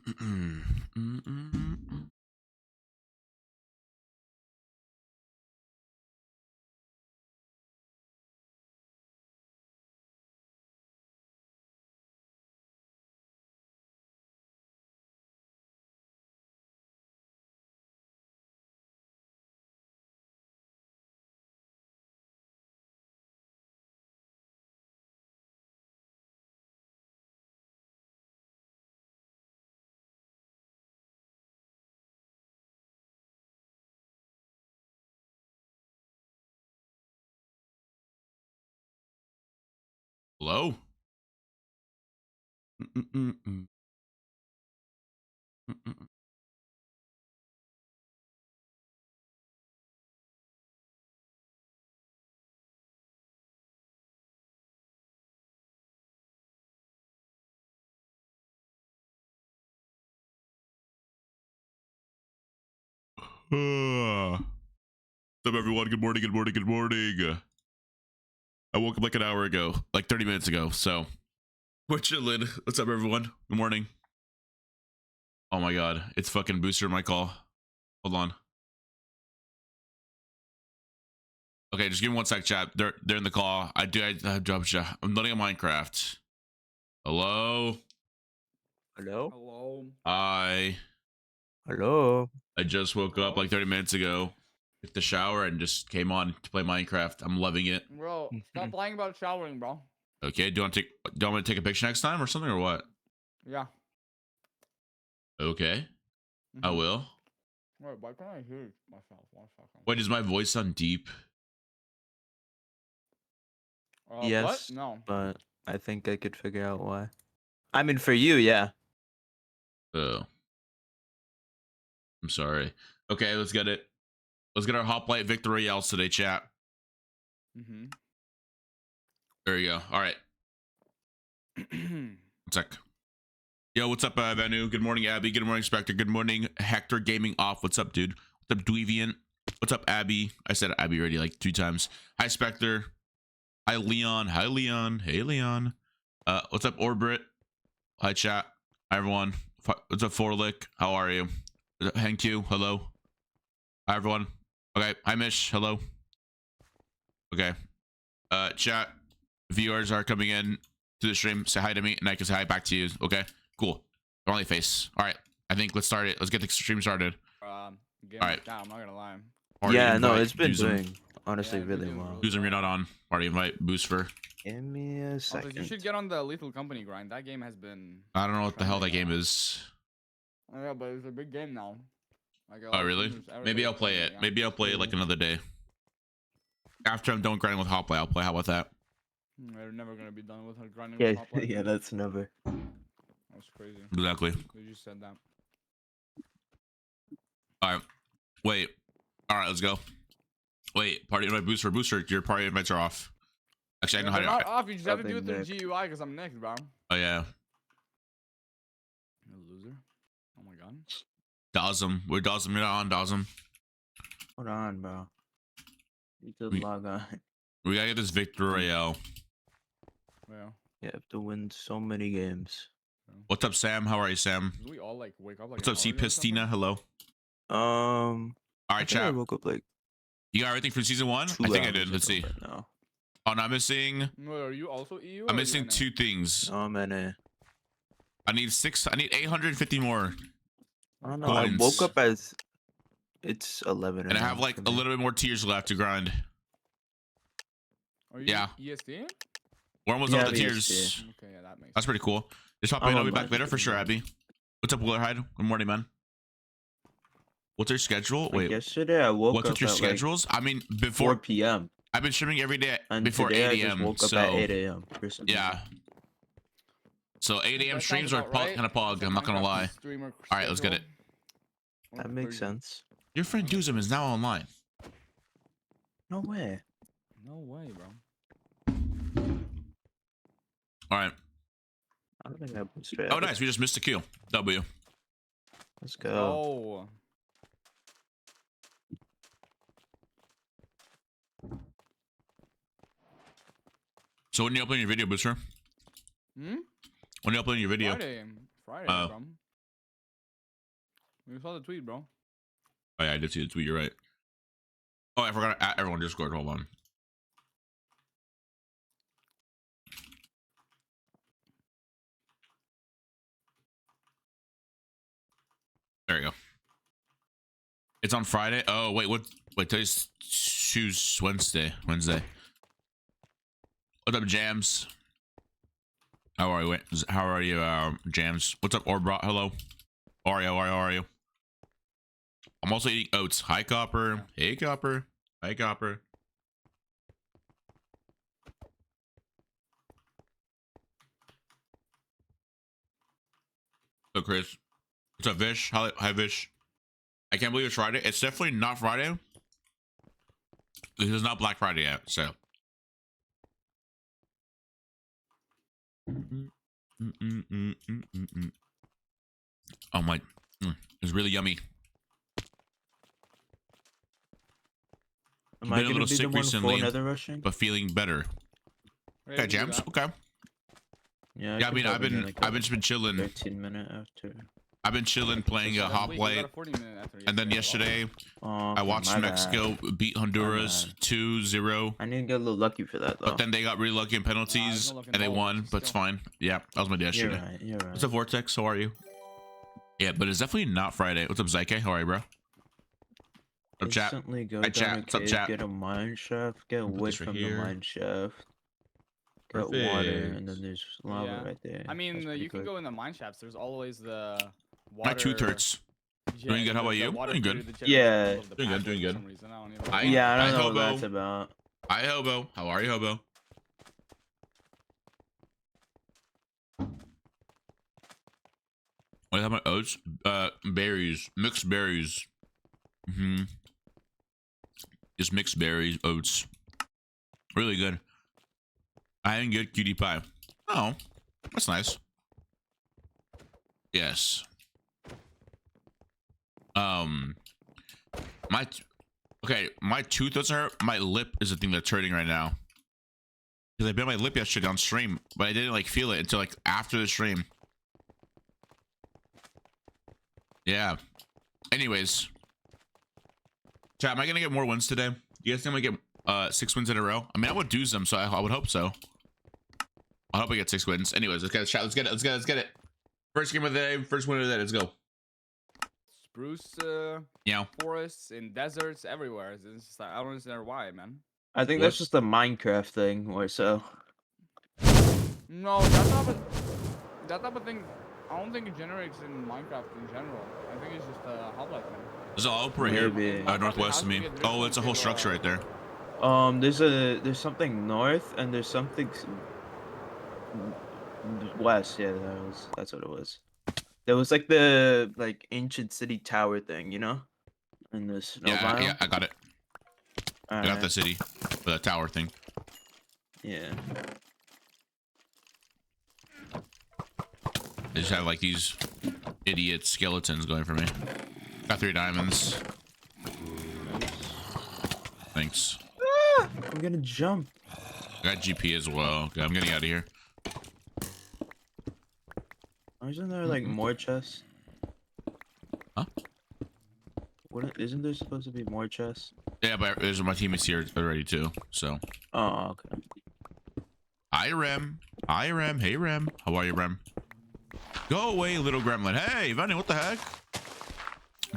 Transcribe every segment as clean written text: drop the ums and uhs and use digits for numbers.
Hello? What's up, everyone? Good morning, good morning, good morning. I woke up like an hour ago, like 30 minutes ago, so we're chilling. What's up, everyone? Good morning. Oh my god, it's fucking Booster my call. Hold on. Okay, just give me 1 sec, chat. They're in the call. I'm loading a Minecraft. Hello? Hello? Hello. Hi. Hello? I just woke up like 30 minutes ago. Took the shower and just came on to play Minecraft. I'm loving it. Bro, stop lying about showering, bro. Okay, do you want to take a picture next time or something or what? Yeah. Okay, I will. Wait, why can't I hear myself? 1 second. Wait, does my voice sound deep? Yes, what? No. but I think I could figure out why. I mean, for you, yeah. Oh, I'm sorry. Okay, let's get it. Let's get our Hoplite Victory Royales today, chat. There you go. All right. 1 sec. Yo, what's up, Vanu? Good morning, Abby. Good morning, Spectre. Good morning, Hector Gaming Off. What's up, dude? What's up, Dweeviant? What's up, Abby? I said Abby already like 2 times. Hi, Spectre. Hi, Leon. Hi, Leon. Hey, Leon. What's up, Orbit? Hi, chat. Hi, everyone. What's up, Forlick? How are you? Hank Q. Hello. Hi, everyone. Okay. Hi, Mish. Hello. Okay. Chat. Viewers are coming in to the stream. Say hi to me, and I can say hi back to you. Okay. Cool. Only face. All right. I think let's start it. Let's get the stream started. All right. Down, I'm not gonna lie. Party yeah, no, invite, it's been Doozim. doing honestly really well. Doozim, you're not on. Party invite, Boosfer. Give me a second. You should get on the Lethal Company grind. That game has been. I don't know what the hell that game is. Oh, yeah, but it's a big game now. Like, Oh, really? Maybe I'll play it. Maybe I'll play it like another day. After I'm done grinding with Hoplite, I'll play. How about that? They're never gonna be done with her grinding. Yeah, with Hoplite. yeah, that's never. That's crazy. Exactly. You just said that. All right. Wait. All right, let's go. Wait. Party invite Booster. Booster, your party invites are off. Actually, I know how to. Not off. You just have to do it through GUI because I'm next, bro. Oh yeah. You loser. Oh my god. Doozim. We're Doozim. You're not on Doozim. Hold on, bro. You just log on. We gotta get this Victory Royale. Yeah. You have to win so many games. What's up, Sam? How are you, Sam? Did we all like wake up like? What's up, C Pistina? Hello. All right, chat. I woke up like. You got everything from season 1? I think I did. Let's see. No. Oh, no, I'm missing. Wait, are you also EU? I'm missing 2 things. Oh man. I need 850 more. I don't know. Coins. I woke up as it's 11. And I have like a little bit more tiers left to grind. Are you yeah. ESD? We're almost done with the tiers. Okay, yeah, that makes That's pretty cool. Just hop in. I'll be back later for sure, Abby. What's up, Willerhide? Good morning, man. What's your schedule? Wait. Yesterday I woke up. What's with your schedules? Like I mean, before 4 p.m. I've been streaming every day and before 8 I a.m. just woke up so at 8 a.m. yeah. So 8 a.m. streams are kind of pog. I'm not gonna lie. All right, let's get it. That makes sense. Your friend Doozim is now online. No way. No way, bro. All right. I don't think I put straight. Oh, nice. We just missed a Q. W. Let's go. Oh. So when you upload your video, Booster? Hmm? When you upload your video? Friday, bro. You saw the tweet, bro. Oh yeah, I did see the tweet. You're right. Oh, I forgot to add everyone Discord. Hold on. There you go. It's on Friday. Oh wait, what? Wait, today's Wednesday. Wednesday. What's up, Jams? How are you? How are you, Jams? What's up, Orbra? Hello. How are you? How are you? I'm also eating oats. Hi, Copper. Hey, Copper. Hi, Copper. Hello, Chris. What's up, Vish? Hi, Vish. I can't believe it's Friday. It's definitely not Friday. This is not Black Friday yet, so. Oh my, it's really yummy. Am Been I a gonna little be sick the one recently, full nether rushing? but feeling better. Ready Okay, to do Jams. that? Okay. Yeah, Yeah, I could mean, probably do like I've just been chilling. 13-minute after. I've been chilling, playing a This week, we got HOPLITE, a 40-minute after and then yesterday. yesterday Oh, I okay, watched my Mexico bad. beat Honduras 2-0. I need to get a little lucky for that though. But then they got really lucky in penalties, no luck and they involved, won. But it's still. fine. Yeah, that was my day You're yesterday. right. You're right. What's up, Vortex? How are you? Yeah, but it's definitely not Friday. What's up, Zyke? How are you, bro? What's up, chat? Instantly go Hi, down chat. a What's up, cave, chat? get a mine shaft, get Put wood this right from the here. mine shaft, get water, Perfect. and then there's lava right there. I mean, That's pretty you can quick. go in the mine shafts. There's always the water. My tooth hurts. Doing good. How about you? Doing good. Yeah. Doing good, doing good. For some reason. I don't even know I- why. Yeah, I Hi, don't know what Hobo. that's about. Hi, Hobo. How are you, Hobo? What have my oats? Berries. Mixed berries. Just mixed berries, oats. Really good. I didn't get cutie pie. Oh, that's nice. Yes. My tooth doesn't hurt. My lip is the thing that's hurting right now. Because I bit my lip yesterday on stream, but I didn't like feel it until like after the stream. Yeah. Anyways. Chat, am I gonna get more wins today? You guys think I'm gonna get 6 wins in a row? I mean, I would Doozim, so I would hope so. I hope I get 6 wins. Anyways, let's get it. Chat, let's get it. Let's get it. First game of the day. First win of the day. Let's go. Spruce Yeah. forests and deserts everywhere. It's just like, I don't understand why, man. I think that's just a Minecraft thing, or so. No, that type of thing. I don't think it generates in Minecraft in general. I think it's just a HOPLITE thing. There's all open right here. Maybe. Northwest of me. Oh, it's a whole structure right there. There's something north and there's something west. Yeah, that's what it was. There was like the ancient city tower thing, you know, in the snow biome. Yeah, I got it. I got the city, for the tower thing. Yeah. I just have like these idiot skeletons going for me. Got 3 diamonds. Thanks. Ah, I'm gonna jump. I got GP as well. Okay, I'm getting out of here. Isn't there like more chests? Huh? Isn't there supposed to be more chests? Yeah, but there's my teammates here already too. So. Oh, okay. Hi, Rem. Hi, Rem. Hey, Rem. How are you, Rem? Go away, little gremlin. Hey, Vanny, what the heck?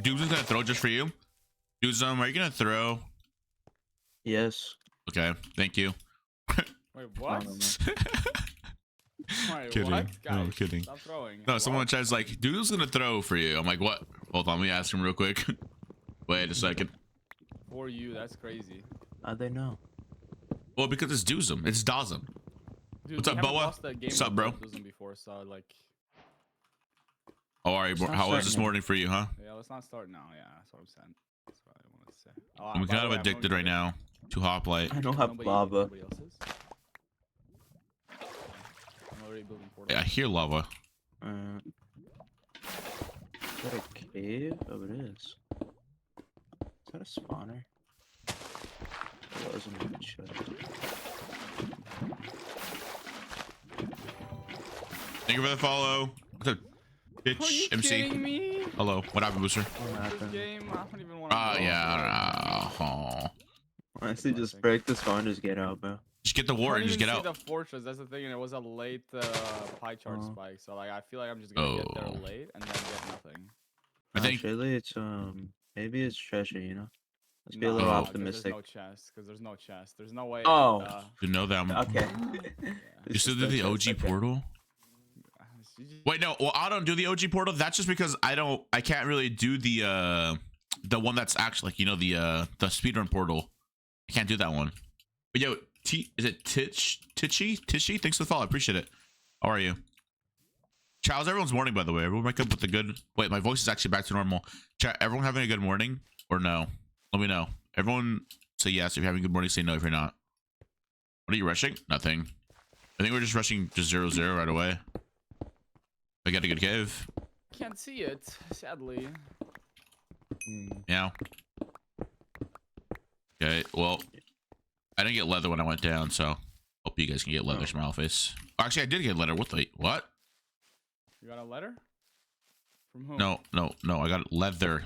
Doozim's gonna throw just for you. Doozim, are you gonna throw? Yes. Okay, thank you. Wait, what? Wait, Kidding. what? No, I'm Guys, kidding. stop throwing. No, someone tries like, Doozim's gonna throw for you. I'm like, what? Hold on, let me ask him real quick. Wait a second. For you, that's crazy. How'd they know? Well, because it's Doozim. It's Doozim. Dude, What's we up, haven't Boa? lost that game What's up, with bro? Doozim before, so like, How are you? It's not How was this starting. morning for you, huh? yeah, let's not start now. Yeah, that's what I'm saying. That's what I wanted to say. Oh, I'm by kind the of way, I addicted right now to HOPLITE. I don't have lava. Nobody else is. I'm already building portals. Yeah, I hear lava. Is that a cave? Oh, it is. Is that a spawner? It wasn't a good shot. Thank you for the follow. What's up? Are you Bitch, MC. kidding me? Hello. What happened, Booster? What This happened? game, I don't even want to. Oh, yeah. Oh. Honestly, just break the spawn, just get out, bro. Just get the I war can't and just even get see out. the fortress. That's the thing, and it was a late pie chart Oh. spike. So like, I feel like I'm just gonna get there Oh. late and then get nothing. I think. Surely it's maybe it's treasure, you know. Let's be a Nah, little Oh. optimistic. There's no chest. Because there's no chest. There's no way. Oh. You know that I'm. Okay. Yeah. You still do the OG portal? Wait, no. Well, I don't do the OG portal. That's just because I can't really do the one that's actually like, you know, the speedrun portal. I can't do that one. But yo, is it Tishy? Thanks for the follow. I appreciate it. How are you? How's everyone's morning, by the way? Everyone wake up with a good. Wait, my voice is actually back to normal. Chat, everyone having a good morning or no? Let me know. Everyone say yes if you're having a good morning. Say no if you're not. What are you rushing? Nothing. I think we're just rushing just 0-0 right away. I got a good cave. Can't see it, sadly. Yeah. Okay, well, I didn't get leather when I went down, so hope you guys can get leather. Smile face. Oh, actually, I did get leather. What? You got a letter? From whom? No. I got leather.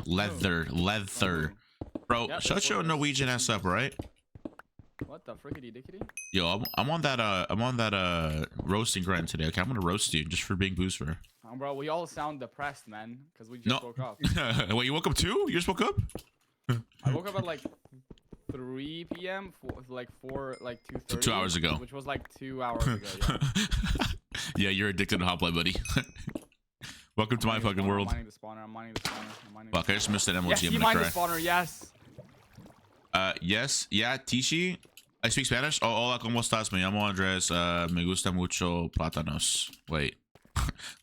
Bro, Yep, shut your Norwegian ass up, right? What the frickety dickety? Yo, I'm on that roasting grind today. Okay, I'm gonna roast you just for being Boosfer. Bro, we all sound depressed, man, because we just woke up. Wait, you woke up too? You just woke up? I woke up at like 3 p.m. like 2:30. 2 hours ago. Which was like 2 hours ago. Yeah. Yeah, you're addicted to HOPLITE, buddy. Welcome to my fucking world. I'm mining the spawner. I'm mining the spawner. Fuck, I just missed an emoji. Yes, I'm you gonna mined the cry. spawner. Yes. Yes, yeah, Tishi. I speak Spanish. Oh, hola, ¿cómo estás? Me llamo Andres. Me gusta mucho plátanos. Wait.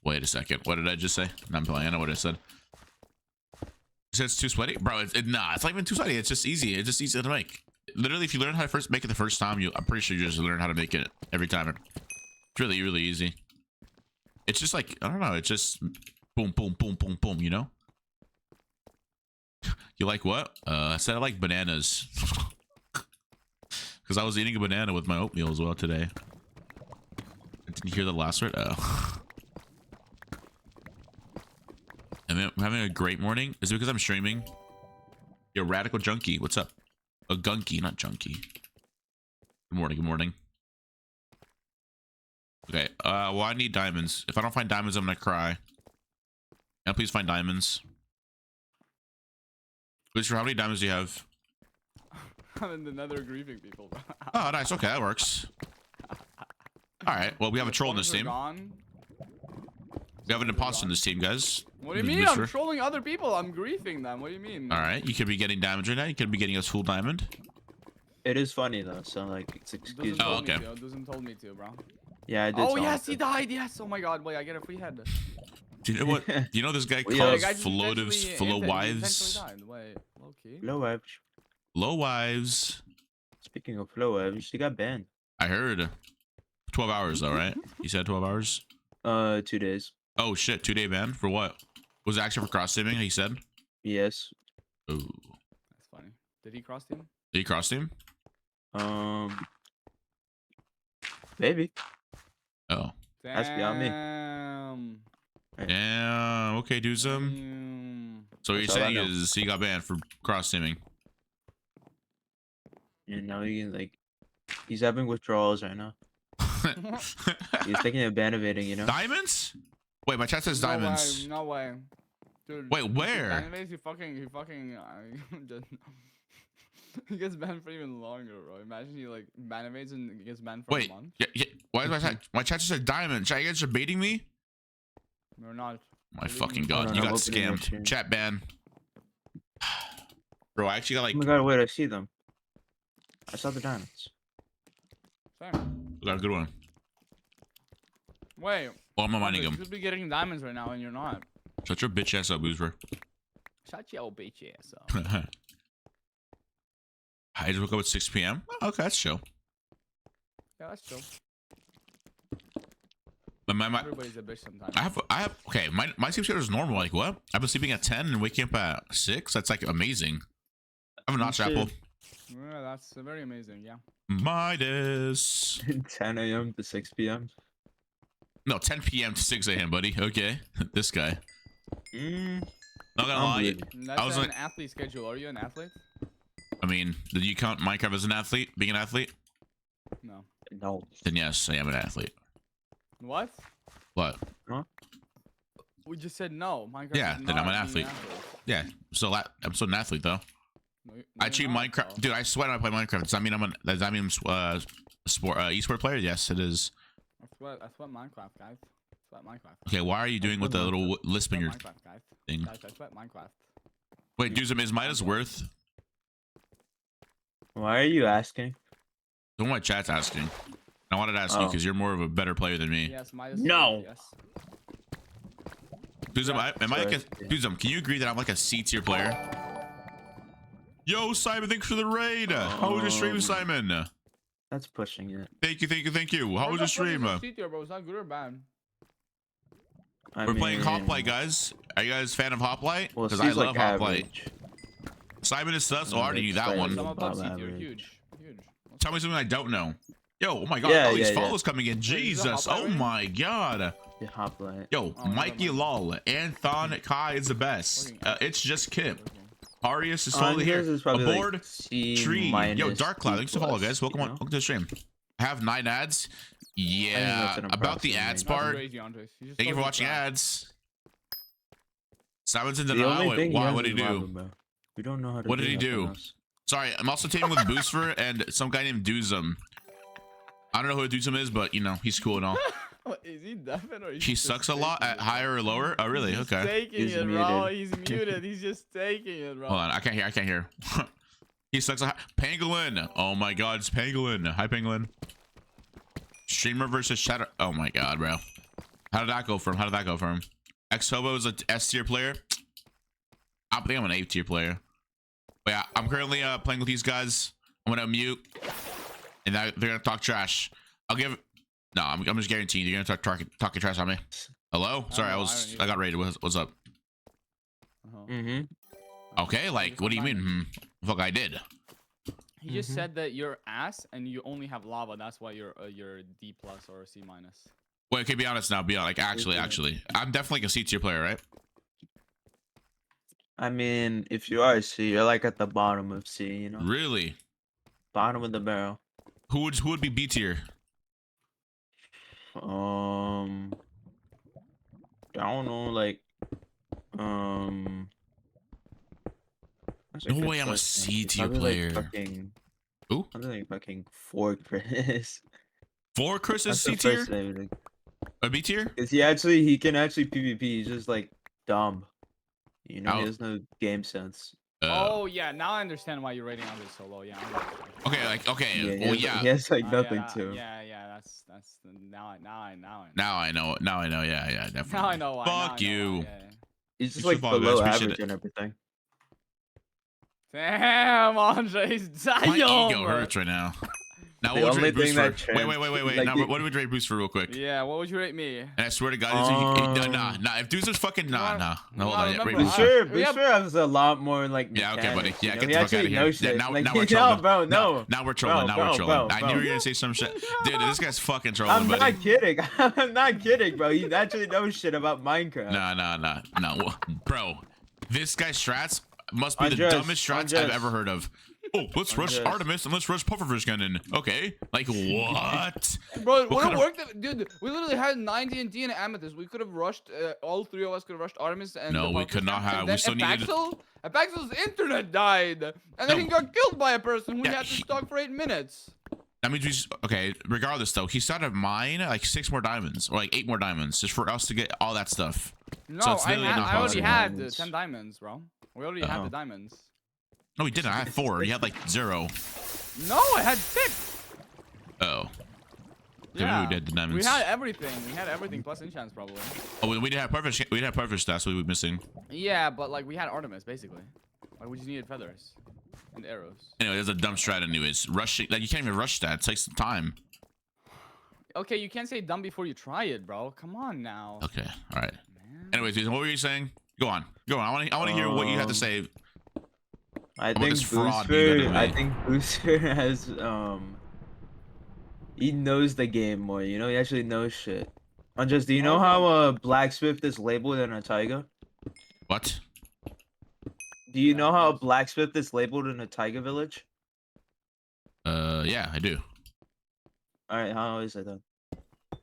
Wait a second. What did I just say? No, I'm playing. I know what I said. You said it's too sweaty? Bro, nah, it's not even too sweaty. It's just easy. It's just easy to make. Literally, if you learn how to make it the first time, I'm pretty sure you just learn how to make it every time. It's really, really easy. It's just like, I don't know. It's just boom, boom, boom, boom, boom, you know? You like what? I said I like bananas. Because I was eating a banana with my oatmeal as well today. Did you hear the last word? Oh. And then I'm having a great morning. Is it because I'm streaming? Yo, Radical Junkie, what's up? A gunky, not junkie. Good morning, good morning. Okay, well, I need diamonds. If I don't find diamonds, I'm gonna cry. Can I please find diamonds? Booster, how many diamonds do you have? I'm in the nether grieving people. Oh, nice. Okay, that works. All right. Well, we have a troll in this team. We have an imposter in this team, guys. What do you mean? I'm trolling other people. I'm griefing them. What do you mean? All right. You could be getting damage right now. You could be getting us full diamond. It is funny though, so like it's excuse. Oh, okay. Doozim told me to, bro. Yeah, I did. Oh yes, he died. Yes. Oh my God. Wait, I get a free head. Do you know what? Do you know this guy Well, yeah, calls full wives? Wait, okay. Flow webs. Low wives. Speaking of flow webs, she got banned. I heard. 12 hours though, right? You said 12 hours? 2 days. Oh shit, 2-day ban for what? Was it actually for cross teaming? He said. Yes. Oh. That's funny. Did he cross team? Did he cross team? Maybe. Oh. That's beyond me. Damn. Okay, Doozim. So what you're That's all I saying know. is he got banned for cross teaming. And now he can like, he's having withdrawals right now. He's taking a ban evading, you know. Diamonds? Wait, my chat says diamonds. No way. Dude, Wait, where? Anyways, he fucking he gets banned for even longer, bro. Imagine he like ban evades and gets banned for Wait, a month. yeah. Why is my chat just said diamonds? Chat, you guys are baiting me? We're not. My fucking god, on, you I'm got opening your scammed. stream. Chat ban. Bro, I actually got like Oh my god, wait, I see them. I saw the diamonds. Same. got a good one. Wait. Oh, I'm not mining You him. should be getting diamonds right now, and you're not. Shut your bitch ass up, Boosfer. Shut your bitch ass up. I just woke up at 6 p.m. Oh, okay, that's chill. Yeah, that's chill. But Everybody's a bitch sometimes. I have. Okay, my sleep schedule is normal. Like what? I've been sleeping at 10 and waking up at 6. That's like amazing. I have a notch apple. Yeah, that's very amazing. Yeah. Midas. 10 a.m. to 6 p.m. No, 10 p.m. to 6 a.m., buddy. Okay, this guy. Not gonna lie. That's I was an like, athlete schedule. Are you an athlete? I mean, did you count Minecraft as an athlete? Being an athlete? No. No. Then yes, I am an athlete. What? What? We just said no. Minecraft. Yeah, is then I'm not an being athlete. Yeah, so I'm still an athlete though. No, I you're cheat not, Minecraft, though. dude. I sweat when I play Minecraft. Does that mean does that mean I'm esport player? Yes, it is. That's what Minecraft, guys. That's what Minecraft. Okay, why are you doing with the little lisp in your Minecraft, guys. thing? Guys, that's what Minecraft. Wait, Doozim, is Midas worth? Why are you asking? Don't my chat's asking. I wanted to ask you Oh. because you're more of a better player than me. Yes, Midas. No. Yes. Doozim, am I like a, Sorry. Doozim, can you agree that I'm like a C tier player? Yo, Simon, thanks for the raid. How was your stream, Simon? That's pushing it. Thank you. How was your stream? Bro, is that good or bad? We're playing HOPLITE, guys. Are you guys fan of HOPLITE? Well, Because C's I love like HOPLITE. average. Simon is sus. Oh, I Yeah, already knew it's that like- one. I'm above C tier. average. Huge. Tell me something I don't know. Yo, oh my god, Yeah, all these yeah, yeah. follows coming in. is that Jesus, HOPLITE oh rating? my god. Yeah, HOPLITE. Yo, Oh, never Mikey mind. Lol, Anthon Kai is the best. It's just Kip. Arius is totally Andres here. is probably like Aboard C Tree. Yo, minus, Dark Cloud, C thanks for follow, plus, guys. Welcome you on. know? Welcome to the stream. I have 9 ads. Yeah, an about the ads approximate. part. Crazy, Andres. You just Thank you for told me watching crap. ads. Simon's in The denial. only Wait, thing he why? has What is did he do? lava, bro. We don't know how to What did he nothing do? else. Sorry, I'm also teaming with Boosfer and some guy named Doozim. I don't know who Doozim is, but you know, he's cool and all. What, is he deaf or is He just sucks a lot taking at it? higher or lower. Oh, really? He's Okay. taking He's it, bro. muted. He's muted. He's just taking it, bro. Hold on. I can't hear. He sucks a Pangolin. Oh my god, it's Pangolin. Hi, Pangolin. Streamer versus Shadow. Oh my god, bro. How did that go for him? X-Hobo is a S tier player. I think I'm an A tier player. But yeah, I'm currently playing with these guys. I'm gonna mute, and they're gonna talk trash. I'll give. No, I'm just guaranteeing you're gonna start talking trash on me. Hello? Sorry, know, I got raided. What's up? Uh-huh. Okay, like, what do you mean? Fuck, I did. He just said that you're ass and you only have lava. That's why you're D plus or C minus. Wait, okay, be honest now. Be honest. Like, actually, I'm definitely like a C tier player, right? I mean, if you are C, you're like at the bottom of C, you know? Really? Bottom of the barrel. Who would be B tier? I don't know, like, that's a No good way I'm a question. C tier Probably, player. Like fucking, Who? probably like fucking 4 Chris. 4 Chris is That's C the tier? first name, like, Or B tier? cause he can actually PvP. He's just like dumb. You know, Oh. he has no game sense. Oh yeah, now I understand why you're rating Andres so low. Yeah. Okay, like, okay. Yeah, Well, he yeah. has like nothing yeah, to. Yeah, that's now I know. Now I know. Yeah, definitely. Now I know why. now I Fuck know you. why, yeah. He's just Thanks like for following, below guys. Appreciate average it. and everything. Damn, Andres, My damn. ego hurts right now. Now, The what would you only rate thing that Booster? Wait. like Now, the- what do we rate Booster real quick? Yeah, what would you rate me? And I swear to God, nah. If dude's just fucking nah. Hold on. Yeah, rate remember, Booster. Booster has a lot more like. Yeah, okay, buddy. mechanics, Yeah, you get know? the He fuck out of actually here. knows Yeah, shit. now Like, we're trolling. No, bro, no. Now we're trolling. Bro, Now we're trolling. bro, I knew you were gonna say some shit. Dude, this guy's fucking trolling, I'm buddy. not kidding. I'm not kidding, bro. He actually knows shit about Minecraft. No. Bro, this guy's strats must be the Andres, dumbest strats I've Andres. ever heard of. Oh, let's rush Andres. Artemis and let's rush Pufferfish Cannon. Okay, like what? Bro, What would kind have of- worked, dude. We literally had 9 TNT and Amethyst. We could have rushed. All 3 of us could have rushed Artemis and. No, the we Puffer could not Cannon, have. and We then still needed- Apaxel's internet died, and then No. he got killed by a person who Yeah, had to he- stalk for 8 minutes. That means okay. Regardless, though, he started to mine like 6 more diamonds or like 8 more diamonds just for us to get all that stuff. No, it's I literally not already possible. had Diamonds. 10 diamonds, bro. We already had Oh. the diamonds. No, he didn't. I had 4. He had like 0. No, I had 6. Oh. Okay, Yeah, maybe we did the diamonds. we had everything. We had everything plus enchants probably. Oh, we didn't have perfect. We didn't have perfect stats. We were missing. Yeah, but like we had Artemis basically. Like we just needed feathers and arrows. Anyway, there's a dumb strat. Anyways, rushing like you can't even rush that. It takes some time. Okay, you can't say dumb before you try it, bro. Come on now. Okay. All right. Man. Anyways, Jason, what were you saying? Go on. I want to hear what you have to say. I about think this fraud you got Booster. in I me? think Booster has he knows the game more. You know, he actually knows shit. Andres, do you know how a blacksmith is labeled in a taiga? What? Do you know how a blacksmith is labeled in a taiga village? Yeah, I do. All right, how is it then?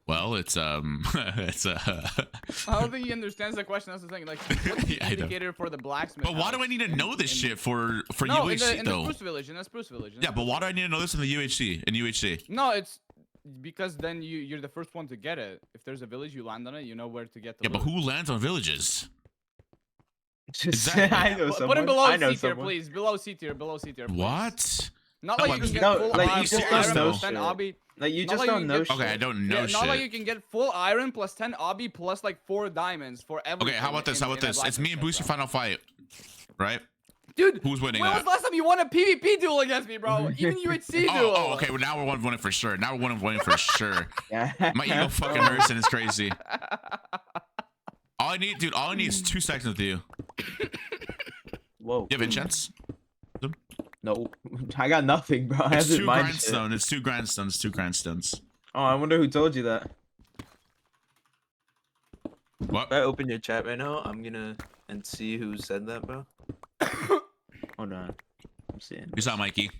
Well, it's it's I don't think he understands the question. That's the thing. Like, what's the Yeah, I know. indicator for the blacksmith? But why do I need to know this shit for no, UHC in though? the Spruce Village. In the Spruce Village. Yeah, but why do I need to know this in the UHC? In UHC? No, it's because then you're the first one to get it. If there's a village, you land on it. You know where to get the. Yeah, but who lands on villages? Just Exactly. I know Put someone. him below I know C tier, someone. please. Below C tier. Below C tier. Please. What? Not No, like like- you can get no, full like, iron you plus just don't 10 know shit. obby. Like you Not just like don't you know get- shit. Okay, I don't know Yeah, not like shit. you can get full iron plus 10 obby plus like 4 diamonds for everything. Okay, how about this? How about this? It's me and Booster final fight, right? Dude, Who's winning when was that? the last time you won a PvP duel against me, bro? Even UHC duel. Oh, okay. Well, now we're winning for sure. Now we're winning for sure. Yeah. My ego fucking hurts and it's crazy. All I need, dude, all I need is 2 seconds with you. Whoa. You have enchants? No, I got nothing, bro. I It's haven't 2 mined shit. grindstones. It's 2 grindstones. 2 grindstones. Oh, I wonder who told you that. What? If I open your chat right now, I'm gonna and see who said that, bro. Hold on. I'm seeing. Peace out, Mikey.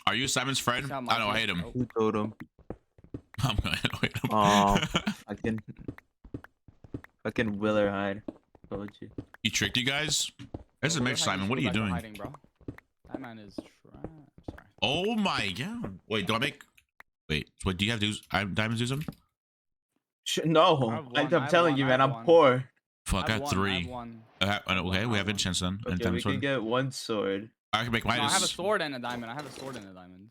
Are you Simon's friend? Peace out, I know, I Mikey. hate him. Oh. Who told him? I'm gonna hate him. Oh, fucking Willer hide. Told you. You tricked you guys? This is Where Mitch the heck Simon. is What are you Rebecca doing? hiding, bro? That man is trash. Sorry. Oh my god. Wait, do I make... Wait, what, do you have diamonds, Doozim? No, I have one, I'm I have telling one, you, I man, have I'm one. poor. Fuck, I have got one, I 3. have one. Okay, we have enchants then. And Okay, we diamond can sword. get 1 sword. I can make No, I have a minus. sword and a diamond. I have a sword and a diamond.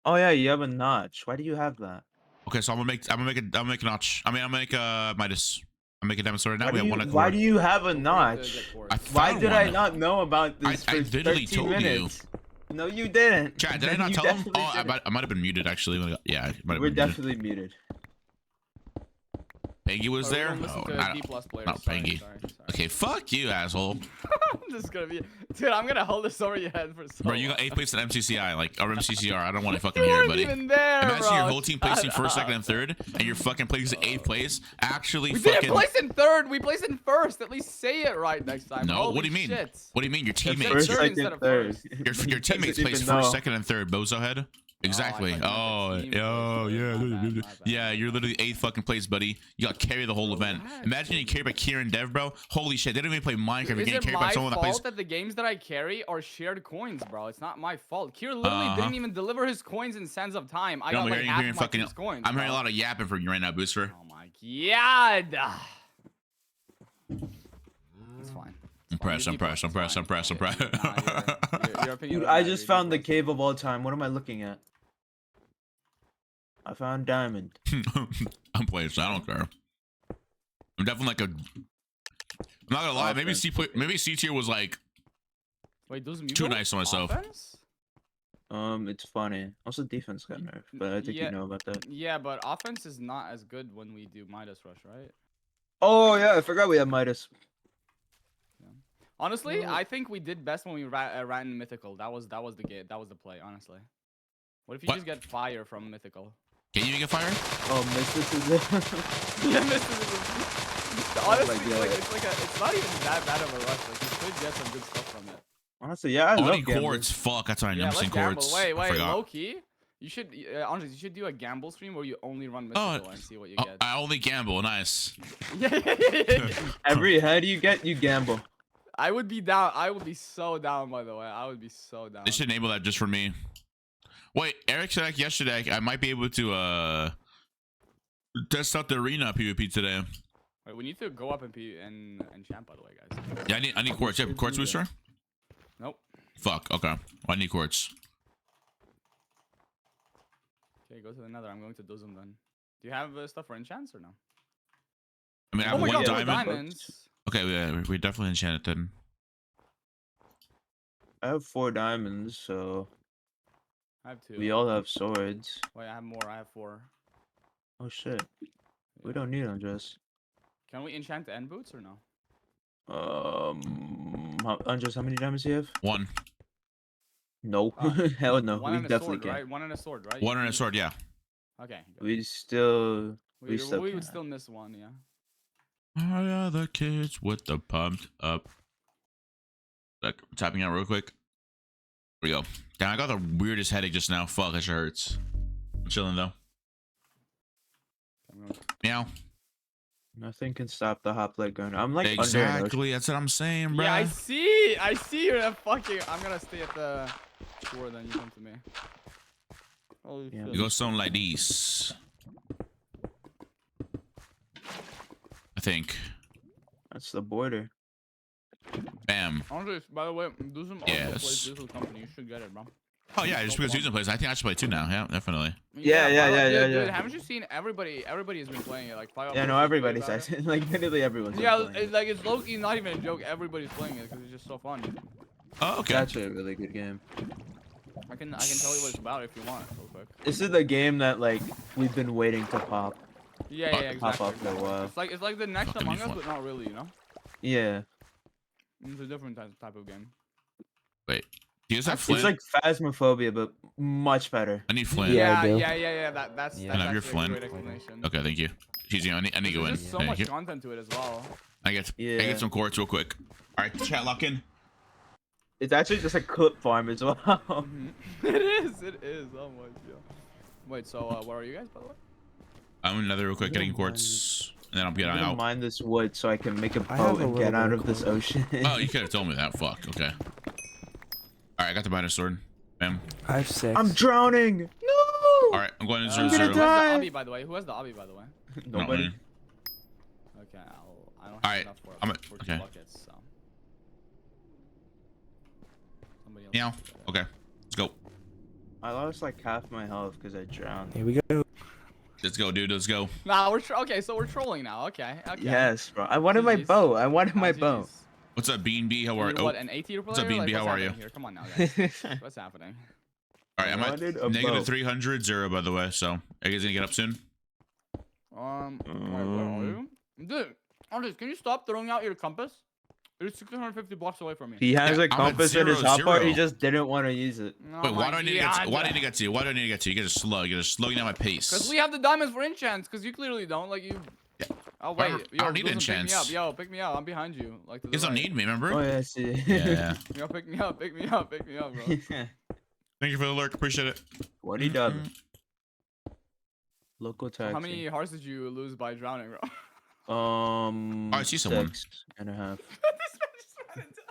Oh yeah, you have a notch. Why do you have that? Okay, so I'm gonna make a notch. I mean, I'm gonna make a Midas. I'm making a diamond sword now. Why We do have you, one why do you have a Feel free to notch? get quartz. I Why found did I one. not know about this I for literally 13 told you. minutes? No, you didn't. Chat, did I not You tell him? definitely Oh, didn't. I might have been muted actually. Yeah, I might have We're been muted. definitely muted. Peggy was Or we there? don't listen Oh, to not, D+ players. not Sorry, Peggy. sorry. Okay, fuck you, asshole. I'm just gonna be, dude. I'm gonna hold this over your head for so Bro, you got long. 8th place at MCCI, like, or MCCR. I don't want to fucking You hear it, weren't buddy. even there, Imagine bro. your whole team placing Shut 1st, 2nd, up. and 3rd, and you're fucking placing 8th place. Actually, We fucking. didn't place in 3rd. We placed in 1st. At least say it right next time. No, Holy what do you mean? Shit. What do you mean? Your It's teammates. First, third second, instead of third. first. Your teammates Doesn't place even 1st, know. 2nd, and 3rd. Bozo head. Exactly. I thought Oh, you meant oh, team yeah, first. My bad, my yeah. bad. You're literally 8th fucking place, buddy. You got to carry the whole event. Relax, Imagine you carry by Kieran Dev, bro. Holy shit, they don't even play Minecraft. You're Is getting it carried by my someone that plays. fault that the games that I carry are shared coins, bro? It's not my fault. Kier literally Uh-huh. didn't even deliver his coins in Sands of Time. I got like half of my team's coins. I'm hearing a bro. lot of yapping from you right now, Booster. Oh my god. It's fine. I'm pressed. I'm pressed. I'm pressed. I'm pressed. I'm pressed. Your opinion Dude, doesn't I matter, just you're found the D+. cave of all time. What am I looking at? I found diamond. I'm playing, so I don't care. I'm definitely like a. I'm not gonna lie. Maybe C tier was like Wait, Doozim, you too go nice to myself. offense? It's funny. Also, defense got nerfed, but I think Yeah. you know about that. Yeah, but offense is not as good when we do Midas Rush, right? Oh yeah, I forgot we had Midas. Honestly, No. I think we did best when we ran Mythical. That was the game. That was the play. Honestly. What if you What? just get fire from Mythical? Can you get fired? Oh, Missus is it? Yeah, honestly, God. it's not even that bad of a rush. Like you could get some good stuff from it. Honestly, yeah, I Oh, I love need gambling. quartz. Fuck, that's why Yeah, I'm missing let's gamble. quartz. Wait, I forgot. low key. You should honestly, you should do a gamble stream where you only run Mythical and see what you Oh, get. I only gamble. Nice. Yeah. Every head you get, you gamble. I would be down. I would be so down. By the way, I would be so down. They should enable that just for me. Wait, Eric said like yesterday I might be able to test out the arena PvP today. Wait, we need to go up and champ. By the way, guys. Yeah, I need quartz. You have quartz booster? Nope. Fuck. Okay. Well, I need quartz. Okay, go to the Nether. I'm going to Doozim then. Do you have stuff for enchants or no? I mean, I Oh have my one god, diamond. diamonds. Okay, yeah, we definitely enchant it then. I have 4 diamonds, so I have 2. we all have swords. Wait, I have more. I have 4. Oh shit, we don't need them, just. Can we enchant the end boots or no? Andres, how many diamonds do you have? 1. No, hell no. One We and a definitely sword, can't. right? One and a sword, right? 1 and a sword, yeah. Okay. Good. We still. We still we would can't. still miss one, yeah. All the other kids with the pumped up. Like, tapping out real quick. Here we go. Damn, I got the weirdest headache just now. Fuck, that shit hurts. I'm chilling though. Meow. Nothing can stop the hoplite gun. I'm like under an ocean. Exactly. That's what I'm saying, bro. Yeah, I see you're a fucking. I'm gonna stay at the shore, then you come to me. Holy Yeah. shit. You go something like these. I think. That's the border. Bam. Andres, by the way, Doozim also Yes. plays this company. You should get it, bro. Oh yeah, just because Doozim plays. I think I should play too now. Yeah, definitely. Yeah, Dude, yeah. haven't you seen everybody? Everybody has been playing it. Like, Yeah, no, everybody says it. Like literally everyone's. been Yeah, playing it. like it's low-key not even a joke. Everybody's playing it because it's just so fun. Oh, okay. It's actually a really good game. I can tell you what it's about if you want, real quick. This is the game that like we've been waiting to pop. Yeah, Pop exactly. up for a while. It's like the next Fucking Among be Us, fun. but not really, you know. Yeah, It's a different type of game. Wait. Do you guys have Flint? it's like Phasmophobia, but much better. I need Flint. Yeah, I do. Yeah. That's Yeah. Can I have your actually a Flint? great explanation. Okay, thank you. Easy. I need to go in. There's just so Thank much you. content to it as well. I get some quartz real quick. All right, chat lock in. It's actually just a clip farm as well. It is. Oh my god. Wait, so where are you guys, by the way? I'm another real quick I getting don't quartz, and then I'm I'm getting gonna out. mine this wood so I can make a I have boat a and get little out bit of this of ocean. Oh, you could have told me that. Fuck. Okay. All right, I got the miner sword. Bam. I have 6. I'm drowning. No. All right, I'm going to I'm 0 gonna 0. Who has die. the obby, by the way? Who has the obby, by the way? Nobody. man. Okay, I don't have Alright, enough for, I'm for okay. 2 buckets, so. Somebody else Meow. has to get it. Okay, let's go. I lost like half my health because I drowned. Here we go. Let's go, dude. Let's go. Nah, okay, so we're trolling now. Okay. Yes, bro. I wanted my GGs. boat. I wanted my GGs. boat. What's up, Bean B? How are You're you? what, an A-tier player? What's up, Bean B? Like, How what's are you? happening Here? Come on now, guys. What's happening? All right, I'm I wanted a at negative boat. 300 0, by the way. So, are you guys gonna get up soon? Wait, where are you? Dude, Andres, can you stop throwing out your compass? It's 650 blocks away from me. He has Yeah, a I'm at compass in his 0, hot part. He 0. just didn't want to use it. Oh Wait, why my do I need to get? God. Why do I need to get to you? Why do I need to get to you? You get slow. You get slowing down my pace. Because we have the diamonds for enchants, because you clearly don't. Like, you... Yeah. Oh, I wait. don't- Yo, I don't need Doozim, enchants. Pick me up. Yo, pick me up. I'm behind you. Like, to You the guys don't right. need me, remember? Oh yeah, I see. Yeah. Yo, pick me up. Pick me up. Pick me up, bro. Thank you for the lurk. Appreciate it. What he done? Local taxi. How many hearts did you lose by drowning, bro? Oh, I see someone. 6.5. This man just ran and died.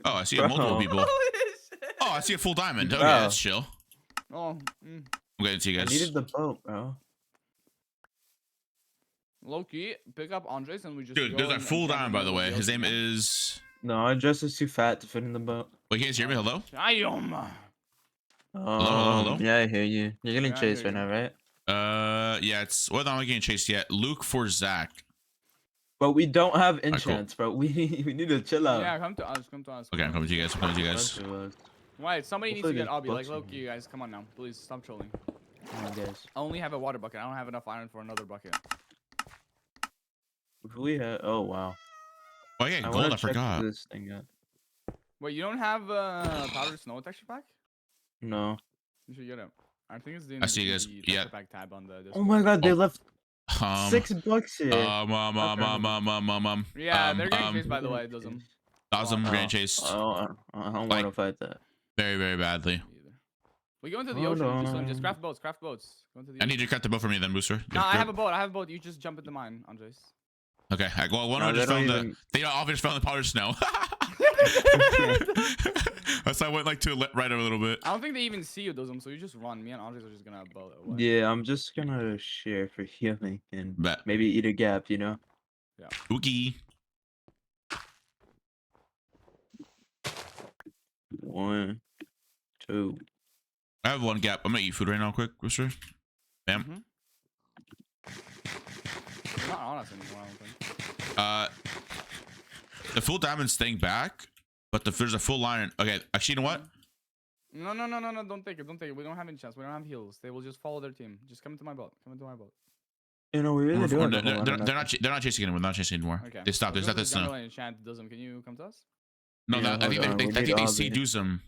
Oh, I see Bro. multiple people. Holy shit. Oh, I see a full diamond. Okay, Bro. that's chill. Oh, I'm getting to you I guys. needed the boat, bro. Loki, pick up Andres and we just Dude, go there's a and full jump diamond, in by the way. ocean, His name yeah? is. No, Andres is too fat to fit in the boat. Wait, can you guys hear me? Hello? Ayom. hello? Yeah, I hear you. You're getting Yeah, I chased hear right you. now, right? Yeah, it's. Well, I'm not getting chased yet. Luke for Zach. But we don't have cool. enchants, bro. We need to chill out. Yeah, come to us. Come to us. Okay, I'm coming to you guys. I'm coming to you guys. Bunch of us. Wait, somebody needs to Hopefully get Obby. Like, there's books Loki, you guys, come on now. Please, stop trolling. Come on, guys. I only have a water bucket. I don't have enough iron for another bucket. If we had, oh wow. Oh, yeah, I gold. wanna I check forgot. this thing out. Wait, you don't have powdered snow texture pack? No. You should get it. I think it's the I see you guys. the Yeah. texture pack tab on the Oh Discord. my god, they Oh. left Um. $6 here. Yeah, they're getting chased by the way, Doozim. Doozim, Oh, getting chased I don't want Like- to fight that. very, very badly. Either. We go into the Hold ocean. Just on. craft boats. Craft boats. Go into the I need you to cut the boat for me then, Booster. No, I have a boat. I have a boat. You just jump into mine, Andres. Okay, well, one No, of them just they don't found the. even- They obviously found the powdered snow. That's why I went like to right a little bit. I don't think they even see you, Doozim, so you just run. Me and Andres are just gonna boat away. Yeah, I'm just gonna share for healing and Bet. maybe eat a gap, you know? Spooky. 1, 2. I have one gap. I'm gonna eat food right now, quick, Booster. Bam. Mhm. You're not on us anymore, I don't think. The full diamond's staying back, but there's a full line. Okay, actually, you know what? No, don't take it, don't take it. We don't have any chance. We don't have heals. They will just follow their team. Just come into my boat. Come into my boat. You know, we really They're, do. they're not chasing anymore. They're not chasing anymore. Okay. They stopped. They stopped this snow. Enchant Doozim. Can you come to us? No, Yeah, I think hold on, we I need think they all see the- do some.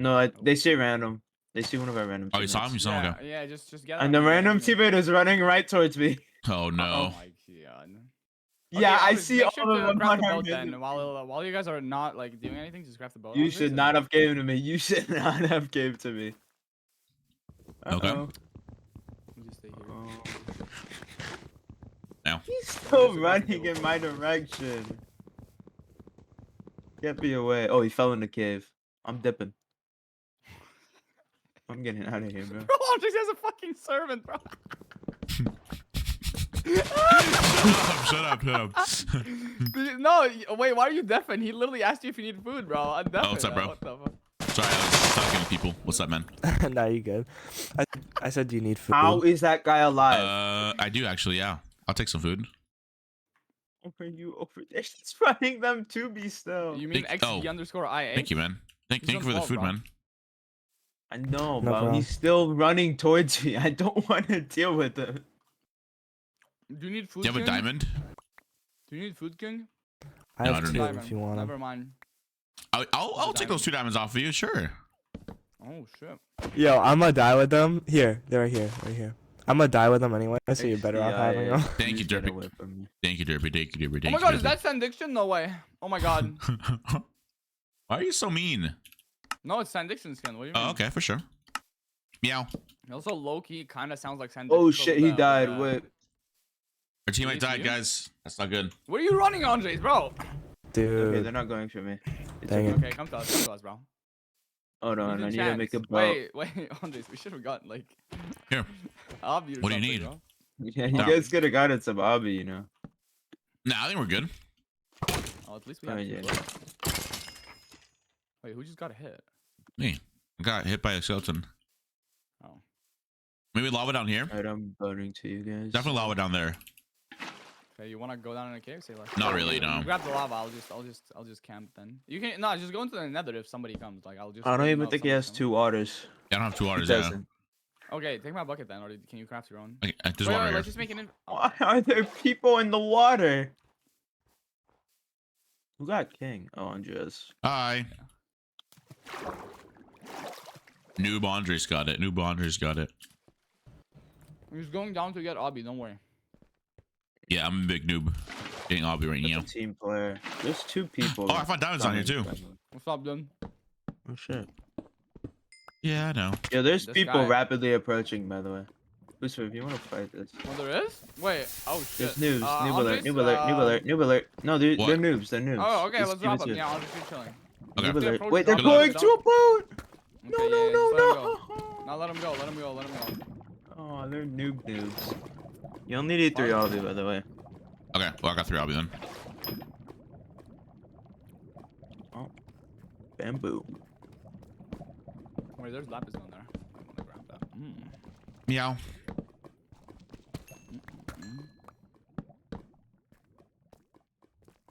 No, they say random. They see one of our random. Oh, you saw him? You saw him? Yeah, Okay. yeah, just get. And the random teammate is running right towards me. Oh Oh no. my god. Yeah, Okay, I Andres, see make all sure of to them craft on the our boat menu. then. While you guys are not like doing anything, just craft the boat. You Andres, should and- not have given to me. You should not have gave to me. Okay. Uh-oh. We'll just stay here. Oh. Now. He's still Just a running table. in my direction. Get me away. Oh, he fell in the cave. I'm dipping. I'm getting out of here, bro. Bro, Andres has a fucking servant, bro. Shut up. No, wait, why are you deafened? He literally asked you if you need food, bro. I'm deafened. what's up, bro? What the fuck? Sorry, I was talking to people. What's up, man? Nah, you good. I said, do you need food? How is that guy alive? I do actually, yeah. I'll take some food. Over you over there. He's running them to me still. You mean Thank- XD oh. underscore IA? Thank you, man. Thank He's you on for the 12, food, bro. man. I know, No bro. problem. He's still running towards me. I don't want to deal with him. Do you need food? Do you have a King? diamond? Do you need food, King? I No, I have don't two need if you want them. Never mind. I'll take those 2 diamonds off of you, sure. Oh shit. Yo, I'm gonna die with them. Here, they're right here, right here. I'm gonna die with them anyway, so you're better off having XDIA. them. Thank you, Please get Derpy. away from me. Thank you, Derpy. Thank you, Derpy. Oh my god, is that Sandiction? No way. Oh my god. Why are you so mean? No, it's Sandiction skin. What do you mean? Oh, okay, for sure. Meow. It also low key kind of sounds like Sandiction. Oh with shit, he the- died. with the- Wait. Our teammate Did died, you? guys. That's not good. Where are you running, Andres, bro? Okay, Dude, they're not going for me. It's Dang okay. it. Okay, come to us, bro. Hold on, Use I the need to make a chance. boat. Wait, Andres, we should have gotten like. Here. Obby or What do you something, need? bro. Yeah, you No. guys could have gotten some hobby, you know. Nah, I think we're good. Oh, at least we Oh, have yeah. two. Wait, who just got hit? Me. I got hit by a skeleton. Oh. Maybe lava down here? Alright, I'm boating to you guys. Definitely lava down there. Okay, you wanna go down in a cave? Say like. Not really, no. Grab the lava. I'll just camp then. You can just go into the Nether if somebody comes. Like I'll just. I don't let you even know if think he somebody's has coming. 2 waters. Yeah, I don't have 2 He waters, yeah. doesn't. Okay, take my bucket then, or can you craft your own? Okay, there's Wait, water wait, here. let's just make it in. Oh, Why are there people in the water? Who got king? Oh, Andres. Hi. Noob Andres got it. Noob Andres got it. I'm just going down to get Obby. Don't worry. Yeah, I'm a big noob. Getting obby right That's now. a team player. There's 2 people. Oh, I found diamonds on here too. What's up, dude? Oh shit. Yeah, I know. Yeah, there's This people guy. rapidly approaching, by the way. Booster, if you want to fight this. Oh, there is? Wait. Oh shit. There's noobs. Noob alert, Andres, noob alert, noob alert, noob alert. No, they're What? noobs. They're noobs. Oh, okay. Just Let's give it drop to him. you. Yeah, I'll just keep chilling. Okay. If they Wait, approach, wait, they're drop going him, to drop a boat! him. No, Okay, no, yeah, no, just let him go. no! Now let him go. Let him go. Let him go. Oh, they're noobs. You only need 3 obby, by the way. Okay, well, I got 3 obby then. Bamboo. Wait, there's lapis down there. I wanna grab that. Meow.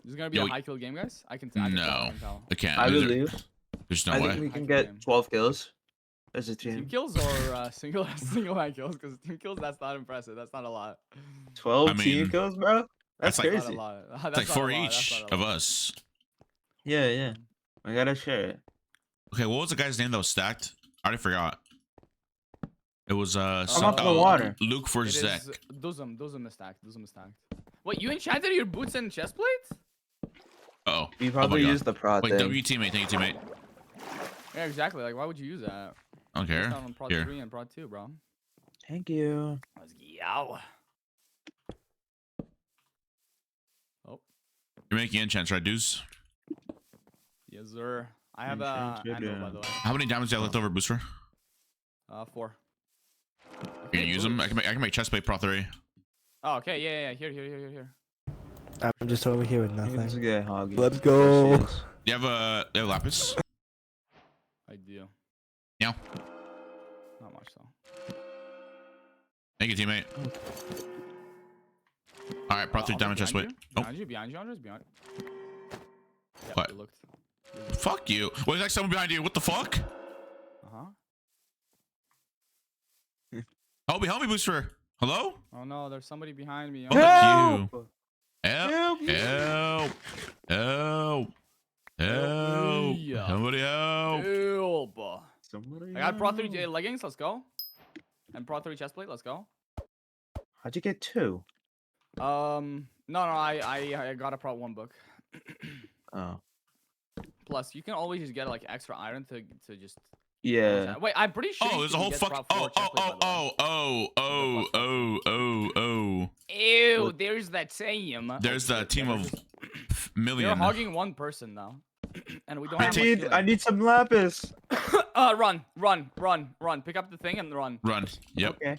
This is gonna be Yo, a high kill game, guys. I can tell. I No. can tell. I can't. I There's- believe. There's no I way. think we can High get game. 12 kills as a Team team. kills or single high kills? Because team kills, that's not impressive. That's not a lot. 12 I team mean, kills, bro? That's that's like- That's crazy. not a lot. It's That's like not 4 a lot, that's each not a of lot. us. Yeah, yeah. I gotta share it. Okay, what was the guy's name that was stacked? I already forgot. It was Come up in the water. Luke for It Zek. is Doozim is stacked. Doozim is stacked. Wait, you enchanted your boots and chest plates? Oh. We Oh probably my God. used the prod Wait, thing. W teammate, thank you, teammate. Yeah, exactly. Like, why would you use that? I don't It's care. not on prod Here. 3 and prod 2, bro. Thank you. Let's go. Oh, You're making enchants, right, dudes? yes, sir. I have Enchant a your anvil, by down. the way. How many diamonds do you have left over, Booster? 4. You gonna use them? I can make chest plate pro 3. Oh, okay. Yeah. Here. I'm just over here with Let's nothing. get hoggy. Let's go. There she is. You have lapis? I do. Yeah. Not much though. Thank you, teammate. All right, pro 3 diamond chest plate. Oh, Behind you, Andres, behind. Yeah, What? you looked. fuck you. Wait, there's like someone behind you. What the fuck? Help me, Booster. Hello? Oh no, there's somebody behind me. Oh, Oh, fuck you. Help. Help! Help. Help. Help. me. Somebody help. Help. Somebody I got Pro 3 know. leggings. Let's go. And Pro 3 chest plate. Let's go. How'd you get 2? No, I got a Pro 1 book. Oh. Plus, you can always just get like extra iron to just. Yeah. Wait, I'm pretty sure. Oh, there's a whole fuck. Oh. Ew, there's that team. There's the team of You're million. hogging one person now, and we don't I have I need some lapis. run. Pick up the thing and run. Run. Yep. Okay.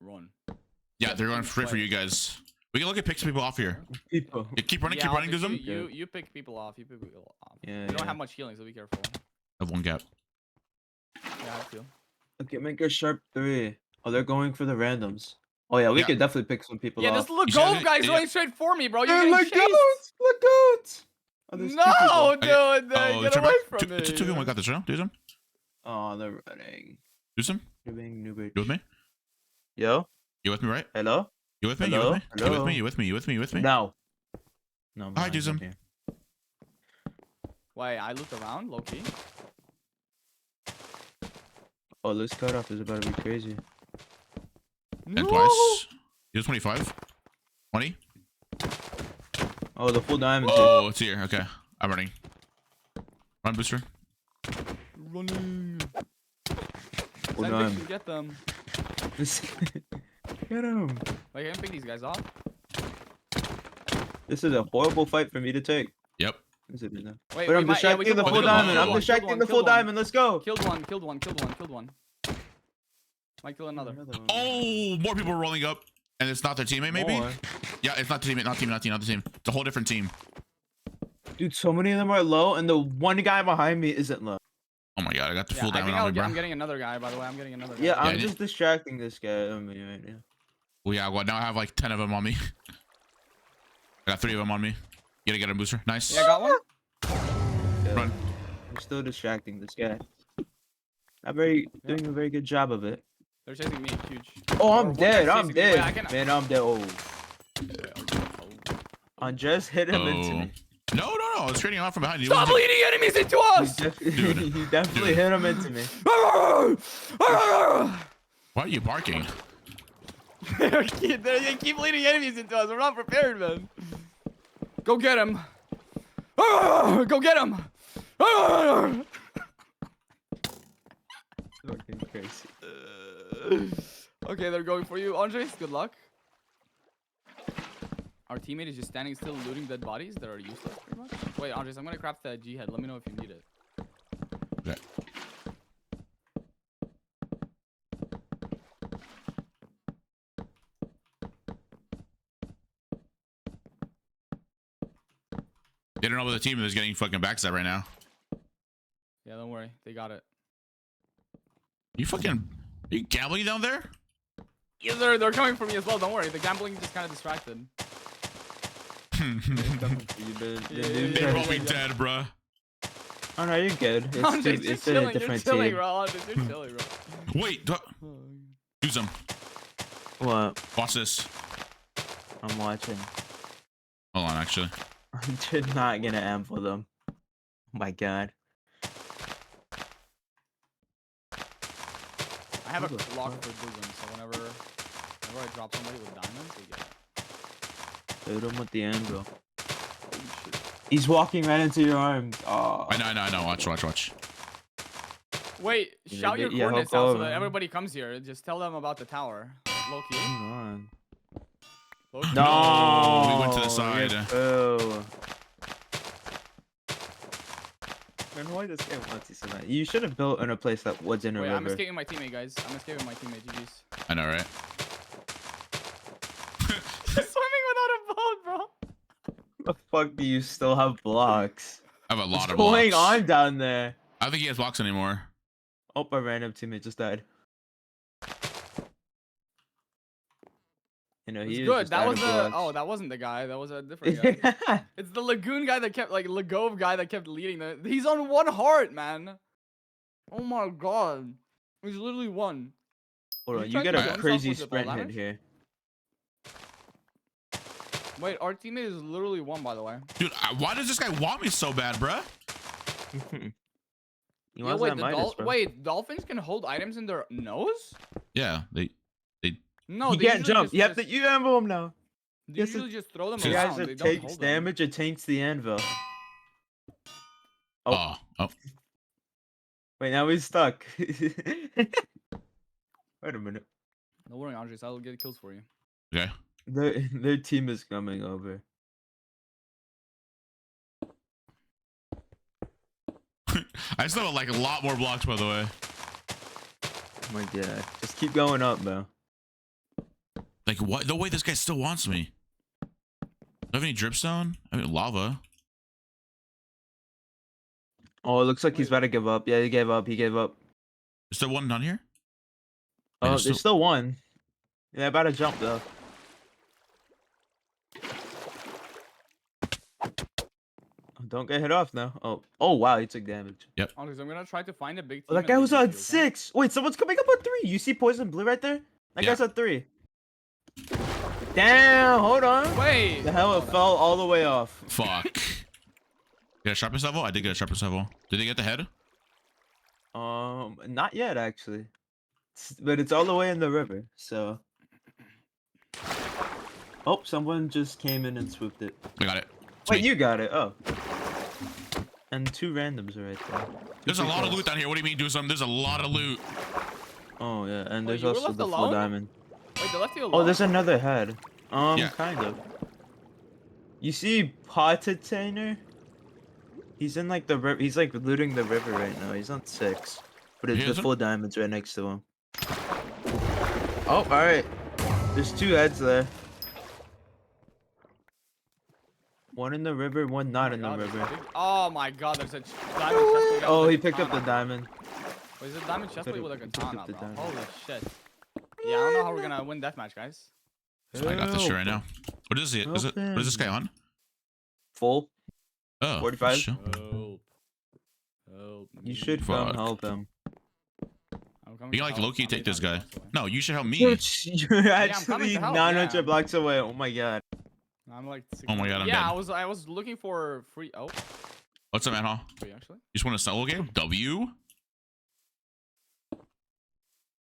Run. Yeah, they're going straight for you guys. We can look at picks people off here. People. Yeah, keep running, Yeah, keep running, I'll Doozim. just- You pick people off. You Yeah. don't have much healing, so be careful. I have one gap. Yeah, I feel. Okay, make a sharp 3. Oh, they're going for the randoms. Oh yeah, we Yeah. could definitely pick some people Yeah, off. this little You said gold it- guy's yeah. going straight for me, bro. You're Dude, getting look chased. out! Look out! Oh, there's 2 No, people. dude, Oh, get turn away back. from me. Two people got this, right? Doozim? Oh, they're running. Doozim? Noobing, You with me? Yo, You with me, right? Hello? You with me? Hello? You with me? You with Hello? me? You with me? You with me? You with me? No. No. Hi, I'm Doozim. here. Wait, I looked around, low key. Oh, this cutoff is about to be crazy. And twice. He's 25. 20. Oh, the full diamond. Oh, it's here. Okay. I'm running. Run, Booster. Running. Full Send diamond. pictures, get them. Get him. Wait, I can pick these guys off. This is a horrible fight for me to take. Yep. Yes, it is now. Wait, But I'm we might- yeah, distracting we killed the one, full killed one, diamond. killed I'm one, distracting killed the one, full killed one. diamond. Let's go. Killed one. Might kill another. one. Oh, more people are rolling up. And it's not their teammate, maybe? More. Yeah, it's not the teammate. Not the team. It's a whole different team. Dude, so many of them are low, and the one guy behind me isn't low. Oh my god, I got the Yeah, full I think diamond on me, I'm bro. getting another guy, by the way. I'm getting another guy. Yeah, I I'm did- just distracting this guy on me right now. Well, yeah, well, now I have like 10 of them on me. I got 3 of them on me. You gotta get a booster. Nice. Yeah, I got one. Yeah, Run. I'm still distracting this guy. Doing a very good job of it. They're chasing me, huge. Oh, Or I'm one dead. guy's I'm chasing me. Wait, dead. I can- Man, I'm dead. Oh, Wait, oh. Andres hit him into Oh. me. No. I was trading off from behind you. Stop leading enemies into us! Dude. He definitely hit him into me. Why are you barking? They keep leading enemies into us. We're not prepared, man. Go get him. Go get him. Fucking crazy. Okay, they're going for you. Andres, good luck. Our teammate is just standing still looting dead bodies that are useless, pretty much. Wait, Andres, I'm gonna craft that G head. Let me know if you need it. Okay. They don't know about the team that's getting fucking backstab right now. Yeah, don't worry. They got it. Are you gambling down there? Yes, they're coming for me as well. Don't worry. The gambling just kind of distracted. They probably dead, bruh. Oh no, you're good. It's, Andres, too, you're it's in a chilling. You're different chilling, team. bro. Andres, you're chilling, bro. Wait, do some. what? Watch this. I'm watching. Hold on, actually. I'm just not gonna amble them. Oh my god. I have a lock for Doozim, so whenever I drop somebody with diamonds, we get it. Hit him with the anvil. Holy shit. He's walking right into your arms. Oh. I know. Watch. Wait, Yeah, shout your yeah, coordinates hop out so over. that everybody comes here. Just tell them about the tower. Low-key. Hang on. Low-key. No, we went to the side. Oh. Man, why this game wants you so much? You should have built in a place that was in a Wait, river. I'm escaping my teammate, guys. I'm escaping my teammate, GG's. I know, right? Swimming without a boat, bro. The fuck do you still have blocks? I have a lot What's of going blocks. on down there? I don't think he has blocks anymore. Oh, my random teammate just died. You know, It's he good. just That out was of the. blocks. Oh, that wasn't the guy. That was a different guy. It's the Lagoon guy that kept, like, Lagove guy that kept leading the. He's on 1 heart, man. Oh my god. He's literally 1. Hold on, He's you trying get to a kill himself crazy with the sprint hit damage? here. Wait, our teammate is literally 1, by the way. Dude, why does this guy want me so bad, bruh? He Yo, wants wait, that the Midas, bro. wait, dolphins can hold items in their nose? Yeah, they. No, He they can't usually jump. just, You have to. You emblem him now. they Yes, usually just throw them Says- Guys, around. They it don't takes hold them. damage. It taints the anvil. Oh. Oh. Wait, now he's stuck. Wait a minute. Don't worry, Andres. I'll get kills for you. Okay. Their team is coming over. I still have like a lot more blocks, by the way. Oh my god. Just keep going up, bro. Like what? No way, this guy still wants me. Do I have any dripstone? I mean lava. Oh, it looks like he's Wait. about to give up. Yeah, he gave up. He gave up. Is there one down here? Wait, Oh, there's there's still one. Yeah, about to jump though. Don't get hit off now. Oh wow, he took damage. Andres, I'm gonna try to find a big team. Oh, that and guy leave was you on two, okay? 6. Wait, someone's coming up on 3. You see poison blue right there? That Yeah. guy's on 3. Damn, hold on. Wait. The hell, it fell all the way off. Fuck. Get a sharpness level? I did get a sharpness level. Did they get the head? Not yet actually. But it's all the way in the river, so. Oh, someone just came in and swooped it. I got it. Wait, Sweet. you got it. Oh. And 2 randoms are right there. There's a lot of loot down here. What do you mean do something? There's a lot of loot. Oh yeah, and Wait, there's you were also left the full alone? diamond. Wait, they left you alone. Oh, there's another head. Yeah. Kind of. You see Potatainer? He's in like the river. He's like looting the river right now. He's on 6. But it's He the isn't? full diamonds right next to him. Oh, alright. There's 2 heads there. One in the river, one not in the God, there's a river. big- Oh my god, there's a diamond chestplate. Oh, with he a picked up the katana. diamond. Wait, is it diamond chestplate with a He picked katana, up the bro? diamond. Holy shit. Yeah, I don't know how we're gonna win deathmatch, guys. I got this shit right now. What is it? Is it? Help What is this guy him. on? Full. Oh. 45? sure. Help. Help. You should come Fuck. help him. I'm coming You to can like help. Loki How take many this guy. times am I supposed No, you should help me. You're coming actually to help, 900 yeah. blocks away. Oh my god. to- I'm like. Oh my God, I'm Yeah, dead. I was looking for free. Oh, What's up, man? Huh? free actually. You just want a solo game? W?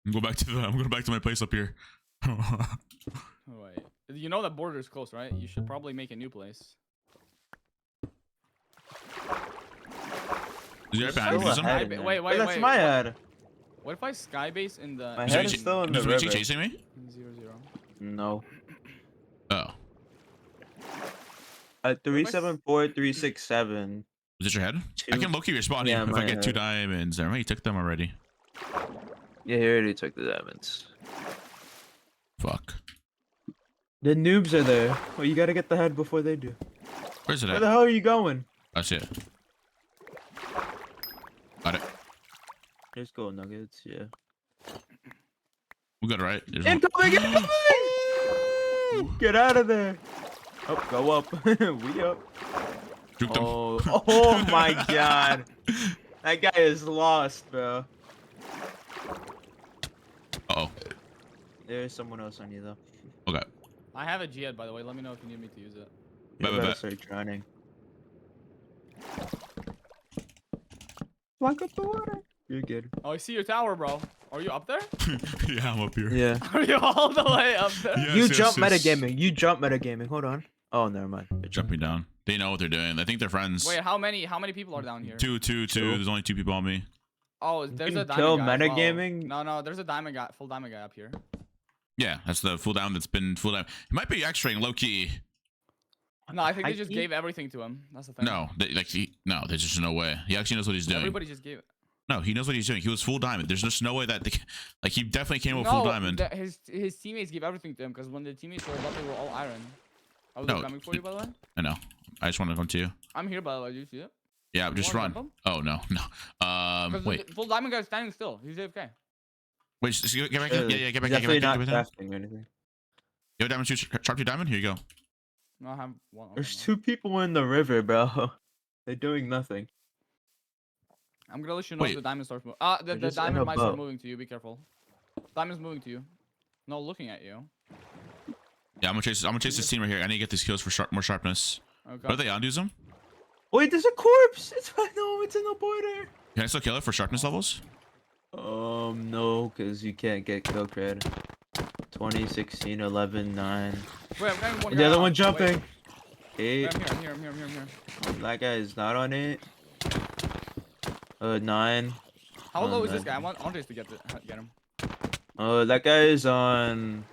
I'm going back to the. I'm going back to my place up here. Oh, wait. You know that border is close, right? You should probably make a new place. Is there There's behind still you? a head in Wait, there. wait, wait, That's wait, my what- head. What if I skybase in the My Is head Richie- is still in the is Richie river. chasing me? 0-0? No. Oh. At 374, 367. Is it your head? Two. I can low-key respawn Yeah, you if I my get 2 head. diamonds. I already took them already. Yeah, he already took the diamonds. Fuck. The noobs are there. Well, you gotta get the head before they do. Where's it Where at? the hell are you going? That's it. Got it. There's gold nuggets, yeah. We got it right. There's one. Incoming! Incoming! Get out of there! Oh, go up. We up. Juked him. Oh, oh my god. That guy is lost, bro. Uh-oh. There's someone else on you, though. Okay. I have a G-Ed, by the way. Let me know if you need me to use it. You Bet, bet, better bet. start drowning. Walk up the water. You're good. Oh, I see your tower, bro. Are you up there? Yeah, I'm up here. Yeah. Are you all the way up there? Yes, You yes, jump yes. metagaming. You jump metagaming. Hold on. Oh, never mind. Jumping down. They know what they're doing. I think they're friends. Wait, how many people are down here? Two. There's only 2 people on me. Oh, there's can a diamond kill guy as well. metagaming? No, there's a diamond guy, full diamond guy up here. Yeah, that's the full down that's been full down. It might be extraing low key. No, I think they just Hikey? gave everything to him. That's the thing. No, no, there's just no way. He actually knows what he's doing. Everybody just gave it. No, he knows what he's doing. He was full diamond. There's just no way that like he definitely came with full diamond. His teammates gave everything to him because when the teammates were up, they were all iron. I was No, coming for you, by the way. I know. I just want to come to you. I'm here, by the way. Do you see it? Yeah, just wanna run. jump Oh no. Because Wait. the full diamond guy's standing still. He's AFK. Wait, just get back. Yeah, get back. Definitely Get not back. crafting or anything. You have diamond shoot, sharp 2 diamond. Here you go. No, I have one. There's okay, 2 people in the river, bro. They're doing nothing. I'm gonna let you know if Wait. the diamond starts moving. They're The just in diamond a might start boat. moving to you. Be careful. Diamond's moving to you. No, looking at you. Yeah, I'm gonna chase this team right here. I need to get these kills for more sharpness. Okay. What are they on, Doozim? Wait, there's a corpse. It's no, it's in the border. Can I still kill it for sharpness levels? No, because you can't get kill cred. 20, 16, 11, 9. Wait, I'm getting one The guy other off. one Wait. jumping. Wait, 8. I'm here. I'm here. That guy is not on 8. 9. How low is no. this guy? I want Andres to get him. That guy is on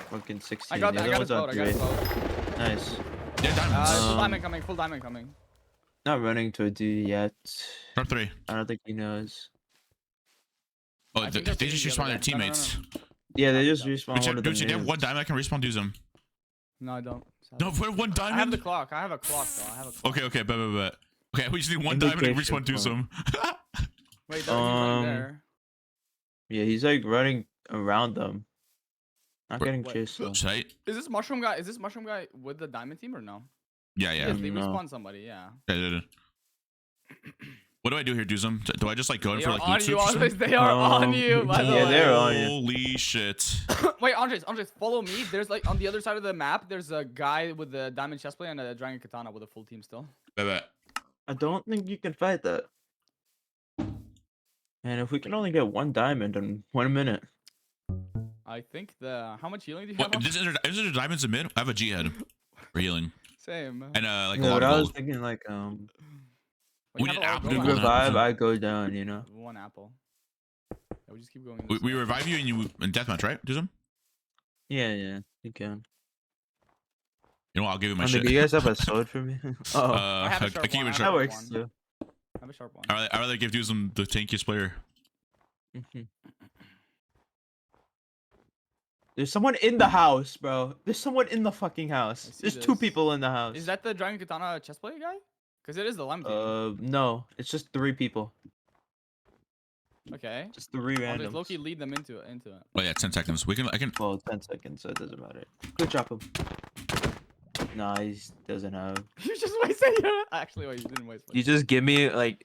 fucking 16. I got The other his one's boat. on I got 3. his boat. Nice. Yeah, diamonds. Full diamond coming. Full diamond coming. Not running to a D yet. Drop 3. I don't think he knows. Oh, I they think they're just pushing the respawn their other guy. No, no, teammates. Yeah, they just respawn Dude, one of them. do you have one diamond? I can respawn Doozim. No, I don't. No, put one I have the diamond. clock. I have a clock though. I have a clock. Okay, bet. Okay, we just need one diamond and respawn Indication Doozim. Wait, he's running there. Yeah, he's like running around them. Not getting Wait. chased though. Sight. Is this mushroom guy? Is this mushroom guy with the diamond team or no? Yeah. Yes, they No. respawn somebody. Yeah. Yeah. What do I do here, Doozim? Do I just like go in They for are like on loot you, soups or Andres. something? They are on you. By the yeah, way. they're on you. Holy shit. Wait, Andres, follow me. There's like on the other side of the map. There's a guy with the diamond chestplate and a dragon katana with a full team still. Bet. I don't think you can fight that. And if we can only get one diamond in 1 minute. I think the how much healing do you have? What, is there diamonds in mid? I have a G head for healing. Same. And like Yeah, a lot what of I was gold. thinking like Wait, we have need a lot of apple gold to you on gold. revive, I go down, you know. One apple. Yeah, we just keep going. We this way. revive you and you in deathmatch, right, Doozim? Yeah, you can. You know what? I'll give you my I mean, shit. do you guys have a sword for me? Oh, I have a I sharp keep one, it I that sharp. have works one. too. I have a sharp one. I'd rather give Doozim the tankiest player. Mhm. There's someone in the house, bro. There's someone in the fucking house. I see There's 2 this. people in the house. Is that the dragon katana chestplate guy? Because it is the lime team. No, it's just 3 people. Okay. Just 3 I'll just randoms. Loki lead them into it. Oh yeah, 10 seconds. I can. Well, 10 seconds, so it doesn't matter. Good job him. Nah, he doesn't have. You just wasted your. Actually, wait, you didn't waste. You just give me like.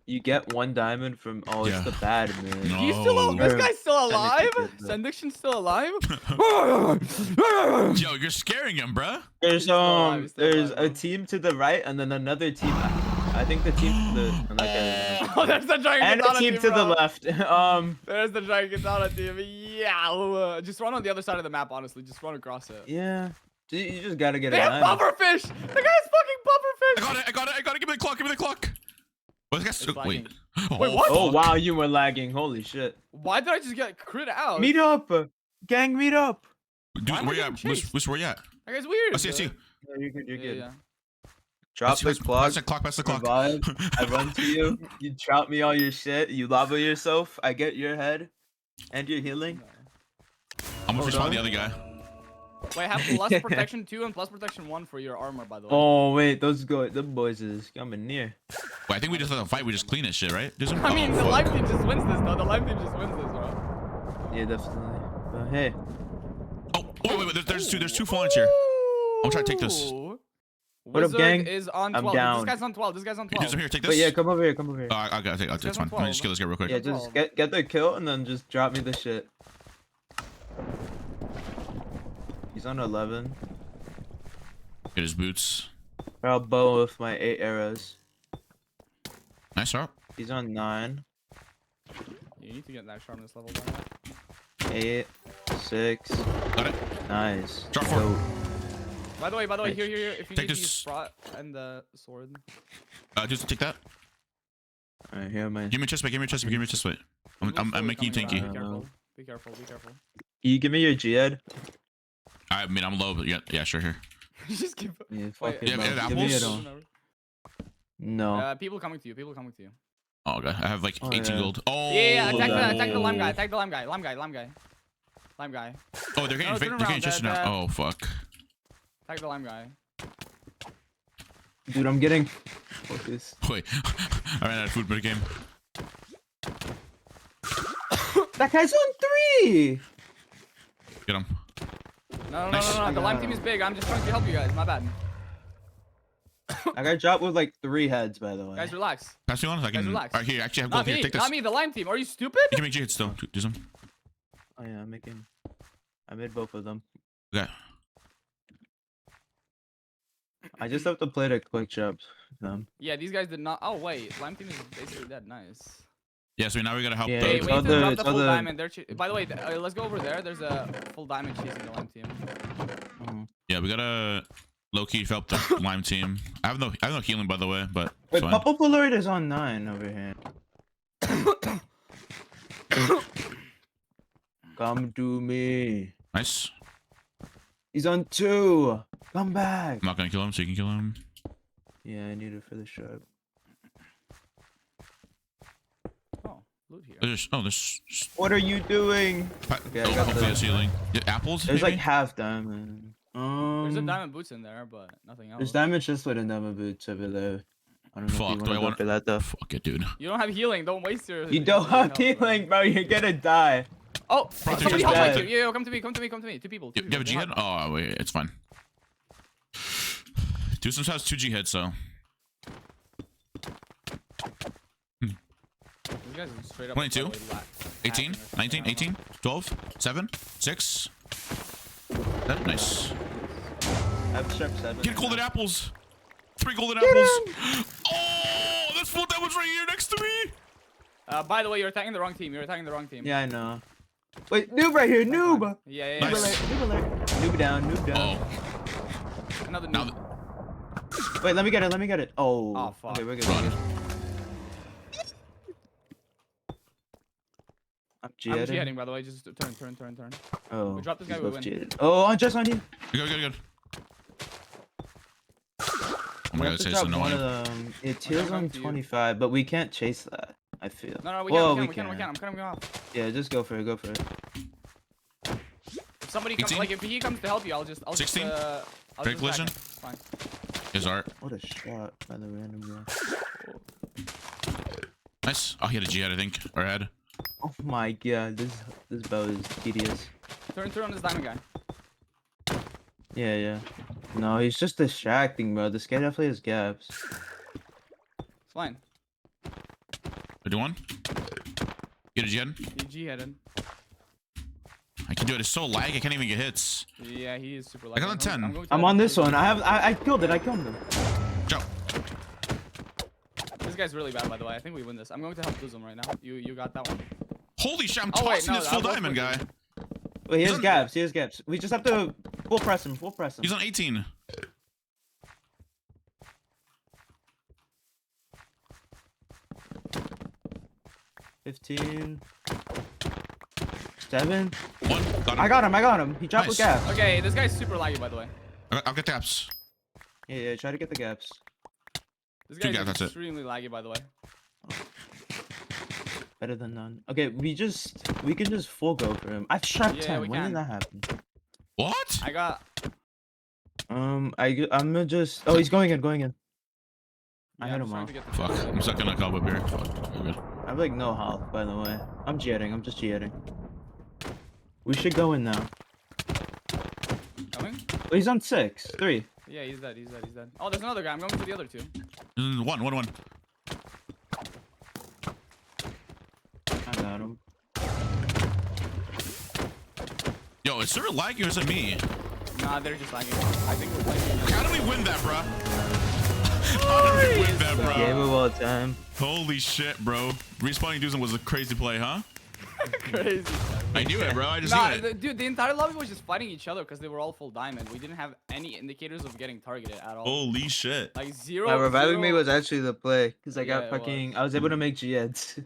You get 1 diamond from. Oh, Yeah. it's the bad man. No. He's still al- This Or guy's still alive. technically good, but- Sendiction's still alive. Yo, you're scaring him, bruh. There's He's still alive, he's still there's alive, a bro. team to the right and then another team. I think the team to the Oh, there's the dragon and a katana team team, to the bro. left. There's the dragon katana team. Yeah. Just run on the other side of the map. Honestly, just run across it. Yeah. You just gotta get They a have diamond. pufferfish. The guy's fucking pufferfish. I got it. Give me the clock. What is It's that? Wait. lagging. Wait, what? Oh fuck. wow, you were lagging. Holy shit. Why did I just get crit out? Meet up, gang. Meet up. Dude, Why am I where you getting at? chased? Where you at? That guy's weird. I see. Yeah, you're good. You're Yeah, good. yeah. Drop the clock. Pass the clock. Revive. I run to you. You drop me all your shit. You lava yourself. I get your head and your healing. I'm gonna Hold respawn on. the other guy. Wait, have plus protection 2 and plus protection 1 for your armor, by the way. Oh wait, them boys is coming near. Wait, I think we just let them fight. We just clean this shit, right? Doozim? I mean, Oh, the fuck. live team just wins this, though. The live team just wins this, bro. Yeah, definitely. But hey, Oh, wait. There's two fallen here. I'm trying to take this. Ooh. What up, Wizard gang? is on I'm 12. down. This guy's on 12. This guy's on 12. Doozim, here, take this. but yeah, come over here. Come over here. I gotta take. It's This fine. one's Let me just 12. kill this guy real quick. Yeah, just get the kill and then just drop me the shit. He's on 11. Get his boots. I'll bow with my 8 arrows. Nice shot. He's on 9, You need to get that sharpness level down. 8, 6. Got it. Nice. Drop 4. Go. By the way, here. If you Take need to this. use Sprott and the sword. Doozim, take that. Alright, here, man. Give me a chest plate. I'm making you tanky. Be careful. Be careful. Be careful. Can you give me your G-Ed? I mean, I'm low, but yeah, sure here. Just give. Yeah, Wait, fuck it, yeah, bro. yeah, Give me it apples? all. No. People coming to you. Oh god, I have like Oh, 18 yeah. gold. Oh. Yeah, hold attack the lime guy. on. Attack the lime guy. Lime guy. Oh, they're getting No, turn they're getting around, chased now. Dad. Oh fuck. Attack the lime guy. Dude, I'm getting focus. Wait, I ran out of food mid game. That guy's on 3! Get him. No. Nice. The lime team is big. I'm just trying to help you guys. My bad. I got dropped with like 3 heads, by the way. Guys, relax. Pass me on. I can. relax. Alright, here. Actually, I have Not gold here. me. Take this. Not me. The lime team. Are you stupid? You can make G hits still. Do some. Oh yeah, I'm making. I made both of them. Okay. I just have to play the quick jump. Yeah, these guys did not. Oh wait, Lime team is basically dead. Nice. Yeah, so now we gotta help Yeah, the. Hey, it's we all need to drop it's the all full diamond. By the way, let's go over there. There's a full diamond chasing the Lime team. Yeah, we gotta low key help the lime team. I have no healing by the way, but Wait, fine. Purple Polaroid is on 9 over here. Come to me. Nice. He's on 2. Come back. I'm not gonna kill him, so you can kill him. Yeah, I need it for the sharp. Oh, loot here. There's. What are you doing? Okay, I got hopefully the- it's healing. Yeah, apples. There's maybe? like half diamond. There's a diamond boots in there, but nothing else. There's diamond just with a diamond boots over there. I don't know Fuck, if do I you want to go want for that though. Fuck it, dude. You don't have healing. Don't waste your. You don't have healing, bro. You're gonna die. Oh, Bro, somebody you're help dead. me. Yeah, come to me. Come to me. Come to me. Two people. You have a G head? Oh wait, it's fine. Doozim has 2 G heads, so. These guys are straight up. 22, probably 18, hacking or 19, something, I don't 18, 12, 7, 6. That nice. I have sharp 7. Get golden apples. 3 golden apples. Oh, that's full damage right here next to me. By the way, you're attacking the wrong team. You're attacking the wrong team. Yeah, I know. Wait, noob right here, noob. Yeah, yeah. Nice. yeah. Noob alert. Noob down, noob down. Oh, Another now noob. Wait, let me get it. Let me get it. Oh. Oh, fuck. Okay, we're good. Run. we're good. I'm I'm G-heading. G-heading, by the way. Just turn. Oh. We drop this guy, he's we both win. G-headed. Oh, just on you. good. Oh my We god, have it's to so drop one annoying. of them. It I'm heals coming on to you. 25, but we can't chase that. I feel. No, we Whoa, can. we We can. I'm cutting him off. Yeah, just go for it. Go for it. If somebody comes, 18? like, if he comes to help you, I'll 16? I'll Great just collision? attack him. It's fine. His art. What a shot by the random guy. Nice. Oh, he had a G head, I think. Or head. Oh my god, this bow is tedious. Turn on this diamond guy. Yeah. No, he's just distracting, bro. This guy definitely has gaps. It's fine. 51. Get a G head. He G-headed. I can do it. It's so lag. I can't even get hits. Yeah, he is super got lucky. a 10. I'm on this one. I killed it. I killed him. Jump. This guy's really bad, by the way. I think we win this. I'm going to help Doozim right now. You got that one. Holy shit, I'm Oh, wait, tossing no, this I full was diamond guy. looking. Wait, he He's has on- gaps. He has gaps. We just have to full press him. Full press him. He's on 18. $15. 7. One. Got him. I got him. He dropped Nice. the gaps. Okay, this guy's super laggy, by the way. I'll get taps. Yeah. Try to get the gaps. This Two guy's gaps, that's it. extremely laggy, by the way. Better than none. Okay, we can just full go for him. I've sharp Yeah, 10. we When can. did that happen? What? I got. I'm gonna just. Oh, he's going in. I Yeah, hit I'm him trying off. to get the Fuck. I'm stuck in a cobweb here. Fuck. We're good. I have like no health, by the way. I'm jetting. I'm just jetting. We should go in now. Coming? Oh, he's on 6. 3. Yeah, he's dead. Oh, there's another guy. I'm going to the other two. One. I got him. Yo, is server laggy or is it me? Nah, they're just lagging. I think we're playing. How do we win that, bro? How did we win that, Game bro? of all time. Holy shit, bro. Respawning Doozim was a crazy play, huh? Crazy. I knew it, bro. I just Nah, knew it. dude, the entire lobby was just fighting each other because they were all full diamond. We didn't have any indicators of getting targeted at all. Holy shit. Like zero. Yeah, reviving me zero- was actually the play because I got Yeah, it fucking. was. I was able to make G-heads.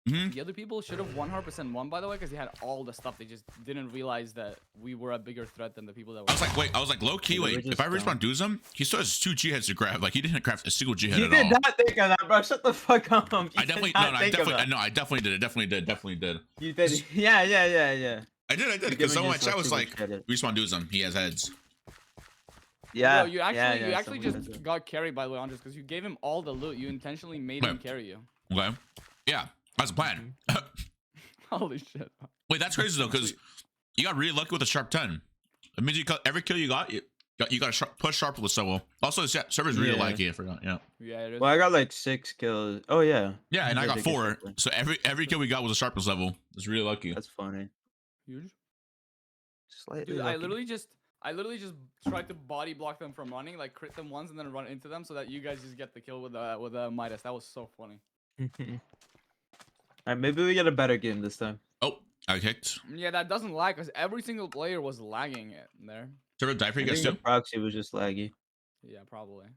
The other people should have 100% won, by the way, because they had all the stuff. They just didn't realize that we were a bigger threat than the people that were. I was like, low key, Yeah, they wait. were If I just respawn Doozim, he still has 2 G heads to grab. Like, he didn't craft a single G head You at did all. not think of that, bro. Shut the fuck up. You I did definitely, not no, I think of definitely, that. no, I definitely did. Definitely did. You did. Yeah. I did, You're because someone in my giving chat was yourself like, too much credit. respawn Doozim, he has heads. Yeah. Bro, you actually someone just does it. got carried by Leandros because you gave him all the loot. You intentionally made him Wait. carry you. Okay. Yeah, that's the plan. Holy shit. Wait, that's crazy though, because you got really lucky with a sharp 10. It means every kill you got, you got to push sharp with the level. Also, the server's really Yeah. laggy. I forgot. Yeah. Yeah, it is. Well, I got like 6 kills. Oh yeah. Yeah, and I Yeah, got they get 4. something. So every kill we got was a sharpness level. It's really lucky. That's funny. Huge. Slightly. Dude, I lucky. literally just I literally just tried to body block them from running, like crit them once and then run into them so that you guys just get the kill with Midas. That was so funny. Alright, maybe we get a better game this time. Oh, I kicked. Yeah, that doesn't lag because every single player was lagging it there. Server die for I you guys think too? the proxy was just laggy. Yeah, probably.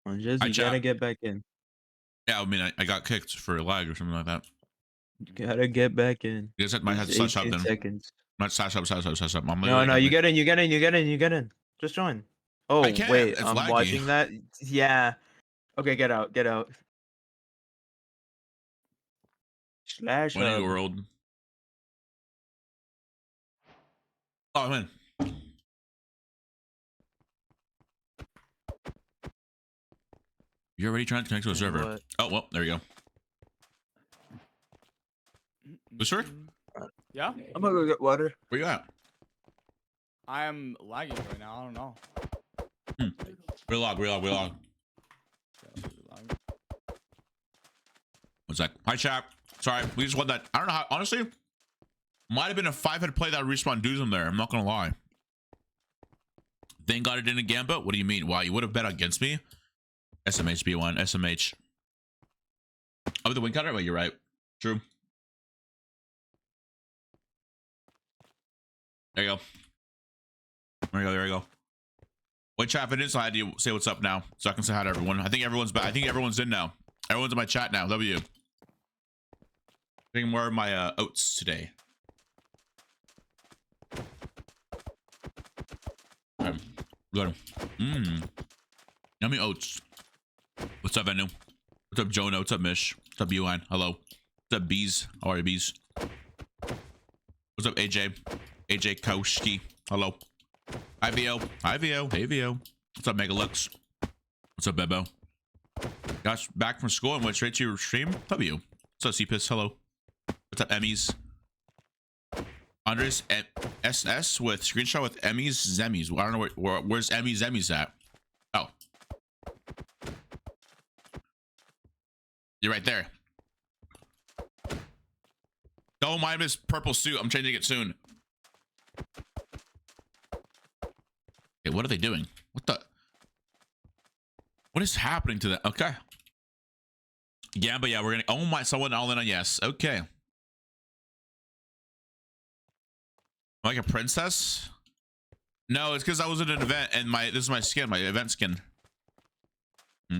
Qndres, Hi, you chat. gotta get back in. Yeah, I mean, I got kicked for lag or something like that. You gotta get back in. You guys might have to It's slash up 18 then. seconds. Not slash up. I'm No, no, you get in, you get in, you get in, you get in. Just join. Oh, I can't, wait, it's I'm laggy. watching that. Yeah. Okay, get out, get out. Slash Winning up. world. Oh, man. You're already trying to connect to a server. What? Oh, well, there you go. Booster? Yeah? I'm gonna go get water. Where you at? I am lagging right now. I don't know. Relog. Yeah, One sec. Hi, chat. Sorry, we just won that. I don't know how, honestly, might have been a 5-head play that respawned Doozim there. I'm not gonna lie. Then got it in a gambit? What do you mean? Wow, you would have bet against me? SMH B1, SMH. Oh, the win counter? Well, you're right. True. There you go. There you go. Wait, chat, if it is, I had to say what's up now, so I can say hi to everyone. I think everyone's back. I think everyone's in now. Everyone's in my chat now. W. Getting more of my oats today. Okay. Good. Yummy oats. What's up, Venu? What's up, Jonah? What's up, Mish? What's up, Yuan? Hello. What's up, Bees? How are you, Bees? What's up, AJ? AJ Kowski. Hello. Hi, VO. Hi, VO. Hey, VO. What's up, Megalux? What's up, Bebo? Got back from school and went straight to your stream. W. What's up, CPIS? Hello. What's up, Emmys? Qndres at SS with screenshot with Emmys Zemmies. I don't know where's Emmys Zemmies at. Oh. You're right there. Don't mind this purple suit. I'm changing it soon. Okay, what are they doing? What is happening to that? Okay. Yeah, but yeah, we're gonna. Oh my! Someone all in on yes. Okay. Like a princess? No, it's because I was at an event and this is my skin, my event skin. All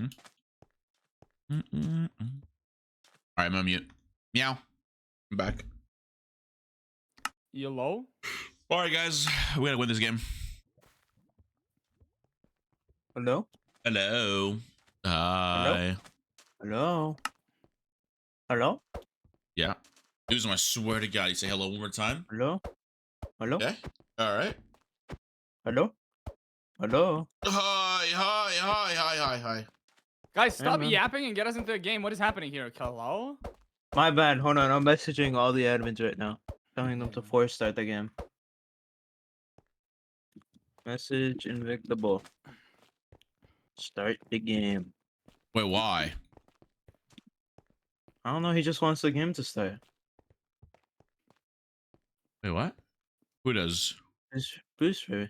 right, I'm on mute. Meow. I'm back. You low? All right, guys, we gotta win this game. Hello? Hello. Hi. Hello? Hello? Yeah. Doozim, I swear to God, you say hello one more time. Hello? Hello? Yeah. All right. Hello? Hello? Hi. Guys, stop man. yapping and get us into the game. What is happening here? Hello? My bad. Hold on. I'm messaging all the admins right now. Telling them to force start the game. Message Invictable. Start the game. Wait, why? I don't know. He just wants the game to start. Wait, what? Who does? It's Boosfer.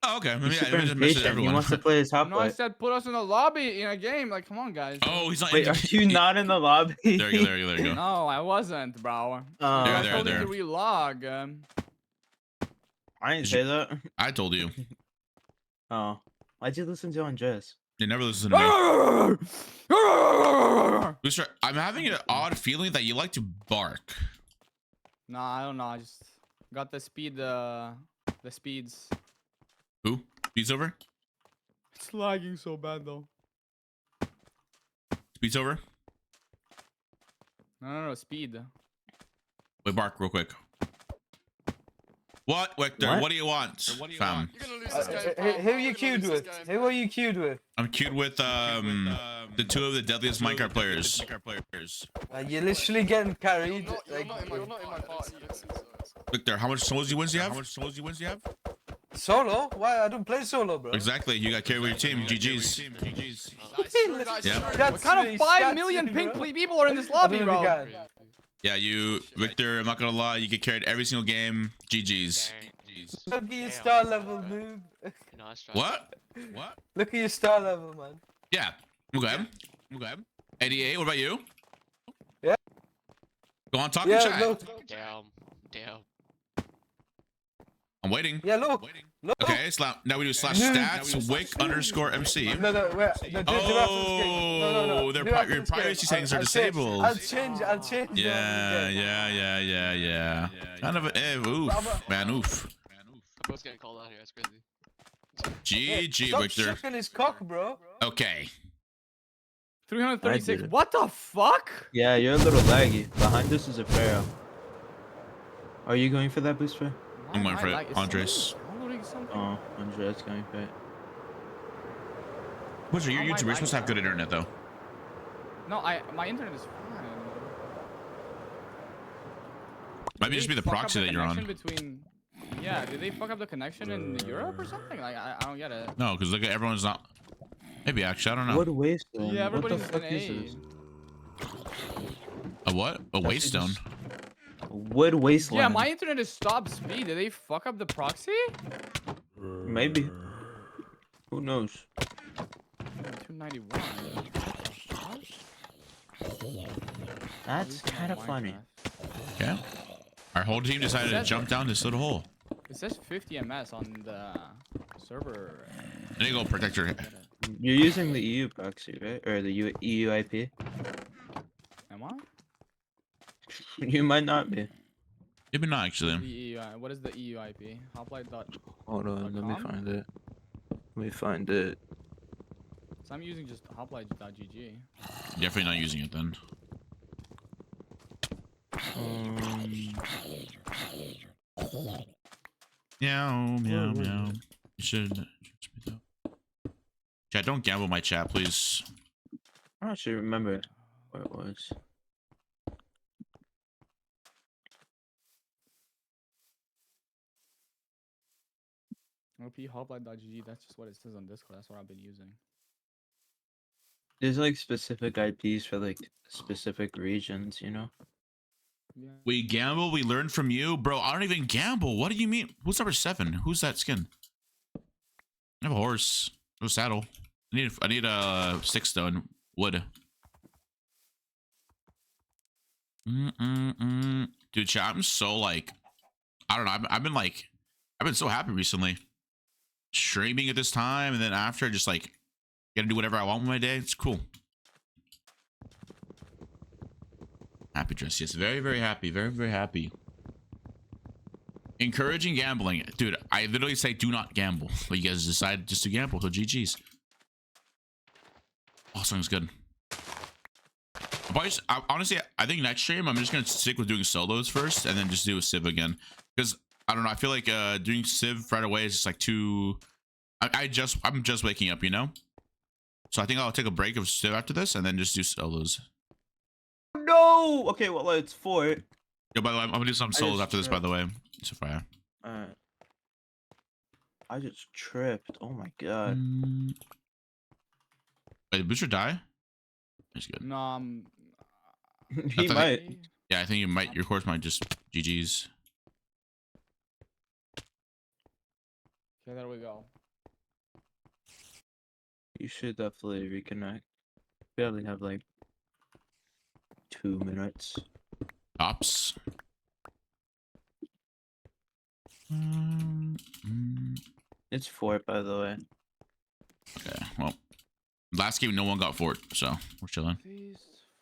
Oh, okay. He's Yeah, super let me just message impatient. He everyone. wants to play his top No, I plate. said put us in a lobby in a game. Like, come on, guys. Oh, he's not. Wait, in are you not in the lobby? There you go. No, I wasn't, bro. There, I there, told you there. to relog. I didn't say that. I told you. Oh. Why'd you listen to Qndres? You never listen to me. Booster, I'm having an odd feeling that you like to bark. Nah, I don't know. I just got the speeds. Who? Speed's over? It's lagging so bad though. Speed's over? No, speed. Wait, bark real quick. What, Victor? What do you want? Fam? You're gonna lose this game. Who are you queued with? Who are you queued with? I'm queued with the two of the deadliest Minecraft players. You're literally getting carried. You're not in my party. Victor, how much souls you wins you have? Solo? Why? I don't play solo, bro. Exactly. You got carried with your team. GG's. Yeah. What kind of 5 million pink people are in this lobby, bro? Yeah, you, Victor. I'm not gonna lie. You get carried every single game. GG's. Look at your star level, noob. What? What? Look at your star level, man. Yeah. Okay. Okay. 88. What about you? Yeah. Go on, talk in Yeah, chat. look. Damn. I'm waiting. Yeah, look. Look. Okay. Now we do slash Noob. stats wick underscore MC. No, wait. No, do reference game. No. Their do your reference game. privacy settings are I'll disabled. I'll change. Yeah. Kind of a oof, man, oof. I'm both getting called out here. That's crazy. GG, Stop Victor. shucking his cock, bro. Okay. 336. it. What the fuck? Yeah, you're a little laggy. Behind us is a pharaoh. Are you going for that booster? I'm going for it, Like, is Qndres. someone downloading something? Oh, Andre's going for it. What's your How am I YouTuber? You're supposed to have good lagging? internet though. No, my internet is fine. Might Did just they be the fuck up proxy the that you're on. connection Between... Yeah, did they fuck up the connection in Europe or something? Like, I don't get it. No, because look at everyone's not. Maybe actually, I don't know. What wasteland? Yeah, what the everybody's fuck in is A. this? A what? A waste stone. Wood wasteland. Yeah, my internet is stop speed. Did they fuck up the proxy? Maybe. Who knows? 291. That's kind of funny. Yeah. Our whole team decided to jump down this little hole. It says 50 ms on the server. There you go, protector. You're using the EU proxy, right? Or the EU IP? Am I? You might not be. Maybe not actually. The EU, what is the EU IP? Hoplite dot. Hold on, let me .com? find it. Let me find it. So I'm using just hoplite.gg. Definitely not using it then. Meow. You should. Chat, don't gamble my chat, please. I don't actually remember where it was. OP hoplite.gg. That's just what it says on Discord. That's what I've been using. There's like specific IPs for like specific regions, you know? Yeah. We gamble, we learn from you. Bro, I don't even gamble. What do you mean? Who's number 7? Who's that skin? I have a horse. No saddle. I need a 6 stone wood. Dude, chat, I'm so like, I don't know. I've been so happy recently. Streaming at this time, and then after, just like, gotta do whatever I want with my day. It's cool. Happy dress, yes, very happy, very happy. Encouraging gambling, dude. I literally say do not gamble, but you guys decide just to gamble. So GG's. Oh, song's good. Honestly, I think next stream I'm just gonna stick with doing solos first, and then just do a civ again. Because I don't know, I feel like doing civ right away is just like too. I'm just waking up, you know. So I think I'll take a break of civ after this, and then just do solos. No! Okay, well, it's 4. Yo, by the way, I'm gonna do some solos just after this. By the way, so far. I just tripped. Oh my god. Wait, did Booster die? That's good. No, He thought- might. Yeah, I think you might. Your course might just GG's. Okay, there we go. You should definitely reconnect. We only have like 2 minutes. Tops. It's 4, by the way. Okay, well, last game no one got fort, so we're chilling. Please,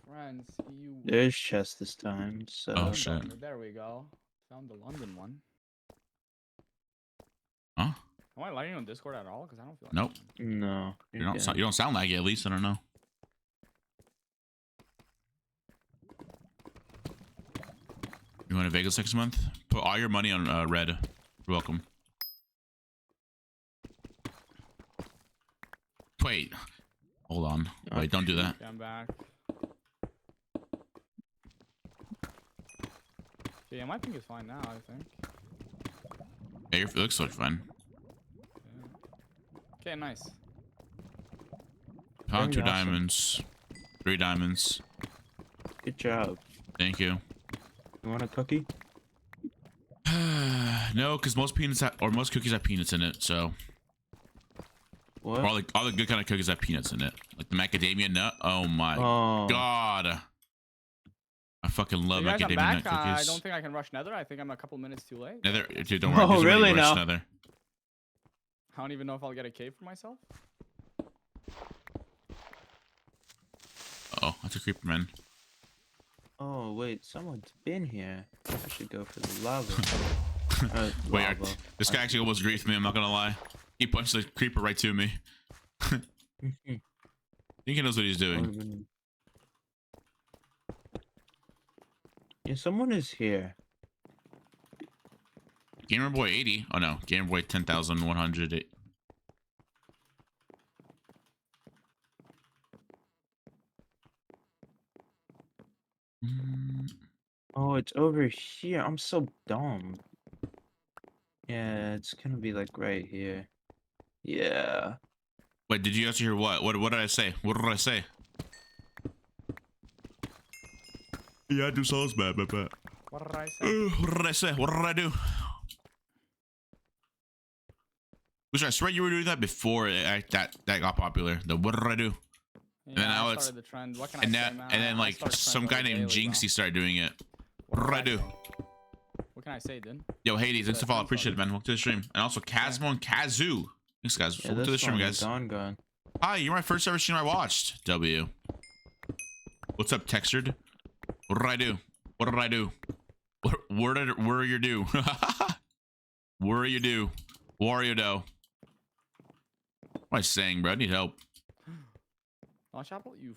friends, you. There's chest this time, so. Oh, Found shit. them. There we go. Found the London one. Huh? Am I lagging on Discord at all? Because I don't feel like Nope. it. No. You you're don't. good. You don't sound like it. At least I don't know. You want to Vegas next month? Put all your money on red. You're welcome. Wait. Hold on. Wait, don't do that. Okay, I'm back. Okay, yeah, my ping is fine now, I think. Yeah, it looks so fine. Okay, nice. Found 2 Very awesome. diamonds. 3 diamonds. Good job. Thank you. You want a cookie? No, because most peanuts or most cookies have peanuts in it. So, What? or all the good kind of cookies have peanuts in it, like the macadamia nut. Oh my god, I fucking love You guys, I'm macadamia back. nut cookies. I don't think I can rush Nether. I think I'm a couple minutes too late. Nether, dude, don't worry. Oh, There's already really rush now? Nether. I don't even know if I'll get a cave for myself. Oh, that's a creeper, man. Oh wait, someone's been here. I should go for the lava. Wait, Lava. this guy actually almost griefed me. I'm not gonna lie. He punched the creeper right to me. I think he knows what he's doing. Yeah, someone is here. Gamer Boy 80. Oh no, Gamer Boy 10,100. Oh, it's over here. I'm so dumb. Yeah, it's gonna be like right here. Yeah. Wait, did you actually hear what? What did I say? What did I say? Yeah, I do souls bad. What did I say? What did I say? What did I do? Which I swear you were doing that before that got popular. The what did I do? Yeah, And then now I it's- started the trend. What can And I that say, man? and then I like start some trends guy every named daily, Jinxie bro. started doing it. What did I do? What can I say, dude? Yo, Hades, thanks That's for follow. fun, Appreciate it, man. Welcome to the stream. And also Kazmo and Kazoo. Thanks, guys. Yeah, Welcome to the this stream, one is guys. gone. Hi, you're my first ever stream I watched. W. What's up, Textured? What did I do? What did I do? Where you do? Where you do? Wario do? What am I saying, bro? I need help. Launch apple, you.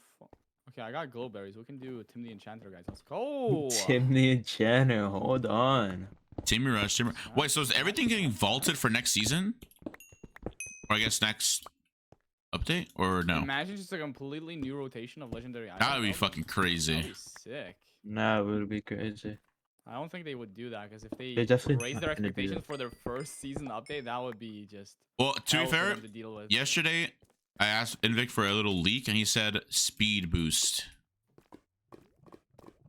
Okay, I got glow berries. We can do Tim the Enchanter, guys. Let's go. Tim the Enchanter, hold on. Timmy Rush. Timmy. Wait, so is everything getting vaulted for next season? Or I guess next update? Or no? Imagine just a completely new rotation of legendary items. That would be fucking That'd crazy. be sick. Nah, it would be crazy. I don't think they would do that because if They're they definitely raise not their gonna do expectations that. for their first season update, that would be just Well, to be hell for fair, them to deal with. yesterday I asked Invic for a little leak and he said speed boost.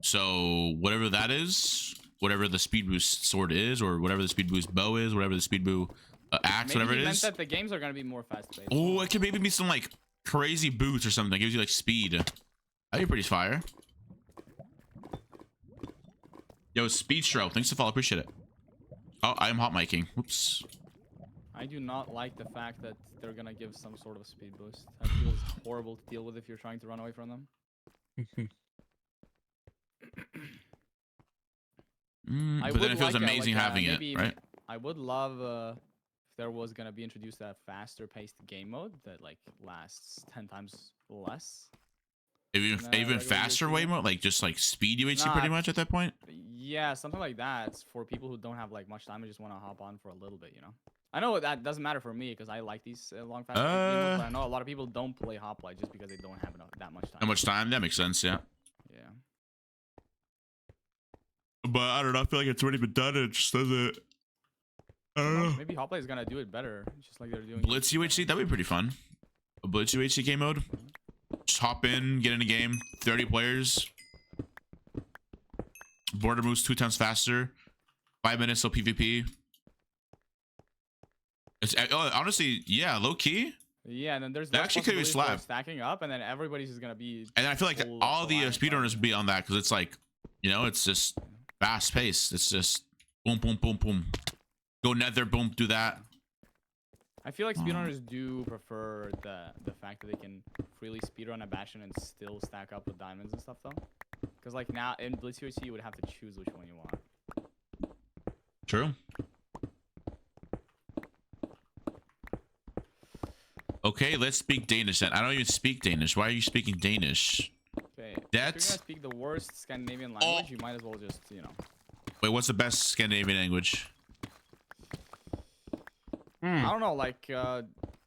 So whatever that is, whatever the speed boost sword is, or whatever the speed boost bow is, whatever the speed boost axe, Maybe whatever he it meant is. that the games are gonna be more fast-paced. Oh, it could maybe be some like crazy boost or something that gives you like speed. That'd be pretty fire. Yo, Speedstro, thanks for follow, appreciate it. Oh, I am hot miking. Whoops. I do not like the fact that they're gonna give some sort of speed boost. That feels horrible to deal with if you're trying to run away from them. I But then would it feels like amazing having it, maybe right? I would love if there was gonna be introduced a faster paced game mode that like lasts 10 times less. Even Nah, even regular faster UHC. way more, like just like speed UHC Nah, pretty much at that point. Yeah, something like that. It's for people who don't have like much time and just want to hop on for a little bit, you know. I know that doesn't matter for me because I like these long fast game modes, but I know a lot of people don't play Hoplite just because they don't have that much time. How much time? That makes sense, yeah. Yeah. But I don't know. I feel like it's already been done. It just doesn't. I don't know. Maybe Hoplite is gonna do it better, just like they're doing. Blitz UHC, that'd be pretty fun. A Blitz UHC game mode. Just hop in, get in a game. 30 players. Border moves 2 times faster. 5 minutes till PvP. It's honestly, yeah, low key. Yeah, and then there's That less actually could be possibilities for slap. stacking up, and then everybody's just gonna be. And I feel like full all the reliant on speedrunners would be on that because it's like, you know, it's just fast paced. It's just boom, boom, boom, boom. Go nether, boom, do that. I feel like speedrunners do prefer the fact that they can freely speedrun a bastion and still stack up with diamonds and stuff, though. Because like now in Blitz UHC, you would have to choose which one you want. True. Okay, let's speak Danish then. I don't even speak Danish. Why are you speaking Danish? Okay. If That's- you're gonna speak the worst Scandinavian language, you might as well just, you know. Wait, what's the best Scandinavian language? I don't know, like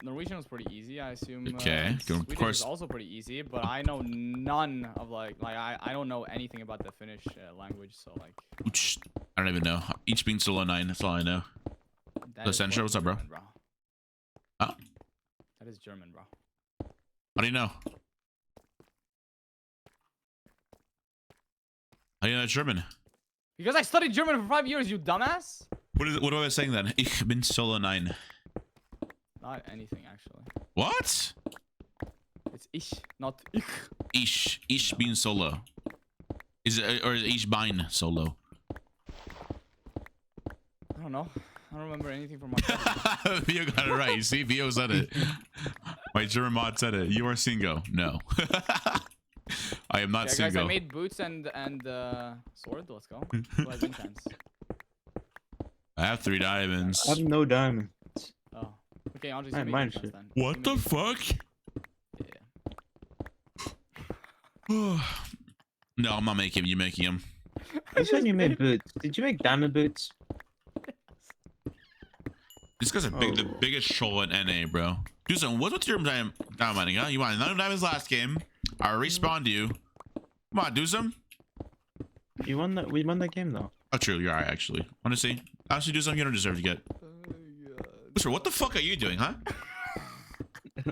Norwegian was pretty easy. I assume. Okay, of Swedish course. is also pretty easy, but I know none of like I don't know anything about the Finnish language, so like. Ooch. I don't even know. Each being solo 9. That's all I know. That The is Central, what's up, bro? German, Huh? That is German, bro. How do you know? How do you know it's German? Because I studied German for 5 years, you dumbass. What am I saying then? Ich bin solo 9. Not anything actually. What? It's ich, not ich. Ich bin solo. Is it or is ich bin solo? I don't know. I don't remember anything from my studies. Vio got it right. You see, Vio said it. My German mod said it. You are single. No. I am not Yeah, single. guys, I made boots and sword. Let's go. Who has enchants? I have 3 diamonds. I have no diamond. Oh. Okay, Andres, I you made mine enchants shit. then. What You the made- fuck? Yeah. No, I'm not making him. You making him. You said you made boots. Did you make diamond boots? This guy's the biggest troll in NA, bro. Doozim, what's your diamond mining, huh? You wanted 9 diamonds last game. I respawned you. Come on, Doozim. You won that. We won that game though. Oh, true. You're right, actually. Honestly, Doozim, you don't deserve to get. Booster, what the fuck are you doing, huh?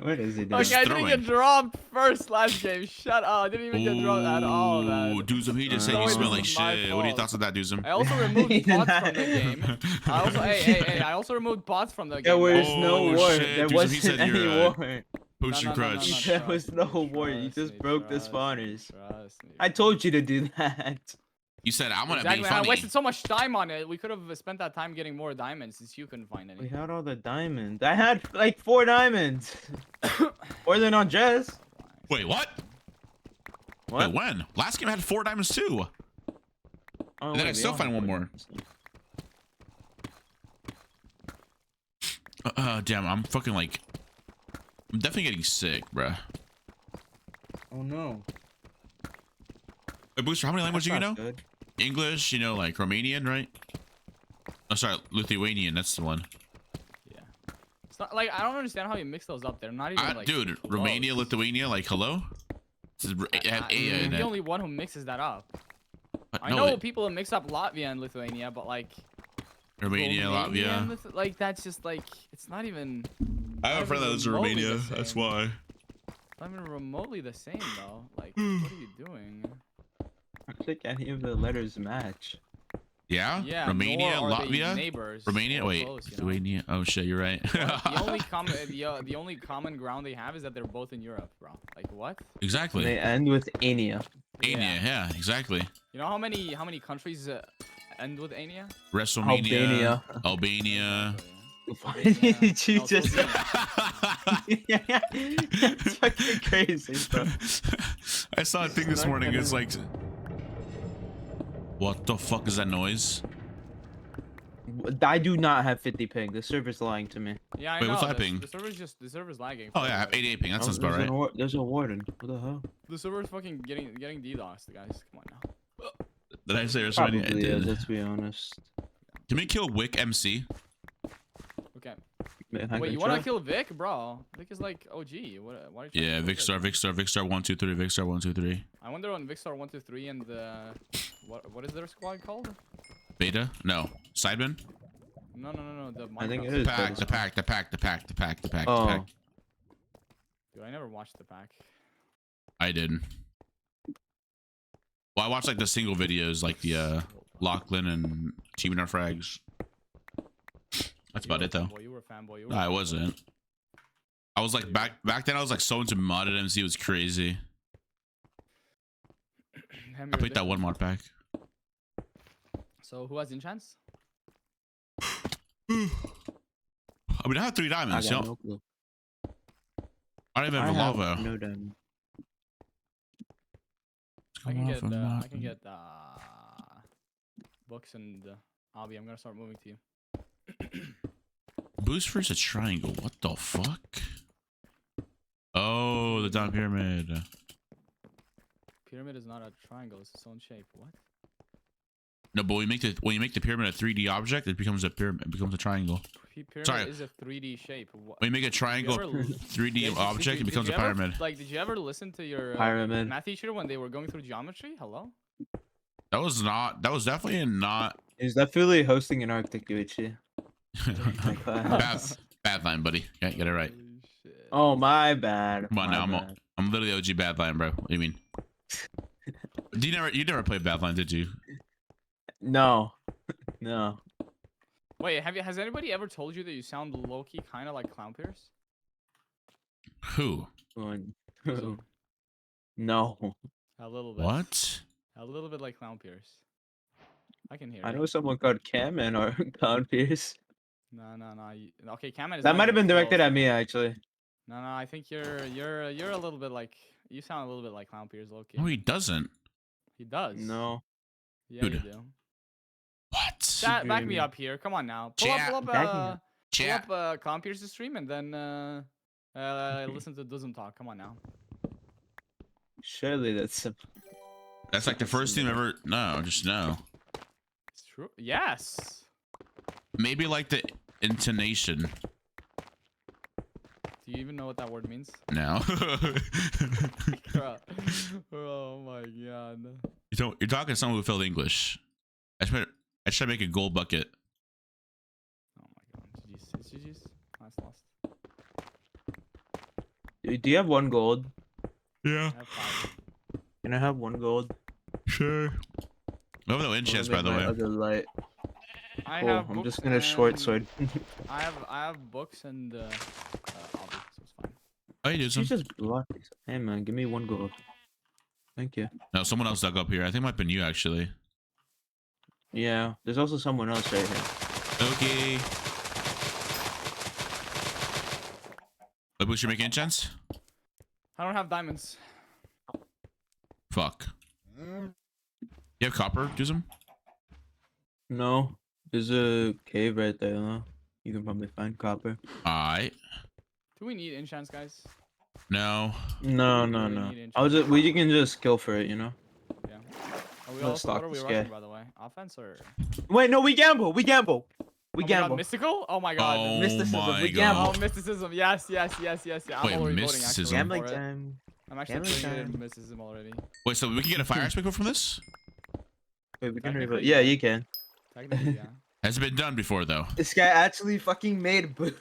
What is he doing? Okay, I didn't throwing. get dropped first last game. Shut up. I didn't even get dropped at all, man. Ooh, Doozim, he just said No, you it smell like wasn't my shit. What are your fault. thoughts on that, Doozim? I also removed bots from the game. I also, hey, I also removed bots from the game. There was Oh, no war. shit, There Doozim, he wasn't said any you're, war. Potion No, crutch. There trust was me, no war. You trust just me, broke the trust spawners. me, trust me. I told you to do that. You said I'm gonna Exactly, be and I funny. wasted so much time on it. We could have spent that time getting more diamonds since you couldn't find We any. had all the diamonds. I had like 4 diamonds. More than on Jess. Wait, what? What? Wait, when? Last game I had 4 diamonds too. Oh, And then I wait, we still all find had one 4 more. diamonds. Damn, I'm fucking like, I'm definitely getting sick, bruh. Oh no. Hey, Booster, how many languages do you know? That's not good. English, you know, like Romanian, right? Oh, sorry, Lithuanian. That's the one. Yeah. It's not like I don't understand how you mix those up. They're not even like. Dude, close. Romania, Lithuania, like hello. It had A in I'm the it. only one who mixes that up. But I no, know people who mix up Latvia and Lithuania, but like Romania, Romania Latvia. and like that's just like it's not even. I have a not friend that even lives in remotely Romania. the That's same. why. Not even remotely the same though. Like, what are you doing? I don't think any of the letters match. Yeah. Yeah, Romania, nor are they Latvia, neighbors. Romania. or Wait, close, you know? Lithuania. Oh shit, you're right. The only common ground they have is that they're both in Europe, bro. Like what? Exactly. They end with Ania. Ania, yeah, exactly. You know how many countries end with Ania? WrestleMania, Albania. Why did you No, just? Slovenia. It's fucking crazy, bro. I saw a thing this morning. It's like, what the fuck is that noise? I do not have 50 ping. The server's lying to me. Yeah, I Wait, know. what's that the, ping? the server's lagging. Oh yeah, I have 88 ping. That sounds about right. There's a warden. What the hell? The server's fucking getting DDoSed, guys. Come on now. Did I say Probably WrestleMania? I is, did. let's be honest. Can we kill Wick MC? Okay. Man, I Wait, can you wanna try. kill Vic, bro? Vic is like OG. Why are you Yeah, trying to kill Vic? Vicstar 123, Vicstar 123. I wonder on Vicstar 123 and what is their squad called? Beta? No. Sideman? No. The I think Minecraft it is. The pack. Oh. Dude, I never watched the pack. I didn't. Well, I watched like the single videos, like the Lachlan and Team Our Frags. That's about it though. Boy, you were a fanboy. No, I wasn't. I was like back then. I was like so into modded MC. It was crazy. I picked that one mod pack. So who has enchants? I mean, I have 3 I diamonds. got Yo. no clue. I don't even I have a have lava. no diamond. I can get books and Avi. I'm gonna start moving to you. Boosfer's a triangle. What the fuck? Oh, the Dawn Pyramid. Pyramid is not a triangle. It's its own shape. What? No, but when you make the pyramid a 3D object, it becomes a pyramid. It becomes a triangle. Pyramid Sorry. is a 3D shape. What? When you make a triangle ever l- 3D Did- object, did it becomes a you ever- pyramid. Like, did you ever listen to your Pyramid. math teacher when they were going through geometry? Hello? That was definitely not Is definitely hosting an Arctic Gucci. bad line, buddy. Yeah, get it right. Holy shit. Oh my bad. Come on my now, bad. I'm literally OG bad line, bro. What do you mean? You never played bad line, did you? No. No. Wait, has anybody ever told you that you sound low-key kind of like Clown Pierce? Who? One. Doozim. No. A little bit. What? A little bit like Clown Pierce. I can hear I you. know someone called Cameron or Clown Pierce. No. Okay, Kamen is That not might have even been directed close. at me actually. No, I think you're a little bit like you sound a little bit like Clown Pierce, low-key. No, he doesn't. He does. No. Yeah, you Dude. do. What? Back me dreaming. up here. Come on now. Pull Chat. up Chat. Clown Pierce's stream and then listen to Doozim talk. Come on now. Surely that's simple. That's like the first team ever. No, just no. It's true. Yes. Maybe like the intonation. Do you even know what that word means? No. Oh my god. You're talking to someone who failed English. I should make a gold bucket. Oh my god. GG's. It's GG's. That's lost. Do you have one gold? Yeah. I have 5. Can I have one gold? Sure. I have no in chest, by the way. Other light. I Cool. have I'm books just gonna short and- sword. I have books and hobby, so it's fine. Oh, you do You some. just block these. Hey man, give me one gold. Thank you. No, someone else dug up here. I think it might have been you, actually. Yeah, there's also someone else right here. Okay. Wait, Booster, make any chance? I don't have diamonds. Fuck. You have copper, Doozim? No, there's a cave right there. Though. You can probably find copper. Alright. Do we need enchants, guys? No. No, We no, really no. need We can just kill for it, you know. Yeah. Are we Let's also, stalk what are we this rushing, guy. by the way? Offense or? Wait, no, we gamble. We gamble. We Oh my God, gamble. mystical? Oh my god. Oh mysticism, my we god. gamble. Oh, mysticism. Yes. Yeah. I'm Wait, already mysticism? voting, Gambling actually. For it. time. I'm actually Gambling putting it in time. mysticism already. Wait, so we can get a fire aspect from this? Wait, we can Technically, revote. Yeah, yeah. you can. Technically, yeah. Has it been done before, though? This guy actually fucking made boots.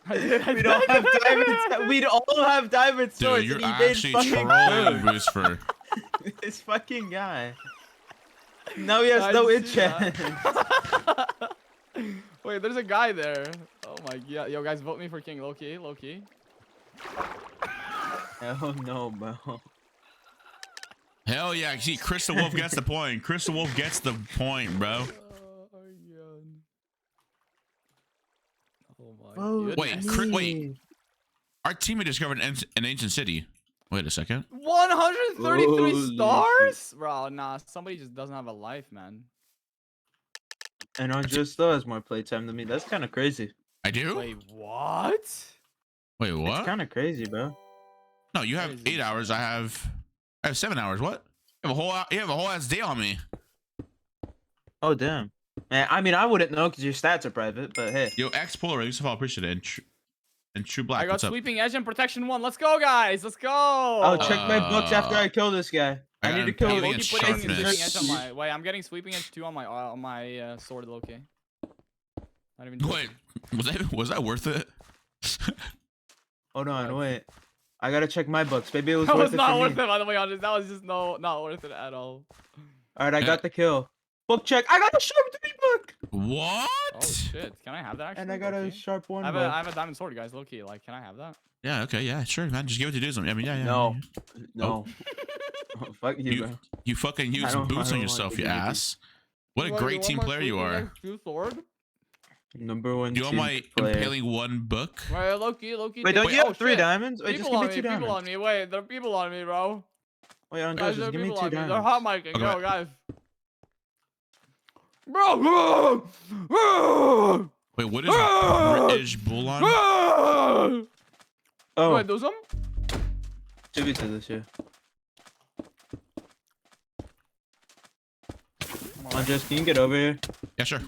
I did. We don't have diamonds. We'd all have diamond swords. Dude, you're and he made actually fucking trolling boots. Boosfer. This fucking guy. Now he has I no see that. enchant. Wait, there's a guy there. Oh my god. Yo, guys, vote me for king. Low-key. Oh no, bro. Hell yeah, see, Crystal Wolf gets the point. Crystal Wolf gets the point, bro. Oh my Vote goodness. Wait, our teammate discovered an ancient city. Wait a second. 133 Holy stars? Bro, nah, somebody just doesn't have a life, man. And Andres still has more playtime than me. That's kind of crazy. I do? Wait, what? Wait, It's what? kind of crazy, bro. No, you have Crazy. 8 hours. I have 7 hours. What? You have a whole ass day on me. Oh damn. Man, I mean, I wouldn't know because your stats are private, but hey. Yo, X Polar, Yusuf, I appreciate it. And True Black, I got what's up? sweeping edge and protection 1. Let's go, guys. Let's go. I'll check my books after I kill this guy. I I got need to kill impaling him. and Loki putting sharpness. sweeping edge on my. Wait, I'm getting sweeping edge 2 on my sword, Loki. Not even. Wait, was that worth it? Hold on, wait. I gotta check my books. Maybe it was That worth was it not for worth me. it, by the way, Andres. That was just not worth it at all. Alright, I got the kill. Book check. I got a sharp 3 book! What? Oh shit! Can I have that? Actually, And I got a Loki? sharp 1 I book. have a diamond sword, guys. Loki, like, can I have that? Yeah, okay, yeah, sure, man. Just give it to Doozim. I mean, yeah. No. yeah. No. Oh, fuck you, bro. You fucking use don't- I boots on don't want yourself, to you give it to you. ass. What a Wait, great you team want my player you sweeping are. edge 2 sword? Number 1 You want team my player. impaling 1 book? Wait, Loki. Wait, don't you oh, have 3 shit. diamonds? Wait, just People give on me 2 me, people on diamonds. me. Wait, there are people on me, bro. Wait, Andres, Guys, there just are give me people 2 on me. They're diamonds. hot micing. Okay. Go, guys. Bro! Wait, what is British Bull on? Oh, Wait, Doozim? should be to this, yeah. Andres, can you get over here? Yeah, sure.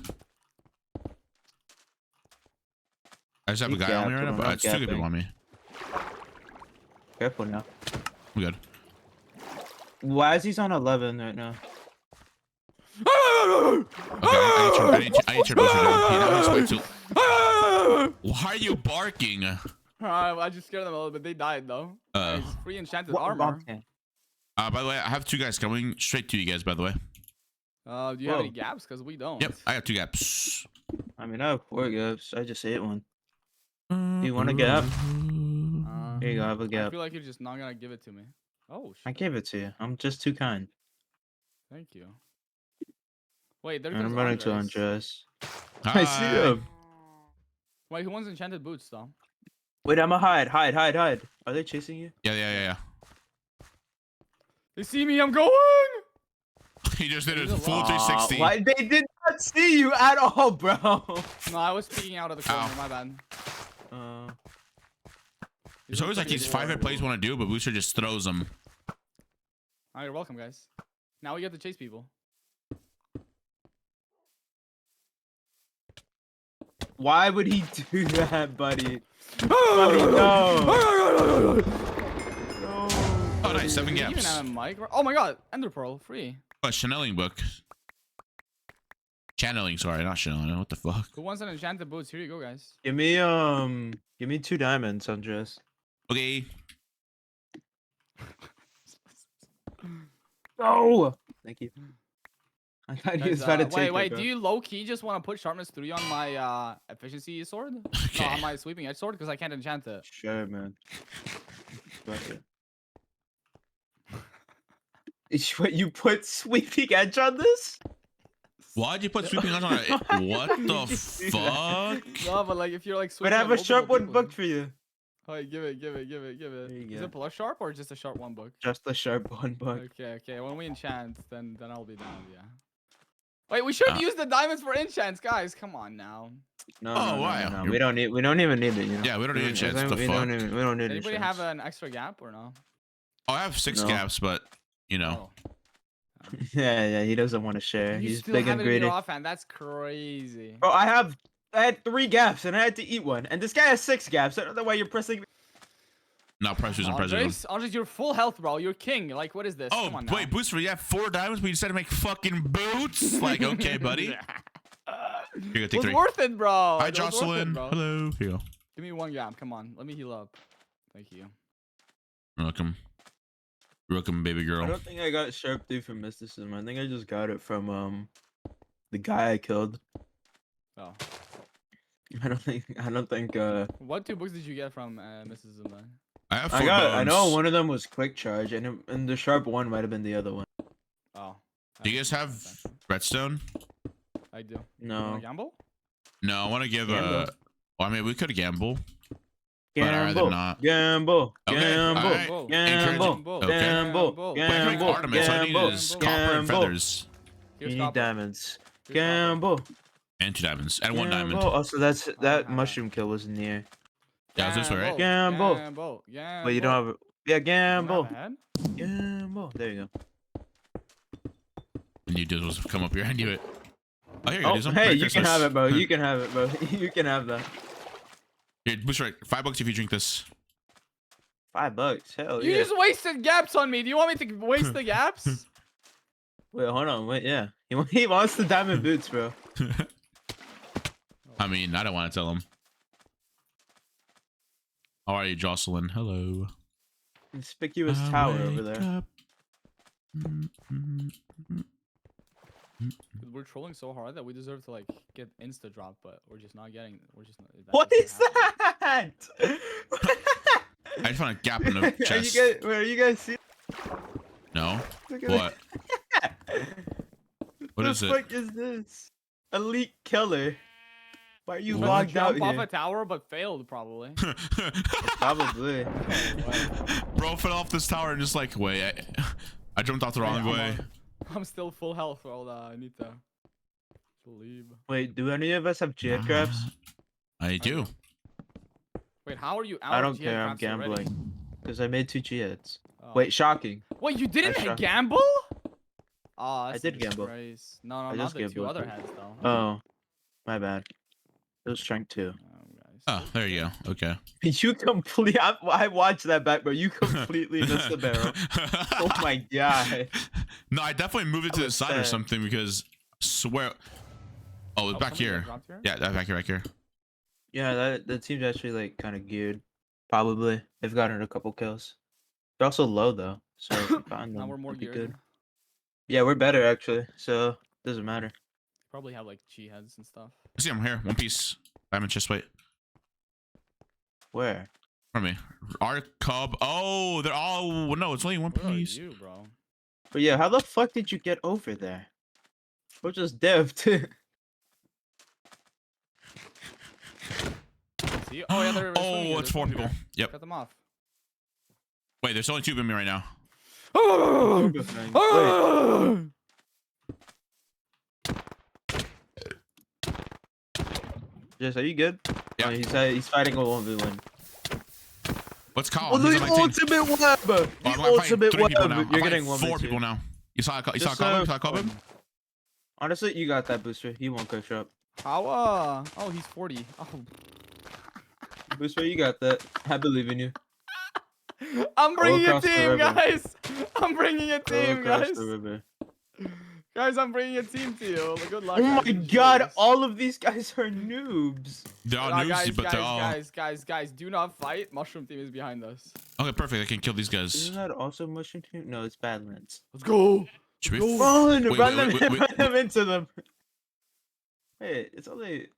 I just have a You guy on me gapped, right now, I'm but not it's 2 good people gapping. on me. Careful now. I'm good. Why is he on 11 right now? Okay, I need your boots down. That was way too. Why are you barking? I just scared them a little bit. They died, though. It's free enchanted What armor. okay. By the way, I have 2 guys coming straight to you guys, by the way. Do you have any Whoa. gaps? Cause we don't. Yep, I got 2 gaps. I mean, I have 4 gaps. I just ate one. Do you want a gap? Here you go. I have a I gap. feel like you're just not gonna give it to me. Oh I shit. gave it to you. I'm just too kind. Thank you. Wait, there And goes I'm running to Qndres. Qndres. I see Hi. him. Wait, who wants enchanted boots though? Wait, I'ma hide. Are they chasing you? Yeah. They see me. I'm going. He just did a He's full alive. 360. Why they did not see you at all, bro? No, I was peeking out of the corner. Ow. My bad. There's always like these 5-hit plays want to do, but Booster just throws them. Oh, you're welcome, guys. Now we get to chase people. Why would he do that, buddy? Buddy, no. No. Oh, nice. 7 You even gaps. have a mic? Oh my god, Ender Pearl, free. A channeling book. Channeling, sorry, not channeling. What the fuck? Who wants an enchanted boots? Here you go, guys. Give me 2 diamonds, Qndres. Okay. No. Thank you. I thought he was Guys, about to take wait, it, bro. do you low key just want to put sharpness 3 on my efficiency sword? Okay. No, on my sweeping edge sword because I can't enchant it. Sure, man. Fuck it. What, you put sweeping edge on this? Why'd you put sweeping on it? What the fuck? No, but like if you're like But sweeping I at have a sharp multiple one people- booked for you. Alright, give it. There you Is go. it plus sharp or just a sharp one book? Just a sharp one book. Okay. When we enchant, then I'll be down. Yeah. Wait, we should use the diamonds for enchants, guys. Come on now. No, Oh, no, why? no, no. You're- We don't even need it, you know. Yeah, we don't need enchants. What the we fuck? don't even, we don't need Does anybody have enchants. an extra gap or no? Oh, I have 6 No. gaps, but you know. Oh. Yeah, he doesn't want to share. You He's still big have and it in your greedy. offhand. That's crazy. Bro, I had 3 gaps and I had to eat one. And this guy has 6 gaps. I don't know why you're pressing. No, pressures and pressures. Andres, you're full health, bro. You're king. Like, what is this? Oh, Come on now. wait, Booster, you have 4 diamonds, but you decided to make fucking boots? Like, okay, buddy. Here you go, It take was 3. worth it, bro. Hi, It was worth it, Jocelyn. bro. Hello. Here you go. Give me 1 gap. Come on. Let me heal up. Thank you. You're welcome. You're welcome, baby I girl. don't think I got sharp 3 from mysticism. I think I just got it from the guy I killed. Oh. I don't think What 2 books did you get from Mrs. Zuma? I have 4 I know bones. one of them was quick charge and the sharp one might have been the other one. Oh. Do you guys have redstone? I do. You No. wanna gamble? No, I want to give Gamble. a... Well, I mean, we could gamble. But I'd rather Gamble. not. Gamble. Okay, Gamble. alright. Gamble. Gamble. Okay. Gamble. Gamble. Wait, I can make Gamble. ornaments. All I need Gamble. is copper and Gamble. feathers. You Here's need copper. diamonds. Here's copper. Gamble. And 2 diamonds. And 1 diamond. Gamble. Oh, so that Ah. mushroom kill was near. Yeah, is this way, right? Gamble. Gamble. Gamble. But you don't have. Yeah, You don't have gamble. a head? Gamble. There you go. And you did was come up here. I knew it. Oh, here you go. Oh, Doozim. hey, Merry you can Christmas. have it, bro. You can have it, bro. You can have that. Here, Booster, right. $5 if you drink this. $5. Hell You yeah. just wasted gaps on me. Do you want me to waste the gaps? Wait, hold on. Wait, yeah. He wants the diamond boots, bro. I mean, I don't want to tell him. How are you, Jocelyn? Hello. Conspicuous tower over there. We're trolling so hard that we deserve to like get insta drop, but we're just not getting. We're just. What just is not happening. that? I just want a gap in the Are chest. you guys? Where are you guys seeing? No. Look at What? that. What the is it? fuck is this? Elite killer. Why are you What? logged out Jump off here? a tower, but failed probably. Probably. Bro fell off this tower and just like, wait, I jumped off the wrong way. I'm still full health. Hold on, I need to leave. Wait, do any of us have jet traps? I do. Wait, how are you out? I of don't GM care. I'm traps already? gambling. Because I made 2 G-heads. Oh. Wait, shocking. Wait, you didn't I shot- gamble? Oh, I that's did a gamble. disgrace. No, I not just the 2 gambled. other heads though. Oh, my bad. It was strength 2. Guys. Oh, there you go. Okay. You complete. I watched that back, bro. You completely missed the barrel. Oh my god. No, I definitely moved it to That the was side or sad. something because swear. Oh, it's back somebody here. got dropped here? Yeah, that back here, back here. Yeah, that team's actually like kind of geared. Probably they've gotten a couple kills. They're also low though, so if you find Now them, we're more it'd be geared. good. Yeah, we're better actually. So Doesn't matter. Probably have like G heads and stuff. I see him here. One piece. Diamond chest plate. Where? For me. Our cub. Oh, they're all. No, it's only one Where are piece. you, bro? But yeah, how the fuck did you get over there? Or just dipped? See? Oh yeah, they're swimming here, Oh, it's they're 4 swimming people. here. Yep. Cut them off. Wait, there's only 2 of me right now. Wait, Jess, are you good? Yeah. Oh, he's fighting a 1v1. Let's call Oh, him. He's the on my team. ultimate web! Oh, The I'm fighting ultimate 3 people now. web! I'm You're fighting getting 4 people now. You saw Cobb? You saw Cobb? Honestly, you got that, Booster. He won't cook up. How? Oh, he's 40. Oh. Booster, you got that. I believe in you. I'm bringing a across the team, river. guys. I'm bringing a Go team, across guys. the river. Guys, I'm bringing a team to you. Good luck. Oh my guys. Enjoy god, this. all of these guys are noobs. They're all Nah, noobs, but they're all. guys, do not fight. Mushroom team is behind us. Okay, perfect. I can kill these guys. Isn't that also Mushroom Team? No, it's Badlands. Let's go. Should we? Run! Wait, Run wait, them, wait, run them into them. Wait, it's only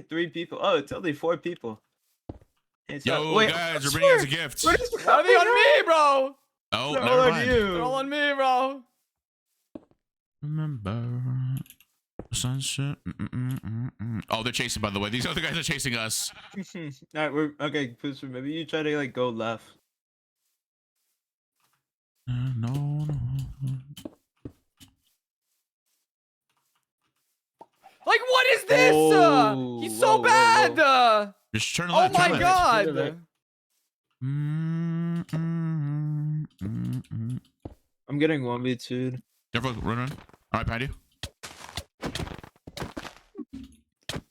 3 people. Oh, it's only 4 people. It's Yo, wait, guys, I we're bringing as a swear, gift. what is Why are they on me, bro? Oh, They're never all on mind. you. They're all on me, bro. Remember sunset. Oh, they're chasing. By the way, these other guys are chasing us. Alright, we're okay. Booster, maybe you try to like go left. No. Like, what is this? Oh, He's so whoa, whoa, bad. whoa. Just turn Oh left. my turn left. god. I'm getting 1v2'd. Careful, run. All right, behind you.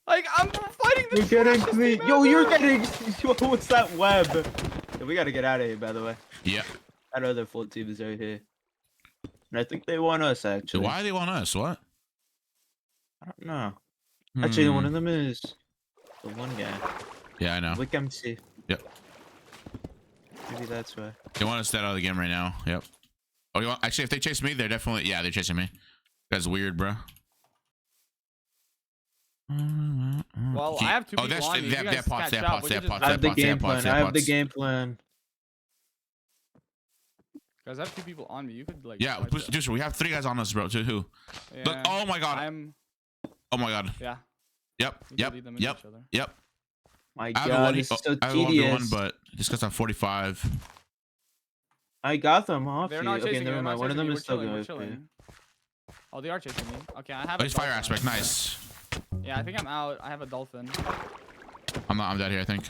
Like, I'm fighting the You're getting trashiest clean. team Yo, you're ever. getting. What's that web? Yeah, we gotta get out of here, by the way. Yeah. That other full team is right here. And I think they want us, actually. Why do they want us? What? I don't know. Actually, one Hmm. of them is the one guy. Yeah, I know. Wick MC. Yep. Maybe that's why. They want us to stay out of the game right now. Yep. Oh, you want? Actually, if they chase me, they're definitely. Yeah, they're chasing me. That's weird, bro. Well, I have 2 Oh, people that's on me. they You have guys pots. They catch have up. pots. We They can have just- pots. I have the They have game pots. plan. They I have have the pots. game plan. Guys, I have 2 people on me. You could like. Yeah, fight them. Deucer, we have 3 guys on us, bro. Who? Look, Yeah, oh my god. I'm. Oh my god. Yeah. Yep. We can Yep. lead them into Yep. each other. Yep. My I have a god, one- this is so I have a 1v1, tedious. but this guy's on 45. I got them off They're you. not Okay, chasing me. never They're mind. not One of chasing them me. is still We're going. chilling. Oh, they are chasing me. Okay, I have. Oh, a he's fire dolphin. aspect. Nice. Yeah, I think I'm out. I have a dolphin. I'm dead here, I think.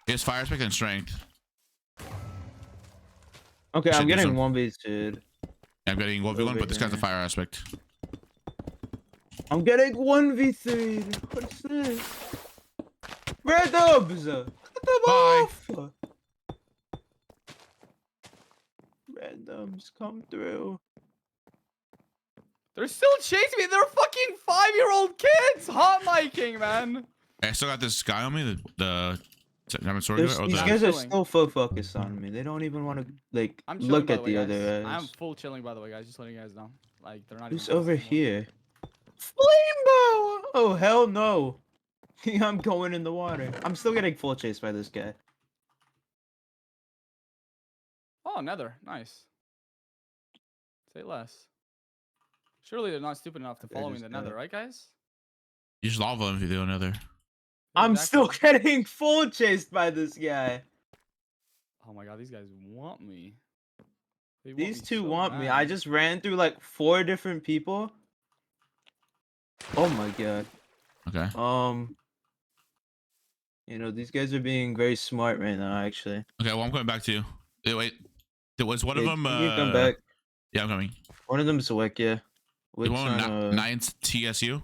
He has fire aspect and strength. Okay, Shit, I'm there's getting some- 1v2'd. Yeah, I'm getting 1v1, but this guy's a fire aspect. I'm getting 1v3'd. What's this? Red dubs! Cut them Bye. off! Randoms come through. They're still chasing me. They're fucking 5-year-old kids. Hot miking, man. I still got this guy on me, the diamond sword These guy, or these the. guys are chilling. still full focused on me. They don't even want to like I'm chilling, look by at the the way, other guys. I'm guys. full chilling, by the way, guys. Just letting you guys know. Like, they're not. Who's even over fast anymore. here? Flamebow! Oh hell no! I'm going in the water. I'm still getting full chased by this guy. Oh, Nether. Nice. Say less. Surely they're not stupid enough to They're follow me in just the Nether, right, guys? You just lava him if you do another. I'm still Exactly. getting full chased by this guy. Oh my god, these guys want me. They want These me two so want me. I bad. just ran through like 4 different people. Oh my god. Okay. You know, these guys are being very smart right now, actually. Okay, well, I'm coming back to you. Wait. There was one of Yeah, them. you can come back. Yeah, I'm coming. One of them is Wick, yeah. The Wick's one on, on 9th TSU.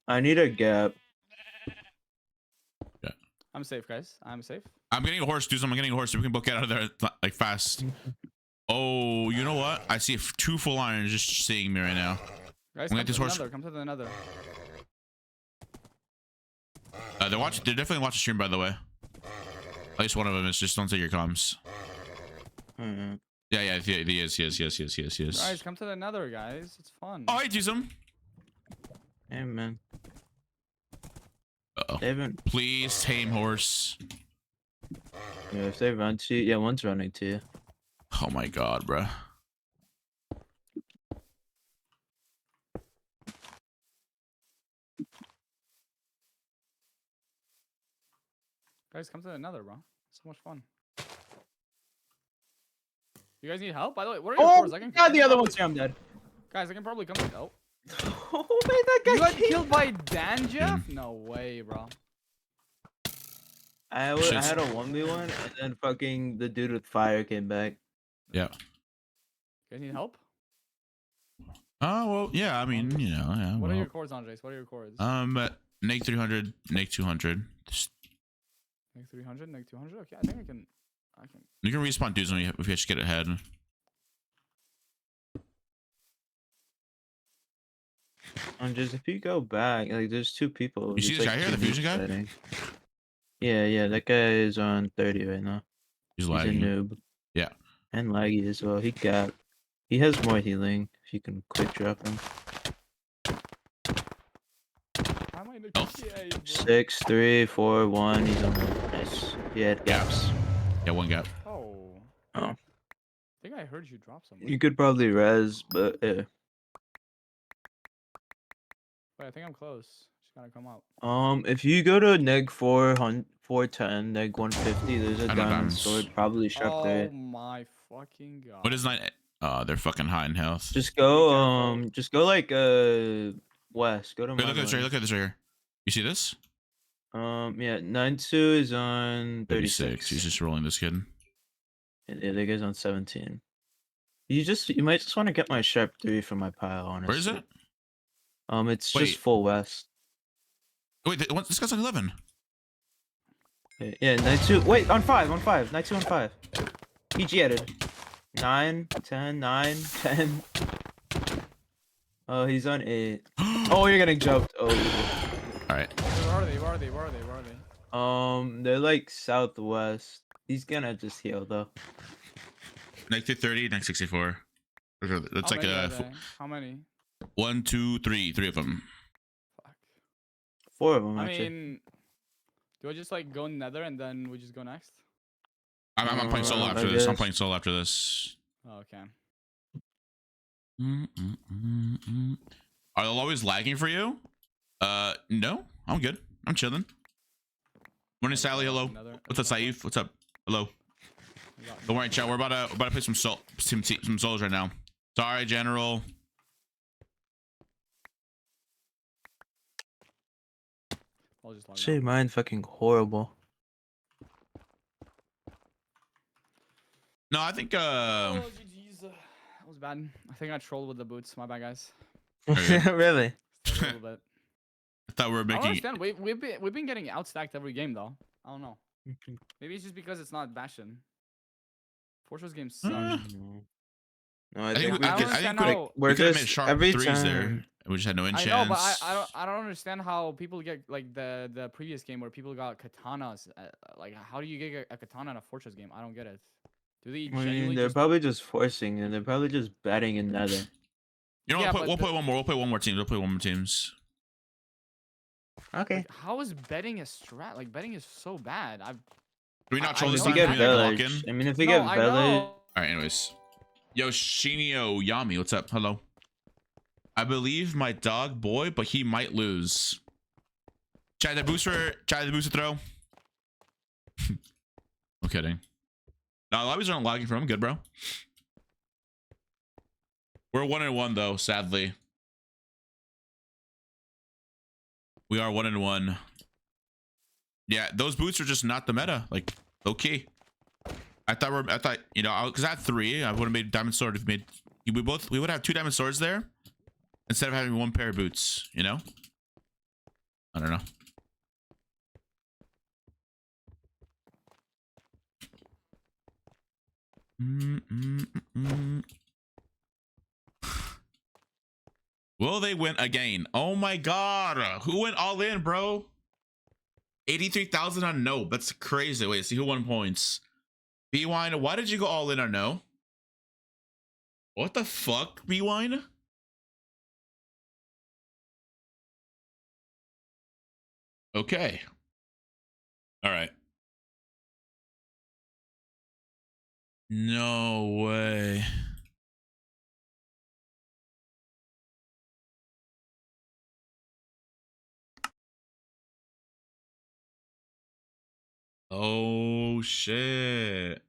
I need a gap. I'm safe, guys. I'm safe. I'm getting a horse, Doozim. I'm getting a horse. So we can both get out of there like fast. Oh, you know what? I see 2 full irons just seeing me right now. Guys, I'm come gonna to this the horse- Nether. Come to the Nether. They're definitely watching stream, by the way. At least one of them is. Just don't say your comms. Mm-hmm. Yeah, he is. Guys, come to the Nether, guys. It's fun. Oh, I Doozim. Hey man. Uh-oh. They haven't. Please tame horse. Yeah, if they run to you, yeah, one's running to you. Oh my god, bro. Guys, come to the Nether, bro. It's so much fun. You guys need help? By the way, what are your Oh cores? I can. god, the other probably- one's here. I'm dead. Guys, I can probably come to help. Oh man, that guy You got came- killed by Dan Jeff? No way, bro. I had a 1v1 and then fucking the dude with fire came back. Yeah. You guys need help? Oh well, yeah. I mean, you know, yeah. What are well. your cores, Andres? What are your cores? Neg 300, Neg 200. Neg 300, Neg 200. Okay, I think I can. You can respawn Doozim if you just get ahead. Just if you go back, like there's two people. You see There's, this guy here, the two fusion guy? settings. Yeah, that guy is on 30 right now. He's He's a lagging. noob. Yeah. And laggy as well. He has more healing if you can quick drop him. How am I in the Oh. QA, bro? 6, 3, 4, 1. He's on the nice. He had gaps. Yeah, one gap. Oh. Oh. I think I heard you drop something. You could probably res, but yeah. Wait, I think I'm close. Just gotta come out. If you go to neg 410, neg 150, there's a I know diamond diamonds. sword probably sharp Oh there. my fucking god. What is 9? They're fucking high in health. Just Be go careful. just go like west. Go to Wait, look at this right here. Mine Look at this right here. You see this? Yeah, 92 is on 36. He's just rolling this kid. Yeah, that guy's on 17. You might just want to get my sharp 3 from my pile, honestly. Where is it? It's Wait. just full west. Wait, this guy's on 11. Yeah, 92. Wait, on 5, 92 on 5. PG added. 9, 10, 9, 10. Oh, he's on 8. Oh, you're getting jumped. Oh. All right. Where are they? Where are they? Where are they? Where are they? They're like southwest. He's gonna just heal though. Neg 230, Neg 64. That's How like many are a they? How many? 1, 2, 3. 3 of them. Fuck. 4 of them I actually. mean, do I just like go Nether and then we just go next? I'm playing solo I after this. I'm guess. playing solo after this. Oh, okay. Are they always lagging for you? No. I'm good. I'm chilling. Morning, Sally. Hello. What's up, Saif? What's up? Hello. Don't worry, chat. We're about to play some solos right now. Sorry, General. I'll just log Shit, out. mine fucking horrible. No, I think Oh, GG's. That was bad. I think I trolled with the boots. My bad, guys. Really? Just a little bit. I thought we were I don't making. understand. We've been getting outstacked every game though. I don't know. Maybe it's just because it's not Bastion. Fortress games suck. No, I think I don't we understand could how- we're have made just sharp every threes there. time. We just had no I enchants. know, but I don't understand how people get like the previous game where people got katanas. Like, how do you get a katana in a Fortress game? I don't get it. Do they I mean, genuinely they're just probably just forcing it. They're probably just betting in Nether. You know, Yeah, what, but we'll the- play one more. We'll play one more teams. We'll play one more teams. Okay. like, how is betting a strat? Like betting is so bad. Do we not I troll this know If time? you that. Can get we like, lock village, in? I mean, if you No, get I village, know. All right. Anyways, yo, Shinio Yami, what's up? Hello. I believe my dog boy, but he might lose. Try the booster throw. No kidding. No, lobbies aren't logging from. I'm good, bro. We're 1-1 though, sadly. We are 1-1. Yeah, those boots are just not the meta. Like, okay. I thought, you know, because I had 3. I would have made diamond sword if we would have 2 diamond swords there instead of having 1 pair of boots, you know? I don't know. Will they win again? Oh my god. Who went all in, bro? 83,000 on no. That's crazy. Wait, see who won points. B-Wine, why did you go all in on no? What the fuck, Rewind? Okay. All right. No way. Oh shit.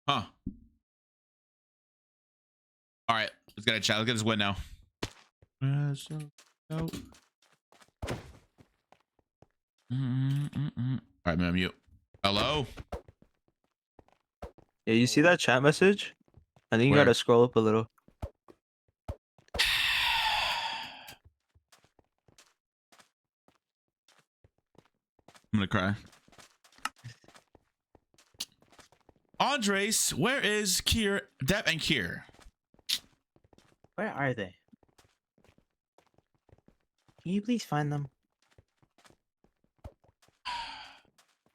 Huh. All right, let's get a chat. Let's get this win now. All right, man, mute. Hello. Yeah, you see that chat message? I think you Where? gotta scroll up a little. I'm gonna cry. Qndres, where is Kier, Dep, and Kier? Where are they? Can you please find them?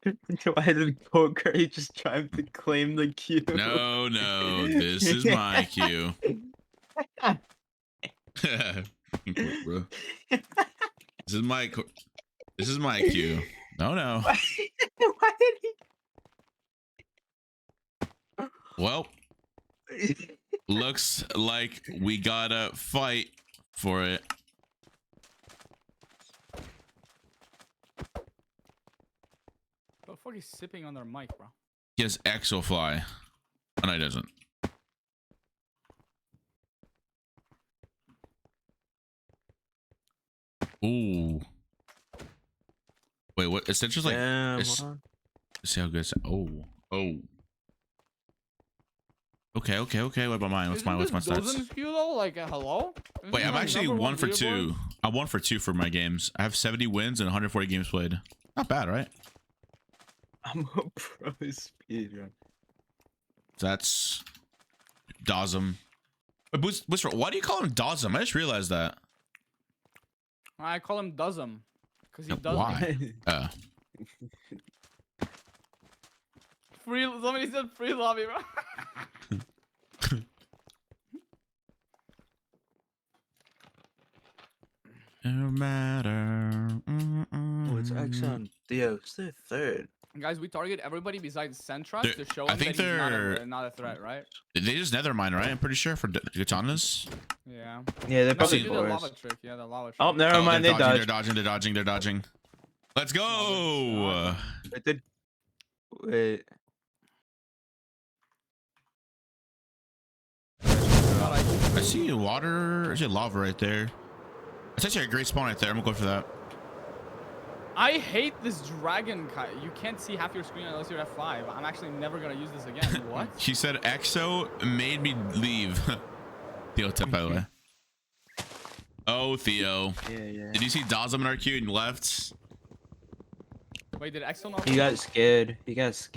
Why did Poker just trying to claim the queue? No, no, this is my cue. Bro. This is my cue. No, no. Why did Well, he? looks like we gotta fight for it. The fuck is sipping on their mic, bro? He has Exofly. Oh, no, he doesn't. Ooh. Wait, what? Essentially, like, Damn, it's- hold on. let's see how good it's. Oh. Okay. What about mine? What's my stats? Doozim skew though? Like, hello? Isn't Wait, he I'm like actually number 1 for leaderboard? 2. I'm 1 for 2 for my games. I have 70 wins and 140 games played. Not bad, right? I'm a pro speedrun. That's Doozim. Boosfer, why do you call him Doozim? I just realized that. I call him Doozim. Because he does Why? free. Somebody said free lobby, bro. No matter. Oh, it's Exxon. Theo, it's the third. Guys, we target everybody besides Centra They're- to show I him think that he's they're- not a threat, right? They just nethermine, right? I'm pretty sure for katanas. Yeah. Yeah, they're No, probably they do the fours. lava trick. Yeah, the lava trick. Oh, never mind. They dodged. They're dodging. Let's go. Wait, wait. I see water. I see lava right there. It's actually a great spawn right there. I'm gonna go for that. I hate this dragon. You can't see half your screen unless you're at 5. I'm actually never gonna use this again. What? He said Exo made me leave. Theo tip, by the way. Oh, Theo. Yeah. Did you see Doozim in our queue and left? Wait, did Exo not? He got scared. It's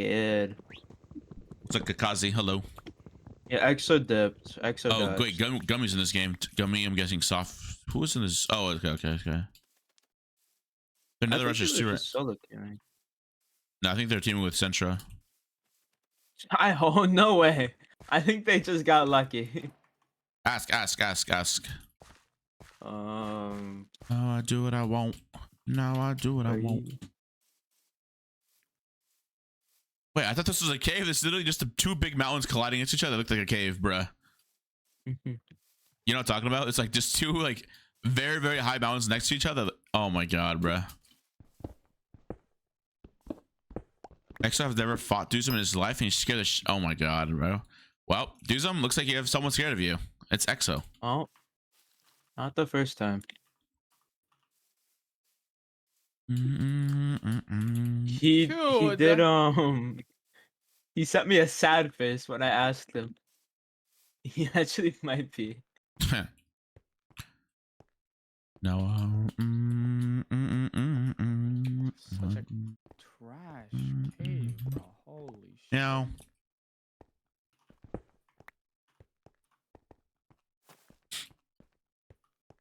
like Kakazi. Hello. Yeah, Exo dipped. Exo Oh, dodged. wait. Gummy's in this game. Gummy, I'm guessing soft. Who was in this? Oh, okay. They're I another think he rushers was too, right? just solo queuing. No, I think they're teaming with Centra. Oh, no way. I think they just got lucky. Ask. Um. Oh, I do what I want. Now I do what I are want. you- Wait, I thought this was a cave. This is literally just two big mountains colliding into each other. It looked like a cave, bruh. You know what I'm talking about? It's like just two like very, very high mountains next to each other. Oh my god, bruh. Exo has never fought Doozim in his life and he's scared of oh my god, bro. Well, Doozim, looks like you have someone scared of you. It's Exo. Oh, not the first time. He Dude. did he sent me a sad face when I asked him. He actually might be. Now, Such a trash cave, bro. Holy shit. now,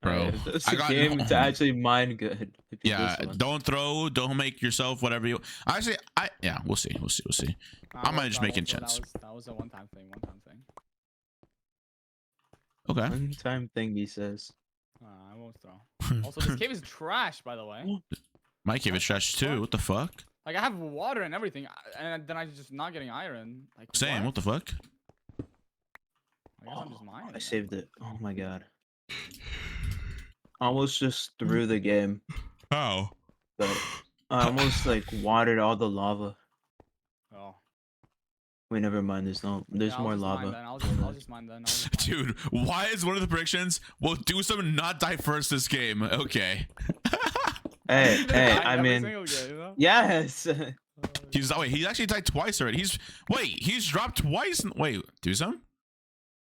bro, Alright, it's I a got game to actually mine good. If you yeah. this one. Don't make yourself whatever you. Actually, yeah, we'll see. I might just make enchants. That was a one-time thing. Okay. One-time thing, he says. I won't throw. Also, this cave is trash, by the way. My cave is trash too. What the fuck? Like, I have water and everything, and then I'm just not getting iron. Like, Same. What the fuck? I guess I'm just mining. I saved it. Oh my god. Almost just threw the game, How? but I almost like watered all the lava. Oh. Wait, never mind. There's Yeah, more I'll lava. I'll just mine then. Dude, why is one of the predictions? We'll do some not die first this game. Okay. Hey, I Every mean, single game, you know? yes. He's actually died twice already. He's dropped twice. Wait, do some?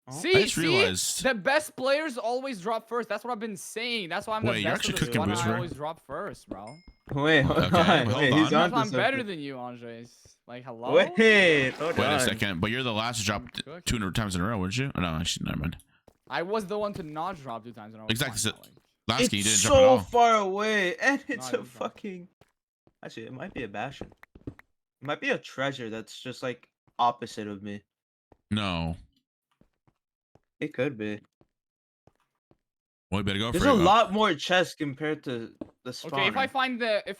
I See, just realized. the best players always drop first. That's what I've been saying. That's why I'm Wait, the you're best actually of the cooking, squad. Boosfer. I always drop first, bro. Wait, hold Okay, on. hold Wait, on. he's on Because to I'm better something. than you, Andres. Like, hello? Wait, hold Wait on. a second. But you're the last to drop Cooking. 200 times in a row, weren't you? Oh, no, actually, never mind. I was the one to not drop 2 times in a row. Exactly, Fine, so- not like- Last game you It's didn't drop at so all. far away, and it's I a didn't drop. fucking. Actually, it might be a bastion. It might be a treasure that's just like opposite of me. No. It could be. Well, you better go There's for a it. lot more chests compared to the spawner. Okay, if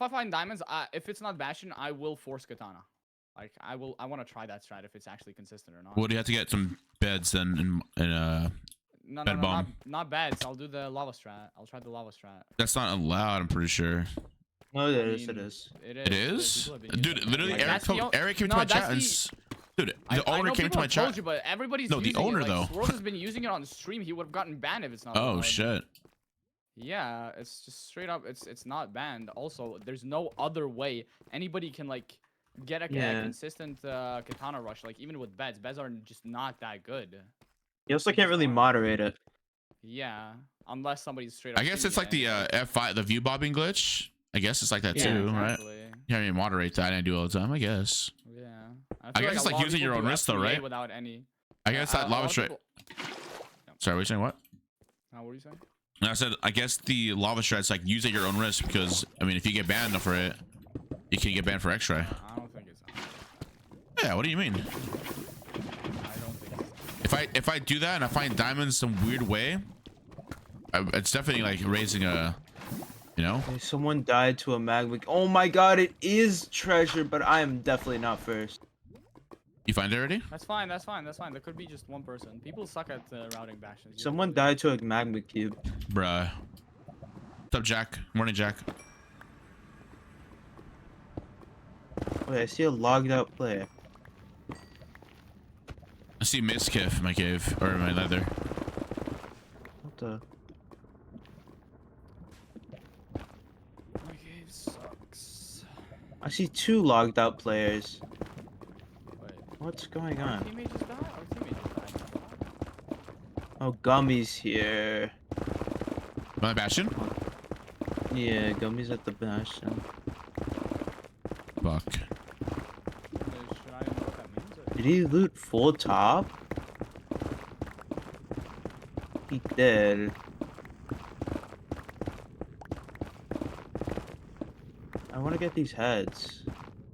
I find diamonds, if it's not bastion, I will force katana. Like, I want to try that strat if it's actually consistent or not. Well, do you have to get some beds then No, bed bomb. not bad. So I'll do the lava strat. I'll try the lava strat. that's not allowed, I'm pretty sure. No, it I is. It mean, is. It is? People have been Dude, using it. literally, Like, Eric, that's the o- Eric came to No, my that's chat and... Dude, the I owner know came to people my have chat. told you, but everybody's No, the using owner, it. though. Like, Swirls has been using it on stream. He would have gotten banned if it's not. Oh, allowed. shit. Yeah, it's just straight up. It's not banned. Also, there's no other way anybody can like get a Yeah. consistent katana rush. Like even with beds, beds are just not that good. You also can't really moderate it. Yeah, unless somebody's straight up. I guess it's streaming like it, the F5, the view bobbing glitch. I guess it's like that yeah, too, right? exactly. Yeah, I mean, moderate that and I do all the time, I guess. Yeah. I feel guess it's a like lot of using people your own do wrist though, FP8 right? Without any. I guess that a lava lot of strike. people- Sorry, what are you saying? What? What were you saying? And I said, I guess the lava strat's like use at your own risk because, I mean, if you get banned for it, you can get banned for X-ray. I don't think it's. Yeah, what do you mean? I don't think it's. If I do that and I find diamonds some weird way, it's definitely like raising a, you know? Okay, someone died to a magma. Oh my god, it is treasure, but I am definitely not first. You find it already? That's fine. That's fine. That's fine. There could be just one person. People suck at routing bastions. Someone died to a magma cube. Bruh. What's up, Jack? Morning, Jack. Wait, I see a logged out player. I see Miskiff in my cave, or in my leather. What the? My cave sucks. I see 2 logged out players. Wait. What's going Our on? teammate just died. Our teammate just died. Oh, Gummy's here. My Bastion? Yeah, Gummy's at the bastion. Fuck. Should I know what that means? Or... Did he loot full top? He did. I want to get these heads.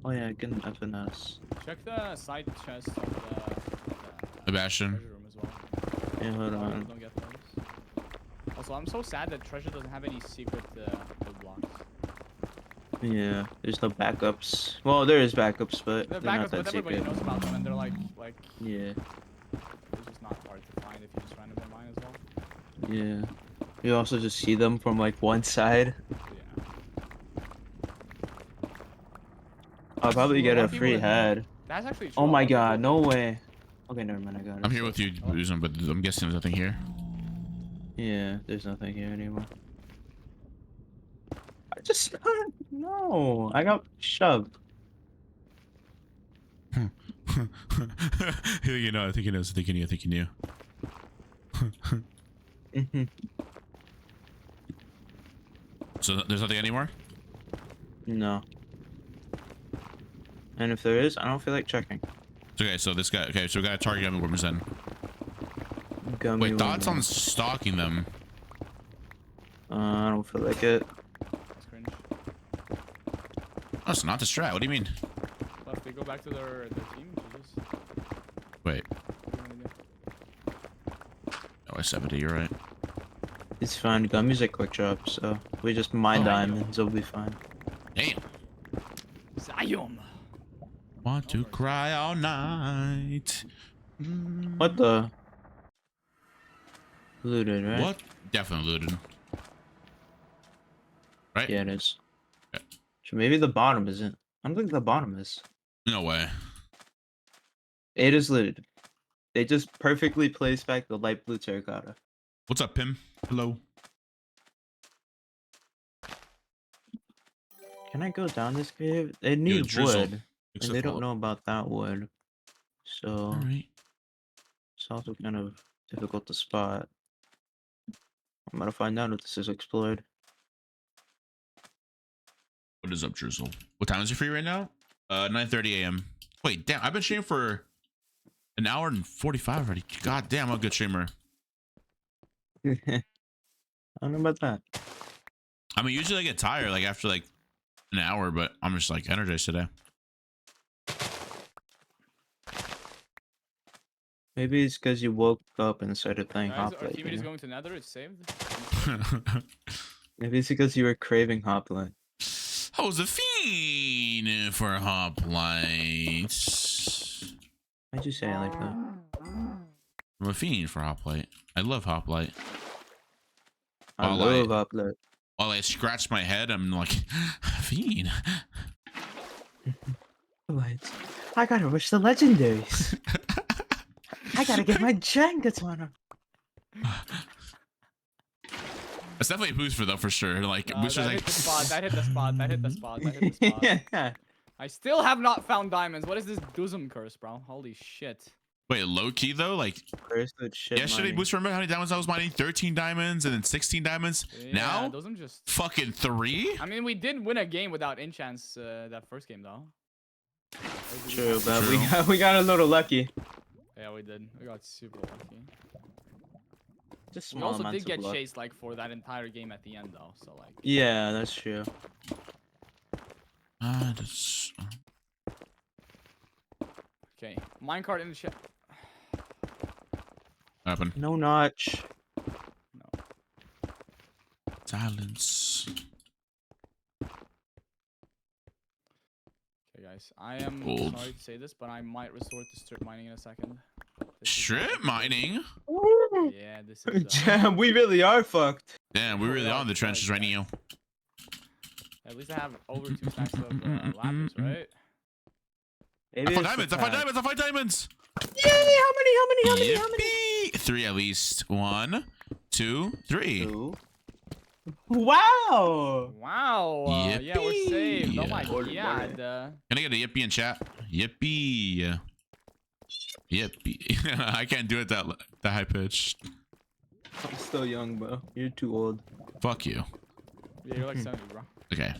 Oh yeah, get an FNS. Check the side chest of The the Bastion. treasure room as well. Yeah, hold Don't on. get those. Also, I'm so sad that treasure doesn't have any secret build blocks. Yeah, there's no backups. Well, there is backups, but They're they're not backups, but that everybody secret. knows about them, and they're like Yeah, they're just not hard to find if you just randomly mine as well. yeah. You also just see them from like one side. Yeah. I'll probably Ooh, get a lot a of people free in- head. That's actually true. Oh a my lot of people- god, no way. Okay, never mind, I got it. I'm here with you, Doozim, but I'm guessing there's nothing here. Yeah, there's nothing here anymore. I just no, I got shoved. You know, I think he knows. I think he knew. I think he knew. Mhm. So there's nothing anymore? No. And if there is, I don't feel like checking. Okay, so this guy. Okay, so we got a target gummy worms then. Gummy Wait, thoughts on worms. stalking them? I don't feel like it. It's cringe. Oh, it's not the strat. What do you mean? Well, if they go back to their team, Jesus. Wait. What are you gonna do? Oh, I 70. You're right. It's fine. Gummies are quick drop, so we just mine Oh. diamonds. It'll be fine. Damn. Zion. Want to cry all night. What the? Looted, right? What? Definitely looted. Right? Yeah, it is. Yeah. So maybe the bottom isn't. I don't think the bottom is. No way. It is looted. They just perfectly placed back the light blue terracotta. What's up, Pim? Hello. Can I go down this cave? They need drizzle. wood, and they don't know about that wood. So All right. it's also kind of difficult to spot. I'm gonna find out if this is explored. What is up, Drizzle? What time is it for you right now? 9:30 a.m. Wait, damn! I've been streaming for an hour and 45 already. God damn, I'm a good streamer. I don't know about that. I mean, usually I get tired like after like an hour, but I'm just like energized today. Maybe it's because you woke up and started playing Guys, our Hoplite. teammate You is know? going to Nether. It's saved. Maybe it's because you were craving Hoplite. I was a fiend for Hoplite. Why'd you say it like that? I'm a fiend for Hoplite. I love Hoplite. I While love Hoplite. While I scratch my head, I'm like, fiend. Hoplite. I gotta rush the legendaries. I gotta get my Jenga on him. It's definitely a Boosfer though, for sure. Like Booster's That like, hit the spot. That hit the spot. That hit the spot. That hit the spot. Yeah. I still have not found diamonds. What is this Doozim curse, bro? Holy shit. wait, low key though, like Cursed with shit yesterday, mining. Booster, remember how many diamonds I was mining? 13 diamonds and then 16 diamonds. Yeah, Now, Doozim just. fucking 3. I mean, we did win a game without enchants that first game though. True, but True. we got a little lucky. Yeah, we did. We got super lucky. Just We small also amounts did get of luck. chased like for that entire game at the end though. So like. Yeah, that's true. That's, Okay, minecart in the chat. what happened? No notch. No. Silence. Okay, guys. I am Old. sorry to say this, but I might resort to strip mining in a second. This is Strip mining? Yeah, this is. Damn, we really are fucked. Damn, we really are in the trenches right now. At least I have over 2 stacks of lapis, right? Maybe I found it's the diamonds! I found pack. diamonds! I found diamonds! Yay! How many? Yippee! 3 at least. 1, 2, 3. Two. Wow! Wow. Yeah, we're saved. Oh my Yippee. god. Can I get a yippee in chat? Yippee. Yippee. I can't do it that high pitch. I'm still young, bro. You're too old. Fuck you. Yeah, you're like 70, bro. Okay.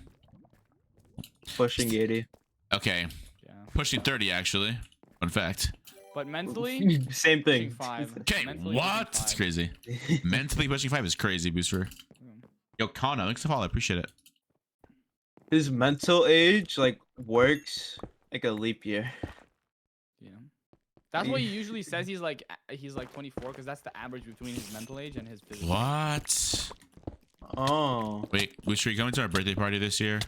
Pushing 80. Okay. Yeah. Pushing 30 actually. Fun fact. But mentally, Same pushing thing. 5. Okay, Mentally what? pushing It's 5. crazy. Mentally pushing 5 is crazy, Booster. Yo, Kana, thanks for the follow. I appreciate it. His mental age like works like a leap year. Yeah. That's what he usually says. He's like 24 because that's the average between his mental age and his physical. What? Oh. Wait, Booster, you coming to our birthday party this year?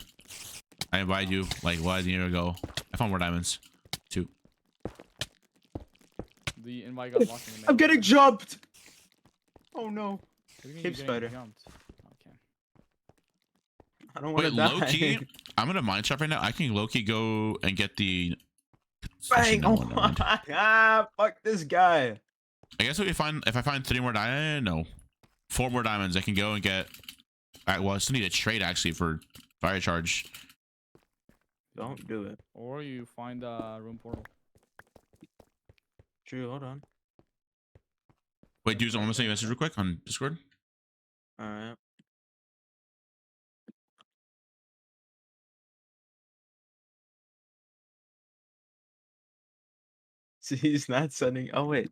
I invited you like a year ago. I found more diamonds. 2. The invite got lost in the mail. I'm getting jumped. Oh no. What do you mean Cave you're getting spider. jumped? Okay. I don't want Wait, to die. low key, I'm gonna mine shop right now. I can low key go and get the. Bang! No, Oh never mind. ah! Fuck this guy. I guess if I find 3 more diamonds, no, 4 more diamonds, I can go and get. Well, I still need a trade actually for fire charge. Don't do it. Or you find a room portal. True. Hold on. Wait, dudes, I'm gonna send you a message real quick on Discord. All right. So he's not sending. Oh wait.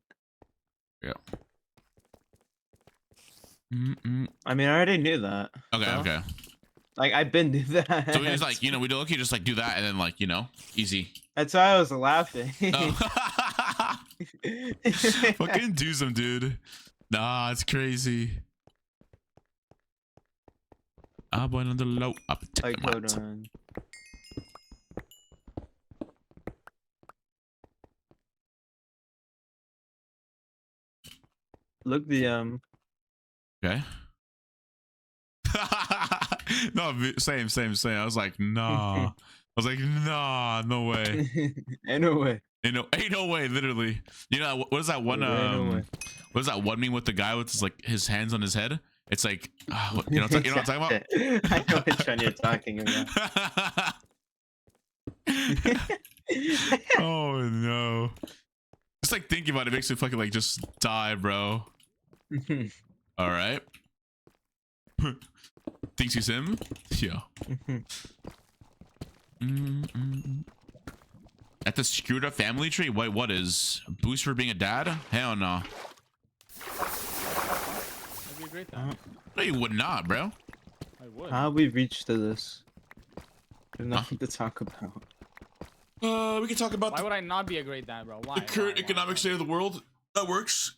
Mm-mm. I mean, I already knew that. Okay, so, okay. Like I've been do that. So we just like, you know, we do okay, just like do that and then like, you know, easy. That's why I was laughing. Oh. Fucking Doozim, dude. Nah, it's crazy. I went on the low. Up Like, hold on. Look the Okay. No, same. I was like, nah. I was like, nah, no way. Ain't no way. Ain't no way, literally. You know, what is that one? Ain't no way. What is that one meme with the guy with his like his hands on his head? It's like, you know what I'm talking about? I know which one you're talking about. Oh no. Just like thinking about it makes me fucking like just die, bro. All right. Thinks he's him? Yeah. At the screwed up family tree? Wait, what is boost for being a dad? Hell no. That'd be a great time. No, you would not, bro. I would. How we reached to this? There's nothing to talk about. We can talk about Why would I not be a great dad, bro? Why? the current Why? economic state of the world. That works.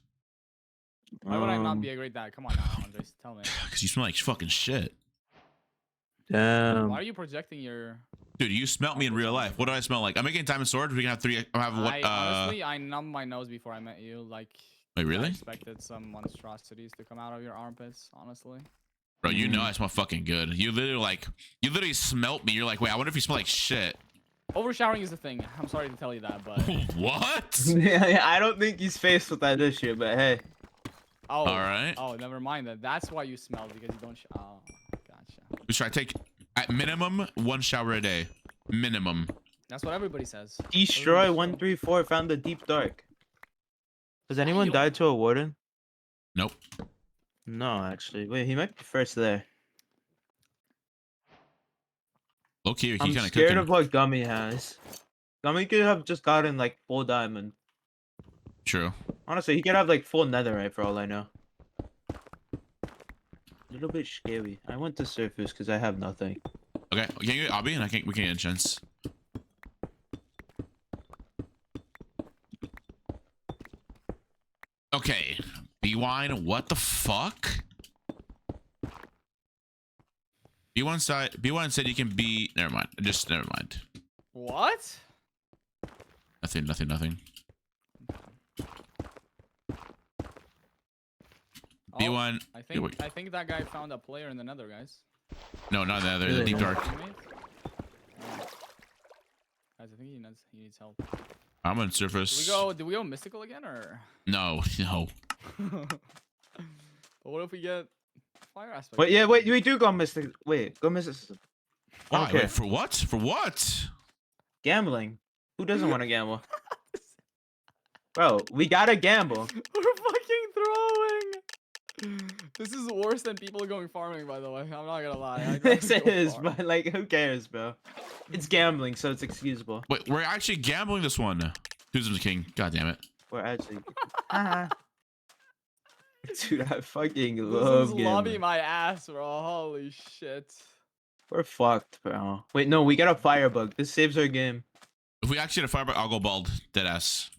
Why would I not be a great dad? Come on now, Andres, tell me. Because you smell like fucking shit. Damn. Why are you projecting your? Dude, you smelt me in real life. What do I smell like? I'm making diamond sword. We can have three. I have what? Honestly, I numbed my nose before I met you. Like, Wait, really? I expected some monstrosities to come out of your armpits. Honestly. Bro, you know I smell fucking good. You literally smelt me. You're like, wait, I wonder if you smell like shit. Overshowering is the thing. I'm sorry to tell you that, but. What? Yeah, I don't think he's faced with that issue, but hey. Oh. All right. Oh, never mind that. That's why you smell because you don't. Oh, gotcha. We should take at minimum 1 shower a day. Minimum. That's what everybody says. Destroy 134 found the deep dark. Has anyone died to a warden? Nope. No, actually. Wait, he might be first there. Low key, he I'm kind of scared cooking. of what Gummy has. Gummy could have just gotten like full diamond. True. Honestly, he could have like full netherite for all I know. A little bit scary. I went to surface because I have nothing. Okay, can you get Obby and we can get enchants. Okay, B-Wine, what the fuck? B1 said you can be. Never mind. Never mind. What? Nothing. Oh, B1. I think that guy found a player in the nether, guys. No, not the other. The Really? deep dark. Teammate? Guys, I think he needs help. I'm on surface. Do we go mystical again or? No. But what if we get fire aspect? Wait, yeah, wait, we do go mystic. Wait, go mystic. Why? Okay. Wait, for what? For what? Gambling. Who doesn't want to gamble? Bro, we gotta gamble. We're fucking throwing. This is worse than people going farming, by the way. I'm not gonna lie. I'd This rather go is, farm. but like, who cares, bro? It's gambling, so it's excusable. Wait, we're actually gambling this one. Doozim's the king. God damn it. We're actually. Dude, I fucking This love is lobby gambling. my ass, bro. Holy shit. We're fucked, bro. Wait, no, we got a firebug. This saves our game. If we actually get a firebug, I'll go bald. Deadass.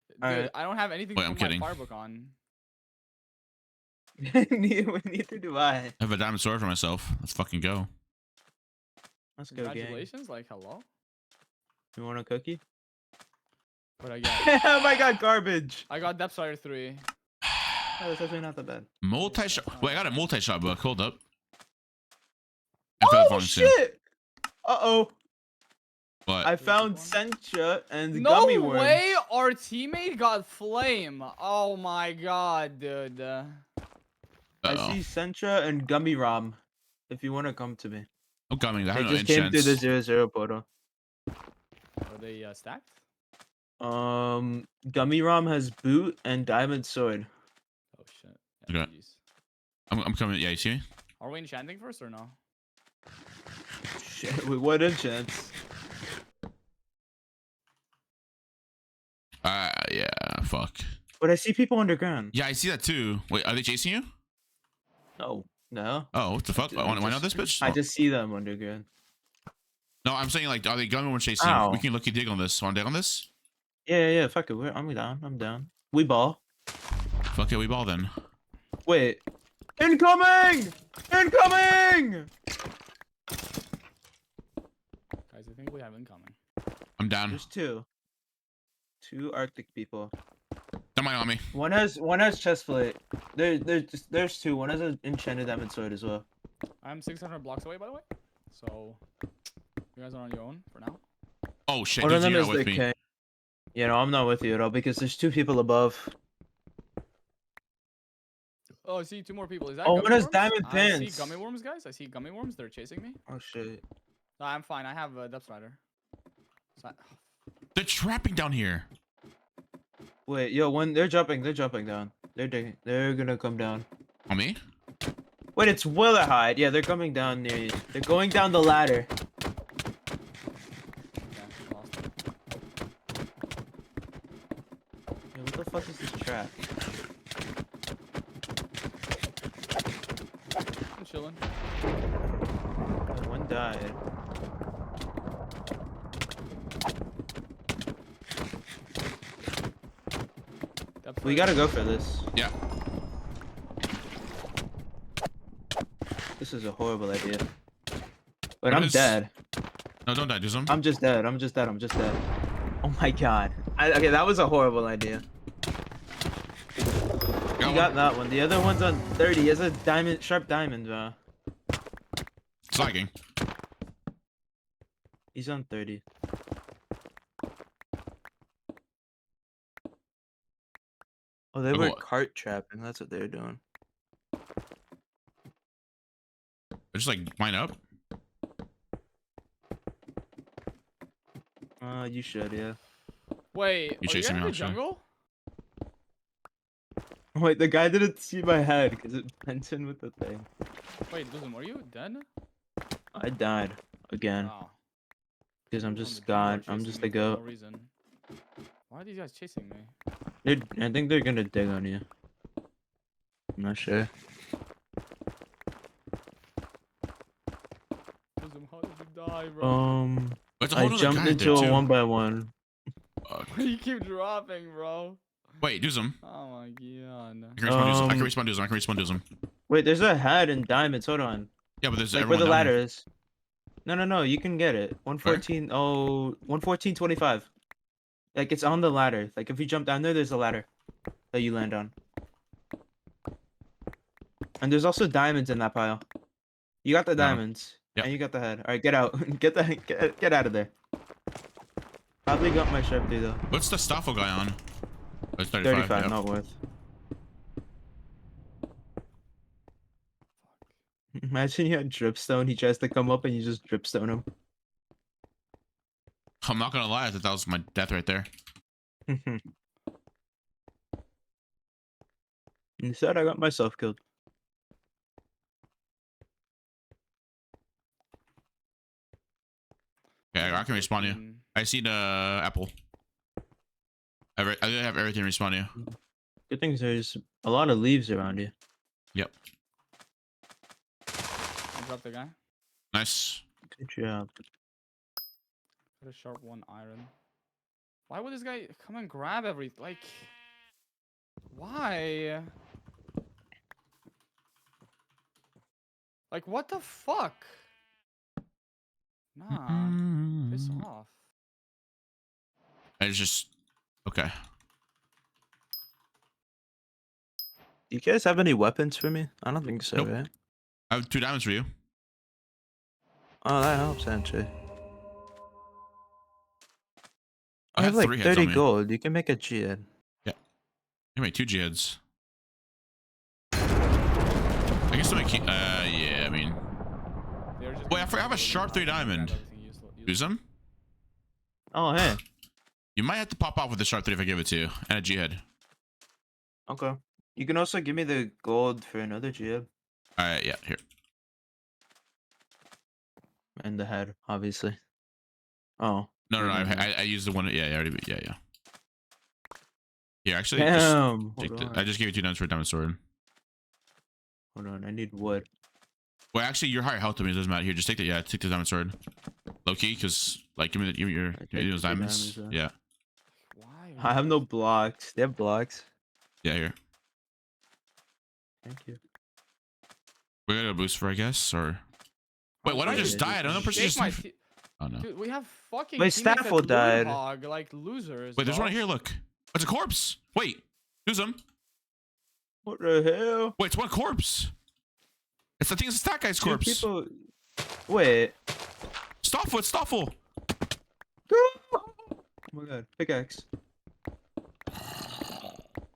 Dude, Alright. I don't have anything Wait, to I'm put my kidding. firebook on. Neither do I. I have a diamond sword for myself. Let's fucking go. Let's go, gang. Congratulations, like hello. You want a cookie? But I got Oh my god, garbage. I got Depth Sider 3. Oh, that's actually not that bad. Multi-shot. Wait, I got a multi-shot book. Hold up. Oh shit! Uh-oh. What? I found Sencha and No gummy worms. way our teammate got flame. Oh my god, dude. I Uh-oh. see Sencha and gummy rom. If you want to come to me. I'm coming. I They have no just came through enchants. the 0-0 portal. Are they stacked? Gummy rom has boot and diamond sword. Oh shit. Yeah, Okay. GGs. I'm coming. Yeah, you see me? Are we enchanting first or no? Shit, wait, what enchants? fuck? But I see people underground. Yeah, I see that too. Wait, are they chasing you? No. No. Oh, what the fuck? I Why not this bitch? I just see them underground. No, I'm saying like, are they gunmen when chasing you? Ow. We can look you dig on this. Want to dig on this? Yeah. Fuck it. I'm down. I'm down. We ball. Fuck it, we ball then. Wait. Incoming! Incoming! Guys, I think we have incoming. I'm down. There's two. Two Arctic people. Don't mind on me. One has chest plate. There's two. One has an enchanted diamond sword as well. I'm 600 blocks away, by the way. So, you guys are on your own for now. Oh shit, One of dude, them you're is not the with me. king. You know, I'm not with you at all because there's two people above. Oh, I see two more people. Is that Oh, gummy one has worms? diamond I pants. see gummy worms, guys. I see gummy worms. They're chasing me. Oh shit. No, I'm fine. I have a depth rider. So They're trapping down here. Wait, yo, they're jumping down. They're gonna come down. On me? Wait, it's Willerhide. Yeah, they're coming down near you. They're going down the ladder. okay, lost it. Yo, what the fuck is this trap? I'm chilling. Oh, one died. Depth We rider. gotta go for this. Yeah. This is a horrible idea. Wait, What I'm is- dead. No, don't die, Doozim. I'm just dead. I'm just dead. Oh my god. Okay, that was a horrible idea. You one. got that one. The other one's on 30. He has a sharp diamond, bro. It's lagging. He's on 30. Oh, they Oh, were what? cart trapping. That's what they're doing. Just like line up. You should, yeah. Wait, You are chasing you me, guys in the actually? jungle? Wait, the guy didn't see my head because it went in with the thing. Wait, Doozim, are you dead? I died again Oh. because I'm People in just the jungle are gone. I'm chasing just me a for no goat. reason. Why are these guys chasing me? I think they're gonna dig on you. I'm not sure. Doozim, how did you die, bro? It's a I whole other jumped guy into there, a too. 1x1. You keep dropping, bro. Wait, Doozim. Oh my god. I can respawn Doozim. I can respawn Doozim. I can respawn Doozim. Wait, there's a hat and diamonds. Hold on. Yeah, but there's Like where everyone the down ladder here. is. No. You can get it. 114. Oh, 114.25. Like it's on the ladder. Like if you jump down there, there's a ladder that you land on. And there's also diamonds in that pile. You got the No. diamonds. Yep. And you got the head. All right, get out. Get out of there. Probably got my sharp through though. What's the Staffel guy on? Oh, it's 35. 35, yeah. not worth. Imagine you had dripstone. He tries to come up and you just dripstone him. I'm not gonna lie, I thought that was my death right there. Instead, I got myself killed. Okay, I can respawn you. Fucking- I see the apple. I have everything respawn you. Good thing there's a lot of leaves around you. Yep. I dropped the guy. Nice. Good job. Got a sharp 1 iron. Why would this guy come and grab everything? Like, why? Like, what the fuck? Nah, piss off. It's just okay. Do you guys have any weapons for me? I don't think so, Nope. right? I have 2 diamonds for you. Oh, that helps, actually. I I have have like 3 heads on 30 me. gold. You can make a jihad. You made 2 jihads. I guess I make. Yeah. I mean, They're just Wait, I gonna forgot I have a build sharp and 3 grab diamond. everything useless. do some. Oh, hey. You might have to pop off with the sharp 3 if I give it to you, and a jihad. Okay. You can also give me the gold for another jihad. All right. Yeah. Here. And the head, obviously. Oh. No. Mhm. I used the one. Yeah. I already. Yeah. Here, actually, Damn. take Hold the, on. I just gave you 2 diamonds for a diamond sword. Hold on. I need wood. Well, actually, you're higher health than me. It doesn't matter. Here, just take the take the diamond sword. Low key, because like give me those the diamonds. diamonds, then. Yeah, Why? I have no blocks. They have blocks. yeah. Here, Thank you. we got a Boosfer, I guess, or wait, why don't we just die? I don't know. Person Shake just. my Oh no. Dude, we have fucking Wait, teammates Staffel that died. hog like losers. Wait, there's bro. one right here. Look, it's a corpse. Wait, Doozim. What the hell? Wait, it's one corpse. It's I think it's a stat guy's corpse. People... Wait. Stoffel, it's Stoffel. Oh my god. Pickaxe.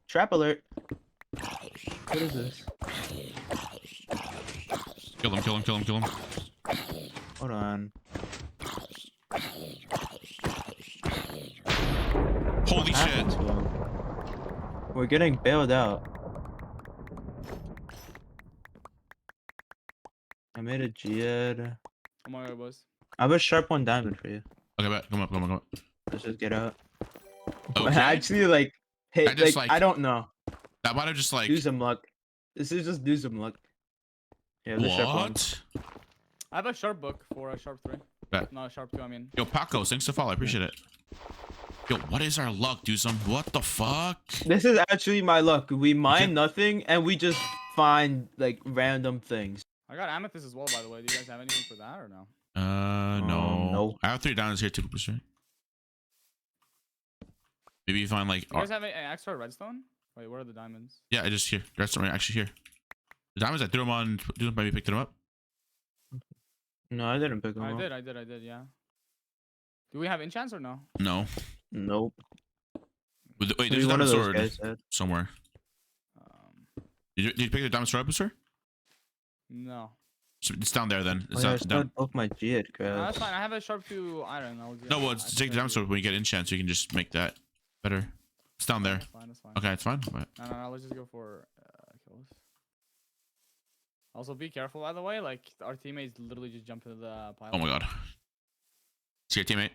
Trap alert. What is this? Kill him, kill him, kill him, kill him. Hold on. Holy What happened shit. to him? We're getting bailed out. I made a Jihad. Oh my god, boys. I have a sharp 1 diamond for you. Okay, bet. Come up, come up, come up. Let's just get out. Okay. Actually, like, hey, I just, like, like- I don't know. That might have just like. Do some luck. This is just do some luck. Yeah, the sharp 1. What? I have a sharp book for a sharp 3. Bet. Not a sharp 2, I mean. Yo, Paco, thanks to follow. I appreciate it. Yo, what is our luck, Doozim? What the fuck? This is actually my luck. We mine nothing and we just find like random things. I got amethyst as well, by the way. Do you guys have anything for that or no? No. No. I have 3 diamonds here, 2%. Maybe you find like. Do you guys have any extra redstone? Wait, where are the diamonds? Yeah, I just here. That's right, actually here. The diamonds I threw them on. Doozim maybe picked them up. No, I didn't pick them I up. did, yeah. Do we have enchants or no? No. Nope. Wait, Maybe there's a one diamond of those sword guys had. somewhere. Did you pick the diamond sword up, sir? No. It's down there then. It's Oh, yeah, I down. still had both my Jihad No, that's crabs. fine. I have a sharp 2 iron. I'll No, well, it's take the diamond sword when you get enchant, so you can just make that better. It's down there. That's fine, that's fine. Okay, it's fine. But No, let's just go for kills. Also, be careful, by the way. Like, our teammates literally just jump into the pile. oh my god. See your teammate.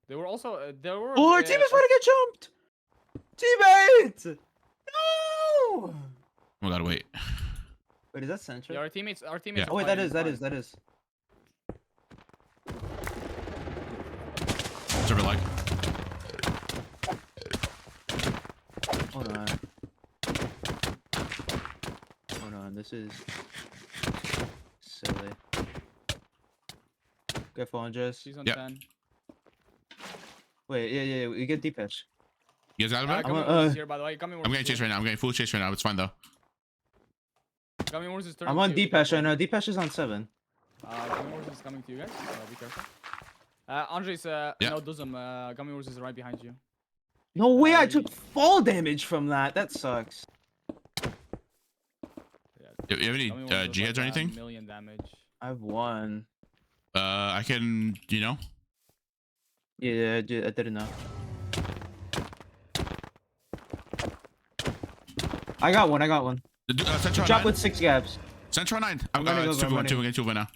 They were also, there were... Oh, our teammate's about to get jumped! Teammate! No! Oh my god, wait. Wait, is that Central? Yeah, our teammates Yeah. are Oh wait, that fighting is. Server like. Hold on. Hold on, this is silly. Careful, Andres. She's on Yeah. 10. Wait, yeah, we get D-patch. You guys got him back? Gummy I'm, Wars is here, by the way. Gummy Wars I'm is getting chased here. right now. I'm getting full chase right now. It's fine though. Gummy Wars is turning I'm on to you, D-patch careful. right now. D-patch is on 7. Gummy Wars is coming to you guys. Be careful. Andres, Yeah. no, Doozim, Gummy Wars is right behind you. No way, I you- took fall damage from that. That sucks. Yeah, Do you have any Gummy Wars is jihads or like, anything? million damage. I have 1. I can, you know. Yeah, I didn't know. I got one. Central Drop 9. with 6 gaps. Central 9. I'm gonna go, It's I'm 2v1, running. 2v1 now.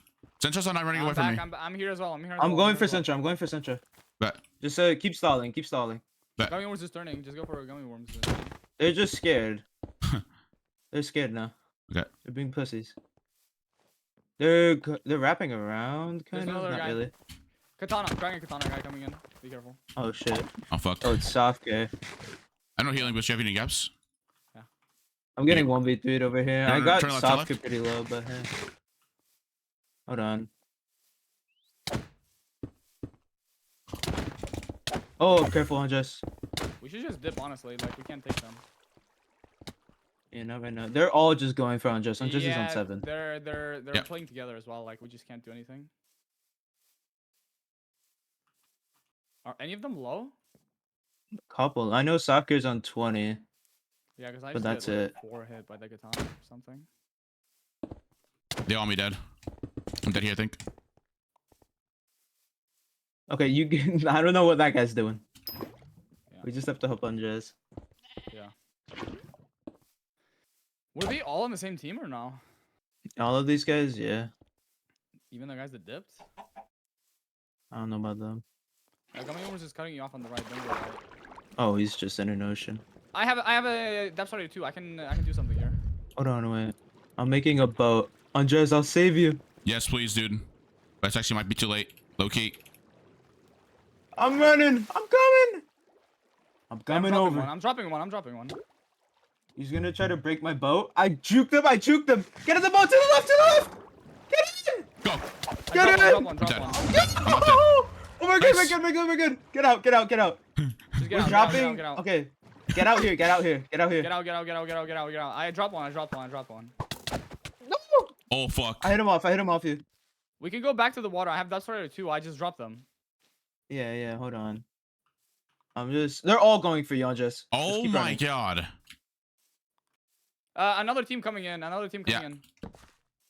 Central's on 9 running away I'm from me. back. I'm here as well. I'm here. As I'm well, going here for as well. Central. Bet. Just keep stalling. Gummy Worms is turning. Just go for a Gummy Worms. They're just scared. They're scared now. Okay. They're being pussies. They're wrapping around, There's kind of. another Not guy. really. Katana, dragon Katana guy coming in. Be careful. Oh shit. Oh fuck. Oh, it's soft guy. I know healing, but do you have any gaps? I'm getting 1v3'd over here. No, I no, got turn left, turn soft left. pretty low, but hey. Hold on. Oh, careful, Andres. We should just dip, honestly. Like, we can't take them. You never know. They're all just going for Andres. Andres is on 7. They're Yeah. playing together as well. Like, we just can't do anything. Are any of them low? Couple. I know Soccer's on 20. Yeah, because I But just that's get, like, it. 4 hit by the katana or something. They all me dead. I'm dead here, I think. Okay, you can. I don't know what that guy's doing. Yeah. We just have to help Andres. Yeah. Were they all on the same team or no? All of these guys, yeah. Even the guys that dipped? I don't know about them. Gummy was just cutting you off on the right. Don't go right. Oh, he's just in an ocean. I have a depth starter too. I can do something here. Hold on, wait. I'm making a boat. Andres, I'll save you. Yes, please, dude. But actually might be too late. Low key. I'm running. I'm coming. I'm coming dropping over. one. I'm dropping one. I'm dropping one. He's gonna try to break my boat. I juked him. I juked him. Get in the boat to the left. To the left. Get in. Go. Get in. Drop one. Drop Dead. one. I'm not dead. Oh, we're good. Nice. We're good. Get out. Get out. Get out. Just get We're out, dropping. Get out. Okay. Get out here. Get out here. Get out here. Get out. Get out. Get out. Get out. Get out. Get out. I dropped one. I dropped one. I dropped one. No. Oh fuck. I hit him off. I hit him off you. We can go back to the water. I have depth starter too. I just dropped them. Yeah. Hold on. I'm just. They're all going for you, Andres. Just Oh keep my running. god. Another team coming in. Another team coming in.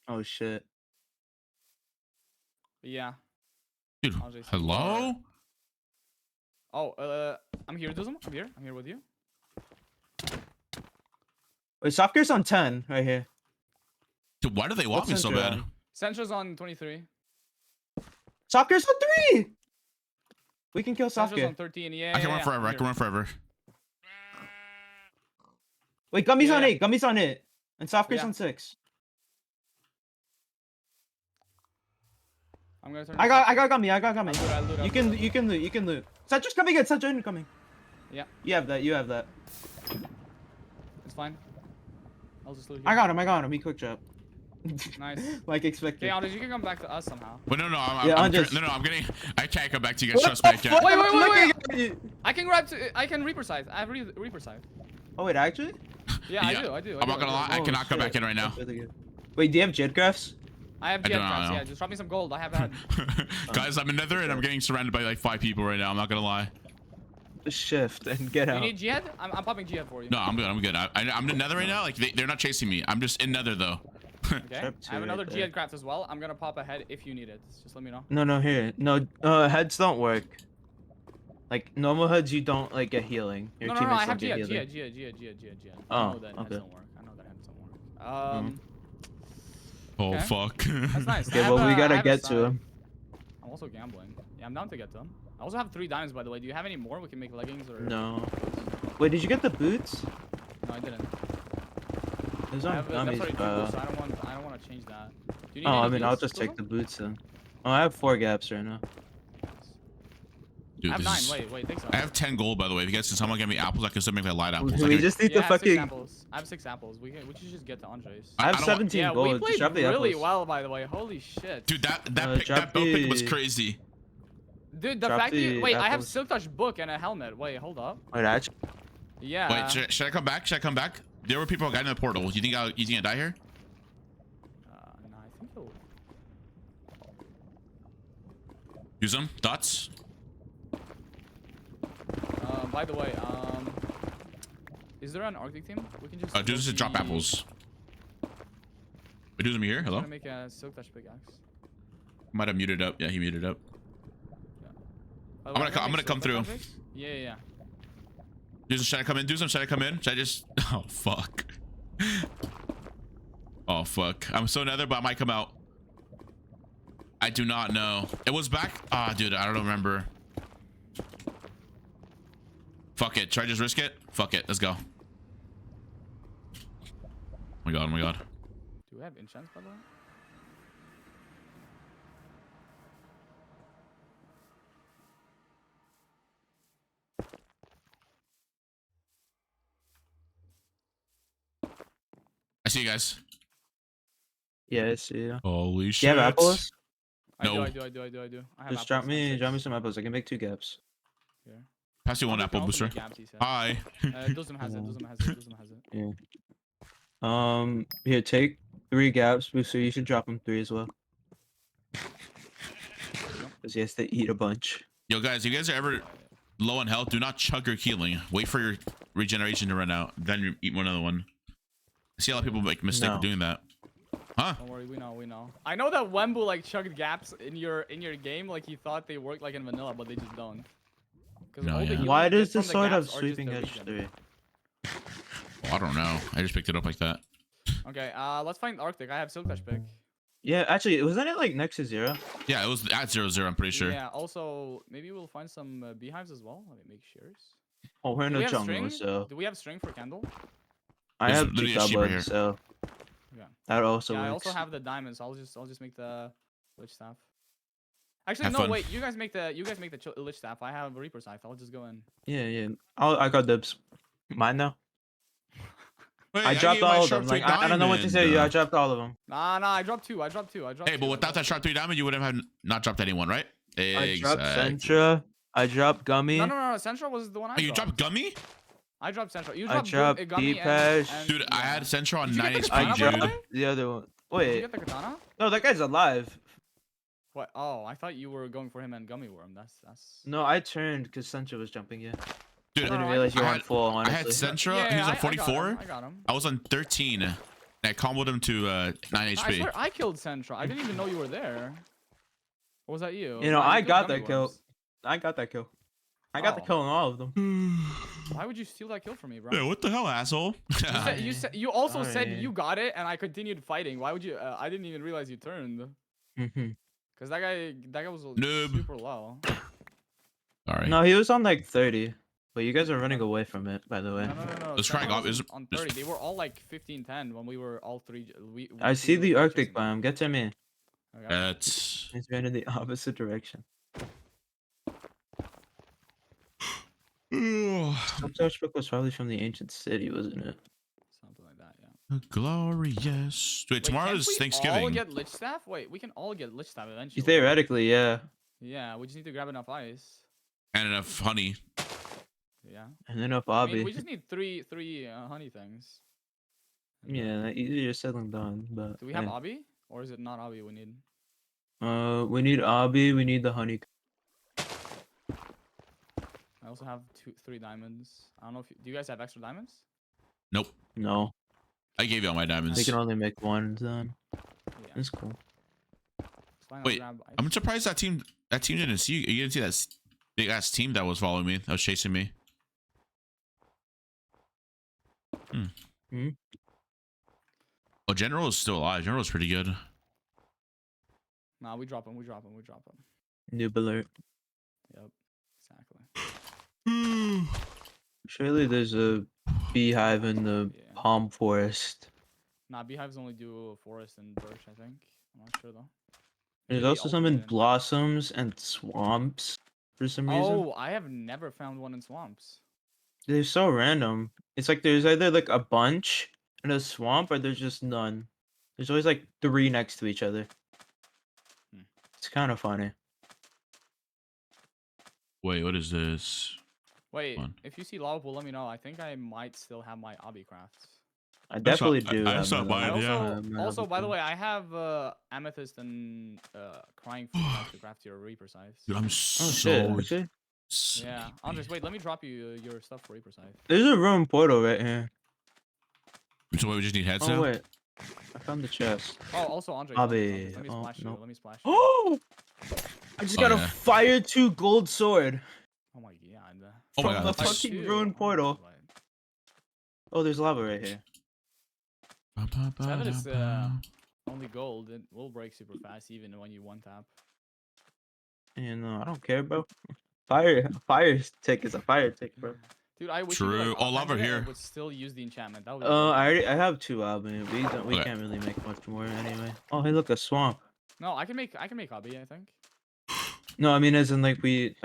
Oh shit. Yeah. Dude, I'll just- hello? Oh, I'm here, Doozim. I'm here. I'm here with you. Wait, soft gear's on 10 right here. Dude, why do they want What's me so Central bad? on? Sentra's on 23. Soft gear's on 3. We can kill soft Sentra's gear. on 13. Yeah. I can yeah, run yeah. forever. I'm I can here. run forever. Wait, Gummy's on Yeah. 8. Gummy's on 8. And soft gear's Yeah. on 6. I'm gonna turn. I got Gummy. I got Gummy. I'll loot, You can loot. Centra's coming in. Centra incoming. Yeah. You have that. It's fine. I'll just loot here. I got him. He quick drop. Nice. Like expected. Okay, Aldous, you can come back to us somehow. But no, Yeah, I'm I'm just- I'm getting. I can't come back to you guys. Trust me, I can't. What? Wait, I'm wait, wait, looking wait. at you. I can grab. I can Reaper scythe. I have Reaper scythe. Oh wait, actually? Yeah, I Yeah. do. I do. I'm not gonna lie. I Oh, cannot come shit. back in right now. That's really good. Wait, do you have jet graphs? I have I GF don't traps. know. Yeah, just drop me some gold. I have had. Guys, I'm in Nether and I'm getting surrounded by like 5 people right now. I'm not gonna lie. Just shift and get You out. need jihad? I'm popping jihad for you. No, I'm good. I'm good. I'm in Nether right now. Like they're not chasing me. I'm just in Nether though. Okay. Trap I have two another right there. jihad craft as well. I'm gonna pop a head if you need it. Just let me know. No, here. No, heads don't work. Like normal heads, you don't like get healing. Your No, I teammates have don't get jihad. healing. Jihad. Oh, I know that heads okay. don't work. I know that heads don't work. Oh Okay. fuck. That's nice. Okay, I well have we a- I gotta have a get to scythe. him. I'm also gambling. Yeah, I'm down to get to him. I also have 3 diamonds, by the way. Do you have any more? We can make leggings or. No. Wait, did you get the boots? No, I didn't. There's I on have, gummies, that's already bro. so I don't want to change that. Do you need Oh, I any mean, I'll boots, just take Doozim? the boots then. Oh, I have 4 gaps right now. Dude, I have this 9. is- Wait, take some. I have 10 gold by the way. If you guys can someone get me apples, I can still make like light apples. I We can- just need Yeah, to I have 6 fucking. apples. I have 6 apples. We should just get to Andres. I have don't want- 17 Yeah, gold. we Just played drop the really apples. well, by the way. Holy shit. Dude, that drop that build pick was the- crazy. Dude, the drop fact that the wait, I have apples. Silk Touch book and a helmet. Wait, hold up. Wait, actually. Yeah. Wait, should I come back? Should I come back? There were people guiding the portal. You think I die here? No, I think he'll. Use them. Thoughts? By the way, is there an Arctic team? We can just. Do this to drop low-key- apples. Wait, Doozim, you here? I'm Hello? gonna make a Silk Touch pickaxe. Might have muted up. Yeah, he muted up. By the way, I'm gonna make come Silk Touch through. pickaxe. Yeah. Doozim, should I come in? Doozim, should I come in? Should I just? Oh fuck. Oh fuck. I'm so Nether, but I might come out. I do not know. It was back. Ah, dude, I don't remember. Fuck it. Should I just risk it? Fuck it. Let's go. Oh my god. Oh my god. Do we have enchants, by the way? I see you guys. Yeah, I see you. Holy Do shit. you have apples? No. I do. I have Just drop apples, me, I'm drop me six. some apples. I can make 2 gaps. Here. Pass you one I'll apple, also Booster. make gaps, he said. Hi. Doozim has it. Doozim has it. Here, take 3 gaps, Booster. You should drop him 3 as well. Because he has to eat a bunch. Yo, guys, you guys are ever low on health, do not chug your healing. Wait for your regeneration to run out. Then you eat another one. I see a lot of people make mistake No. of doing that. Huh? Don't worry, we know. I know that Wembu like chugged gaps in your game, like he thought they worked like in vanilla, but they just don't. 'Cause No, all the yeah. healing Why you get does the from the sword have gaps are just sweeping the edge regen. 3? Oh, I don't know. I just picked it up like that. Okay, let's find Arctic. I have Silk Touch pick. Yeah, actually, wasn't it like next to 0? Yeah, it was at 0-0, I'm pretty sure. Yeah. Also, maybe we'll find some beehives as well. Let me make shares. Oh, we're in Do a we have jungle, string? so Do we have string for candle? I There's have literally a chica sheep right here. bug, so Yeah. that also Yeah, I works. also have the diamonds. I'll just make the lich staff. Actually, Have no, fun. wait. You guys make the lich staff. I have Reaper scythe. I'll just go in. Yeah. I got dibs. Mine now. Wait, I dropped gave my all of sharp them. three Like I don't know what to say. diamond. I dropped all of them. Nah, I dropped two. I dropped two. Hey, two, but I without dropped that sharp two. 3 diamond, you would have not dropped anyone, right? I dropped Exactly. Sentra. I dropped Gummy. No. Central was the one I Oh, you dropped. dropped Gummy? I dropped Central. You I dropped dropped Gummy Deepesh. and Dude, I yeah. had Central on Did you 9 get the HP, katana, by the dude. way? The other one. Did you Wait. get the katana? No, that guy's alive. What? Oh, I thought you were going for him and Gummy Worm. That's. No, I turned because Sentra was jumping in. Dude, I didn't No, realize you I were on had- full, I honestly. had Central. Yeah, He was on I got 44. him. I got him. I was on 13. And I comboed him to 9 I HP. swear I killed Central. I didn't even know you were there. Or was that you? You know, Nah, I killed got Gummy that kill. Worms. I got that kill. I got the Oh. kill on all of them. Why would you steal that kill from me, bro? Yeah, what the hell, asshole? You also said Sorry. you got it, and I continued fighting. Why would you? I didn't even realize you turned. Mhm. Cause that guy was Noob. super low. Sorry. No, he was on like 30. But you guys are running away from it, by the way. No. Let's try Central off- was is- on 30. They were all like 15-10 when we were all three. I see the were Arctic chasing them. biome. Get to me. Okay. That's... It's ran in the opposite direction. Some book was probably from the ancient city, wasn't it? Something like that, yeah. Glorious. Wait, tomorrow can't is we all Thanksgiving. get lich staff? Wait, we can all get lich staff eventually. Theoretically, yeah. Yeah, we just need to grab enough ice. And enough honey. Yeah. And then a I Bobby. mean, we just need three honey things. Yeah, easier said than done. But Do we have yeah. obby, or is it not obby we need? We need Obby. We need the honey. I also have 3 diamonds. I don't know if do you guys have extra diamonds? Nope. No, I gave you all my we diamonds. can only make one then. Yeah. That's cool. It's fine, I'll Wait, grab ice. I'm surprised that team didn't see you. You didn't see that big ass team that was following me. That was chasing me. Oh, General is still alive. General is pretty good. Nah, we drop him. Noob alert. Yep. Exactly. Surely there's a beehive in the Yeah. palm forest. Nah, beehives only do forest and birch, I think. I'm not sure though. There's Maybe also some in alternate. blossoms and swamps for some reason. Oh, I have never found one in swamps. They're so random. It's like there's either like a bunch in a swamp or there's just none. There's always like 3 next to each other. Hmm. It's kind of funny. Wait, what is this? Wait, One. if you see lava pool, let me know. I think I might still have my obby crafts. I definitely saw- do. I have saw my mine, lava- yeah. my Also, lava by the pool. way, I have amethyst and crying fruit to craft your reaper scythe. Dude, I'm Oh so... shit! Actually, Yeah, Andres, wait, let me drop you your stuff for reaper scythe. there's a room portal right here. So wait, we just need heads Oh now? wait, I found the chest. Oh, also, Andres, Obby. let me Oh, splash you. no. Let me splash you. Oh! I just Oh, got a yeah. fire 2 gold sword Oh my god. Oh my from God, the that's- fucking ruined portal. Oh, there's lava right here. 7 is only gold. It will break super fast even when you one tap. And I don't care, bro. Fire tick is a fire tick, bro. Dude, I wish you True. could, like, Oh, lava offhand it here. and would still use the enchantment. That would be I have 2 album. We Okay. can't really make much more anyway. Oh, hey, look, a swamp. No, I can make hobby, I think. No, I mean as in like we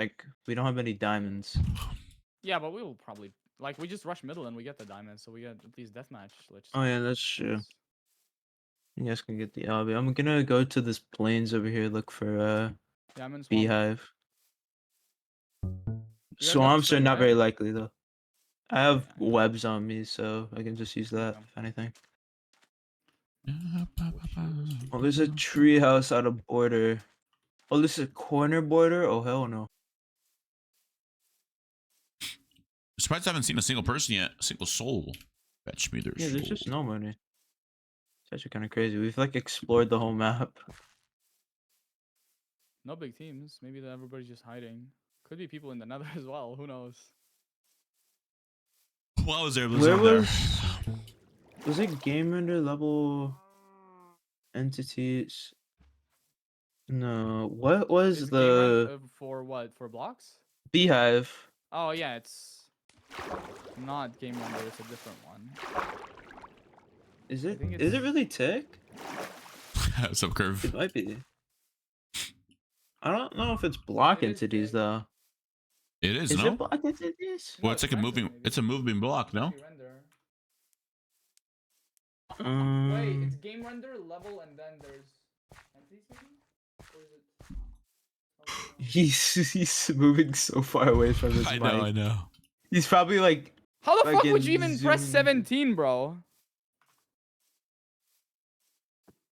don't have any diamonds. Yeah, but we will probably we just rush middle and we get the diamonds, so we get at least deathmatch. Oh yeah, that's true. You guys can get the LB. I'm gonna go to this plains over here, look for Yeah, I'm in swamp. beehive. You guys got the Swamps are string, not right? very likely though. I have Yeah. webs on me, so I can just use that Okay. if anything. Oh, there's a tree house out of border. Oh, this is a corner border? Oh hell no. Surprised I haven't seen a single person yet. A single soul. Fetch me their Yeah, there's soul. just no money. It's actually kind of crazy. We've like explored the whole map. No big teams. Maybe everybody's just hiding. Could be people in the nether as well. Who knows? Well, I was there. Where was it game render level entities? No, what was Is the for what? For blocks? beehive? Oh yeah, it's Not game render. It's a different one. Is I it? think Is it it's- really tick? What's up, Curve? It might be. I don't know if it's block It is entities tick. though. It is, Is no? it block entities? Well, it's like a render, moving. maybe. It's a moving block, no? Actually render. Wait, Um, it's game render level and then there's entities maybe? Or is it? Oh, no. he's moving so far away from his I mic. know, I know. He's probably like, How the fuck would fucking you even press zooming into- 17, bro?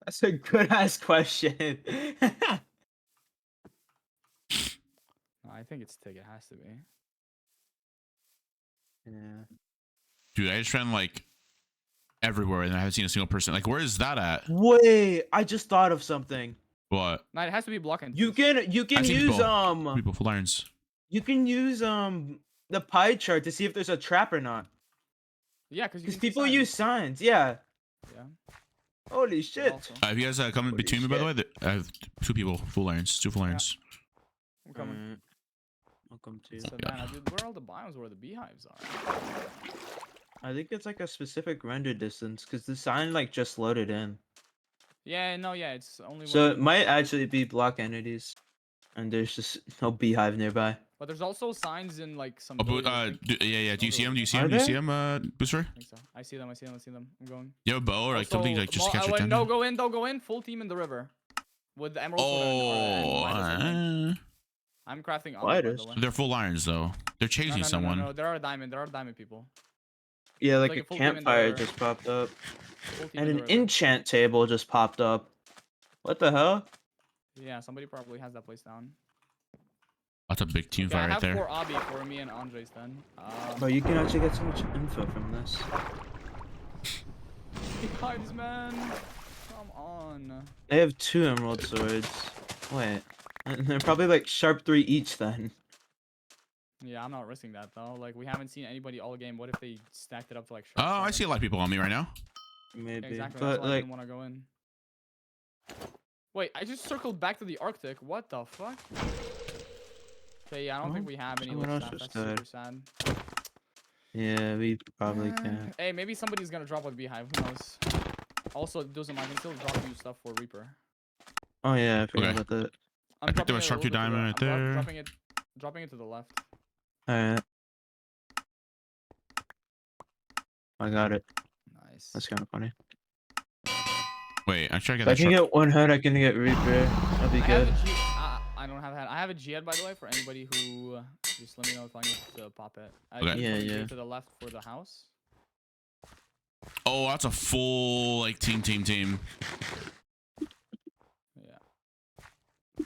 that's a good ass question. No, I think it's tick. It has to be. Yeah. Dude, I just ran like everywhere and I haven't seen a single person. Like, where is that at? Wait, I just thought of something. What? No, it has to be block entities. You can I've seen use people. People full irons. you can use the pie chart to see if there's a trap or not. Yeah, because People use signs. Yeah. Yeah. Holy but shit. also- If you guys come in Holy between me, by the way, shit. I have two people full irons. Two full irons. I'm coming. Alright. Welcome to. Savannah, dude, where are all the biomes where the beehives are? I think it's like a specific render distance because the sign like just loaded in. Yeah, no, yeah, it's only. So when it you- might actually be block entities, and there's just no beehive nearby. But there's also signs in like some. Oh, but, villages, I think. yeah. Do you see him? Do you see Are him? Do you there? see him, Booster? I think so. I see them. I see them. I see them. I'm going. You have a bow or like something Also, like just to catch wait, your no, attention? go in. Don't go in. Full team in the river. With the emerald sword Oh, and Midas, I think. I'm crafting armor, by Midas? the way. they're full irons though. They're chasing No, no, no, someone. no, no. There are diamond people. Yeah, like like a a full team in the campfire river. just popped up, Full team and in an the river. enchant table just popped up. What the hell? Yeah, somebody probably has that place down. That's a big team Okay, I fight right have there. 4 obby for me and Andres then. But you can actually get so much info from this. Beehives, man. Come on. They have 2 emerald swords. Wait, and they're probably like sharp 3 each then. Yeah, I'm not risking that though. Like we haven't seen anybody all game. What if they stacked it up to like? Oh, I see a lot of people on me right now. Maybe, Exactly. but That's why I like, didn't want to go in. Wait, I just circled back to the Arctic. What the fuck? Okay, yeah, I don't think we have any. someone With else staff. just That's super sad. yeah, we probably can't. Hey, maybe somebody's gonna drop with Beehive. Who knows? Also, Doozim, I can still drop you stuff for Reaper. Oh yeah, I forgot Okay. about that. I'm I picked up dropping a it sharp 2 little bit to the- diamond right I'm there. dropping it to the left. Alright. I got it. Nice. That's kind of funny. Wait, I try to If get I that can sharp. get 1 head, I can get Reaper. That'll be I have good. a G. I don't have that. I have a G head, by the way, for anybody who just let me know if I need to pop it. Okay. Yeah, G yeah. To the left for the house. Oh, that's a full like team. Yeah. Do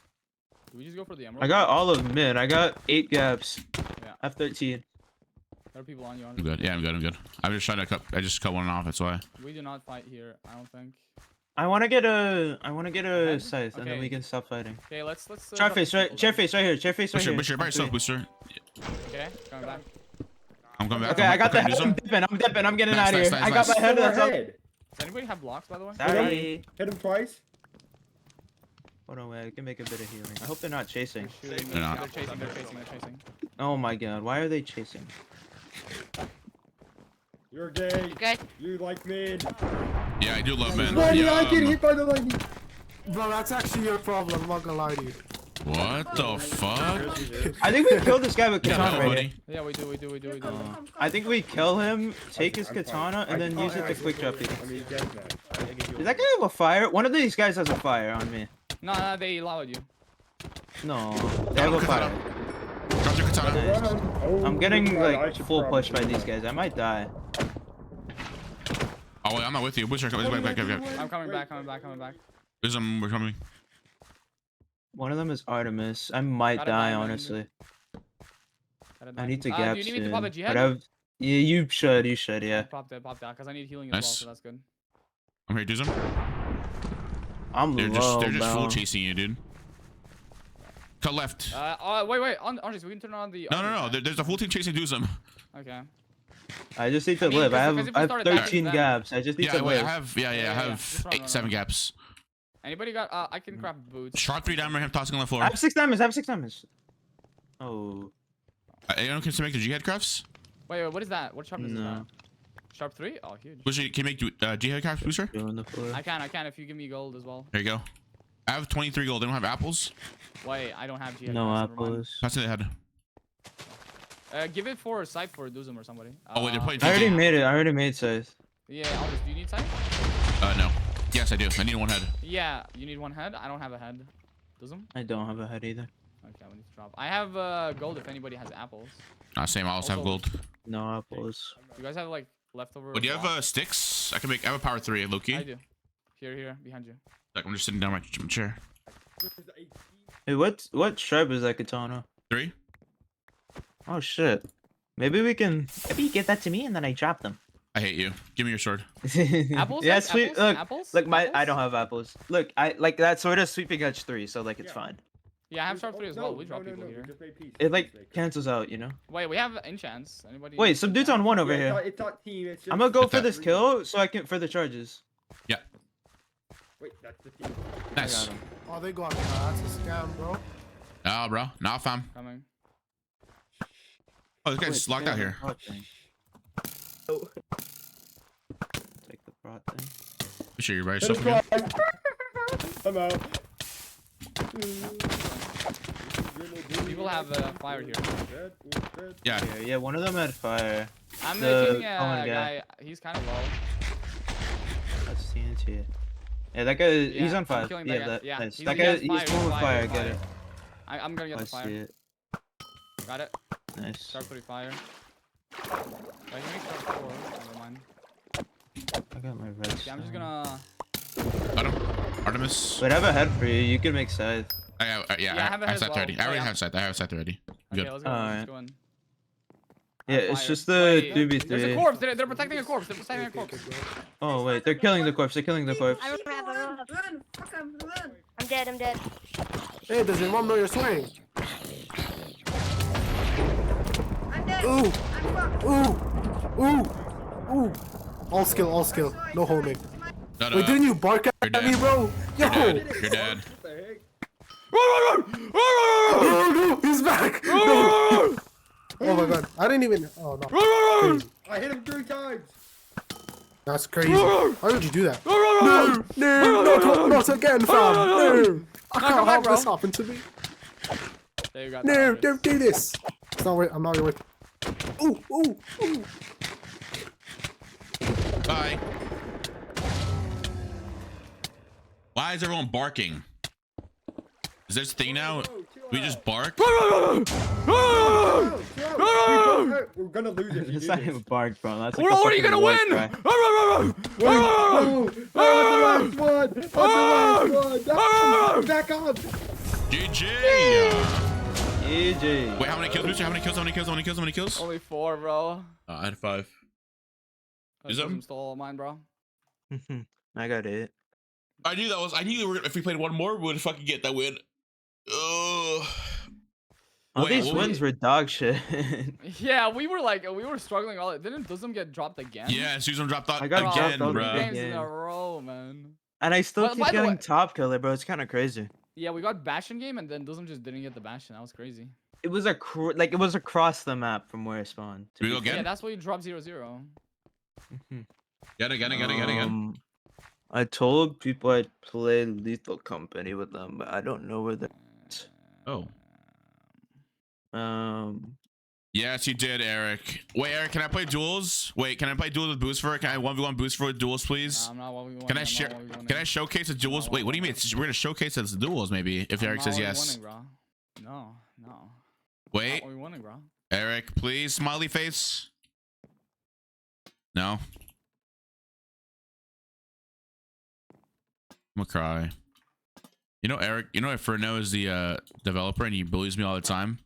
we just go for the emerald? I got all of mid. I got 8 gaps. Yeah. I have 13. There are people on you. I'm good. Yeah, I'm good. I'm just trying to cut. I just cut one off. That's why. We do not fight here. I don't think. I want to get a Ahead? scythe, and then Okay. we can stop fighting. Okay, let's. Chair drop face some right, people chair then. face right here, chair face right Booster, here. Booster, by yourself, Booster. Okay, coming back. I'm coming back. Okay, I got the I'm head. gonna I'm do some- dipping. I'm getting Nice, out of nice, here. nice, I got nice. my head. That's up. Head. Does anybody have blocks, by the way? Sorry. Hit him twice. Hold on, wait. I can make a bit of healing. I hope they're not chasing. They're shooting. They're not. They're chasing. Oh my god, why are they chasing? You're gay. Okay. You like mid. Yeah, I do love men. Why did I Yeah, get hit by the lightning? Bro, that's actually your problem. I'm not gonna lie to you. What the fuck? I think we killed this guy with Yeah, katana no, right here. buddy. Yeah, we do. I think we kill him, take his katana, and then use it to quick drop people. I mean, get that. Does that guy have a fire? One of these guys has a fire on me. No, they allowed you. No, they have a fire. Drop your katana. Oh, I'm getting God, I like should full push by probably- these guys. I might die. Oh wait, I'm not with you. Booster, come back. I'm coming back. We're coming. One of them is Artemis. I might Got a die, diamond. honestly. Got it I back. need to Do gap you need me soon. to pop a But jihad? I've... Yeah, you should, yeah. Pop that, because I need healing as Nice. well, so that's good. I'm here, Doozim. I'm They're low, just bro. full chasing you, dude. Cut left. Wait, Andres, we can turn on the. No. There's a full team chasing Doozim. Okay. I just need to I mean, live. I because have, if we I have started backing 13 them- gaps. I just need Yeah, to wait, live. I have Just run. 7 gaps. Anybody got? I can craft boots. Sharp 3 diamond, him tossing on the floor. I have 6 diamonds. Oh. Anyone can make the G-head crafts? Wait, what is that? What sharpness is No. that? Sharp 3? Oh, huge. Booster, can you make do you have a craft booster? Two on the floor. I can if you give me gold as well. There you go. I have 23 gold. They don't have apples. Wait, I don't have GX. No never mind. apples. Pass it ahead. Give it for Scythe for Doozim or somebody. Oh, wait, they're playing I already TJ. made it. I already made size. Yeah, I'll just. Do you need Scythe? No. Yes, I do. I need one head. Yeah, you need one head. I don't have a head. Doozim? I don't have a head either. Okay, we need to drop. I have gold if anybody has apples. Same. I also have gold. No apples. You guys have like leftover. Oh, do you have blocks? sticks? I have a power 3, Loki. I do. Here, behind you. Like, I'm just sitting down my chair. Hey, what stripe is that katana? 3. Oh shit. Maybe we can. Maybe you give that to me and then I drop them. I hate you. Give me your sword. Apples? Yeah, like, sweet. apples? Look, Apples? look, I Apples? don't have apples. Look, I like that sword is sweeping edge 3, so like it's Yeah. fine. Yeah, I have sharp 3 as well. We drop people We here. just made peace. It like cancels out, you know. Wait, we have enchants. Anybody? Wait, some dude's on one over Yeah, here. It's not team. It's just I'm gonna go What's for that? this kill so I can for the charges. Wait, that's the team. Nice. him. Oh, they got me. That's a scam, bro. Oh, bro. Nah, fam. Coming. Oh, this guy's locked out here. Oh. Take the prot thing. You sure you're by Hit yourself him again? twice. I'm out. People have fire here. Yeah. Yeah, one of them had fire. I'm The making a Owen guy. He's kind of low. That's TNT. Yeah, that guy. He's Yeah, on I'm fire. killing Yeah, that guy. Yeah, nice. he's- That he guy. has He's fire, full he's of fire, fire. he's Get it. fire. I'm gonna get I the see fire. it. Got it. Nice. Sharp 3 fire. I can make sharp 4. Never mind. I got my red. Okay, I'm just stone. gonna. Got him. Artemis. But I have a head for you. You can make scythe. Yeah, I have a I head have as scythe well. ready. I Oh, already yeah. have scythe. I have scythe ready. Okay, Good. let's go. Alright. Let's go in. Yeah, it's Fire. just the Wait, 2v3. There's a corpse. They're protecting a corpse. They're protecting a corpse. Oh wait, they're killing the corpse. They're killing the corpse. I don't have a run. Fuck him, run. I'm dead. I'm dead. Hey, does anyone know your swing? I'm dead. Ooh, I'm fucked. ooh, ooh. All skill, all skill. No homing. Shut Wait, up. didn't you bark You're at dead. me, bro? Yo! You're dead. You're dead. What the heck? No, no, he's back! No. Oh my god, I didn't even. Oh no. Crazy. I hit him 3 times. That's crazy. How did you do that? No, no, not again, fam. No. I come can't back, have bro. this happen to me. There you go. No, don't do this. It's not right. I'm not right. Ooh, ooh, ooh. Bye. Why is everyone barking? Is this a thing now? We just bark? We're gonna lose if you It's do not this. even bark, bro. That's like What a are you fucking gonna war win? cry. No, on the last one. On the last one. Back up. GG! GG. Wait, how many kills, Booster? How many kills? How many kills? How many kills? How many kills? Only 4, bro. I had 5. Is that- Doozim stole all mine, bro. I got it. I knew if we played one more, we would fucking get that win. Ugh. All Wait, these what wins were dog shit. Yeah, we were struggling all. Didn't Doozim get dropped again? Yeah, Susan dropped out I got again, dropped out bro. again. Games in a row, man. And I still Well, keep by the getting way- top killer, bro. It's kind of crazy. Yeah, we got Bastion game, and then Doozim just didn't get the Bastion. That was crazy. It was like it was across the map from where I spawned. to We be go fair. again? Yeah, that's why you drop 0-0. Again. I told people I'd play Lethal Company with them, but I don't know where they're. Oh. Yes, you did, Eric. Wait, Eric, can I play duels? Wait, can I play duels with Boosfer? Can I 1v1 Boosfer with duels, please? Nah, I'm not what we want. Can I share? Can I showcase the duels? Wait, what do you mean? We're gonna showcase the duels, maybe, if Eric says yes. No. Wait, Not what we winning, bro. Eric, please, smiley face. No. I'm gonna cry. You know, Eric. You know, if Fernando is the developer and he bullies me all the time.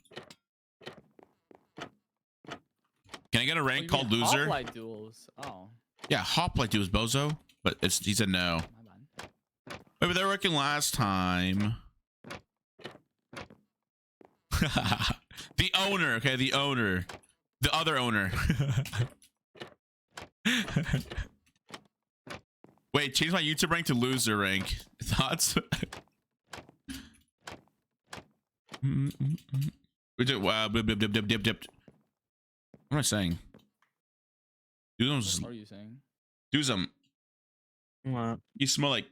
Can I get a rank called loser? Hoplite duels. Oh, Yeah, Hoplite duels, bozo. But he said no. my bad. Wait, but they were working last time. The owner, okay, the owner. The other owner. Wait, change my YouTube rank to loser rank. Thoughts? We did, wow, dip. What am I saying? Doozim's, What are you saying? Doozim, What? you smell like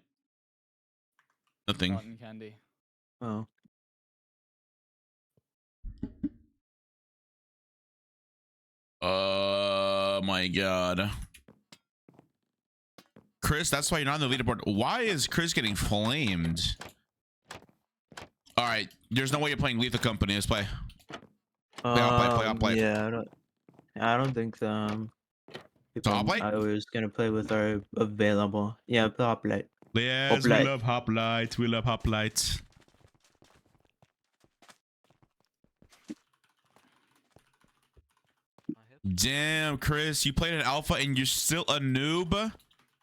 nothing. Cotton candy. Oh. My God. Chris, that's why you're not on the leaderboard. Why is Chris getting flamed? All right, there's no way you're playing Lethal Company. Let's play. Play HOPLITE. Yeah, I don't think people HOPLITE? I was gonna play with are available. Yeah, play HOPLITE. Yes, HOPLITE. we love HOPLITE. We love HOPLITE. Damn, Chris, you played an alpha and you're still a noob?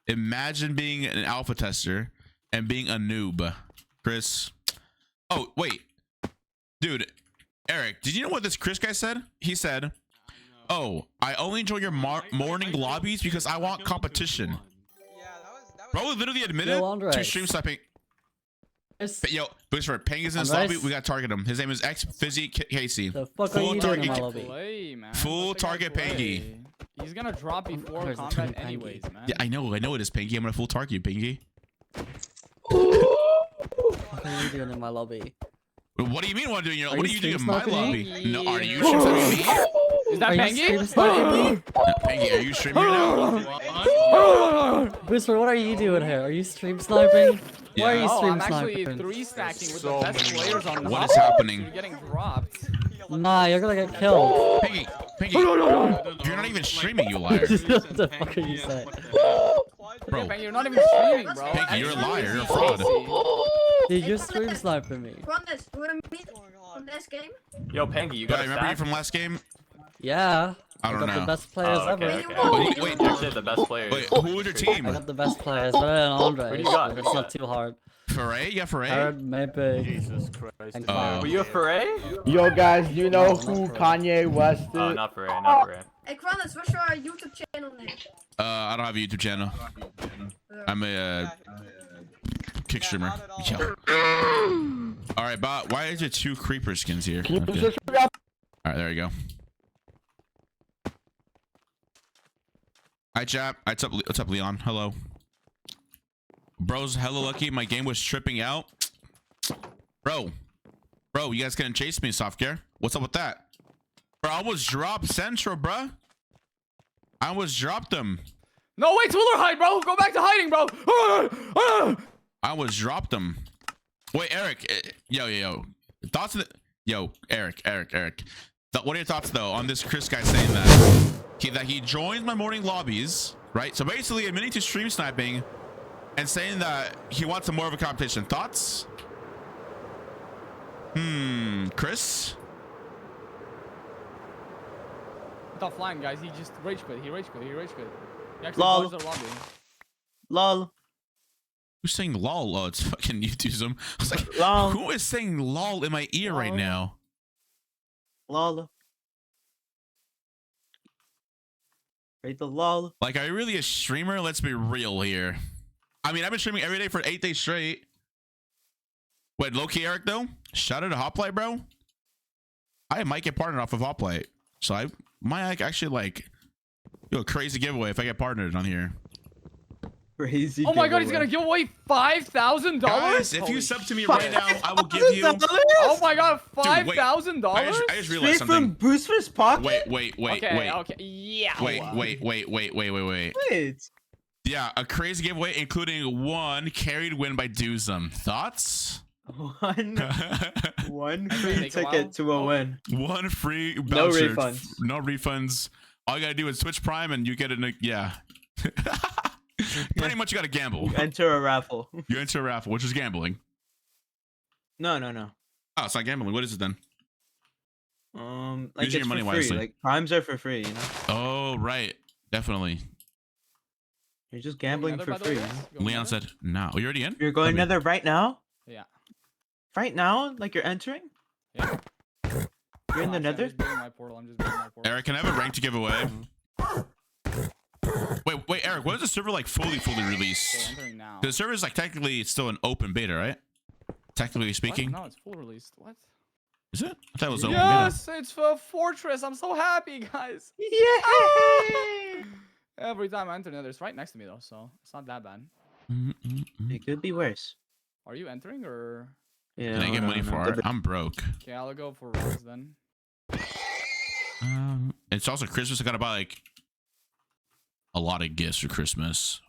Imagine being an alpha tester and being a noob. Chris. Oh, wait. Dude, Eric, did you know what this Chris guy said? He said, oh, I only enjoy your morning lobbies because I want competition. Bro literally admitted to stream sniping. Yo, Boosfer, Peng is in this lobby. We gotta target him. His name is X Fizzy Casey. The fuck Full are you target, doing in my lobby? Play, man. Full Let the guy target play. Pengy. He's gonna drop before Where's the combat Pengy? anyways, man. Yeah, I know it is Pengy. I'm gonna full target you, Pengy. What are you doing in my lobby? What do you mean? What do you Are what you do you do in stream my sniping lobby? No, are you stream sniping me? Is that Are you Pengy? stream sniping me? No, Pengy, are you streaming now? Booster, what are you doing here? Are you stream sniping? Why are you Yeah. Oh, stream I'm actually sniping? 3-stacking with the best players on the What is map. happening? You're getting dropped. Nah, you're gonna get killed. Pengy, you're not even streaming, you liar. What the fuck are you saying? Bro, Pengy, you're not even streaming, bro. Pengy, you're a liar. You're a Casey. fraud. Dude, you're stream sniping me. Qndres, you wanna meet from this game? Yo, Pangy, you Do I got a remember you stack? from last game? Yeah. I don't got know. the best players Oh, okay, ever. okay. Wait, You said the best players. Wait, who was your team? I got the best players, better than Andre. Who do you got? Who do It's you not got? too hard. Foray? Yeah, Foray. Aaron, maybe. Jesus Christ. And Oh. Cloud. Were you a foray? Yo, guys, do you know No, who not Kanye West is? Oh, not foray, not foray. Hey, Qndres, what's your YouTube channel name? I don't have a YouTube channel. I'm a kick streamer. Yo. All right, bot. Why is there 2 creeper skins here? Can you Okay. position me up? All right, there you go. Hi, chap. What's up, Leon? Hello. Bro's hella lucky. My game was tripping out. Bro, you guys couldn't chase me, soft gear. What's up with that? Bro, I was dropped Central, bruh. I was dropped them. No, wait, Tooler hide, bro. Go back to hiding, bro. I was dropped them. Wait, Eric. Yo. Thoughts? Yo, Eric. What are your thoughts though on this Chris guy saying that he joins my morning lobbies, right? So basically admitting to stream sniping and saying that he wants more of a competition. Thoughts? Chris? Without flying, guys, he just rage quit. He rage quit. He actually Lol. closed the lobby. Lol. Who's saying lol? Oh, it's fucking you, Doozim. I was like, Lol. who is saying lol in my ear right Lol. now? Lol. Rate the lol. Like, are you really a streamer? Let's be real here. I mean, I've been streaming every day for 8 days straight. Wait, low-key Eric, though? Shout out to HOPLITE, bro. I might get partnered off of HOPLITE. So I might actually, like, do a crazy giveaway if I get partnered on here. Crazy. Oh my god, he's gonna give away $5,000? Guys, if you sub to me right now, I will give you... Oh my god, Dude, wait. $5,000? I just realized Straight from something. Booster's pocket? Wait. Okay, yeah. Wait. Wait. Yeah, a crazy giveaway including 1 carried win by Doozim. Thoughts? One free take a while. ticket to a win. 1 free No voucher. refunds. No refunds. All you gotta do is Twitch Prime and you get it. Yeah. Pretty much you gotta gamble. Enter a raffle. You enter a raffle, which is gambling. No. Oh, it's not gambling. What is it then? Like Using it's your money for free. wisely. Like primes are for free, you know. Oh, right. Definitely. You're just gambling Nether, for by the way, free. You know? guys? Going Leon Nether? said, "No, you're already in." You're going Okay. nether right now? Yeah. Right now? Like you're entering? Yeah. You're in the I'm nether? just building my portal. Eric, can I have a rank to give away? Wait, Eric. When is the server like fully Okay, released? entering now. The server is like technically still an open beta, right? Technically What? speaking, No, it's full released. What? is it? I thought it was open beta. Yes, it's for Fortress. I'm so happy, guys. Yeah. Every time I enter Nether, it's right next to me though, so it's not that bad. It could be worse. Are you entering or? Yeah. Can I get hold money on, for it? I'm broke. Okay, I'll go for rods then. It's also Christmas. I gotta buy like a lot of gifts for Christmas.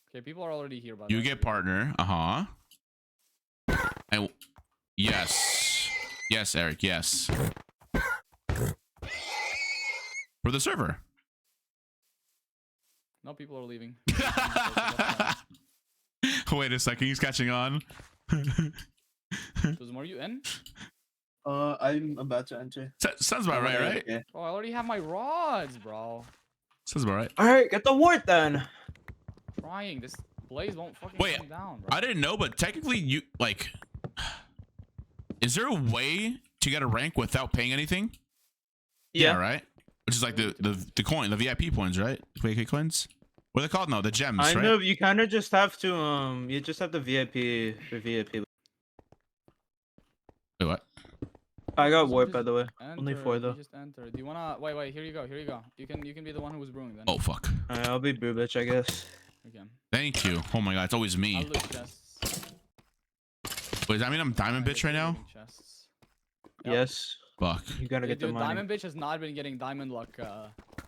Okay, people are already here. By the You way. get partner. And yes, yes, Eric. Yes. For the server. No, people are leaving. Wait a second. He's catching on. Doozim, are you in? I'm about to enter. Sounds about right, right? Yeah. Oh, I already have my rods, bro. Sounds about right. All right, get the wart then. Trying. This blaze won't fucking Wait, come down, bro. I didn't know, but technically, you like. Is there a way to get a rank without paying anything? Yeah. Right. Which is like the coin, the VIP points, right? VIP coins. What are they called? No, the gems. I right? know. You kind of just have to you just have the VIP for VIP. Wait, what? I got So wart just by the way. Only Enter, 4 you though. Just enter. Do you wanna? Wait. Here you go. You can be the one who was brewing then. Oh fuck. Alright, I'll be brew bitch, I guess. Okay. Thank you. Oh my god, it's always I'll me. loot chests. Wait, does that mean I'm diamond bitch right now? Looting chests. Yep. Yes. Fuck. You gotta Yeah, get the dude, money. Diamond Bitch has not been getting diamond luck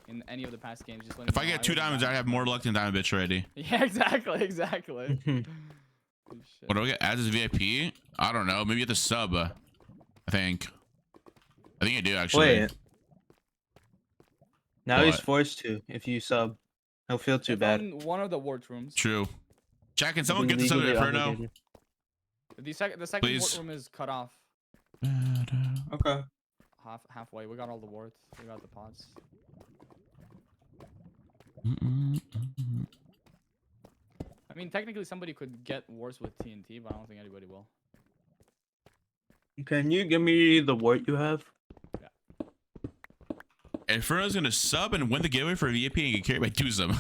in any of the past games. Just letting If you I know, get 2 was diamonds, I have more luck than diamond bitch already. Yeah, exactly. Holy shit. What do I get? As a VIP? I don't know. Maybe at the sub. I think I do actually. Wait. Now he's What? forced to. If you sub, he'll feel too I bad. found one of the wart rooms. True. Jack, can someone Being get this out of legally Inferno? obligated. The second Please. wart room is cut off. Okay. Halfway. We got all the warts. We got the pots. I mean, technically somebody could get warts with TNT, but I don't think anybody will. Can you give me the wart you have? Inferno's gonna sub and win the giveaway for a VIP and get carried by Doozim.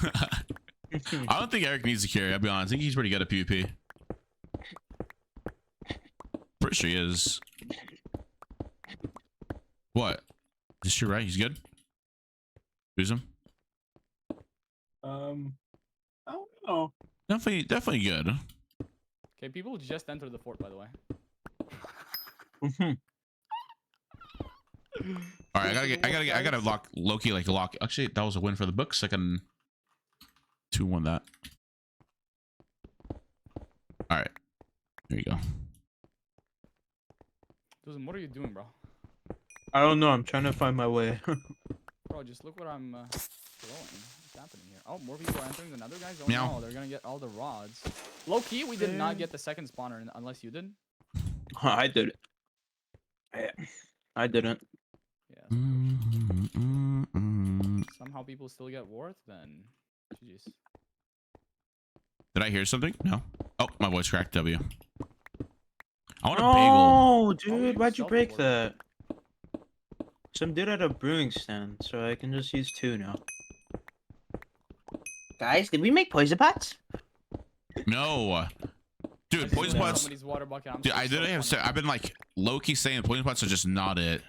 I don't think Eric needs to carry. I'll be honest. I think he's pretty good at PvP. Pretty sure he is. What? Is this true, right? He's good? Doozim? I don't know. Definitely good. Okay, people just entered the fort, by the way. All right, I gotta lock Loki like lock. Actually, that was a win for the books. I can 2-1 that. All right, there you go. Doozim, what are you doing, bro? I don't know. I'm trying to find my way. Bro, just look what I'm throwing. What's happening here? Oh, more people are entering than other guys? Oh Meow. no, they're gonna get all the rods. Low key, we did not get the second spawner unless you did. I did it. I didn't. Yeah. Somehow people still get worth, then GG's. Did I hear something? No. Oh, my voice cracked. W. I want a bagel. Oh, you dude, why'd you break self-awarded. that? Some dude at a brewing stand, so I can just use 2 now. Guys, did we make poison pots? No. Dude, I poison just pots. somebody's water bucket. I'm Dude, so I literally have funny. said, I've been like low-key saying poison pots are just not it.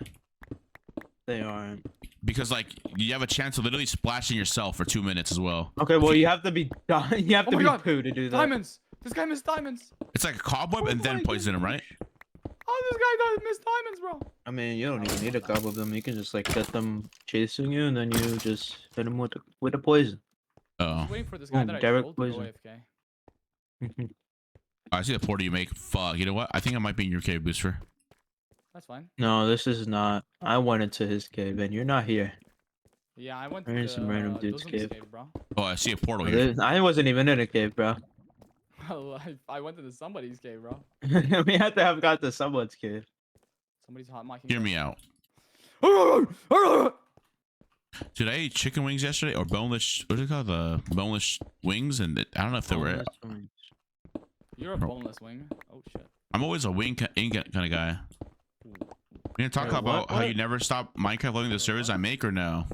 They aren't. Because like you have a chance of literally splashing yourself for 2 minutes as well. Okay, well you have to be you have Oh to my be God, poo to do that. Diamonds! This guy missed diamonds! It's like a cobweb and then poison him, right? Oh, this guy missed diamonds, bro! I mean, you don't even need a couple of them. You can just like get them chasing you, and then you just hit them with the poison. Oh, I'm waiting for this guy Boom, that I direct trolled to go poison. AFK. I see the portal you make. Fuck. You know what? I think I might be in your cave, Booster. That's fine. No, this is not. I went into his cave, and you're not here. Yeah, I went We're to in some random dude's Doozim's cave. bro. Oh, I see a portal here. I wasn't even in a cave, bro. Well, I went to somebody's cave, bro. We had to have got to someone's cave. Somebody's hot micing. Hear me out. Dude, I ate chicken wings yesterday, or boneless. What's it called? The boneless wings, and I don't know if they were. You're a boneless wing. Oh shit. I'm always a wing kind of guy. You gonna talk Wait, about how what? you never stop Minecraft loving the servers I make, or no?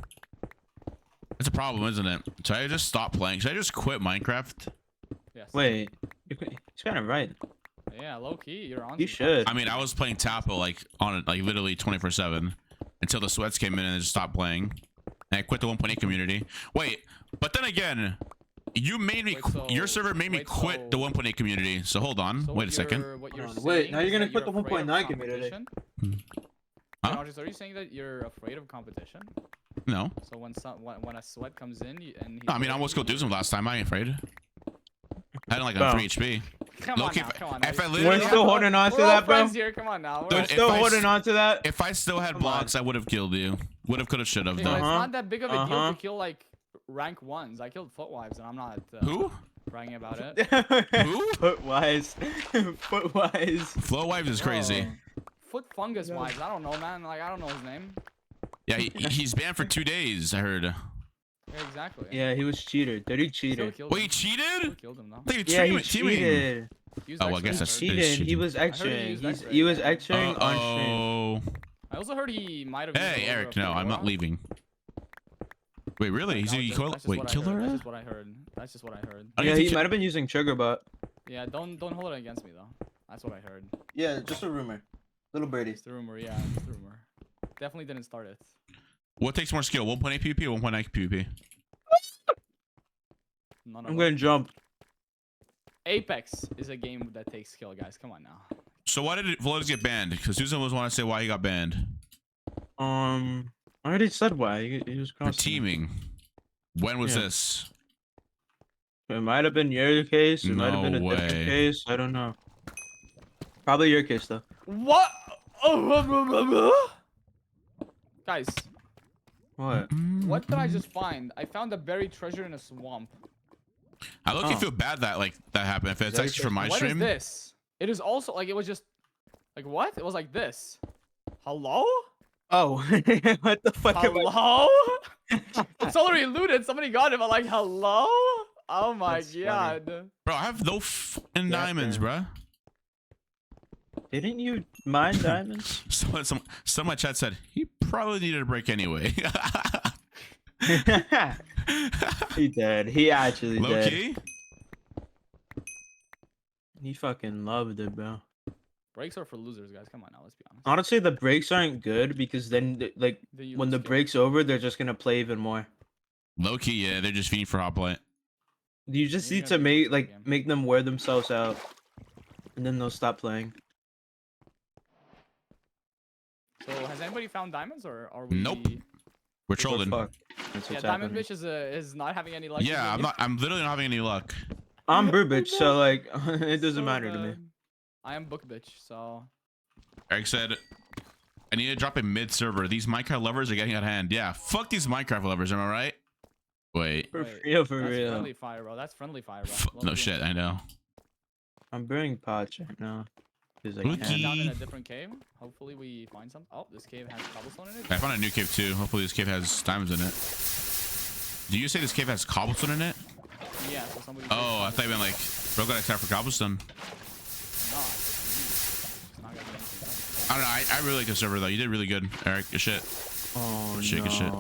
That's a problem, isn't it? Should I just stop playing? Should I just quit Minecraft? Yes. Wait, he's kind of right. Yeah, low key, you're on. You some should. I mean, I was playing Tapo like on it, like literally 24/7. until the sweats came in and just stopped playing. And I quit the 1.8 community. Wait, but then again, you made me. Wait, so- your server made me wait, quit the so- 1.8 community. So hold on. So Wait a second. What you're Wait, saying now you're is gonna that quit the you're afraid of 1.9 community. competition? Huh? Qndres, are you saying that you're afraid of competition? No. So when a sweat comes in and he No, I mean, I almost killed Doozim last time. I ain't afraid. I had like on 3 HP. Come on Loki, now, come on. if I now. literally We're still holding on to We're all that, bro. friends here. Come on now. Dude, We're if still I holding s- on to that. If I still had Come on. blocks, I would have killed you. Would have, could have, should have. It's Though. not that big of a deal Uh-huh. to kill like rank 1s. I killed footwives and I'm not Who? bragging about it. Who? Footwise. Footwise. Flow Wives is crazy. Foot fungus wives. I don't know, man. Like I don't know his name. Yeah, he's banned for 2 days. I heard. Yeah, exactly. Yeah, he was cheated. Dude, he Still cheated. killed Wait, him. he cheated? Still killed him though. They Yeah, he teaming. cheated. He used Oh, I X-ray guess He that's- first. cheated. He cheating. was I heard he X-raying. used He's, X-ray, he was yeah. X-raying on stream. Oh. I also heard he might have. used Hey, a little Eric. bit No, of I'm not Fedora. leaving. Wait, really? He's No, he that's killed. just Wait, what I killed heard. That's her? just what I heard. That's just what I heard. I don't Yeah, think he might have been using Trigger Bot. Yeah, don't hold it against me though. That's what I heard. Yeah, just a rumor. Little birdie. It's the rumor. Yeah, it's the rumor. Definitely didn't start it. What takes more skill, 1.8 PvP or 1.9 PvP? None of I'm them. gonna jump. Apex is a game that takes skill, guys. Come on now. So why did Velotis get banned? Because Susan was want to say why he got banned. I already said why. He was For crossing. teaming. When was Yeah. this? It might have been your case. It might have been a No different way. case. I don't know. Probably your case though. What? Guys, What? what did I just find? I found a buried treasure in a swamp. I look, you Oh. feel bad that like that happened. If it's Very actually from my What is stream, this? It is also like it was just like what? It was like this. Hello? Oh, what the fuck? am I- Hello? It's already looted. Somebody got it. But like, hello? Oh my That's funny. god. bro, I have no fucking diamonds, Goddamn. bro. Didn't you mine diamonds? Some in my chat said he probably needed a break anyway. He did. He actually Low did. key. He fucking loved it, bro. Breaks are for losers, guys. Come on now. Let's be honest. Honestly, the breaks aren't good because then, like, Then you when lose the skill. break's over, they're just gonna play even more. Low key, yeah, they're just feeding for HOPLITE. You just Maybe need I to think make it's like the game. make them wear themselves out, and then they'll stop playing. So has anybody found diamonds or are we? Nope. We're We're trolling. fucked. That's Yeah, what's Diamond happening. Bitch is not having any luck. Yeah, I'm literally not having any luck. I'm Brew Bitch, so like it doesn't So matter to me. bad. I am Book Bitch, so Eric said, I need to drop a mid server. These Minecraft lovers are getting out of hand. Yeah, fuck these Minecraft lovers, am I right? Wait. For Wait, real, for that's real. friendly fire, bro. That's friendly fire, bro. No Low-key. shit, I know. I'm brewing pots right now. Because I I'm Low-key. can. down in a different cave. Hopefully we find some. Oh, this cave has cobblestone in it. I found a new cave too. Hopefully this cave has diamonds in it. Do you say this cave has cobblestone in it? Yeah, so somebody. Oh, I thought you meant like, bro, got excited for cobblestone. Nah, it's not gonna be anything. I don't know. I really like the server though. You did really good, Eric. Good shit. Oh Shit, no. good shit.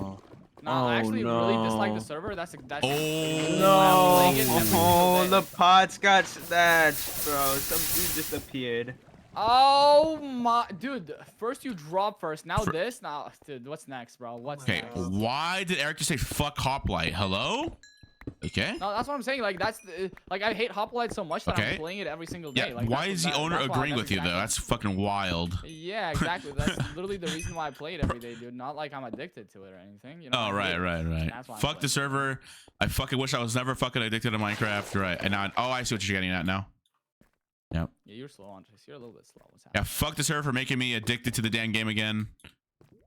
Nah, I Oh, actually really dislike the no. server. That's Oh. No, playing it every single oh, day. the pots got snatched, bro. Some dude just appeared. Oh my, dude! First you drop first. Now this. Now, dude, what's next, bro? What's Okay, next? why did Eric just say fuck HOPLITE? Hello? Okay. No, that's what I'm saying. Like that's like I hate HOPLITE so much that Okay. I'm playing it every single day. Yeah, Like, why that's is what- the owner that's why I agreeing never with you though? cracked it. That's fucking wild. Yeah, exactly. That's literally the reason why I play it every day, dude. Not like I'm addicted to it or anything. You know. Oh, I right, hate it. right. That's why I'm Fuck the playing it. server. I fucking wish I was never fucking addicted to Minecraft. Right. And now, oh, I see what you're getting at now. Yep. Yeah, you're slow on this. You're a little bit slow. What's Yeah, happening? fuck the server for making me addicted to the damn game again.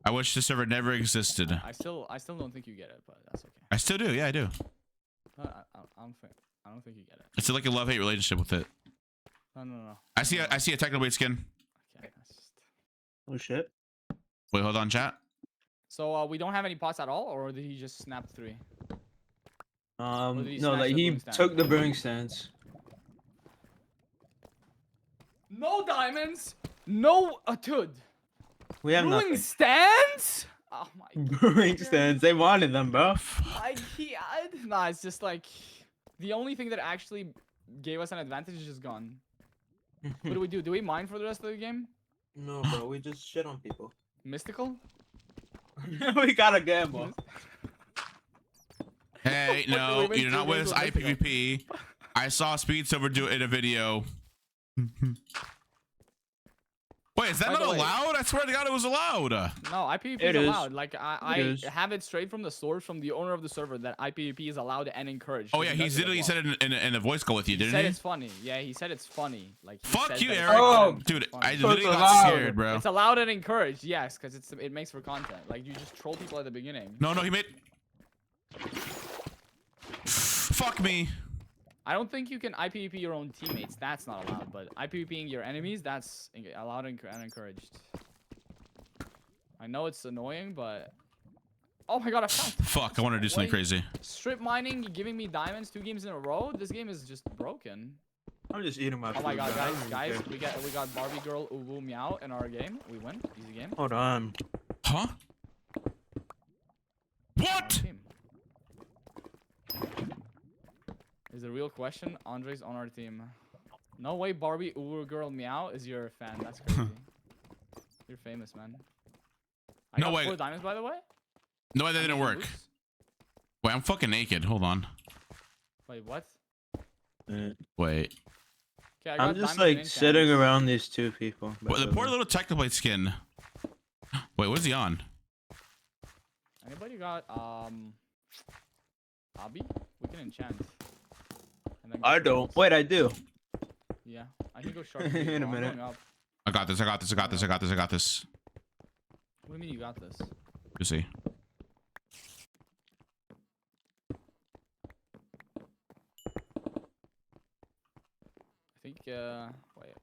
I wish the server never existed. I still don't think you get it, but that's okay. I still do. Yeah, I do. I don't think you get it. It's like a love-hate relationship with it. No. I see a Technoblade skin. Okay, that's just... Oh shit. Wait, hold on, chat. So we don't have any pots at all, or did he just snap 3? did he No, smash like the he brewing stand? took the brewing stands. No diamonds. No, dude. We have Brewing nothing. stands. Oh my. Brewing stands. They wanted them, bro. Nah, it's just like the only thing that actually gave us an advantage is just gone. What do we do? Do we mine for the rest of the game? No, bro. We just shit on people. Mystical? We gotta gamble. Hey, no, What do we you're do not with us. against Mexico? IPVP. I saw Speed Silver do it in a video. Wait, is that By not the way- allowed? I swear to God, it was allowed. No, IPVP It is is. allowed. Like I is. have it straight from the source from the owner of the server that IPVP is allowed and encouraged. Oh yeah, He he does it as literally well. said it in a voice call with you, He didn't said he? it's funny. Yeah, he said it's funny. Like he Fuck said you, that it's Eric. allowed and Dude, funny. I So literally it's got allowed. scared, bro. It's allowed and encouraged, yes, because it makes for content. Like you just troll people at the beginning. No, he made. Fuck me. I don't think you can IPVP your own teammates. That's not allowed. But IPVPing your enemies, that's allowed and encouraged. I know it's annoying, but oh my god, I found. Fuck, I want to do something Wait. crazy. Strip mining, giving me diamonds 2 games in a row. This game is just broken. I'm just eating my food. Oh my god, bro. I don't guys, even guys, care. we got Barbie girl Uwu Meow in our game. We win, easy game. Hold on. Huh? Our What? team. Is the real question? Andre's on our team. No way, Barbie Uwu girl Meow is your fan. That's crazy. You're famous, man. I No got way. 4 diamonds, by the way. No, that didn't Amazing work. boots. Wait, I'm fucking naked. Hold on. Wait, what? Wait. Okay, I I'm got just diamonds like and sitting enchantments. around these 2 people. Well, the poor little Technoblade skin. Wait, what is he on? Anybody got hobby? We can enchant. And then go I for don't. boots. Wait, I do. Yeah, I can go sharp. In a I'm minute. going up. I got this. I got this. I got this. I got this. I got this. What do you mean you got this? You see. I think wait.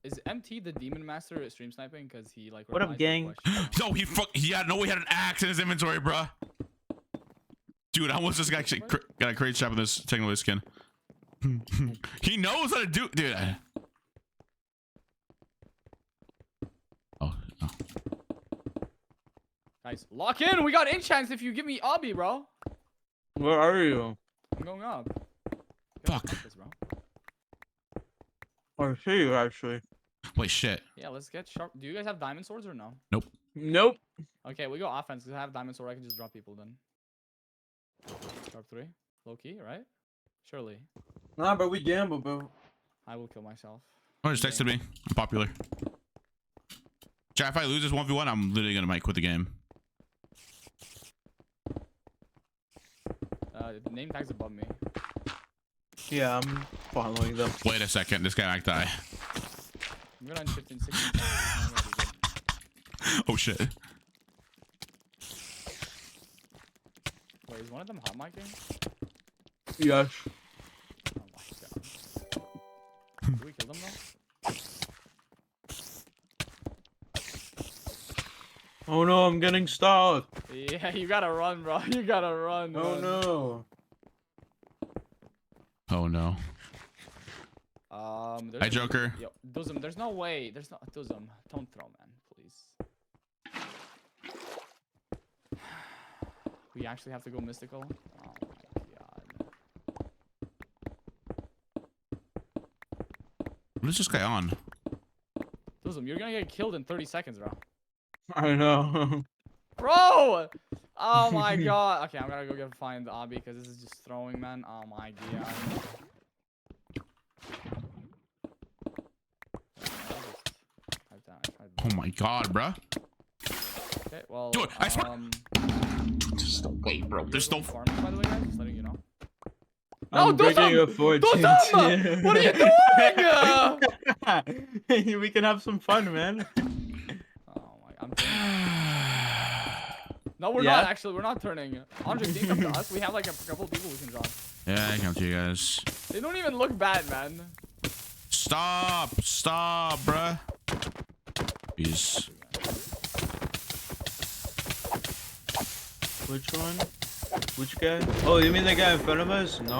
Is MT the demon master at stream sniping? Cause he like. What up, replies to gang? questions. Yo, he had an axe in his inventory, bruh. Dude, I almost just actually got a crazy shot with this Technoblade skin. He knows how to do, dude. Oh. Guys, lock in. We got enchants if you give me obby, bro. Where are you? I'm going up. Fuck. Got this, bro. I see you actually. Wait, shit. Yeah, let's get sharp. Do you guys have diamond swords or no? Nope. Okay, we go offense. Cause I have diamond sword. I can just drop people then. Sharp 3. Low key, right? Surely. Nah, but we gamble, bro. I will kill myself. Oh, just texted me. I'm popular. Chat, if I lose this 1v1, I'm literally gonna might quit the game. The name tag's above me. Yeah, I'm following them. Wait a second. This guy might die. I'm good on 15, 16. I'm gonna be good. Oh, shit. Wait, is one of them hot micing? Yes. Oh my god. Did we kill them though? Oh no, I'm getting stalled. Yeah, you gotta run, bro. You gotta run. Oh run. no. Oh, no. There's Hi, Joker. Yo, Doozim, there's no way. There's no Doozim. Don't throw, man, please. We actually have to go mystical. Oh my god. What is this guy on? Doozim, you're gonna get killed in 30 seconds, bro. I know. Bro! Oh my god. Okay, I'm gonna go find the obby because this is just throwing, man. Oh my god. Oh, my God, bruh. Okay, well. Dude, I swear- There's no way, bro. There's no. farming, by the way, guys. Just letting you know. I'm breaking Doozim! a fortune. Doozim! What are you doing? We can have some fun, man. Oh my, I'm turning. No, we're Yeah? not actually. We're not turning. Andre, can you come to us? We have like a couple people we can drop. Yeah, I come to you guys. They don't even look bad, man. Stop, bruh. Jeez. Which one? Which guy? Oh, you mean the guy in front of us? No.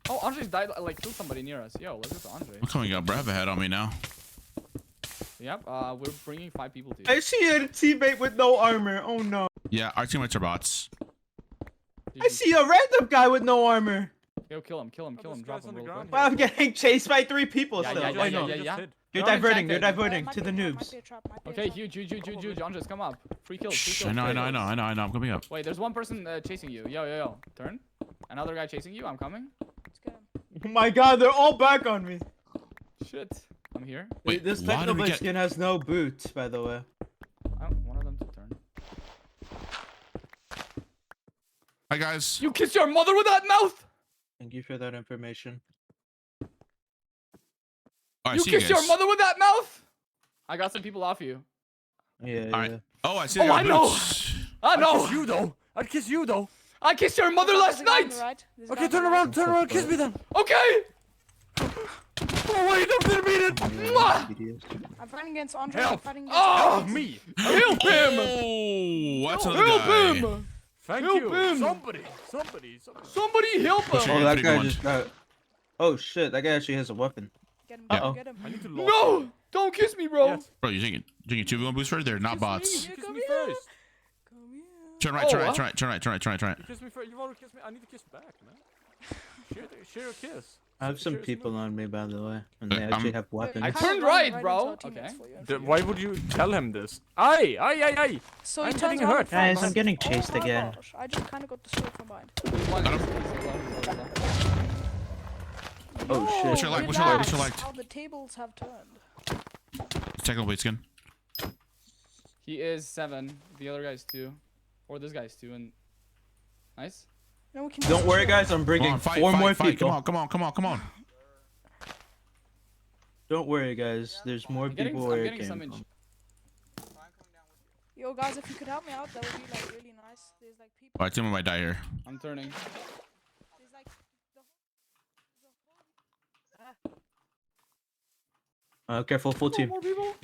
Oh, Andre's died. Like killed somebody near us. Yo, let's go to Andre. I'm coming up, bruh. I have a head on me now. Yep. We're bringing 5 people to you. I see a teammate with no armor. Oh no. Yeah, our teammates are bots. I see a random guy with no armor. Yo, kill him. Drop him real quick. Wow, I'm getting chased by 3 people Yeah, still. yeah, I know. yeah. You're They're diverting. You're uninfected. diverting to the noobs. Okay, huge. Qndres, come up. Free kills. Shh, Free kills. I know. I'm coming up. Wait, there's one person chasing you. Yo. Turn. Another guy chasing you. I'm coming. Oh my god, they're all back on me. Shit. I'm here. Wait, This why did we Technoblade get? skin has no boots, by the way. I want one of them to turn. Hi guys. You kiss your mother with that mouth? Thank you for that information. Oh, I You see you kiss your guys. mother with that mouth? I got some people off you. Yeah, All right. yeah. Oh, I see. Oh, you got I know. boots. I know. You though. I'd kiss you though. I kissed your mother last night. Okay, turn around, kiss me then. Okay. Oh wait, I didn't mean it. Mwah! I'm fighting against Qndres. Help. I'm fighting against Oh, Qndres. Me. help him! Oh, that's another Help guy. him! Thank Help you. him. Somebody help Push him! it. Oh, that Pretty guy one. just got. Oh shit, that guy actually has a weapon. Get him, Uh-oh. get him. I need to No! Don't kiss me, bro. Yes. Bro, you think 2v1 booster? They're not bots. Kiss me first. Come here. Turn right. Oh, Turn right. what? Turn right. Turn right. Turn right. Turn right. Turn right. You kiss me first. You want to kiss me? I need to kiss back, man. Share a kiss. I have some Share a people smooth. on me, by the way, and they I'm- actually have weapons. I Kinda turned run right, into bro. our teammates Okay. for you and for you. Why would you tell him this? Aye. So I'm he getting turns around hurt. and Guys, fights. I'm getting Oh chased my again. gosh, I just kind of got destroyed from behind. Oh, No, shit. What's your like? What's your like? What's your like? relax, how the tables have turned. Technoblade skin. He is 7. The other guy's 2. Or this guy's 2. And nice. No, we can Don't just worry, chill. guys. I'm Come bringing on, fight, 4 more fight. people. Come on. Don't worry, guys. There's more people I'm where it getting came some from. Yo, guys, if you could help me out, that would be like really nice. There's like people. Alright, team might die here. I'm turning. There's like Careful, full team. More people.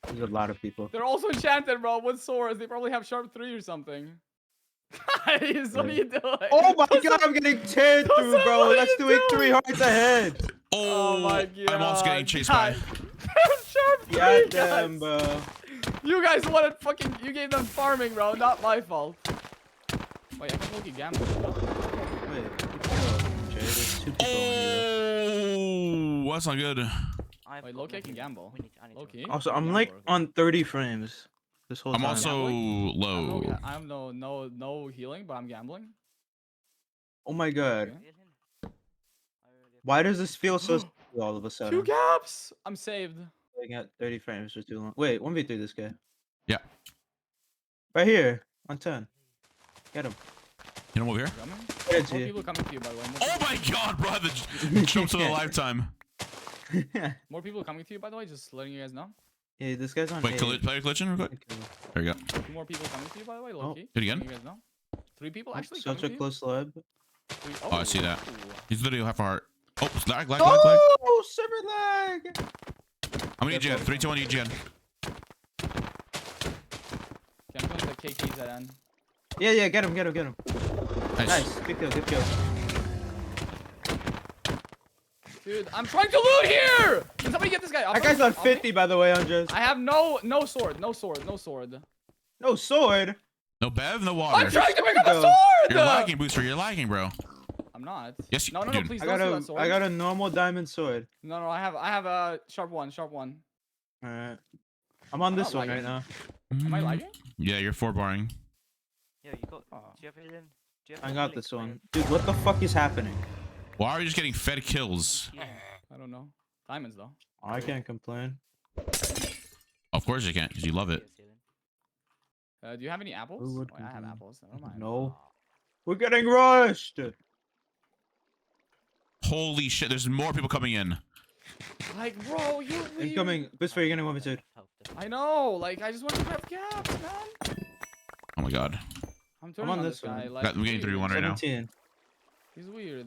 There's a lot of people. They're also enchanted, bro. With swords. They probably have sharp 3 or something. Guys, what are you doing? Oh my god, I'm getting teared through, Doozim, bro. what are That's you doing doing? 3 hearts ahead. Oh my god. I'm also getting chased by. Sharp 3, God guys. damn, bro. You guys wanted fucking. You gave them farming, bro. Not my fault. Wait, I can look at gamble. Wait, keep going, Jay. There's 2 people on you. Oh, that's not good. Wait, Loki can gamble. Loki. Also, I'm like on 30 frames this whole I'm time. also low. I'm no healing, but I'm gambling. Oh my god. Okay. Why does this feel so slow all of a 2 sudden? gaps. I'm saved. I got 30 frames for too long. Wait, 1v3 this guy. Yeah. Right here, on 10. Get him. You know over here? Coming. Get it to More you. people coming to you, by the way. Oh my god, bro! The jumps of a lifetime. More people coming to you, by the way. Just letting you guys know. Yeah, this guy's on Wait, A. player glitching real quick. Okay. There you go. 2 more people coming to you, by the way. Oh. Loki. Do it again? You guys know. 3 people actually. Such a coming to close lab. you? Oh, I see that. He's literally half a heart. Oh, lag. Oh, super lag! I'm gonna EGN. 3, 2, 1, EGN. Okay, I'm going to the KKs at end. Yeah, get him. Nice. Nice, good kill. Dude, I'm trying to loot here! Can somebody get this guy? That guy's on 50, by the way, Andres. I have no sword. No sword? No bev, no water. I'm trying to pick up a Go. sword! You're lagging, Booster. You're lagging, bro. I'm not. Yes, No, dude. please I don't got steal that sword. I got a normal diamond sword. No, I have a sharp one. Alright. I'm on this not one right lagging. now. Am I lagging? Yeah, you're 4 barring. Yeah, you got. Do you have healing? Do you have I the got healing this spray? one. Dude, what the fuck is happening? Why are you just getting fed kills? I don't know. Diamonds though. I can't complain. Of course you can't, because you love it. Do you have any apples? Who would Oh, I have complain? apples. Never mind. No. We're getting rushed! Holy shit, there's more people coming in. Like, bro, you. Incoming. Booster, you're getting 1v2. I know. Like, I just want to grab gaps, man. Oh my god. I'm turning on on this this guy. one. Like, I'm getting 3-1 right now. 17. He's weird.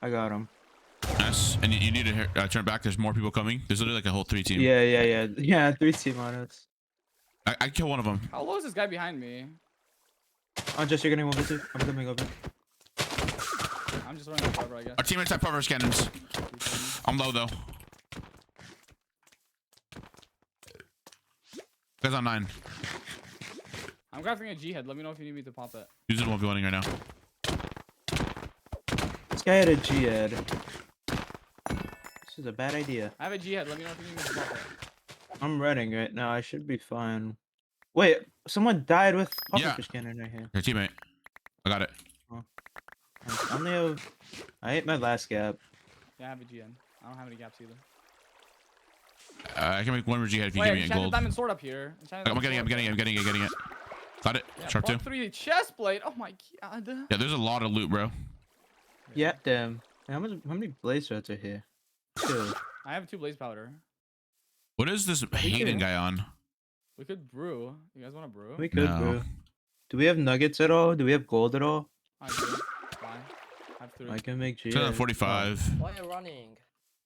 I got him. Nice. And you need to turn back. There's more people coming. There's literally like a whole 3 team. Yeah, 3 team on us. I kill one of them. How low is this guy behind me? Andres, you're getting 1v2. I'm coming over. I'm just running cover, I guess. Our teammates have cover cannons. I'm low though. Guys on 9. I'm I'm crafting a G head. Let me know if you need me to pop it. Doozim won't be running right now. This guy had a G head. This is a bad idea. I have a G head. Let me know if you need me to pop it. I'm running right now. I should be fine. Wait, someone died with pufferfish cannon right here. Your teammate. I got it. I only have. I ate my last gap. Yeah, I have a G head. I don't have any gaps either. I can make one more G head if you Wait, give me a enchant the gold. diamond sword up here. I'm getting it. Got it. Yeah, Sharp 2. 3 chest plate. Oh my god. Yeah, there's a lot of loot, bro. Yeah, damn. How many blaze swords are here? 2. I have 2 blaze powder. What is this Hayden guy on? We could brew. You guys want to brew? We could, No. bro. Do we have nuggets at all? Do we have gold at all? I do. Why? I have 3. I can make G. It's on 45. Why are you running?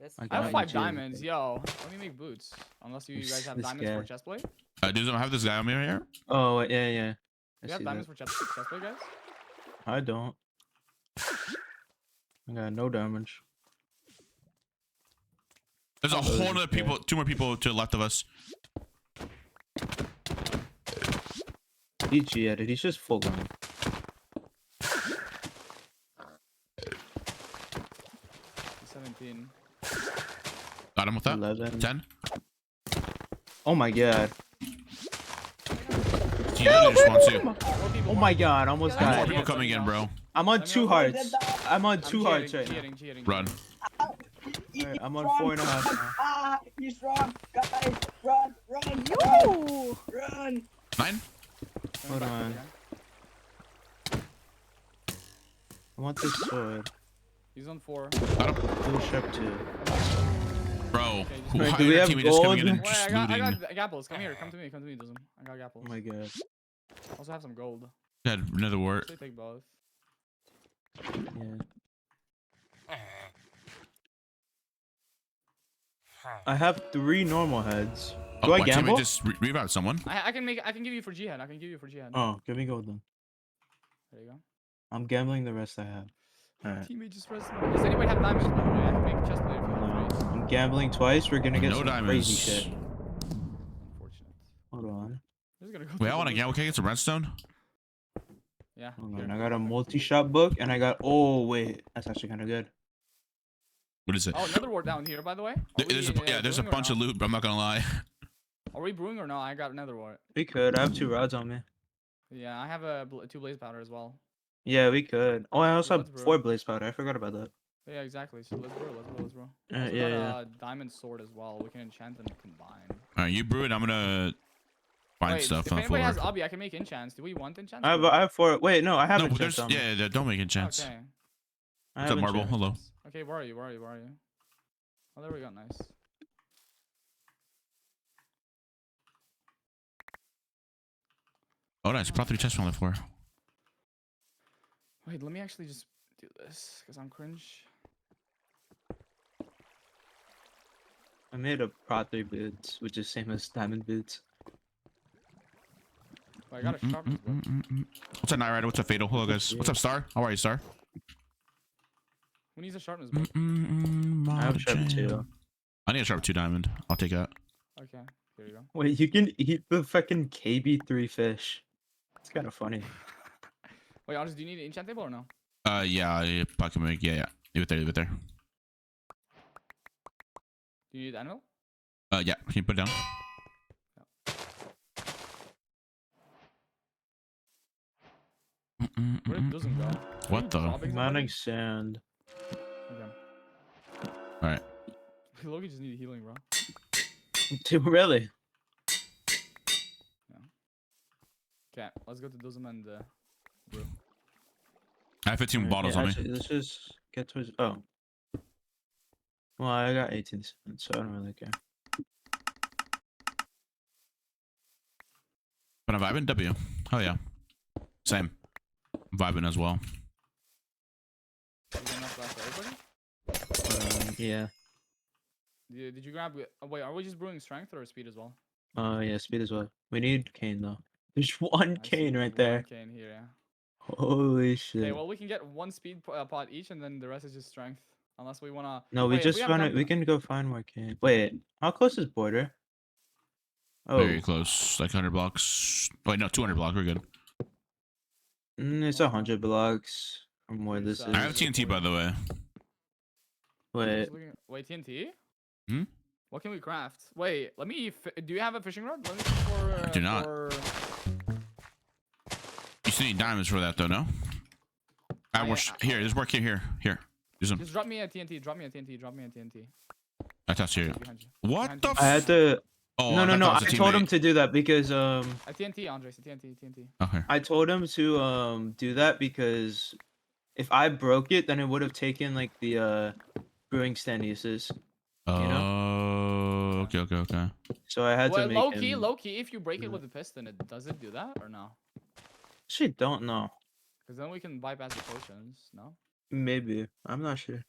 Let's I I have got 5 G. diamonds, yo. Let me make boots. Unless you guys have This diamonds for guy. chest plate. Doozim, I have this guy on me right here. Oh, yeah. I You have see diamonds that. for chest plate, guys? I don't. I got no damage. There's a Oh, whole this other is people, 2 more people to the left of us. He G headed. He's just full gun. He's 17. Got him with that. 11. 10. Oh my god. He literally just wants you. 4 people. Oh my god. Almost More died. people coming in, bro. I'm on Let me 2 know. hearts. I'm on 2 hearts right now. Cheating. Run. Alright, I'm on 4.5 now. He's wrong, guys. Run. You. Run. 9. Hold on. I want this sword. He's on 4. Got him. Blue sharp 2. Bro, Okay, just- why Wait, do are we your have teammate just coming in gold? and Wait, just I got looting? gapples. Come here. Come to me, Doozim. I got gapples. Oh my god. Also have some gold. Yeah, another word. Actually take both. Yeah. I have 3 normal heads. Do I my gamble? teammate just revive someone. I can give you for G head. I can give you for G head. Oh, give me gold then. There you go. I'm gambling the rest I have. Alright. Teammate just pressed. Does anybody have diamonds, by the way? I can make chest plate if you want to. I'm gambling twice. We're gonna get No some diamonds. crazy shit. Unfortunate. Hold on. Who's gonna go Wait, through I the want to loot? gamble. Can I get some redstone? Yeah. Hold here. on. I got a multi-shot book and I got. Oh wait, that's actually kind of good. What is it? Oh, another ward down here, by the way. There's a bunch of loot, but I'm not gonna lie. Are we brewing or no? I got another ward. We could. I have 2 rods on me. Yeah, I have 2 blaze powder as well. Yeah, we could. Oh, I also Let's have brew. 4 blaze powder. I forgot about that. Yeah, exactly. So let's brew. Let's brew. Yeah, Also yeah, got yeah. a diamond sword as well. We can enchant and combine. All right, you brew it. I'm gonna find Wait, stuff if on the anybody floor. has obby, I can make enchants. Do we want enchants? I have 4. Wait, no, I have No, a but chest there's on me. yeah, don't make a chance. Okay. I What's have up, Marble? enchant. Hello. Okay, where are you? Where are you? Where are you? Oh, there we go. Nice. Oh, nice. Brought 3 chests on the floor. Wait, let me actually just do this because I'm cringe. I made a Prot 3 boots, which is same as diamond boots. Wait, I got a sharpness book. What's up, Night Rider? What's up, Fatal? Hello, guys. What's up, Star? How are you, Star? Who needs a sharpness book? I have sharp 2. I need a sharp 2 diamond. I'll take that. Okay, here you go. Wait, you can eat the fucking KB3 fish. It's kind of funny. Wait, honest, do you need an enchant table or no? Yeah, I can make. Yeah. Leave it there. Leave it there. Do you need anvil? Yeah. Can you put it down? Where did Doozim go? What the? Mining sand. Okay. All right. Loki just needed healing, bro. Dude, really? Okay, let's go to Doozim and brew. I have 15 bottles on me. Actually, let's just get towards. Oh. Well, I got 18 cents, so I don't really care. But I'm vibing. W. Oh yeah. Same. I'm vibing as well. Is there enough left for everybody? Yeah. Did you grab? Wait, are we just brewing strength or speed as well? Yeah, speed as well. We need cane though. There's 1 I see cane right one there. cane here, yeah. Holy shit. Okay, well we can get 1 speed pot each, and then the rest is just strength. Unless we wanna. No, we Wait, if just have want to. diamond- We can go find more cane. Wait, how close is border? Oh, Very close. Like 100 blocks. Wait, no, 200 blocks. We're good. it's 100 blocks from where this It's, is. I have TNT, by the way. Wait, Wait, TNT? Hmm? What can we craft? Wait, let me. Do you have a fishing rod? Let me look for. Do not. You still need diamonds for that, though, no? Here, there's work here. Here. Do some. Just drop me a TNT. Drop me a TNT. Drop me a TNT. That's here. Behind you. What Behind the? you. I had to. Oh, no. thought I that was a told him teammate. to do that because A TNT, Andres. A TNT. TNT. Okay. I told him to do that because if I broke it, then it would have taken like the brewing stand uses. Oh, okay. So I had to Well, make low key. If you break it with a piston, does it do that or no? Actually, don't know. Because then we can bypass the potions. No. Maybe. I'm not sure.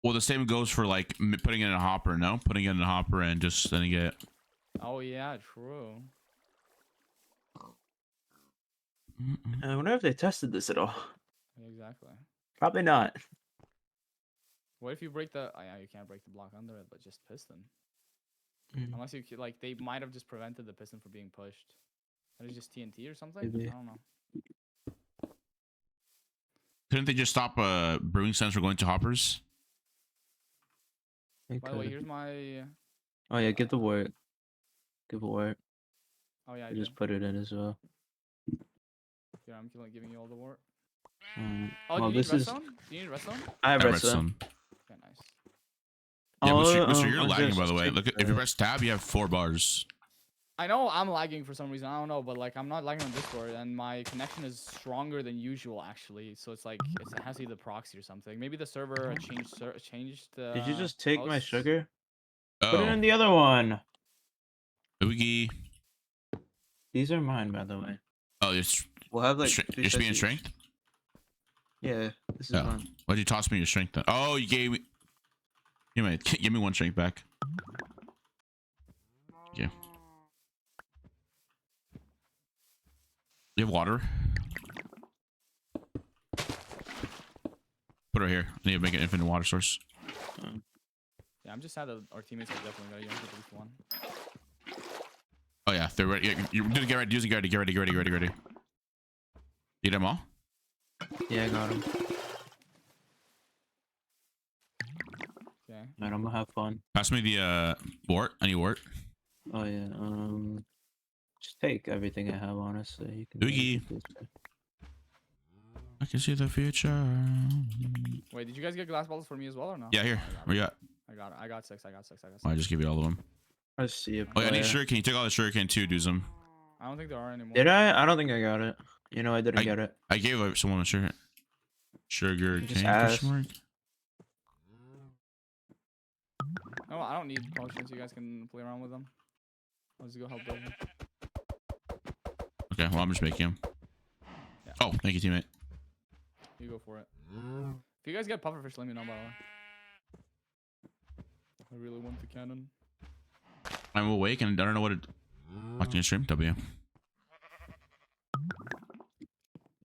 Well, the same goes for like putting it in a hopper, no? Putting it in a hopper and just sending it. Oh yeah, true. I wonder if they tested this at all. Exactly. Probably not. What if you break the? Oh, yeah, you can't break the block under it, but just piston. Unless you like, they might have just prevented the piston from being pushed. That is just TNT or something. Maybe. I don't know. Couldn't they just stop brewing stands from going to hoppers? By the way, here's my. Oh yeah, give the work. Give it work. Oh yeah, I I just put it in as well. Yeah, I'm giving you all the work. Oh, well, do you need this is. redstone? Do you need redstone? I have Yeah, redstone. Okay, nice. Yeah, Oh, Booster, you're I'm lagging, just by the way. check Look, if you press tab, you have 4 bars. I know I'm lagging for some reason. I don't know, but like I'm not lagging on Discord, and my connection is stronger than usual actually. So it's like it has to be the proxy or something. Maybe the server changed. Did you just take my hosts. sugar? Oh. Put it in the other one. Oogie. These are mine, by the way. Oh, it's We'll have like. you're being strength? Yeah, this is Oh. mine. Why'd you toss me your strength then? Oh, you gave me. Give me 1 strength back. Yeah. You have water? Put it here. I need to make an infinite water source. Yeah, I'm just sad that our teammates are definitely gonna use at least one. Oh yeah, they're ready. Yeah, you're gonna get ready. Get ready. Eat them all? Yeah, I got him. Okay. Alright, I'm gonna have fun. Pass me the wart. I need wart. Oh yeah. Just take everything I have, honestly. You can. Oogie. I can see the future. Wait, did you guys get glass bottles for me as well or no? Yeah, here. Where you at? I got it. I got 6. I just give you all of them. I see it. Oh, yeah, I need sugarcane. Take all the sugarcane too, Doozim. I don't think there are anymore. Did I? I don't think I got it. You know, I didn't get it. I gave someone a sugar. Sugarcane. Just ask. No, I don't need potions. You guys can play around with them. I'll just go help build them. Okay, well, I'm just making them. Yeah. Oh, thank you, teammate. You go for it. If you guys get pufferfish, let me know, by the way. I really want the cannon. I'm awake and I don't know what it. Watching a stream. W.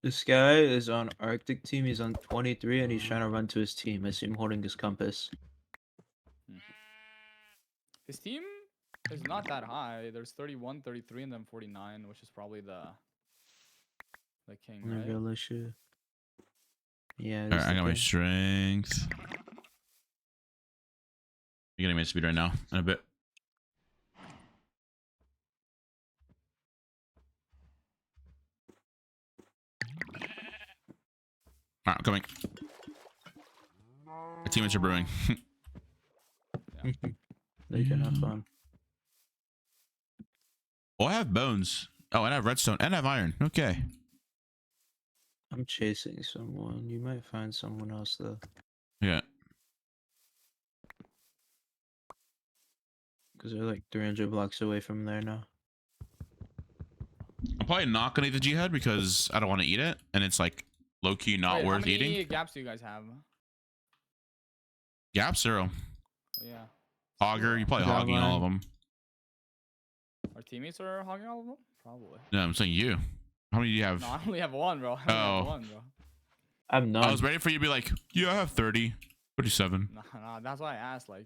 This guy is on Arctic team. He's on 23 and he's trying to run to his team. I see him holding his compass. His team is not that high. There's 31, 33, and then 49, which is probably the king, No right? real issue. Yeah. Alright, I got my strength. You're getting my speed right now in a bit. Alright, I'm coming. My teammates are brewing. They can have fun. Oh, I have bones. Oh, and I have redstone and I have iron. Okay. I'm chasing someone. You might find someone else though. Yeah. Because they're like 300 blocks away from there now. I'm probably not gonna eat the jihad because I don't want to eat it, and it's like low key not Wait, worth how many eating. gaps do you guys have? Gap 0. Yeah. Hogger, you're probably hogging all of them. Our teammates are hogging all of them? Probably. No, I'm saying you. How many do you have? No, I only have 1, bro. I only have 1, bro. I have none. I was ready for you to be like, yeah, I have 30, 37. Nah, that's why I asked. Like,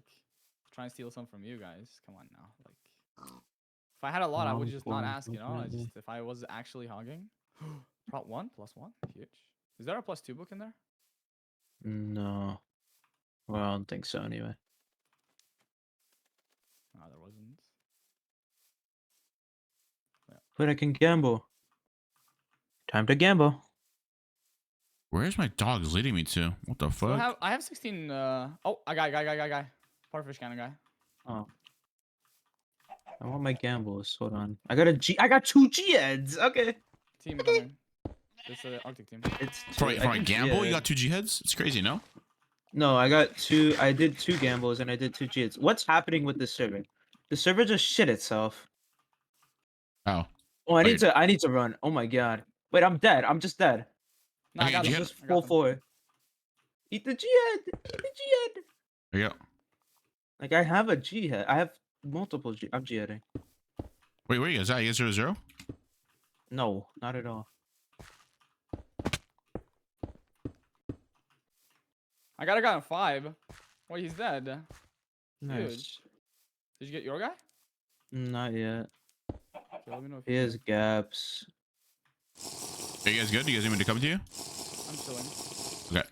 try and steal some from you guys. Come on now. Like, if I had a lot, I would just not ask, you know? I just, if I was actually hogging. Prop 1, +1. Huge. Is there a +2 book in there? No. Well, I don't think so anyway. No, there wasn't. But I can gamble. Time to gamble. Where's my dogs leading me to? What the So fuck? I have 16. Oh, I got guy. Parfish kind of guy. Oh. I want my gambles. Hold on. I got 2 G-heads. Okay. Team coming. This is the Arctic team. It's For I a can gamble, you G-head. got 2 G heads? It's crazy, no? No, I got 2. I did 2 gambles and I did 2 G-heads. What's happening with this server? The server just shit itself. Oh. Oh, I need to run. Oh my god. Wait, I'm dead. I'm just dead. No, I got G him. head? Just I full got them. 4. Eat the G-head. Eat the G-head. There you go. Like I have a G-head. I have multiple G. I'm G-heading. Wait, where are you guys at? You guys are 0? No, not at all. I got a guy on 5. Wait, he's dead. Nice. Did you get your guy? Not yet. Okay, let me know if He you has did. gaps. Are you guys good? Do you guys need me to come to you? I'm chilling. Okay.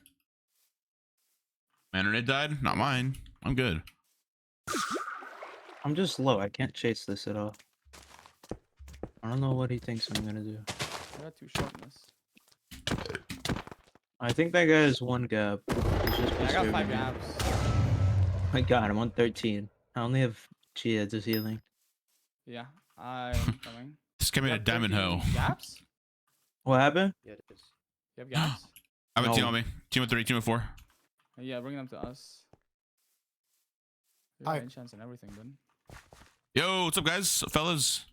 Man, Renee died? Not mine. I'm good. I'm just low. I can't chase this at all. I don't know what he thinks I'm gonna do. I got 2 sharpness. I think that guy has 1 gap. He's just Yeah, I got 5 conserving. gaps. My god, I'm on 13. I only have G-heads as healing. Yeah, I'm coming. Just give me You a have diamond 13 hoe. Gaps? What happened? Yeah, it is. You have gaps? I have a team No. on me. Team of 3, team of 4. Yeah, bring them to us. Hi. Enchants and everything, then. Yo, what's up, guys? Fellas.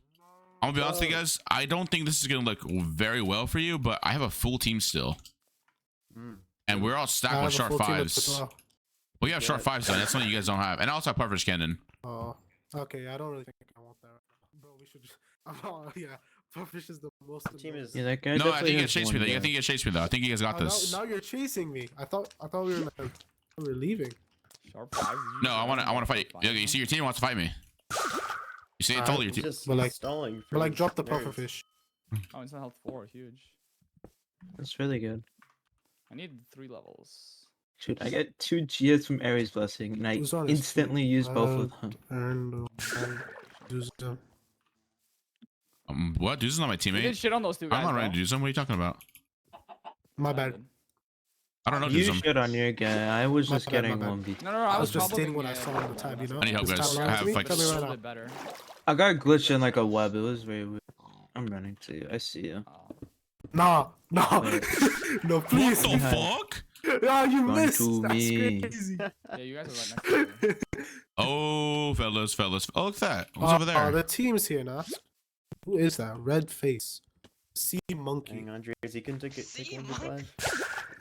I'm gonna be honest with you guys. I don't think this is gonna look very well for you, but I have a full team still. And we're all stacked with sharp 5s. Well, you have sharp 5s, though. That's something you guys don't have. And I also have Parfish Cannon. Oh, okay. I don't really think I want that right now. Bro, we should just. Oh, yeah. Puffish is the most. Team is. Yeah, that guy No, I definitely think you has guys chased me, 1 though. I gap. think you guys chased me, though. I think you guys got this. Now you're chasing me. I thought we were like we were leaving. Sharp 5? No, I want to fight. Okay, you see, your team wants to fight me. You see, I told you your team. Just But like- stalling. But like, drop the nerds. pufferfish. Oh, instant health 4. Huge. That's really good. I need 3 levels. Shoot, I got 2 G-heads from Ares Blessing, and I Who's on his instantly used both of them. And Doozim. What? Dude's not my You did teammate. shit on those 2 guys, I'm not bro. ready to do something. What are you talking about? My I bad. did. I don't know, You Doozim. shit on your guy. I was My just bad, my getting bad. 1v. No, I was just probably stating what I good, saw on the tab, you know? I need help, This guys. tab I around have, me? like, Tell me A right little now. bit better. I got glitched in like a web. It was very weird. I'm running to you. I see you. Oh. Nah, no, Wait. no, What please. the Yeah. fuck? Ah, you Run missed. to That's me. crazy. Yeah, you guys are right next to me. Oh, fellas. Oh, look at that. What's over there? The team's here now. Who is that? Red face. Sea monkey. Hang on, Andres. You can take 1v5.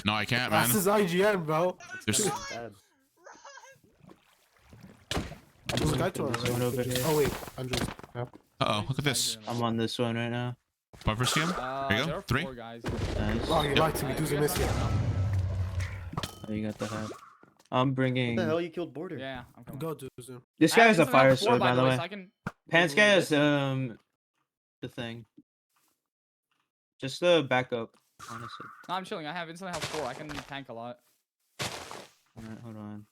No, I can't, man. That's his IGN, bro. There's- It's bad. There's a guy to our There's one right. over here. Oh wait, Andres. Uh-oh, look at this. I'm on this one right now. Parfish Cam? There you There go. are 3. 4 guys. Nice. Oh, you lied to me. Doozim missed it. Oh, you got the hat. I'm bringing. What the hell? You killed Border. Yeah, I'm coming. Go, Doozim. This I guy have has a instant fire health 4, sword, by the way. so I can Pants move guy this. has the thing. Just the backup, honestly. No, I'm chilling. I have instant health 4. I can tank a lot. Alright, hold on.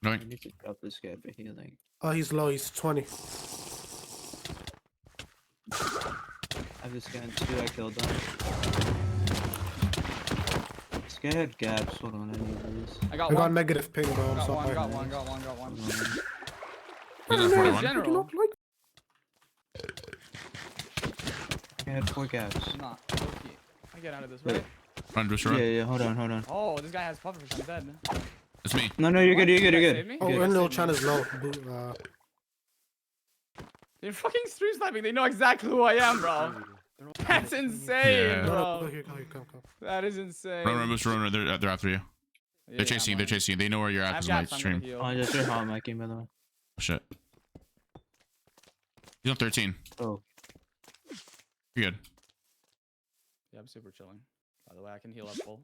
No, I need to drop this guy for healing. Oh, he's low. He's 20. I have this guy in 2. I killed him. This guy had gaps. Hold on, I need these. I got I got one. negative ping, bro. I'm Got one. sorry. Got one. Got one. Hold on. Who's that 41? General. I had 4 gaps. I'm not. Okay. I get out of this, right? Run, Bruce, Yeah, run. yeah, hold on. Oh, this guy has pufferfish. I'm dead. It's me. No, you're good, you're good, What? you're Save good. me? Oh, Good. Rendell Save Chan me. is low. They're fucking stream sniping. They know exactly who I am, bro. That's insane, Yeah. No, bro. here, come. That is insane. Run, Bruce, run. They're after you. Yeah, They're chasing you. They're chasing you. They know where you're I at have because of my gaps. I'm gonna stream. heal. Oh, just your hot mic, by the way. Shit. He's on 13. Oh. You're good. Yeah, I'm super chilling. By the way, I can heal up full.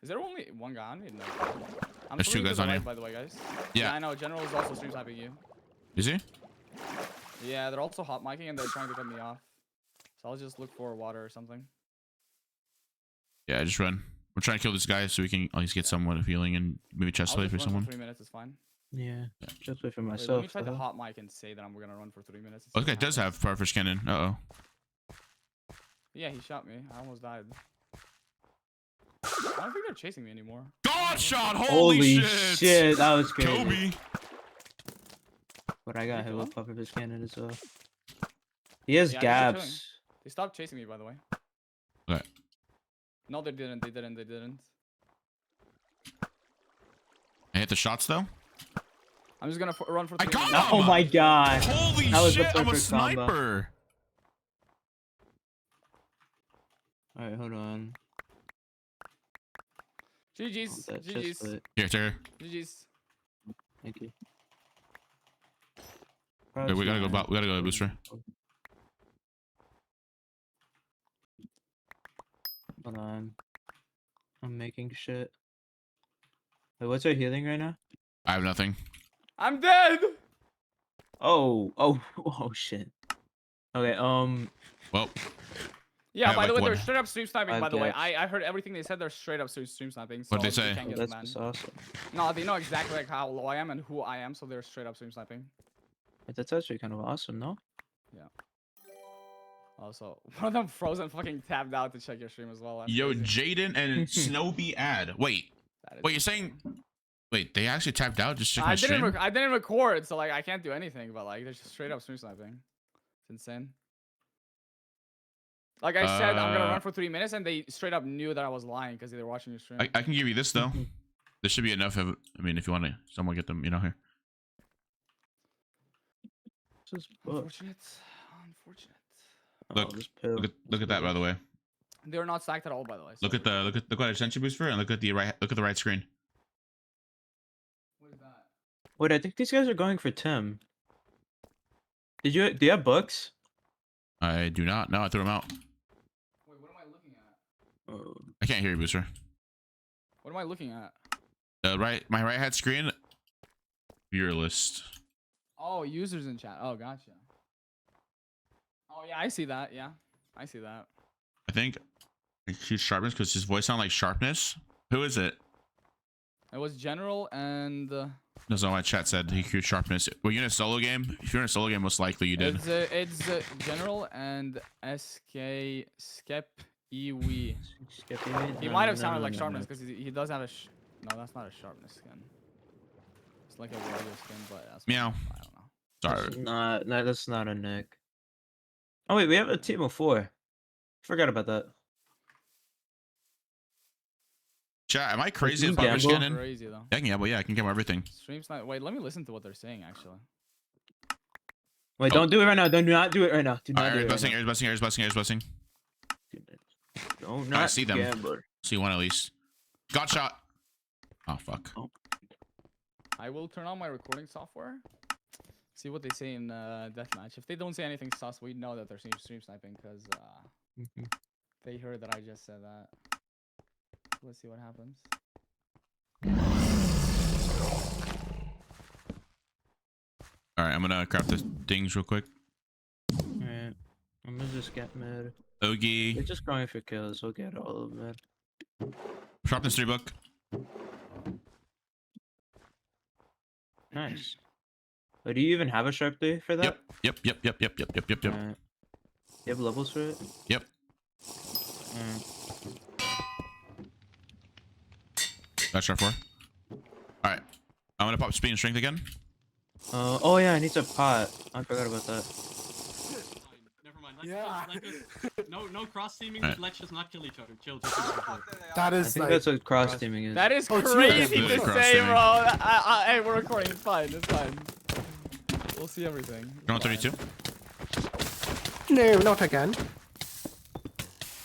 Is there only one guy on me? No. I'm There's two swimming to guys the on right, you. by the way, guys. Yeah. I know. General is also stream sniping you. Is he? Yeah, they're also hot micing and they're trying to cut me off. So I'll just look for water or something. Yeah, just run. We're trying to kill this guy so we can at least get somewhat of healing and maybe chest I'll play for just run someone. for 3 minutes. It's fine. Yeah. Just wait for Wait, myself. let me try the bro. hot mic and say that we're gonna run for 3 minutes. Okay, it does have power fish cannon. Uh-oh. Yeah, he shot me. I almost died. I don't think they're chasing me anymore. God shot! Holy shit, that was crazy. Kobe! But I got You hit kill with puffer fish cannon as well. He has Yeah, I think they're chilling. gaps. They stopped chasing me, by the way. Okay. No, they didn't. They didn't. I hit the shots though. I'm just gonna run for I 3 got minutes. him! Oh my god. Holy That was the shit! I'm a perfect combo. sniper. Alright, hold on. GG's. That's GG's. just it. Here, Terry. GG's. Thank you. Okay, we gotta go. We gotta go, Booster. Hold on. I'm making shit. Wait, what's our healing right now? I have nothing. I'm dead. Oh, oh shit. Okay, Well, Yeah, I by have, the way, like, they're one. straight up stream sniping, by the way. gaps. I heard everything they said. They're straight up stream sniping. So What'd they say? can't get that's banned. just awesome. No, they know exactly like how low I am and who I am, so they're straight up stream sniping. Wait, that's actually kind of awesome, no? Also, one of them frozen fucking tabbed out to check your stream as well. That's yo, crazy. Jaden and Snowbee ad. Wait, That is wait, you're saying? Wait, they actually tapped out just to check my I didn't. stream? I didn't record, so like I can't do anything. But like they're just straight up stream sniping. It's insane. Like I said, I'm gonna run for 3 minutes, and they straight up knew that I was lying because they were watching your stream. I can give you this though. This should be enough of. I mean, if you want to, someone get them, you know, here. Just book. Unfortunate. Unfortunate. Look, this pill. Look at that, by the way. They're not stacked at all, by the way. Look so- at look what I sent you, Booster, and look at the right screen. What is that? Wait, I think these guys are going for Tim. Do you have books? I do not. No, I threw them out. Wait, what am I looking at? Oh. I can't hear you, Booster. What am I looking at? My right hand screen. Viewer list. Oh, users in chat. Oh, gotcha. Oh yeah, I see that. Yeah, I see that. I think he's sharpness because his voice sounds like sharpness. Who is it? It was general and. That's not what my chat said. He queued sharpness. Were you in a solo game? If you're in a solo game, most likely you did. It's general and SK Skep EW. He might have sounded like sharpness because he does have a. No, that's not a sharpness skin. It's like a warrior skin, but that's Meow. I don't know. Sorry. That's not a Nick. Oh wait, we have a team of 4. Forgot about that. Chat, am I crazy you about fish gamble? cannon? Crazy though. I can gamble. Yeah, I can gamble everything. Stream snipe. Wait, let me listen to what they're saying actually. Wait, Oh. don't do it right now. Do not do it right now. Do not Alright, do air it blessing, right air blessing, air blessing, air blessing. now. Don't I not see them. gamble. See one at least. Got shot. Oh fuck. I will turn on my recording software. See what they say in deathmatch. If they don't say anything sus, we know that they're stream sniping because they heard that I just said that. Let's see what happens. All right, I'm gonna craft the things real quick. Alright. I'm gonna just get mid. They're Ogie. just going for kills. We'll get all of them. Sharpness 3 book. Nice. Wait, do you even have a sharp 3 for that? Yep. Alright. You have levels for it? Yep. Alright. Got sharp 4. All right. I'm gonna pop speed and strength again. Oh yeah, I need some pot. I forgot about that. Never mind. No cross teaming. Right. Let's just not kill each other. Chill. That I is think like, that's what cross teaming is. That is Oh, it's you. crazy That's to really say, cross-teaming. bro. Hey, we're recording. It's fine. It's fine. We'll see everything. Drone 32. no, not again.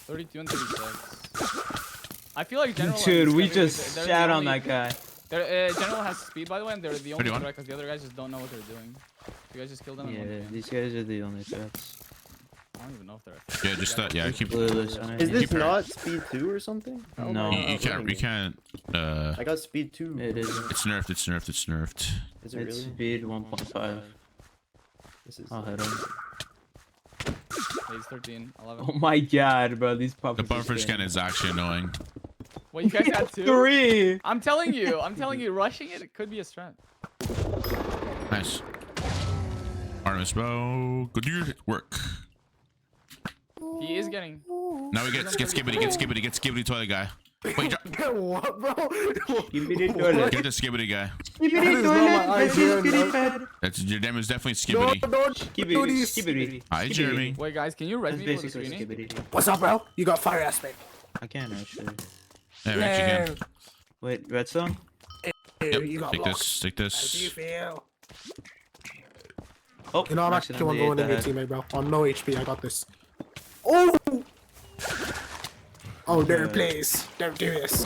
32 and 36. I feel like general. Dude, we they're just the shat on only- that guy. General has speed, by the way, and they're the only 31. threat because the other guys just don't know what they're doing. You guys just killed them. in one Yeah, game. these guys are the only threats. don't even know if they're. Yeah, just that. Yeah, keep. Clueless, I Is mean. this Keep her- not speed 2 or something? How am No. I You not can't. running You it? can't. I got speed 2. It is. It's nerfed. It's nerfed. It's nerfed. Is it It's really? speed 1.5. This is I'll hit him. He's 13, 11. Oh my god, bro. These The puppets. buffer scan is actually annoying. Well, you guys got 2. 3. I'm telling you, rushing it could be a strength. Nice. Artemis bow. Good do your work. He is getting. Now we get skibbity toilet guy. Wait, Get what, bro? Skibbity toilet. get the skibbity guy. Skibbity That is not my toilet. idea, no. That's your damage is definitely No, skibbity. don't do Skibbity. this. Skibbity. Hi, Jeremy. Wait, guys, can you res That's me for the basically screening? skibbity. What's up, bro? You got fire aspect. I can actually. Yeah, we actually can. Wait, redstone? Yep. You got Take blocked. this. Take How do you this. feel? Oh, You know, I'm actually accidentally going in ate your the head. teammate, bro. On no HP, I got this. Oh! Oh, there, please. Don't do this.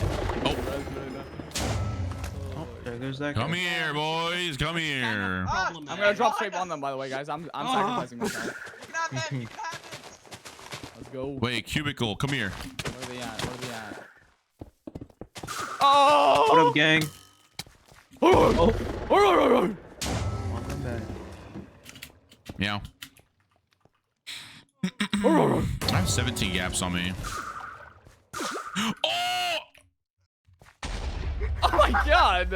Oh, there goes that Come guy. here, boys. Come here. I'm gonna drop straight on them, by the way, guys. I'm sacrificing myself. Let's go. Wait, cubicle. Come here. Where are they at? Where are they at? Oh! What up, gang? Oh, welcome back. Meow. I have 17 gaps on me. Oh! Oh my god!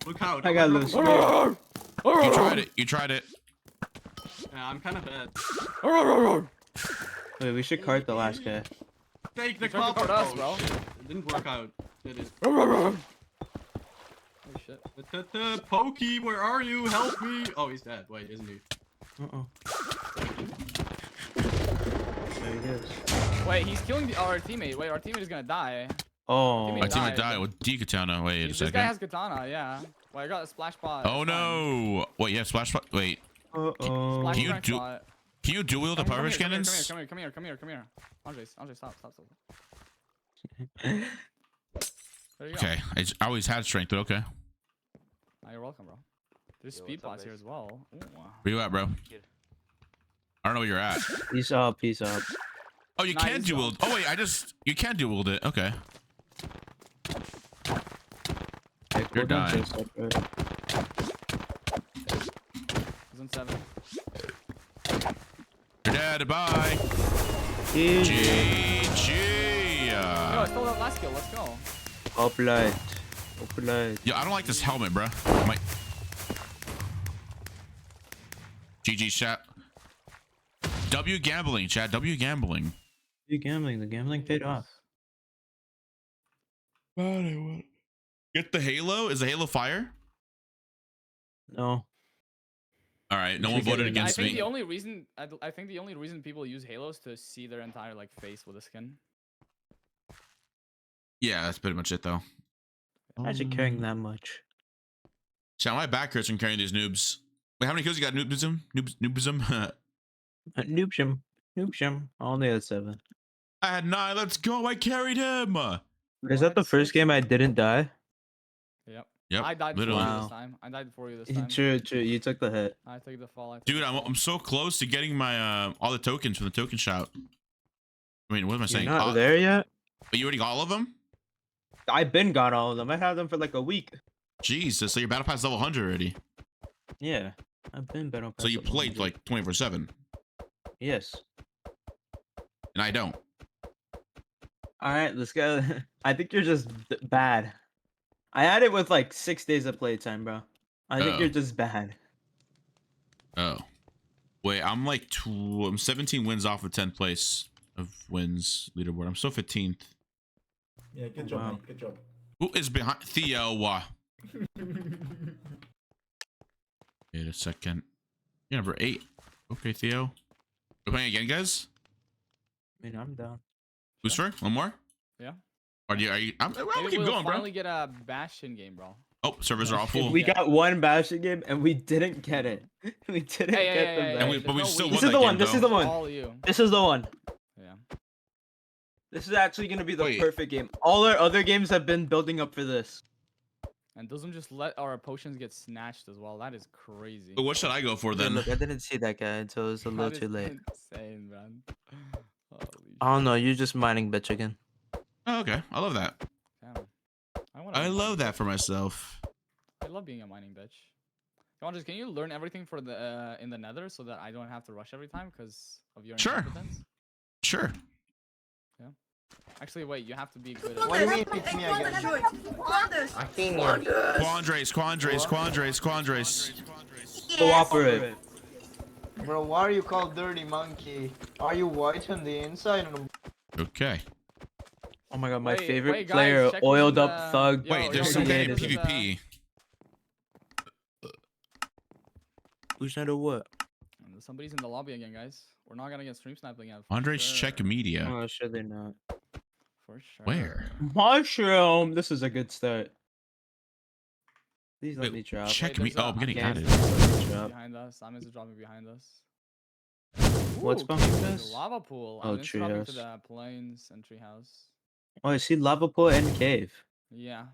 Look out. I got a little scared. You tried it. You tried it. Yeah, I'm kind of bad. Wait, we should cart the last guy. Take the Trying to copper. cart us, bro. It didn't work out, did it? Oh shit. Pokey, where are you? Help me! Oh, he's dead. Wait, isn't he? Uh-oh. There he is. Wait, he's killing our teammate. Wait, our teammate is gonna die. Oh. My teammate died. died with D katana. Wait a This second. guy has katana, yeah. Wait, I got a splash pot. Oh no! Wait, yeah, splash pot. Wait, Uh-oh. Splash Can you strength do- pot. can you dual wield the power cannons? Come here. Andres, stop. There you go. Okay, I always had strength, but okay. Oh, you're welcome, bro. There's speed pots here as well. Ooh. Where you at, bro? I don't know where you're at. Peace out, peace out. Oh, you Nice can dual wield. Oh wait, you can dual wield it. Okay. Hey, You're hold on dying. just a bit. He's on 7. You're dead. Bye. GG. GG. Yo, I stole that last kill. Let's go. Hoplite. Hoplite. Yo, I don't like this helmet, bro. GG chat. W gambling, chat. W gambling. You gambling. The gambling paid off. Get the Halo? Is the Halo fire? No. All right, no We one should get voted it. against I think me. the only reason I think the only reason people use Halos to see their entire like face with a skin. Yeah, that's pretty much it though. Imagine carrying that much. Chat, my back hurts from carrying these noobs. Wait, how many kills you got, noobism? Noobism? Noobshim. Only at 7. I had 9. Let's go. I carried him. Is that the first game I didn't die? Yep. I died literally. before you this time. I died before you this time. True. You took the hit. I took the fall. Dude, I'm so close to getting my all the tokens from the token shop. I mean, what am I saying? You're not there yet? But you already got all of them? I've been got all of them. I had them for like a week. Jesus, so your battle pass is level 100 already. Yeah. I've been battle pass. So you level played 100. like 24/7, Yes. and I don't. All right, let's go. I think you're just bad. I had it with like 6 days of playtime, bro. I think Oh. you're just bad. Oh, wait, I'm like I'm 17 wins off of 10th place of wins leaderboard. I'm still 15th. Yeah, good job, Wow. mate. Good job. Who is behind Theo? Wait a second. You're number 8. Okay, Theo. We're playing again, guys. I mean, I'm down. Booster, one more. Yeah. Are you? I'm Maybe keep we'll going, bro. finally get a Bastion game, bro. Oh, servers are all full. We got one Bastion game and we didn't get it. We didn't Hey, get them back. And but we There's still no won This is that the one. game, This is though. the one. All you. This is the one. Yeah. This is actually gonna be the Wait. perfect game. All our other games have been building up for this. And doesn't just let our potions get snatched as well. That is crazy. But what should I go for Yeah, then? look, I didn't see that guy until it was a little That too is late. insane, man. Holy I don't know. You're just mining bitch again. Oh, okay, I love that. Damn. wanna I be a love mining that bitch. for myself. I love being a mining bitch. Qndres, can you learn everything for the in the Nether so that I don't have to rush every time because of your Sure. incompetence? Sure. Actually, wait, you have to be good at What do you mean pick me again? I think Qndres. Cooperate. Bro, why are you called Dirty Monkey? Are you white on the inside? Okay. Oh my god, my Wait, favorite wait, guys, player, check oiled who's up in the- thug. Yo, Wait, there's yo, some guys, guy in who's in the- PvP. Who's not a what? Somebody's in the lobby again, guys. We're not gonna get stream sniped again. for Qndres, sure. check media. Oh, sure they're not. For sure. Where? Mushroom. This is a good start. Please let Wait, me drop. check Wait, me. there's Oh, a- I'm getting Okay. added. Drop. Behind us. Simons is dropping behind us. What's Ooh, behind there's us? a lava pool. Oh, I'm just dropping to treehouse. the plains and treehouse. Oh, I see lava pool and cave. Yeah.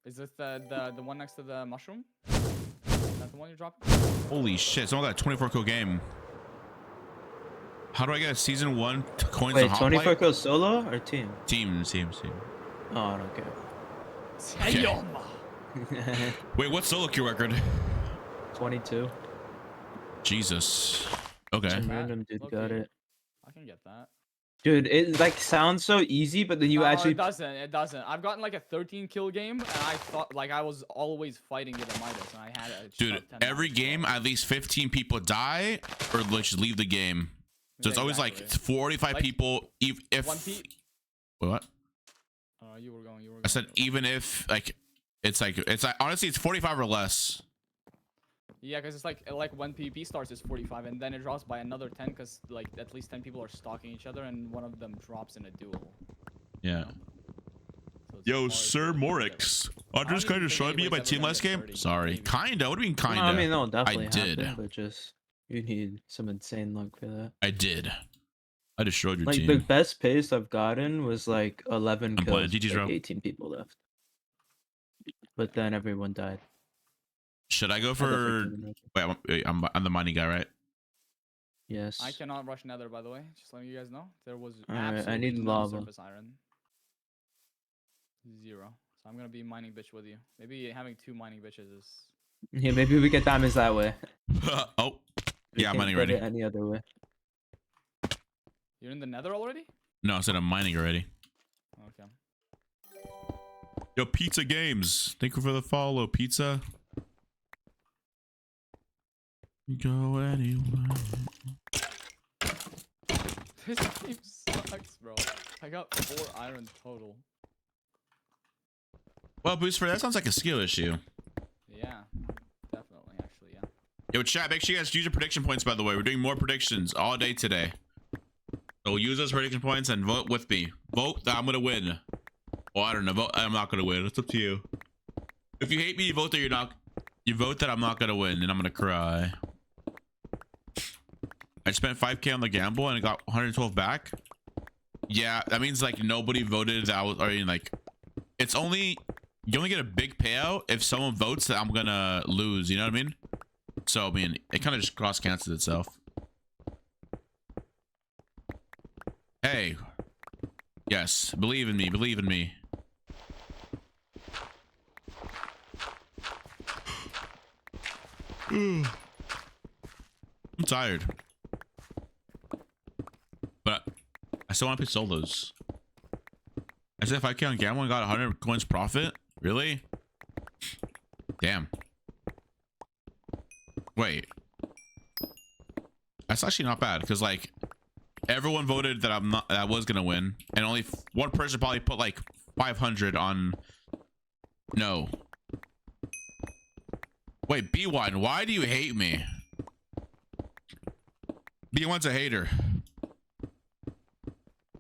Is this the one next to the mushroom? Is that the one you're dropping? Holy shit! Someone got a 24 kill game. How do I get a season 1 coins Wait, on 24 Hoplite? kills solo or team? Team. Oh, I don't care. Sayonara. Wait, what's solo queue record? 22. Jesus. Okay. Some random dude got Okay. it. I can get that. Dude, it like sounds so easy, but then you No, actually it doesn't. It doesn't. I've gotten like a 13 kill game, and I thought like I was always fighting with a Midas, and I had a Dude, sub 10 every Midas, game, so- at least 15 people die or just leave the game. So Yeah, it's always like exactly. 45 Like, people. If One P. what? You were going. You were going. I said you were even if like it's honestly it's 45 or less. Yeah, because it's like when PvP starts is 45, and then it drops by another 10, because like at least 10 people are stalking each other, and one of them drops in a duel. Yeah. So it's Yo, hard Sir to- Morix. I Andres don't kind even of think showed me my anybody's team ever gonna last get game. 30, Sorry. maybe. Kinda. What do you mean kinda? No, I mean, no, definitely did. happen, but just you need some insane luck for that. I did. I destroyed your Like team. the best pace I've gotten was like 11 I'm playing kills, GG's, like bro. 18 people left. But then everyone died. Should I go I for definitely couldn't make it. I'm the mining guy, right? Yes. I cannot rush Nether, by the way. Just letting you guys know. There was Alright, I absolutely need no lava. surface iron. 0. So I'm gonna be mining bitch with you. Maybe having 2 mining bitches is. Yeah, maybe we get diamonds that way. Oh. We Yeah, I'm can't mining get already. it any other way. You're in the Nether already? No, I said I'm mining already. Okay. Yo, Pizza Games. Thank you for the follow, Pizza. Go anywhere. This game sucks, bro. I got 4 iron total. Well, Boosfer, that sounds like a skill issue. Yeah, definitely, actually, yeah. Yo, chat, make sure you guys use your prediction points, by the way. We're doing more predictions all day today. So use those prediction points and vote with me. Vote that I'm going to win. Well, I don't know. Vote I'm not going to win. It's up to you. If you hate me, you vote that you're not. You vote that I'm not going to win, and I'm going to cry. I spent 5K on the gamble and I got 112 back. Yeah, that means like nobody voted that I was, I mean, like, it's only, you only get a big payout if someone votes that I'm gonna lose, you know what I mean? So, I mean, it kind of just cross cancels itself. Hey. Yes, believe in me, believe in me. I'm tired. But I still want to play solos. I said if I count gamble and got 100 coins profit? Really? Damn. Wait. That's actually not bad because like everyone voted that I was gonna win, and only one person probably put like 500 on. No. Wait, B1, why do you hate me? B1's a hater.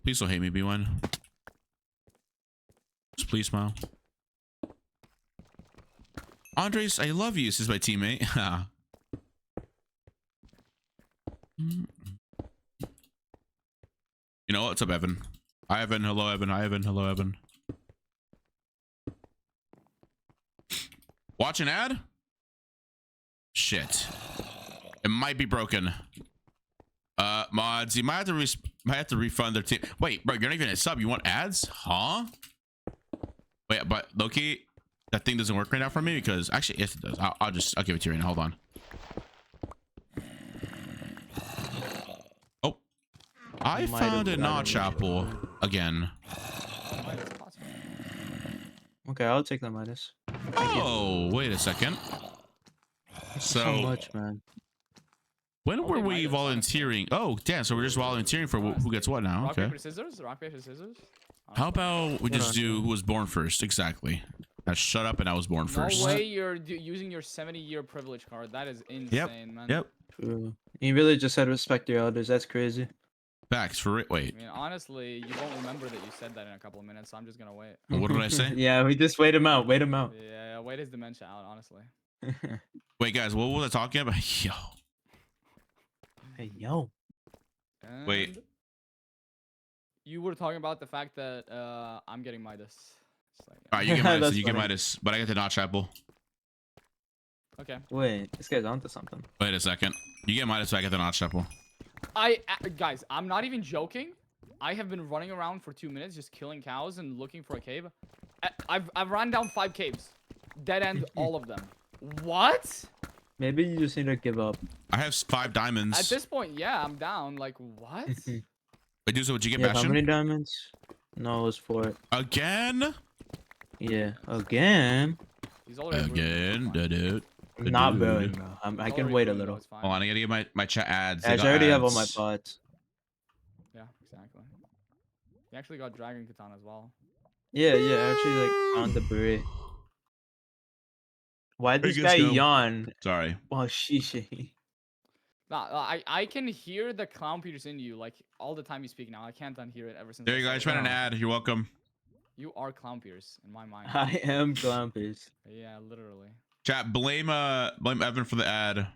Please don't hate me, B1. Just please smile. Andres, I love you, says my teammate. You know what's up, Evan? Hi, Evan. Hello, Evan. Hi, Evan. Hello, Evan. Watch an ad? Shit. It might be broken. Mods, you might have to refund their team. Wait, bro, you're not even a sub. You want ads? Huh? Wait, but Loki, that thing doesn't work right now for me because actually, yes, it does. I'll give it to you right now. Hold on. Oh, I found a notch apple again. Okay, I'll take the minus. Oh, wait a second. So much, man. When were we volunteering? Oh, damn. So we're just volunteering for who gets what now. Rock, Okay. paper, scissors? Rock, paper, scissors? How about we just do who was born first? Exactly. Now shut up and I was born first. No way you're using your 70-year privilege card. That is insane, man. Yep. True. You really just said respect your elders. That's crazy. Facts for it. Wait. I mean, honestly, you won't remember that you said that in a couple of minutes, so I'm just gonna wait. What did I say? Yeah, we just wait him out. Wait him out. Yeah, wait his dementia out, honestly. Wait, guys, what was I talking about? Yo. Hey, yo. Wait. And you were talking about the fact that I'm getting Midas. Like, All right, you get Midas. That's You get funny. Midas, but I get the notch apple. okay. Wait, this guy's onto something. Wait a second. You get Midas, but I get the notch apple. Guys, I'm not even joking. I have been running around for 2 minutes just killing cows and looking for a cave. I've run down 5 caves. Dead end all of them. What? Maybe you just need to give up. I have 5 diamonds. At this point, yeah, I'm down. Like, what? Wait, dude, so would you get You have how Bastion? many diamonds? No, it was 4. Again? Yeah, again. He's already Again, dude. Not really, bro. I can wait a little. Hold on, I gotta get my chat ads. They I got already have all my ads. pots. Yeah, exactly. You actually got Dragon Katana as well. Yeah, I actually like found the beret. Why Hey, this let's guy go. yawn? Sorry. Oh, she. Nah, I can hear the clown Peters in you like all the time you speak now. I can't unhear it ever since. There I you go. I said just it. ran an ad. You're welcome. You are clown Peters in my mind. I am Glampers. Yeah, literally. Chat, blame Evan for the ad.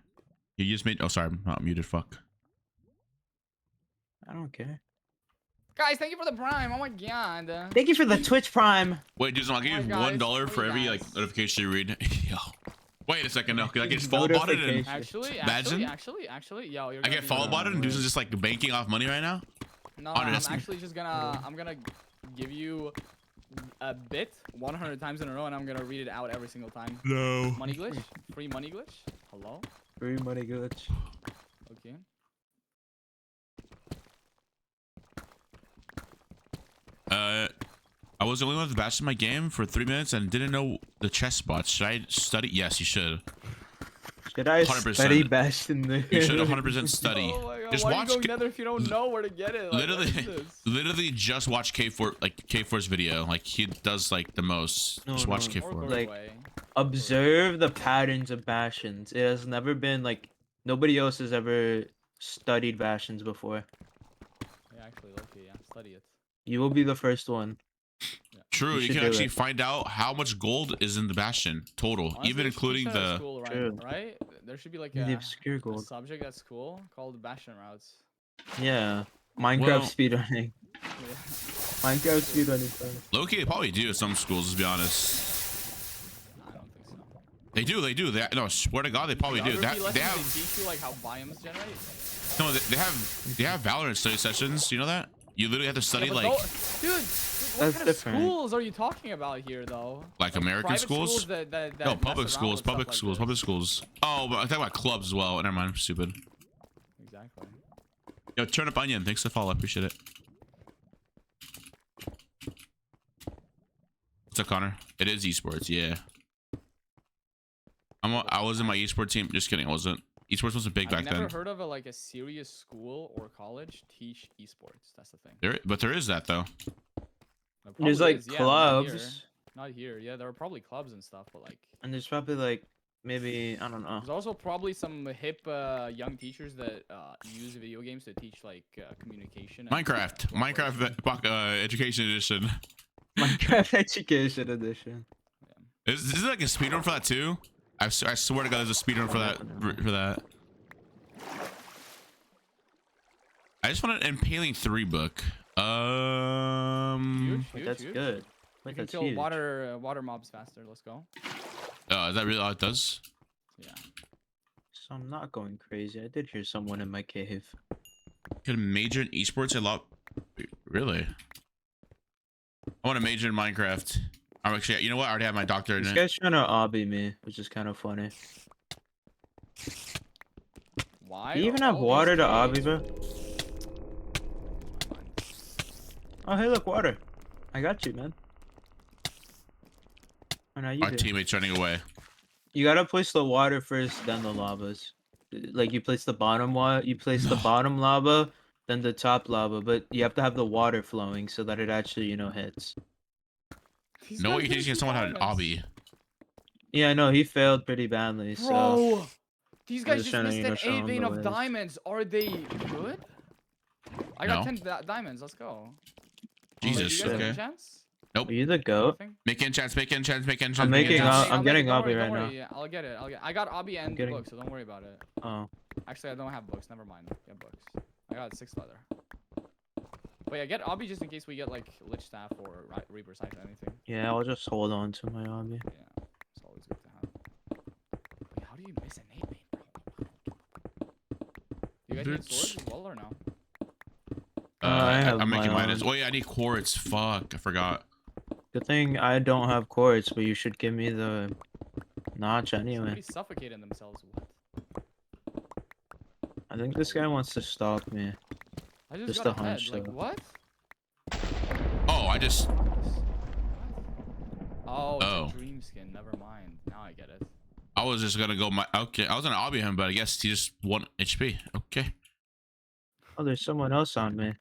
You just made. Oh, sorry, I'm not muted. Fuck. I don't care. Guys, thank you for the prime. Oh my god. Thank you for the Twitch Prime. Wait, dude, so I'll give you my God, $1 it's for every funny, like notification you read. Yo. Wait a second, no, cause I get follow botted and Actually, Imagine. yo, you're I get follow botted and Deuce is just like banking off money right now. No, Honest. I'm actually just gonna give you a bit 100 times in a row, and I'm gonna read it out every single time. No. Money glitch, free money glitch. Hello. Free money glitch. Okay. I was the only one with bashed in my game for 3 minutes and didn't know the chess spots. Should I study? Yes, you should. Should I 100%. study Bastion there? You should 100% study. Oh my God, Just why watch. are you going nether if you don't know where to get it? Like, what is this? Literally, just watch K4's video. Like he does like the most. No, just watch no. K4. Like, observe the patterns of Bastions. It has never been like nobody else has ever studied Bastions before. Yeah, actually, okay, yeah, study it. You will be the first one. True, you should can do actually it. find out how much gold is in the Bastion total, Honestly, even we should including teach that at the. school, True. right? There should be like The a obscure gold. subject at school called Bastion routes. Yeah. Minecraft Well- speedrunning. Yeah. Minecraft speedrunning. class. Low-key, they probably do at some schools. Let's be honest. I don't think so. They do. No, I swear to God, they probably do. Geography They lessons, have. they teach you like how biomes generate. No, they have Valorant study sessions. You know that? You literally have to study Yeah, but like dude, what That's kind of different. schools are you talking about here, though? Like American private schools? that no mess public around schools, with stuff public like schools, this. public schools. Oh, but I'm talking about clubs as well. Never mind, I'm stupid. Exactly. Yo, turn up onion. Thanks for the follow. I appreciate it. What's up, Connor? It is esports, yeah. I was in my esports team. Just kidding, I wasn't. Esports wasn't big I've back never then. heard of a serious school or college teach esports. That's the thing. But there is that though. There There's probably like is, yeah, but not here. clubs. Not here. Yeah, there are probably clubs and stuff, but like. And there's probably like maybe I don't know. There's also probably some hip young teachers that use video games to teach like communication. And, Minecraft education edition. Minecraft Education Edition. Is it like a speedrun for that too? I swear to God, there's a speedrun for that. I just want an Impaling 3 book. Huge, That's huge. good. We Like can that's kill huge. water mobs faster. Let's go. Is that really all it does? Yeah. So I'm not going crazy. I did hear someone in my cave. Could major in esports a lot? Really? I want to major in Minecraft. I'm actually, you know what? I already have my doctorate in This it. guy's trying to obby me, which is kind of funny. Why? Do you even are have all water these to obby, caves- bro? Oh, hey, look, water. I got you, man. Oh, now you Our do. teammate's running away. You gotta place the water first, then the lavas. Like you place the bottom water, you place the bottom lava, then the top lava, but you have to have the water flowing so that it actually, you know, hits. These No, guys you're didn't teaching see someone how to diamonds. obby. Yeah, I know he failed pretty badly. So Bro, these I'm guys just just trying to, missed you know, an show 8 him vein the of ways. diamonds. Are they good? I got No. 10 diamonds. Let's go. Jesus, Wait, do you guys have okay. any chance? Nope. Are you the goat? Nothing? Make enchants, make enchants, make enchants. I'm make making enchants. I'm getting don't obby worry, right don't now. worry. I'll get it. I got obby and getting- books, so don't worry about it. Oh, Actually, I don't have books. Never mind. Get books. I got 6 leather. But yeah, get obby just in case we get like lich staff or reaper scythe or anything. yeah, I'll just hold on to my obby. Yeah, it's always good to have. Wait, how do you miss an 8 vein, bro? You guys need swords as well or no? I have I'm making my mine. own. Oh yeah, I need quartz. Fuck, I forgot. Good thing I don't have quartz, but you should give me the notch anyway. Somebody suffocating themselves. What? I think this guy wants to stalk me. I just Just got a a head. hunch, Like though. what? Oh, I just. Oh, it's Oh. a dream skin. Never mind. Now I get it. I was just gonna go my. Okay, I was gonna obby him, but I guess he just 1 HP. Okay. Oh, there's someone else on me.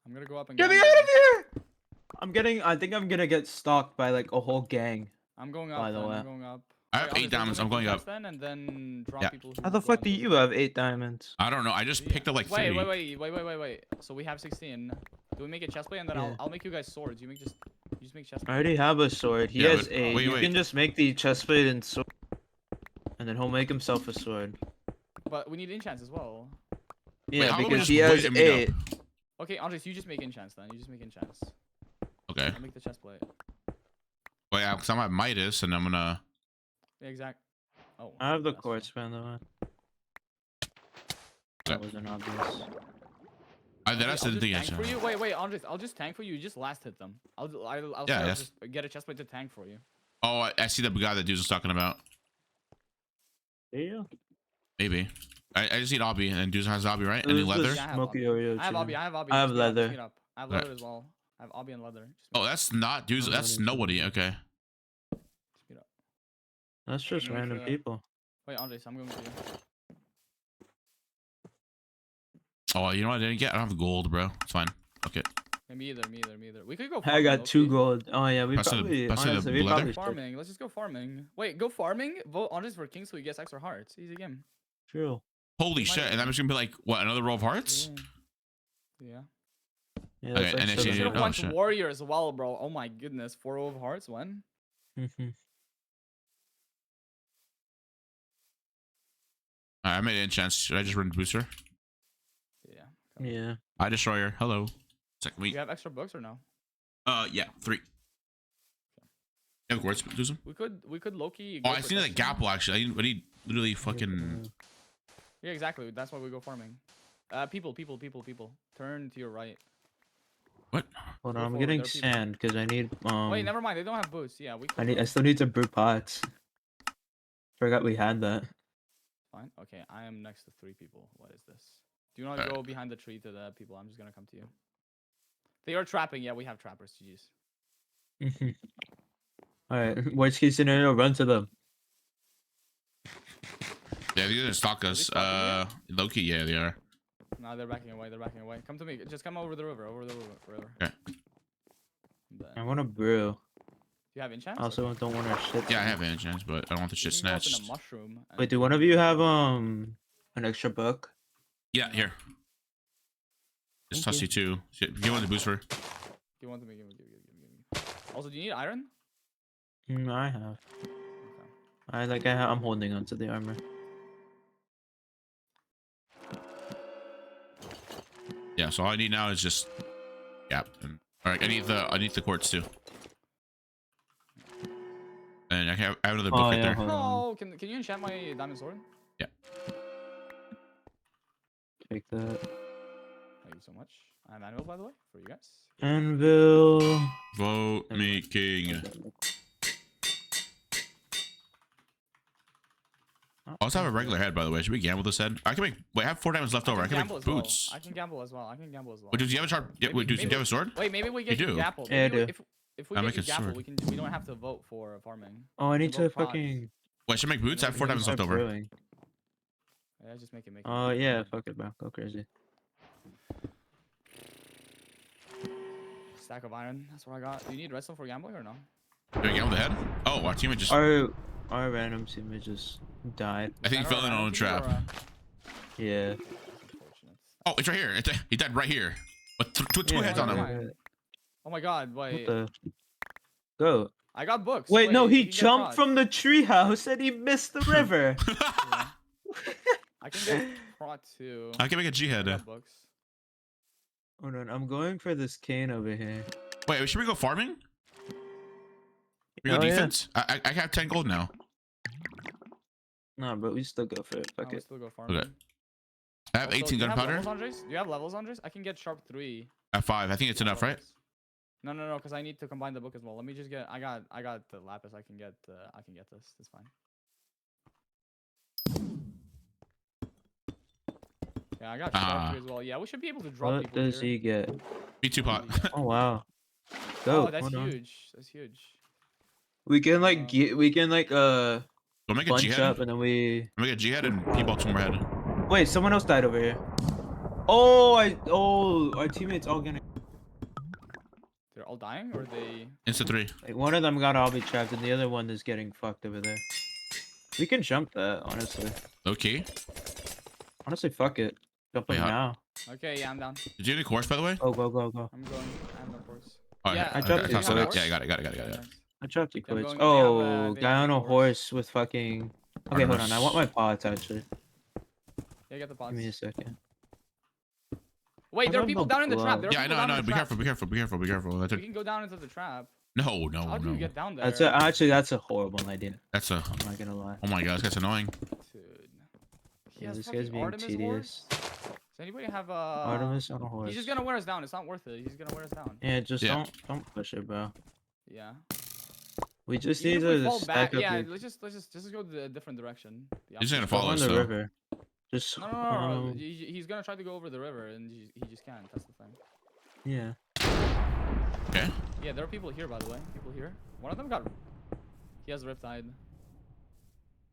I'm gonna go up and Get me get out him. of here! I think I'm gonna get stalked by like a whole gang. I'm going up. By the then, way. I'm going up. I have Wait, 8 Andre, diamonds. so I'm make the going chest up. then, and then drop Yeah. people who How the go fuck on do those- you have 8 diamonds? I don't know. I just Yeah. picked up like 3. Wait. So we have 16. Do we make a chest plate and then Yeah. I'll make you guys swords. You just make chest I plate. already have a sword. He Yeah, has but- 8. wait, You wait. can just make the chestplate and sword, and then he'll make himself a sword. But we need enchants as well. Yeah, how about we because just he wait has and meet up? 8. Okay, Andres, you just make enchants then. You just make enchants. Okay. I'll make the chest plate. Well, yeah, because I'm at Midas, and I'm gonna. Yeah, exact. Oh. I have the that's quartz, fine. by the way. That wasn't obvious. That's I'll the just thing. tank for you. Wait, Andres, I'll just tank for you. You just last hit them. I'll Yeah, straight up yes. just get a chest plate to tank for you. Oh, I see the guy that dude's talking about. There you go. Maybe. I just need obby, and dude has obby, right? This Any is leather? Yeah, I have Smoky obby. Oreo I have chicken. obby. I have obby. I have Just meet up, just leather. meet up. I have Okay. leather as well. I have obby and leather. Just Oh, that's not dudes. Oh, That's that is- nobody. Okay. meet up. That's just I'm going random for- people. Wait, Andres, I'm going with you. Oh, you know what I didn't get? I don't have gold, bro. It's fine. Okay. Yeah, me either. We could go. I Farming, got 2 low-key. gold. Oh yeah, we Pass the- probably pass the honestly we leather? probably should. Farming. Let's just go farming. Wait, go farming. Vote Andres for king so he gets extra hearts. Easy game. True. Holy might shit! have- And I'm just gonna be like, what? Another row of hearts? Yeah. Yeah, Okay, that's like and You it's should usually- have oh, went shit. warrior as well, bro. Oh my goodness, 4 row of hearts. When? Mhm. I made an chance. Should I just run booster? Yeah. Yeah. I destroyer. Hello. Second week. You have extra books or no? Yeah, 3. Yeah, of course, Doozim. We could Loki. Oh, I see that gapple actually. I need literally fucking. Yeah, exactly. That's why we go farming. People. Turn to your right. What? Hold Go on, I'm forward, getting there are people. sand because I need Wait, never mind. They don't have boosts. Yeah, we. I still need to brew pots. Forgot we had that. Fine. Okay, I am next to 3 people. What is this? Do you want to go behind the tree to the people? I'm just gonna come to you. They are trapping. Yeah, we have trappers. GG's. Alright, worst case scenario, run to them. Yeah, they're gonna stalk us. stalking Loki. Yeah, they are. No, they're backing away. Come to me. Just come over the river. Okay. Then- I want to brew. Do you have enchants? I also don't want our shit. Yeah, I have enchants, but I don't want the shit You can go up in a snatched. mushroom. and- Wait, do one of you have an extra book? Yeah, here. Just Thank toss you. you 2. Shit, give one to Booster. Give one to me. Give me. Also, do you need iron? I have. Okay. I'm holding onto the armor. Yeah, so all I need now is just gap. All right, I need the quartz too. And I have another book right there. hold on. Oh, can you enchant my diamond sword? Yeah. Take that. Thank you so much. I'm Manuel, by the way, for you guys. Anvil. Vote me king. I also have a regular head, by the way. Should we gamble this head? I can make. Wait, I have 4 diamonds left over. I can make boots. I can gamble as well. I can gamble as well. Wait, do you have a sharp? Yeah, wait, do you have a sword? Wait, maybe we get You do. gamble. Yeah, I do. If we I'll get make a gamble, sword. we don't have to vote for farming. Oh, I need Vote to procs. fucking. Wait, I should make boots. I have 4 diamonds left over. Brewing. Yeah, just make it. Oh yeah, fuck it, bro. Go crazy. Stack of iron. That's what I got. Do you need redstone for gambling or no? Do I gamble the head? Oh, our teammate just. Our random teammate just died. I think he fell in on a trap. Yeah. Oh, it's right here. He died right here. With two heads on him. Oh my god, wait. Go. I got books. Wait, no, we he can get jumped procs. from the treehouse and he missed the river. I can get prot too. I can make a G head. Got books. Hold on, I'm going for this cane over here. Wait, should we go farming? We go Oh, yeah. defense? I have 10 gold now. No, but we still go for it. Fuck I it. still go farming. Okay. I have 18 gunpowder. Do you have levels, Andres? I can get sharp 3. I have 5. I think it's enough, right? No, because I need to combine the book as well. Let me just get. I got the lapis. I can get this. It's fine. Yeah, I got sharp 3 as well. Yeah, we should be able to drop What people does here. he get? B2 pot. Oh wow. Go. Oh, that's hold on. huge. That's huge. We can like Go make a G bunch head. up and then we. Make a G head and P-ball tomb head. Wait, someone else died over here. Oh, our teammates all gonna. They're all dying, or they? Insta 3. Like one of them got obby trapped and the other one is getting fucked over there. We can jump that, honestly. Okay. Honestly, fuck it. Jump Wait, it how- now. Okay, yeah, I'm down. Did you get a course, by the way? Go. I'm going. I have no course. Oh, Yeah, I dropped okay, the I saw that. course. Yeah, I got it. Nice. I dropped you Yeah, I'm quits. going- they have, Oh, they guy have on a a horse. horse with fucking. Okay, hold on. I want my pots actually. Yeah, get the Give pots. me a second. Wait, I there are have people no down in the trap. glove. There are Yeah, I people know. down in the Be trap. careful. That's We it. can go down into the trap. No. How do you get down there? Actually, that's a horrible idea. That's a. I'm not gonna lie. Oh my god, this guy's annoying. Dude. He Yeah, has this fucking guy's being Artemis tedious. horse? Does anybody have Artemis on a horse. He's just gonna wear us down. It's not worth it. He's gonna wear us down. Yeah, just Yeah. don't push it, bro. Yeah. We just Even need if we to fall stack back, up. yeah. your- Let's just go a different direction. The He's gonna opposite. follow on us the though. river. Just No. He's gonna try to go over the river, and he just can't. That's the thing. yeah. Okay. Yeah, there are people here, by the way. People here. One of them got. He has Riptide,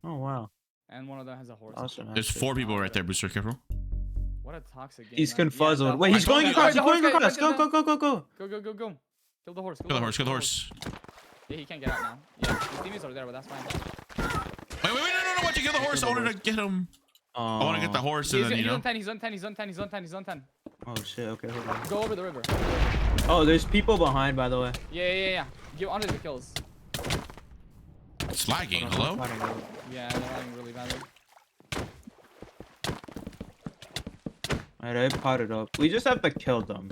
Oh wow. and one of them has a horse. Awesome. There's actually. 4 people right there, Booster. Careful. What a toxic game. He's man. confuzzled. Yeah, Wait, he's going across. He's going across. Go. Go. Kill the horse. Kill the horse. Yeah, he can't get out now. Yeah, his teammates are there, but that's fine. Wait, no. Why'd you kill the horse? I wanted to get him. I want to get the horse and then, you He's know. on 10. He's on 10. Oh shit. Okay, hold on. Go over the river. Oh, there's people behind, by the way. Yeah. Give Andre the kills. It's lagging. Hold on, Hello? I'm fighting it. Yeah, they're running really badly. Alright, I potted up. We just have to kill them.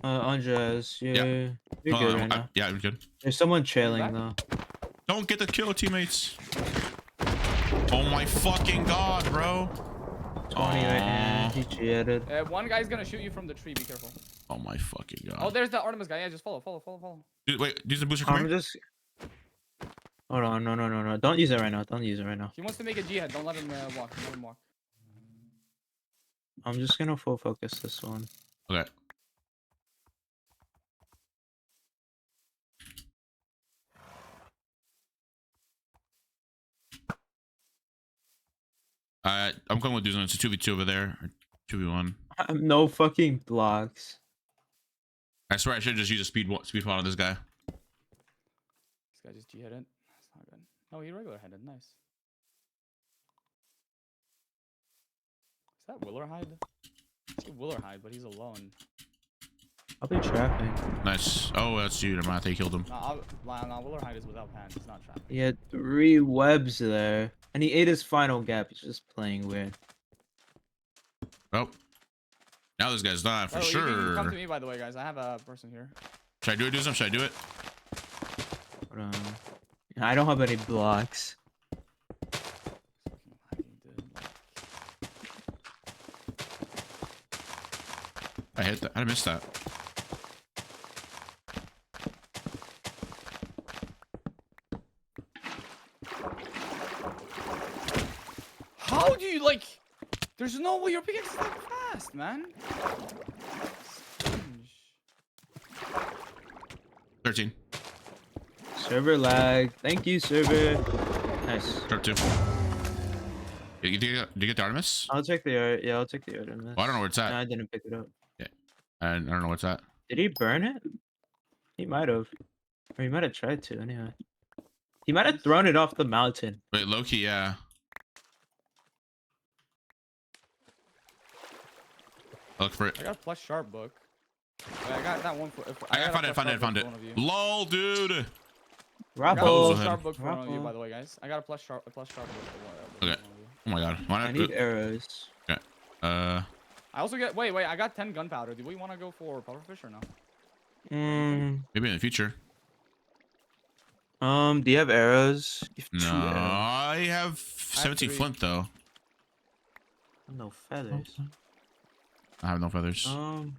Andres, you're good right now. Yeah, I'm good. There's someone trailing back? though. Don't get the kill, teammates. Oh my fucking god, bro. 20 right hand. He cheated. One guy's gonna shoot you from the tree. Be careful. Oh my fucking god. Oh, there's the Artemis guy. Yeah, just follow. Dude, wait, use the booster. Come I'm here. just. Hold on, no. Don't use it right now. He wants to make a jihad. Don't let him walk. Let him walk. I'm just gonna full focus this one. Okay. I'm going with Doozim. It's a 2v2 over there. Or 2v1. I have no fucking blocks. I swear I should just use a speed pod on this guy. This guy just jihaded. That's not good. No, he regular headed. Nice. Is that Willerhide? I see Willerhide, but he's alone. I'll be trapping. Nice. Oh, that's you. Never mind. They killed him. No, Willerhide is without pants. He's not trapping. He had 3 webs there. And he ate his final gap. He's just playing weird. Oh. Now this guy's dying for You sure. can come to me, by the way, guys. I have a person here. Should I do it, Doozim? Should I do it? Hold on. I don't have any blocks. I hit that. I missed that. How do you like? There's no way your pickaxe is that fast, man. Strange. 13. Server lag. Thank you, server. Nice. Drop 2. Did you get the Artemis? I'll take the art. Yeah, I'll take the Artemis. Well, I don't know where it's at. No, I didn't pick it up. And I don't know what's that. Did he burn it? He might have. Or he might have tried to, anyway. He might have thrown it off the mountain. Wait, Loki, yeah. Look for it. I got a plus sharp book. Wait, I got that one for. I found it. Lol, dude. I got a Raffle. plus sharp book for one of you, by the way, guys. I got a plus sharp book for one of Okay. Oh my god. I need arrows. Okay. I also get. Wait. I got 10 gunpowder. Do we want to go for pufferfish or no? Maybe in the future. Do you have arrows? You have No, 2 arrows. I have 17 3. flint though. No feathers. I have no feathers. Do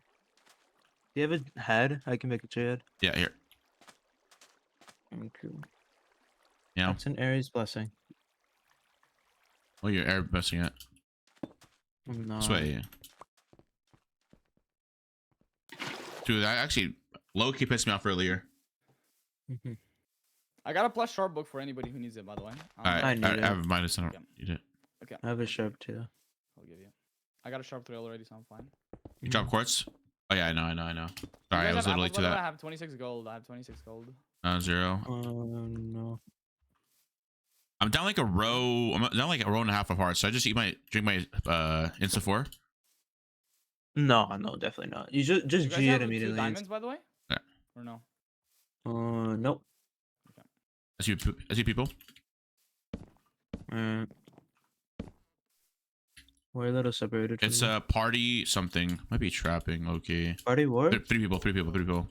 you have a head? I can make a jade. Yeah, here. Okay. Yeah. That's an Aries blessing. Oh, you're air messing it. No. This way. Dude, that actually low-key pissed me off earlier. I got a plus sharp book for anybody who needs it, by the way. Alright, I need I it. have a minus. I don't Okay. need it. Okay. I have a sharp too. I'll give you. I got a sharp 3 already, so I'm fine. You drop quartz? Oh yeah, I know. You Sorry, I guys was have literally apples, to by the way? I that. have 26 gold. I have 26 gold. 0. No. I'm down like a row. I'm down like a row and a half of hearts. So I just drink my insta 4. No, definitely not. You just You guys G it have 2 immediately. diamonds, by the way? Yeah. Or no? Nope. I see people. We're a little separated. It's from a party something. Might be trapping. Okay. party war. 3 people. 3 people.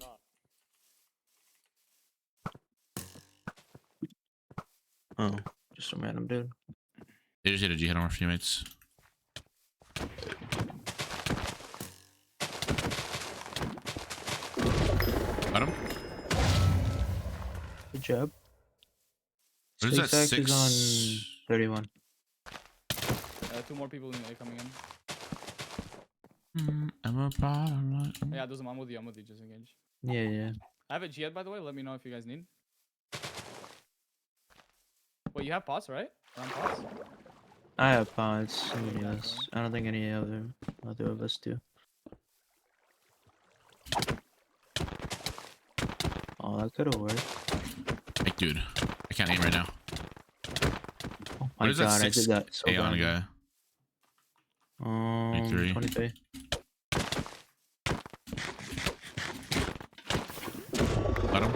Oh, just some random dude. They just hit a G head on our teammates. Got him. Good job. What is that? SpaceX 6. is on 31. 2 more people coming in. I'm a bottom. Yeah, Doozim, I'm with you, just engage. Yeah. I have a G-Head, by the way, let me know if you guys need. Wait, you have pots, right? Around pots? I have pods. Yes. I don't think any other of us do. Oh, that could have worked. Hey, dude. I can't aim right now. Oh my What is that god, I 6 did that so A on a bad. guy? 23. 23. Got him.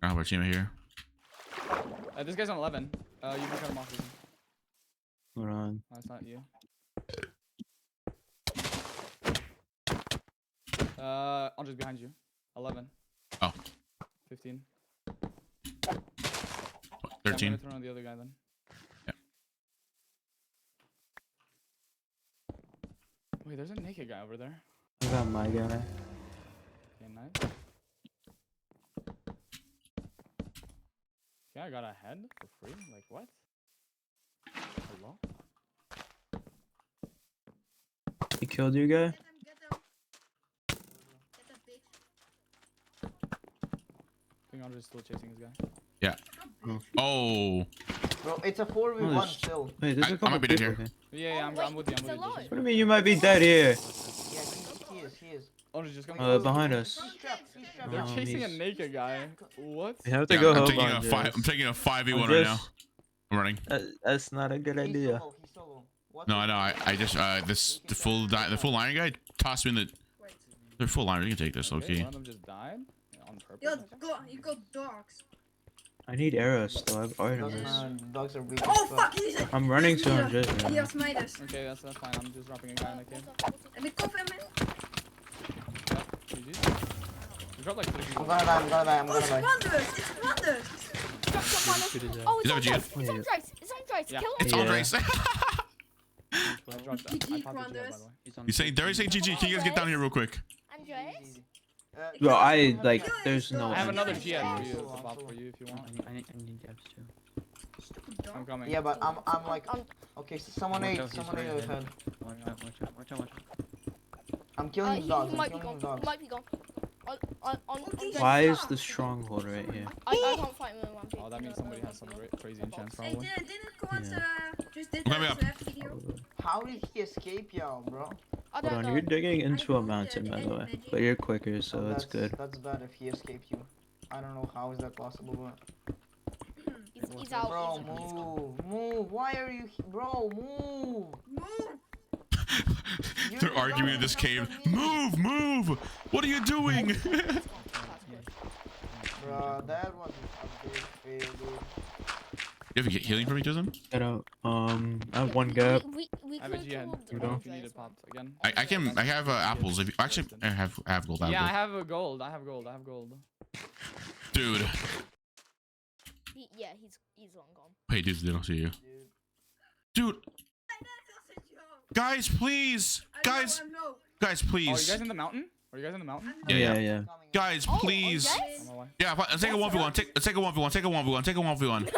I have our teammate here. This guy's on 11. You can cut him off. Doozim. Hold on. That's not you. I'm just behind you. 11. Oh. 15. 13. I'm gonna throw on the other guy then. Yeah. Wait, there's a naked guy over there. I got my guy. Okay, nice. Okay, I got a head for free. Like what? Hello? He killed your guy? I think I'm just still chasing this guy. Yeah. Oh. Bro, it's a 4v1 still. Wait, there's I a couple might be dead people here. Yeah, I'm with you. What do you mean you might be dead here? Yeah, he is. Oh, just coming. Behind us. He's trapped. They're Oh, chasing a he's- naked guy. What? You have to Yeah, go I'm home taking on a this. 5. I'm taking a 5v1 I'm right now. just- I'm running. That's not a good idea. He's solo. What No, I know. I just the full lion guy tossed me in the. They're full lion. You can take this, Okay, Loki. one of them just died on purpose. Yo, I think. you got dogs. I need arrows though. I have Artemis. Dogs are weak. Oh fuck, he's a... I'm running to him just He now. has Midas. Okay, that's fine. I'm just dropping a guy in the cave. En de kop hem in. GG. dropped like 3 people. I'm gonna die. Oh, it's Qndres. It's Qndres. Oh, it's on Is that Qndres. It's on Qndres. It's on Qndres. Yeah. Kill him. It's Andres. I dropped that. I popped the GI, by the way. You saying Derry saying GG? Can you guys get down here real quick? Andres. Bro, I like. There's no. I have end. another GI for you. I'll pop for you if you want. I need jabs too. I'm coming. Yeah, but I'm like. Okay, so someone ate overhead. Watch out. I'm killing his dogs. He I'm might be killing his gone. He dogs. might be gone. On Why is the stronghold right here? I can't fight him in one piece. Oh, that means somebody has some crazy enchants Hey, probably. didn't Qndres just did Let me that up. last video? How did he escape, y'all, bro? I Hold don't on, know. you're digging into a mountain, by the way, but you're quicker, so Oh, that's good. That's bad if he escaped you. I don't know how is that possible, but. He's out. Bro, move. Why are you, bro? Move. They're arguing in this cave. Move! What are you doing? Bro, that was a big fail, dude. You have healing for me, Doozim? Get out. I have one gap. We I have a could GI. do If go. you need it popped again. I have apples. If you actually I have gold. Yeah, I I have have a gold. I have gold. gold. Dude. Yeah, he's long gone. Hey, dude, they don't see you. Dude. Guys, please. Guys, Oh, are you please. guys in the mountain? Are you guys in the mountain? Yeah. Guys, please. Andres? On my way. Yeah, let's take a 1v1. Let's take a 1v1. Take a 1v1. Take a 1v1.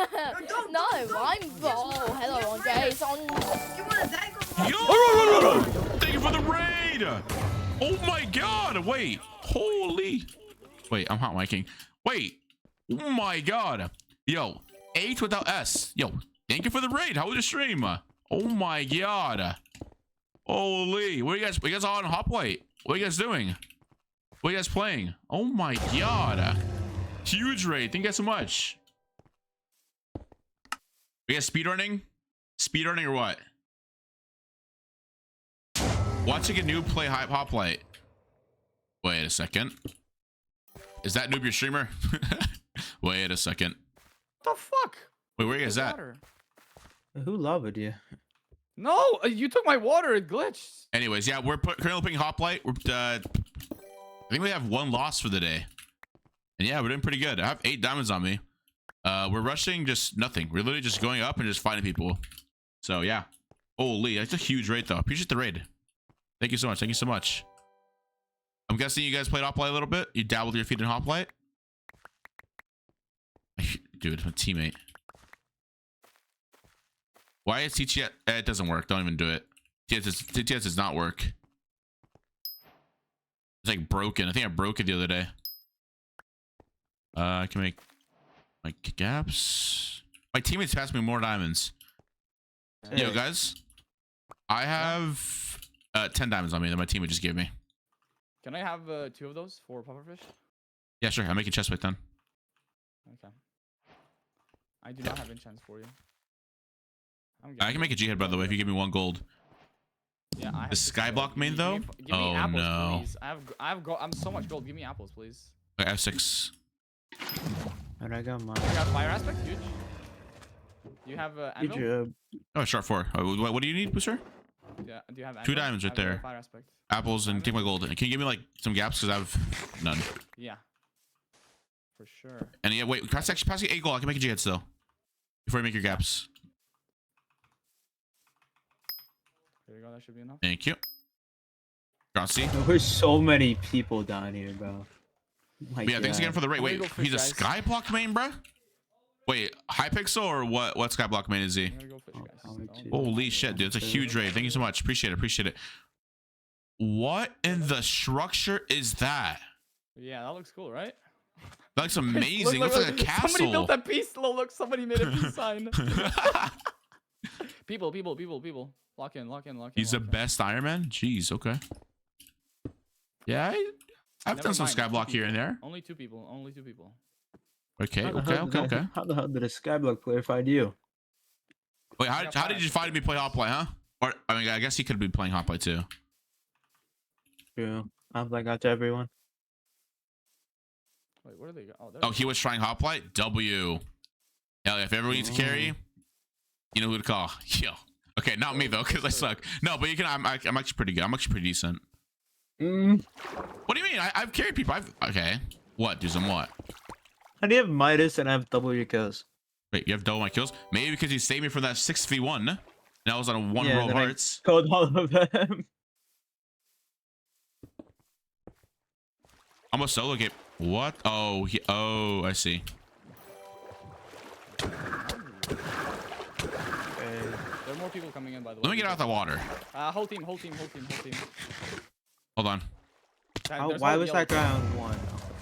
No, I'm. Oh, hello, Andres. On. You wanna die? Go Yo! Thank you for the raid. Oh my god. Wait. Holy. Wait, I'm hot miking. Wait. Oh my god. Yo. 8 without S. Yo. Thank you for the raid. How was your stream? Oh my god. Holy. What are you guys all on HOPLITE? What are you guys doing? What are you guys playing? Oh my god. Huge raid. Thank you guys so much. We guys speedrunning? Speedrunning or what? Watching a noob play HOPLITE. Wait a second. Is that noob your streamer? Wait a second. What the fuck? Wait, where is that? Water. Who lavaed you? No, you took my water. It glitched. Anyways, yeah, we're currently playing HOPLITE. I think we have 1 loss for the day. And yeah, we're doing pretty good. I have 8 diamonds on me. We're rushing just nothing. We're literally just going up and just fighting people. So yeah. Holy, that's a huge raid though. Appreciate the raid. Thank you so much. Thank you so much. I'm guessing you guys played HOPLITE a little bit. You dabbled your feet in HOPLITE. Dude, my teammate. Why is TTS? It doesn't work. Don't even do it. TTS does not work. It's like broken. I think I broke it the other day. I can make my gaps. My teammates passed me more diamonds. Hey. Yo, guys. I have 10 diamonds on me that my teammate just gave me. Can I have 2 of those for pufferfish? Yeah, sure. I'll make a chest plate then. Okay. I do not have enchants for you. I can make a G-head, by the way, if you give me 1 gold. Yeah, I have The skyblock main, though? Give me Oh, apples, no. Please. I'm so much gold. Give me apples, please. I have 6. And I got mine. I got fire aspect. Huge. You have Good anvil? job. Oh, sharp 4. Oh, what do you need, Booster? Yeah. Do you have 2 anvil? diamonds right I have, there. Fire aspect. Apples and take my gold. Can you give me like some gaps? Because I have none. Yeah. For sure. And yeah, wait. Pass you 8 gold. I can make a G-head still. Before you make your gaps. There you go. That should be enough. Thank you. Grazie. There's so many people down here, bro. My Yeah, thanks God. again for the rate. I'm gonna Wait, go fish, he's a guys. skyblock main, bruh? Wait, Hypixel or what? What skyblock main is he? I'm gonna go fish, guys. Oh, Don't- Holy shit, dude! It's a huge raid. Thank you so much. Appreciate it. What in the structure is that? Yeah, that looks cool, right? That looks amazing. Look, Looks like a castle. Somebody built that peace. Look, somebody made a peace sign. People. Lock in. He's the lock in. best Iron Man. Jeez. Okay. Yeah, I've Never done some mind, 2 skyblock here and people. there. Only two people. Okay. How the Okay. hell Okay. did Okay. How the hell did a skyblock player find you? Wait, how did you find me play HOPLITE, huh? Or I mean, I guess he could be playing HOPLITE too. True. I'm like out to everyone. Wait, where are they? Oh, he was trying HOPLITE. W. Hell yeah! If everyone needs a carry, you know who to call. Yo. Okay, not me though, because I suck. No, but you can. I'm actually pretty good. I'm actually pretty decent. Mm. What do you mean? I've carried people. Okay. What, Doozim? What? How do you have Midas and I have double your kills? Wait, you have double my kills? Maybe because you saved me from that 6v1. And I was on a one row of then I hearts. killed all of them. I'm a solo game. What? Oh, oh, I see. There are more people coming in, by the way. Let me get out of the water. Whole team. Hold on. Why was that guy on one?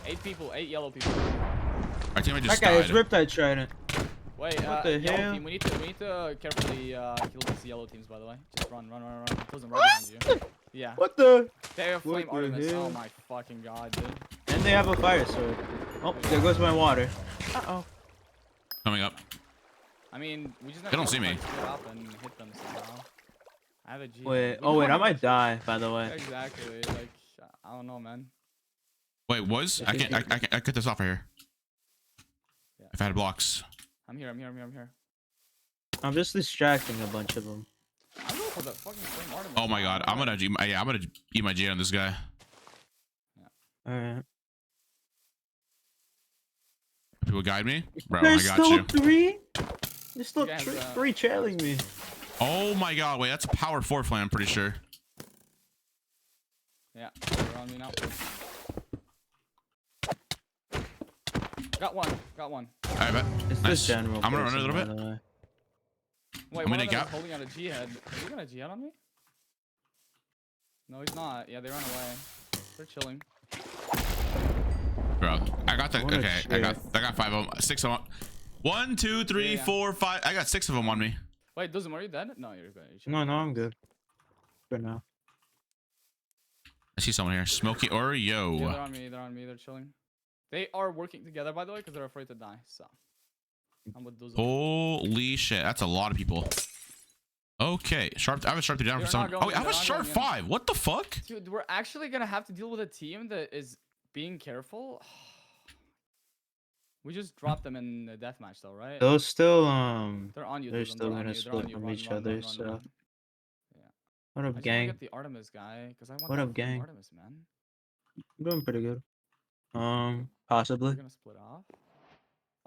8 people, 8 yellow people. Our teammate just That guy is died. ripped that trident. Wait, What the yellow hell? team, we need to carefully kill these yellow teams, by the way. Just run. Close them right behind you. Yeah. What the? They have What flame the Artemis. hell? Oh my fucking god, dude. And they have a fire sword. Oh, there goes my water. Uh-oh. Coming up. I mean, we just They don't see me. split up and hit them somehow. I have a G. Wait, oh wait, I might die, by the way. Exactly. Like, I don't know, man. Wait, was? I cut this off right here. Yeah. If I had blocks. I'm here. I'm just distracting a bunch of them. I'm going for the fucking flame Artemis. Oh my god, I'm gonna eat my G on this guy. Alright. People guide me? Bro, There's I got still you. 3? There's still You guys, 3 trailing me. Oh my god, wait, that's a power 4 flame, I'm pretty sure. Yeah, they're on me now. Got one. I bet. It's Nice. this general. I'm gonna run a person, little by bit. the way. Wait, I'm one gonna of them gap. is holding out a G-head. Is he gonna G-head on me? No, he's not. Yeah, they ran away. They're chilling. Bro, I got the. What a Okay, I shit. got 5 of them. 6 of them. 1, 2, 3, Yeah. 4, 5. I got 6 of them on me. Wait, Doozim, are you dead? No, you're good. You're No, I'm good. For now. I see someone here. Smokey Yeah, Oreo. they're on me. They're chilling. They are working together, by the way, because they're afraid to die. So, I'm with Doozim. Holy shit, that's a lot of people. Okay, sharp. I have a sharp 3 down for They're someone. not going Oh, I have in, a they're not sharp going in. 5. What the fuck? Dude, we're actually gonna have to deal with a team that is being careful. We just dropped them in the deathmatch, though, right? They'll still They're on you. they're Doozim, still on gonna you, they're on split you. from Run, each run, other, run, so. run. Yeah. What I up, just wanna gang? get the Artemis guy, because I want What that up, fucking gang? Artemis, man. I'm doing pretty good. We're Possibly. gonna split off.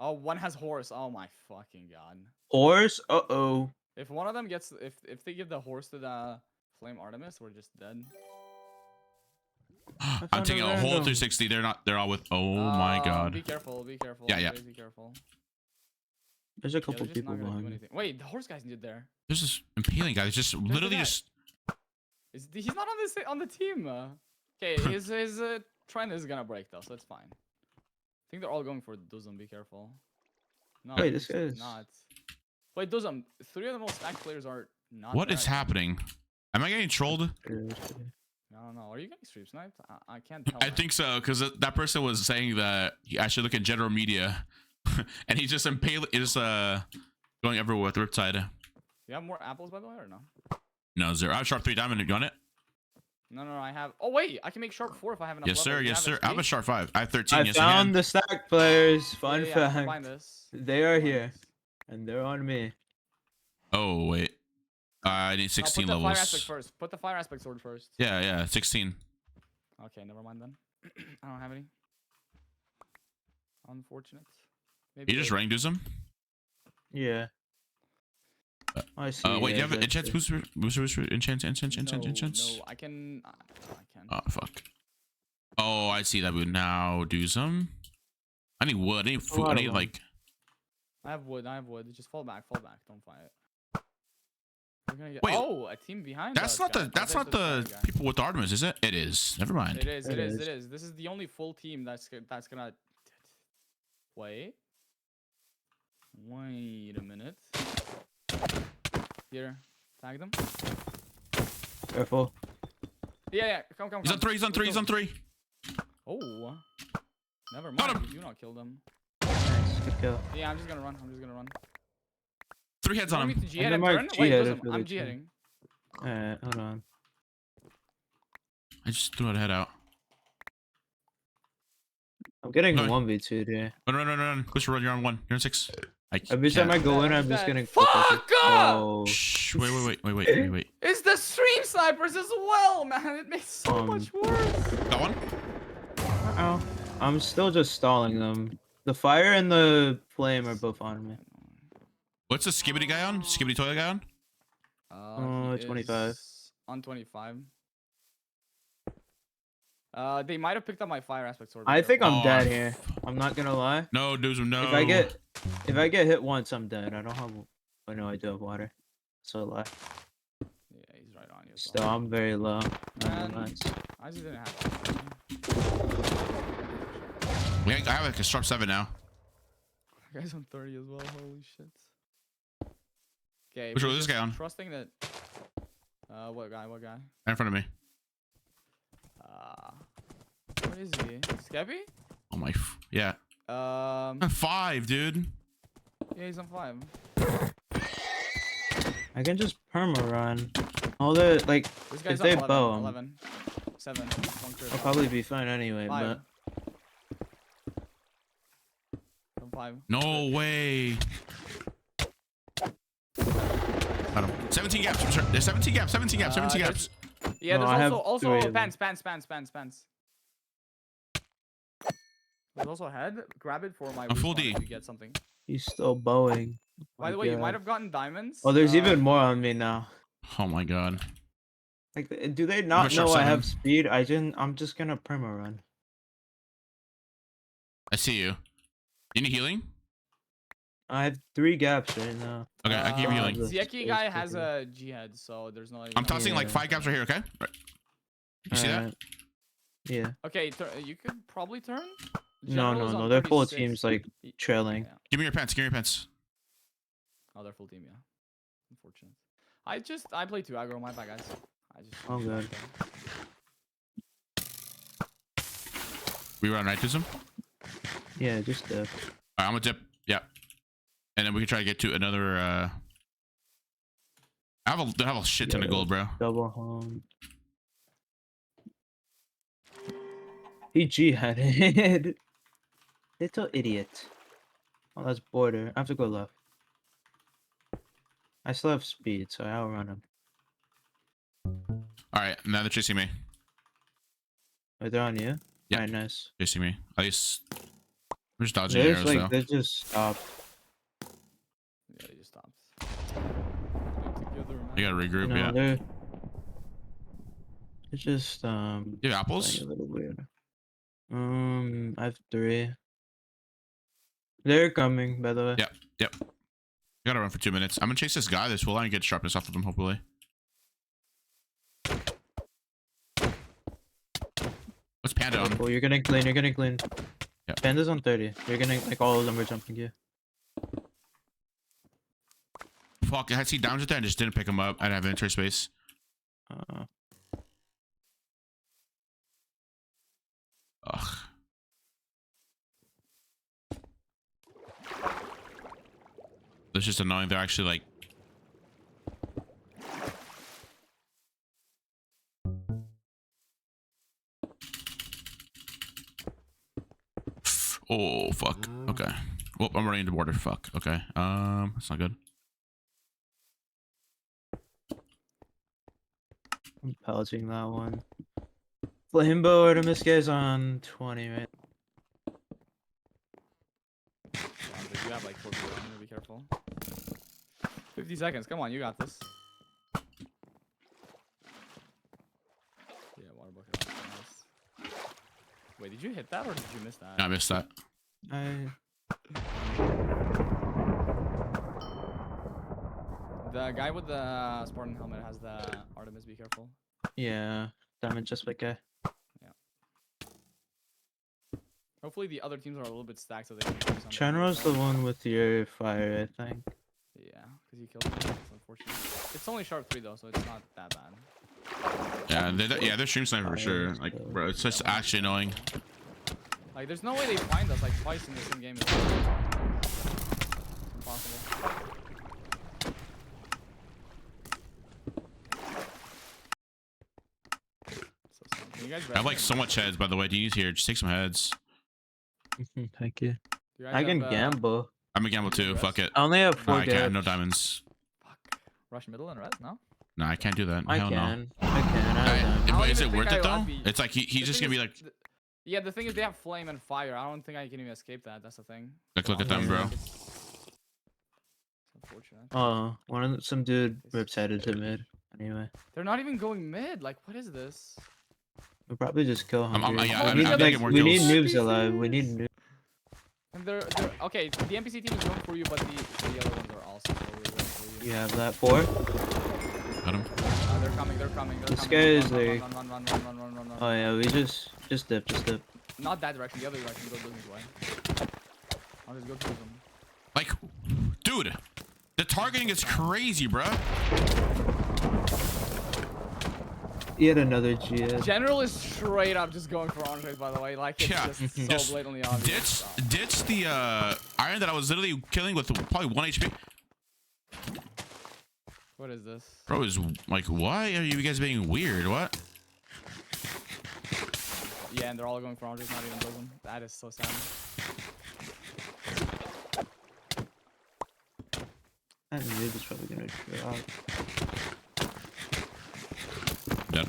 Oh, one has horse. Oh my fucking god. Horse? Uh-oh. If one of them gets, if they give the horse to the flame Artemis, we're just dead. I'm found taking a a whole random. 360. They're all with. Oh my god. Be careful. Be careful. Yeah, yeah. Guys, be careful. There's a Yeah, couple they're just not people gonna do behind me. anything. Wait, the horse guy's near there. There's this impaling guy. It's just literally guy. just. He's not on this on the team. Okay, his trend is gonna break though, so it's fine. I think they're all going for Doozim. Be careful. No, Wait, this he's guy is- not. Wait, Doozim. 3 of the most stacked players are not. What is there. happening? Am I getting trolled? I don't know. Are you getting stream sniped? I can't tell. I think so, because that person was saying that I should look at general media, and he's just going everywhere with Riptide. You have more apples, by the way, or no? No, 0. I have sharp 3 diamond. You want it? No, I have. Oh wait, I can make sharp 4 if I have enough. Yes, sir. levels. You Yes, have sir. I have a XP? sharp 5. I have 13. I Yes, I found can. the stack players. Yeah, Fun yeah, fact. combine this. They are Combine here. this. And they're on me. Oh wait. I need No, 16 put the fire aspect levels. first. Put the fire aspect sword first. Yeah, 16. Okay, never mind then. I don't have any. Unfortunate. Maybe You just later. ranked Doozim? Yeah. I see. Wait, do you yeah, have an enchant that's booster? Enchant. No, I can. I can. Oh fuck. Oh, I see that. Now Doozim. I need wood. I need food. I lot of need them. like. I have wood. Just fall back. Don't fight. We're gonna get. Wait, oh, a team behind That's us, not the. guys. That's I not bet the this guy. people with Artemis, is it? It is. Never mind. It is. It is. This is the only full team that's gonna. Wait. Wait a minute. Here, tag them. careful. Yeah. Come. He's on 3. He's on 3. He's on 3. Oh. Never Got mind. him. You do not kill them. Nice. Good kill. Yeah, I'm just gonna run. 3 heads You on want me him. to G-head I'm and gonna turn? mark Wait, G-head Doozim, after I'm the G-heading. Alright, hold on. I just threw a head out. I'm getting Run. 1v2 here. Run. Push run. You're on 1. You're on 6. Every time I can't. go in, I'm He's just dead. getting. Fuck up! Oh. Shh. Wait. It's the stream snipers as well, man. It makes so much worse. Got one? Uh-oh. I'm still just stalling them. The fire and the flame are both on me. What's the skibbity guy on? Skibbity toilet guy on? He 25. is on 25. They might have picked up my fire aspect sword. I think I'm Oh, dead here. I'm not gonna lie. No, Doozim, no. If I get hit once, I'm dead. I don't have. I know I do have water. So lie. Yeah, he's right on you. Still, I'm very low. Man, Nice. I just didn't have. I have like a sharp 7 now. Guy's on 30 as well. Holy shit. Okay. Which one is this guy on? Trusting that. What guy? What guy? In front of me. What is he? Skeppy? Oh my. Yeah. 5, dude. Yeah, he's on 5. I can just perma run. All the like. This guy's If they on 11, bow 'em, 11. 7. I'll probably be fine anyway. 5. But On 5. No way. Got him. 17 gaps. There's 17 gaps. 17 gaps. 17 gaps. Yeah, No, I there's have also 3 of them. pants. There's also a head. Grab it for my. I'm full respawn D. if you get something. he's still bowing. By the way, you might have gotten diamonds. Oh, there's even more on me now. Oh my god. Like, do they not sharp know I have 7. speed? I'm just gonna perma run. I see you. You need healing? I have 3 gaps right now. Okay, I can give you healing. Zieki guy has a G head, so there's no. I'm tossing like 5 gaps right here, okay? Right. You see that? Alright. Yeah. Okay, you could probably turn. No, General's on they're full 36. teams like trailing. Yeah. Give me your pants. Give me your pants. Oh, they're full team, yeah. Unfortunate. I play 2 aggro, my bad guys. Oh good. We run right to some? Yeah, just dip. Alright, I'm gonna dip. Yeah. And then we can try to get to another I have a shit ton of gold, bro. Double home. He G-headed. Little idiot. Oh, that's border. I have to go left. I still have speed, so I'll run him. Alright, now they're chasing me. Are they on you? Yeah. Alright, nice. Chasing me. At least we're just dodging There's arrows like though. they just stopped. Yeah, he just stops. Together, You gotta regroup, No, yeah. they're just You have apples? playing a little weird. I have 3. They're coming, by the way. Yep. I gotta run for 2 minutes. I'm gonna chase this guy. This will and get sharpness off of him, hopefully. What's Panda on? Oh, you're getting clean. You're getting clean. Yep. Panda's on 30. You're getting like all of them are jumping you. Fuck, I had diamonds there and just didn't pick him up. I didn't have inventory space. Ugh. It's just annoying. They're actually like. Oh fuck. Okay. Well, I'm running into border. Fuck. Okay. That's not good. I'm pelleting that one. Flamebow Artemis guy's on 20, right? You have like 4 people on you, be careful. 50 seconds, come on, you got this. Yeah, water bucket. Nice. Wait, did you hit that or did you miss that? I missed that. The guy with the Spartan helmet has the Artemis, be careful. Yeah, diamond just like guy. Hopefully the other teams are a little bit stacked so they can do something. Chenro's the one with your fire, I think. Yeah, because he killed me. It's unfortunate. It's only sharp 3 though, so it's not that bad. Yeah, they're stream sniper for sure. Like, bro, it's just actually annoying. Like, there's no way they find us like twice in the same game. It's impossible. So, you guys I have like so much heads, by the way. Do you use here? Just take some heads. Thank you. You guys I can have, gamble. I'm a gamble too. Qndres? Fuck it. I only have No, 4 I can't. I have gaps. no diamonds. Fuck. Rush middle and res? No? No, I can't do that. I Hell can. no. I can. I have But diamond. is it even worth think it though? I'd be- It's like he's The just thing gonna be is, like. Yeah, the thing is they have flame and fire. I don't think I can even escape that. That's the thing. Like, look at them, bro. It's unfortunate. Oh, some dude rips headed to mid. Anyway, They're not even going mid. Like, what is this? we'll probably just kill him. yeah, we need, I'm making more we need kills. noobs alive. We need noobs. And they're okay. The NPC team is going for you, but the other ones are also going for you. You have that 4? Got him. They're coming. They're coming. They're This coming. guy is Run, like. run, run, run, run, run, run, run, run. Oh yeah, we just dip. Not that direction. The other direction. Go Doozim's way. I'll just go to them. Like, dude, the targeting is crazy, bro. He had another GS. General is straight up just going for Qndres, by the way. Like, it's just so blatantly obvious. Ditch the iron that I was literally killing with probably 1 HP. What is this? Bro is like, why are you guys being weird? What? Yeah, and they're all going for Qndres, not even Doozim. That is so sad. That noob is probably gonna drop. Dead.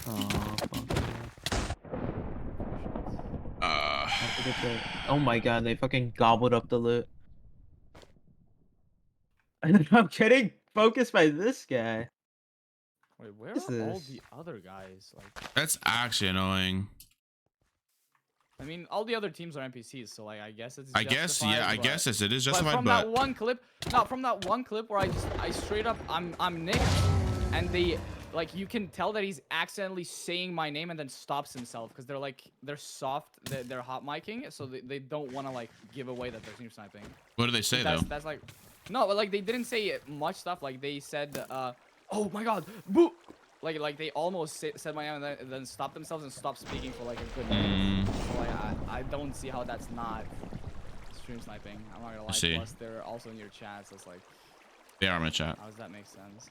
Oh, fuck. Oh my god, they fucking gobbled up the loot. I'm getting focused by this guy. Wait, where What is are all this? the other guys? Like, That's actually annoying. I mean, all the other teams are NPCs, so like, I guess it's. I guess, yeah, I guess it is justified, from that one clip, from that one clip where I straight up, I'm nicked, and they, like, you can tell that he's accidentally saying my name and then stops himself because they're soft, they're hot micing, so they don't want to like give away that they're team sniping. What do they say though? That's like, no, like they didn't say much stuff. Like they said, oh my god, boo. Like they almost said my name and then stopped themselves and stopped speaking for like a good minute. So like I don't see how that's not stream sniping. I'm not gonna lie. See. Plus they're also in your chat, so it's like. They are in my chat. How does that make sense?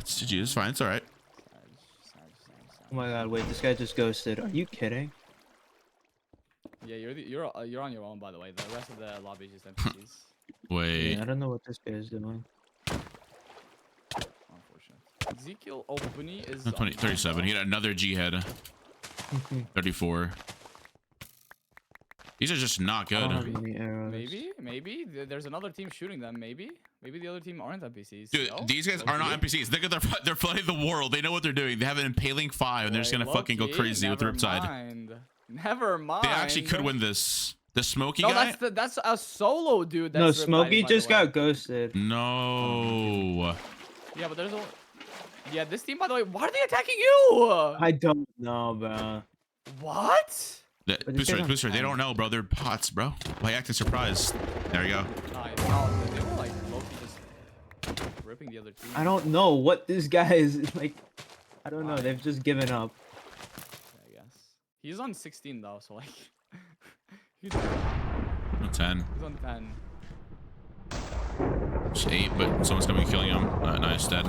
It's GG. It's fine. It's all right. Oh my god, wait, this guy just ghosted. Are you kidding? Yeah, you're on your own, by the way. The rest of the lobby is just NPCs. Wait. Yeah, I don't know what this guy is doing. Unfortunate. Ezekiel Obuni is 37. He had another G head. 34. These are just not good. Maybe there's another team shooting them. Maybe the other team aren't NPCs. Dude, these guys are not NPCs. They're flooding the world. They know what they're doing. They have an impaling 5, and they're just gonna fucking go crazy with Riptide. Never mind. They actually could win this. The Smokey no, guy? that's a solo dude. That's no, Smokey just got ghosted. No. Yeah, but there's a. Yeah, this team, by the way, why are they attacking you? I don't know, bro. What? Booster, they don't know, bro. They're bots, bro. Why acting surprised? There you go. No, they were like low-key just ripping the other team. I don't know what this guy is like. I don't know. They've just given up. Yeah, I guess he's on 16 though, so like he's on 10. He's on 10. Just 8, but someone's coming and killing him. Nice, dead.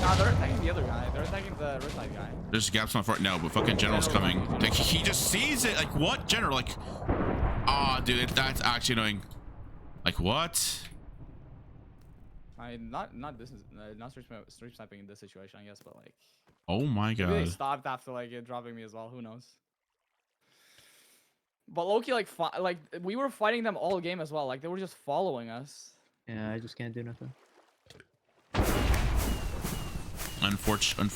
Nah, they're attacking the other guy. They're attacking the Riptide guy. There's gaps on the front. No, but fucking General's coming. Like, he just sees it. Like, what? General, like... Ah, dude, that's actually annoying. Like, what? Not stream sniping in this situation, I guess, but like... Oh my god. Maybe they stopped after, like, it dropping me as well. Who knows? But Loki, like, we were fighting them all game as well. Like, they were just following us. Yeah, I just can't do nothing. Unfortunate.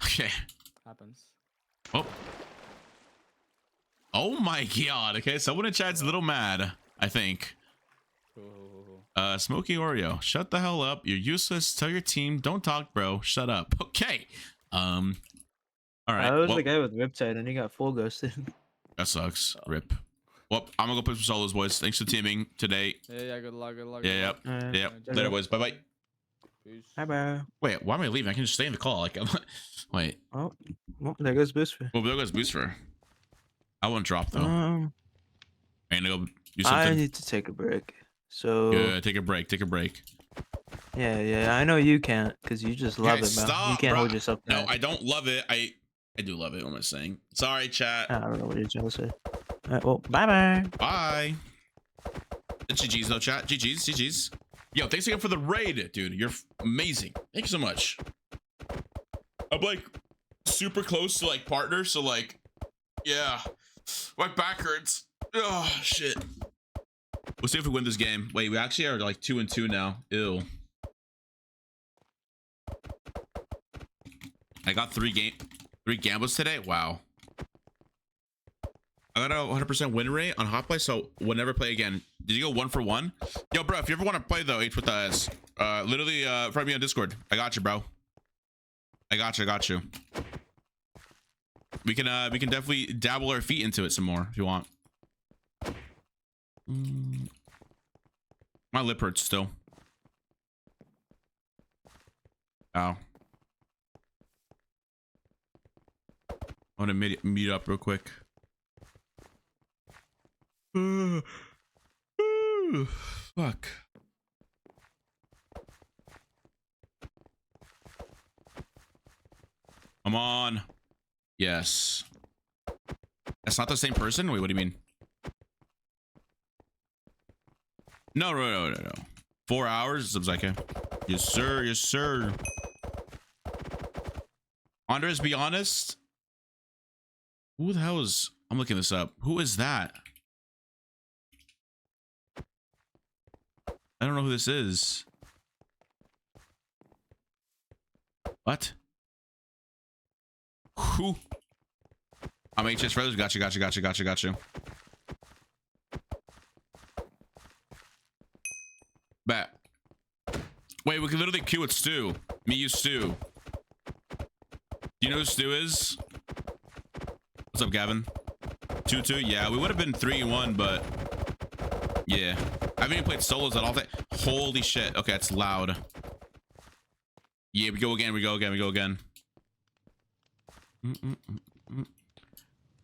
Okay. Happens. Oh my god. Okay, someone in chat's a little mad, I think. Smokey Oreo, shut the hell up. You're useless. Tell your team, don't talk, bro. Shut up. Okay. All right. I was the guy with Riptide and he got full ghosted. That sucks. Rip. Well, I'm gonna go play some solos, boys. Thanks for teaming today. Yeah, good luck. Yeah. Later, boys. Bye. Peace. Hi, bro. Wait, why am I leaving? I can just stay in the call. Like, wait. Oh, well, there goes Boosfer. Well, there goes Boosfer. I won't drop though. I need to go do something. I need to take a break. So. Yeah, take a break. Yeah. I know you can't, cause you just love it, man. Stop, you can't bro. hold yourself back. No, I don't love it. I do love it. What am I saying? Sorry, chat. I don't know what you're trying to say. All right, well, bye. Bye. GG's no chat. GG's. Yo, thanks again for the raid, dude. You're amazing. Thank you so much. I'm like super close to like partner, so like, yeah, my back hurts. Oh shit. We'll see if we win this game. Wait, we actually are like 2-2 now. Ew. I got three gambles today. Wow. I got a 100% win rate on HOPLITE, so we'll never play again. Did you go 1 for 1? Yo, bro, if you ever want to play though, H with us, literally find me on Discord. I got you, bro. I got you. We can definitely dabble our feet into it some more if you want. My lip hurts still. Ow. I want to mute up real quick. Fuck. Come on. Yes. That's not the same person? Wait, what do you mean? No. 4 hours? Subzyka. Yes, sir. Qndres, be honest. Who the hell is... I'm looking this up. Who is that? I don't know who this is. What? Who? I'm HS Brothers. Got you. Bet. Wait, we can literally queue with Stu. Me, you, Stu. Do you know who Stu is? What's up, Gavin? 2-2. Yeah, we would have been 3-1, but yeah. I haven't even played solos at all. Holy shit. Okay, it's loud. Yeah, we go again.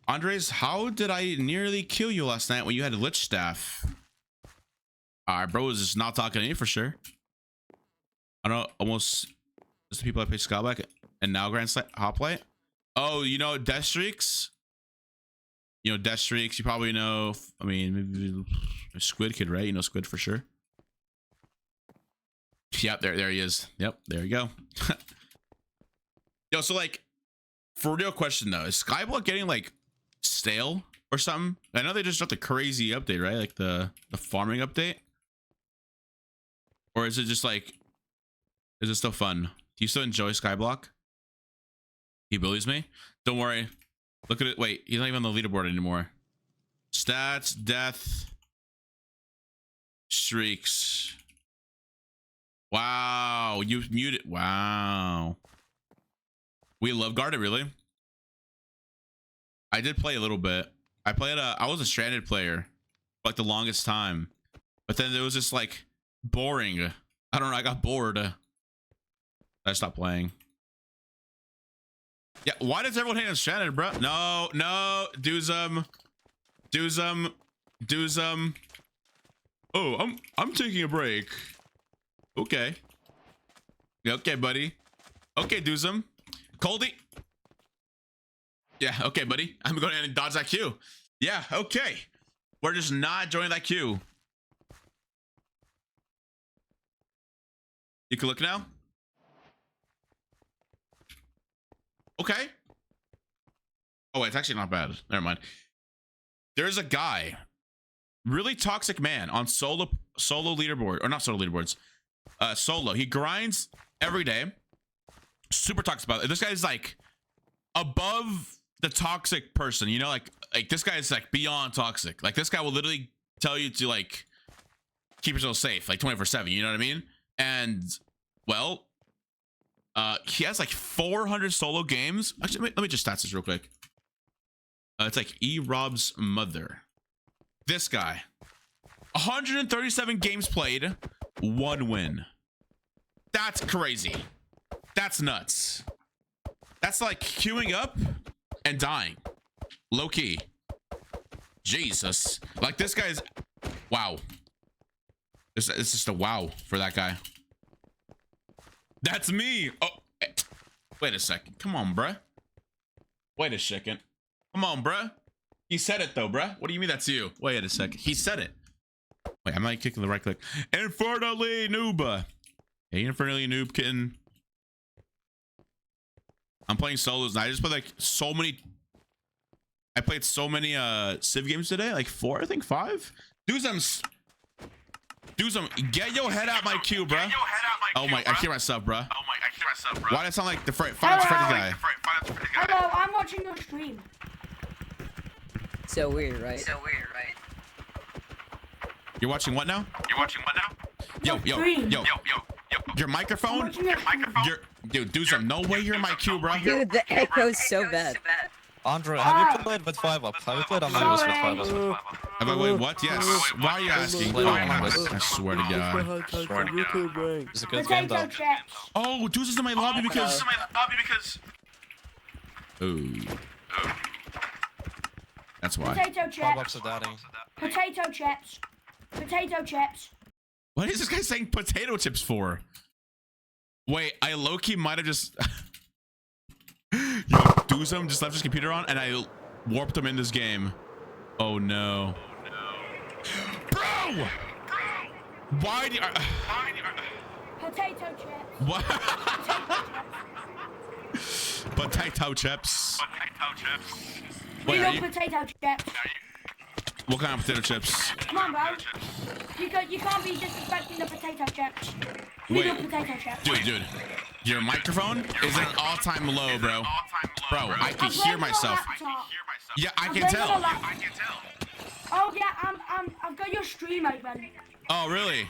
Qndres, how did I nearly kill you last night when you had Lich Staff? Alright, bro is just not talking to me for sure. I don't know, almost just the people I play Skyback and now Grand HOPLITE. Oh, you know Death Streaks? You know Death Streaks, you probably know, I mean, maybe Squid Kid, right? You know Squid for sure. Yep, there he is. Yep, there you go. Yo, so like, for real question though, is Skyblock getting like stale or something? I know they just dropped the crazy update, right? Like the farming update. Or is it just like, is it still fun? Do you still enjoy Skyblock? He bullies me. Don't worry. Look at it. Wait, he's not even on the leaderboard anymore. Stats, death, streaks. Wow, you muted. Wow. We love guarded, really? I did play a little bit. I was a stranded player for like the longest time. But then it was just like boring. I don't know, I got bored. I stopped playing. Yeah, why does everyone hate on stranded, bro? No, Doozim. Oh, I'm taking a break. Okay. Okay, buddy. Okay, Doozim. Coldy. Yeah, okay, buddy. I'm going to dodge that queue. Yeah, okay. We're just not joining that queue. You can look now. Okay. Oh, it's actually not bad. Never mind. There's a guy, really toxic man on solo leaderboard, or not solo leaderboards. Solo. He grinds every day. Super toxic about it. This guy's like above the toxic person, you know, like this guy is like beyond toxic. Like this guy will literally tell you to like keep yourself safe, like 24/7, you know what I mean? And well, he has like 400 solo games. Actually, let me just stats this real quick. It's like E-Rob's mother. This guy, 137 games played, 1 win. That's crazy. That's nuts. That's like queuing up and dying. Low key. Jesus. Like this guy's, wow. It's just a wow for that guy. That's me. Oh, wait a second. Come on, bruh. Wait a second. Come on, bruh. He said it though, bruh. What do you mean that's you? Wait a second. He said it. Wait, I'm not kicking the right click. Infernally noob. Hey, infernally noob kitten. I'm playing solos and I just played like so many. I played so many Civ games today, like 4, I think 5. Doozim, get your head out my queue, bro. Oh my, I hear myself, bro. Why does it sound like the Five Nights at Freddy's guy? Hello, I'm watching your stream. So weird, right? You're watching what now? Yo. Your microphone? Dude, Doozim, no way you're in my queue, bro. Dude, the echo's so bad. Andre, have you played with 5 Up? Have you played on my with 5 Up? Have I played what? Yes. Why are you asking? Oh, I swear to God. It's a good game, though. Oh, Doozim's in my lobby because... Ooh. That's why. Potato chips. Potato chips. What is this guy saying potato chips for? Wait, I low-key might have just... Yo, Doozim just left his computer on and I warped him in this game. Oh no. Bro! Why do you... Potato chips. What? Potato chips. Wait, We love potato chips. what kind of potato chips? Come on, bro. You can't be disrespecting the potato chips. We love potato chips. Dude. Your microphone is at an all-time low, bro. Bro, I can hear myself. Yeah, I can tell. Oh yeah, I've got your stream open. Oh, really?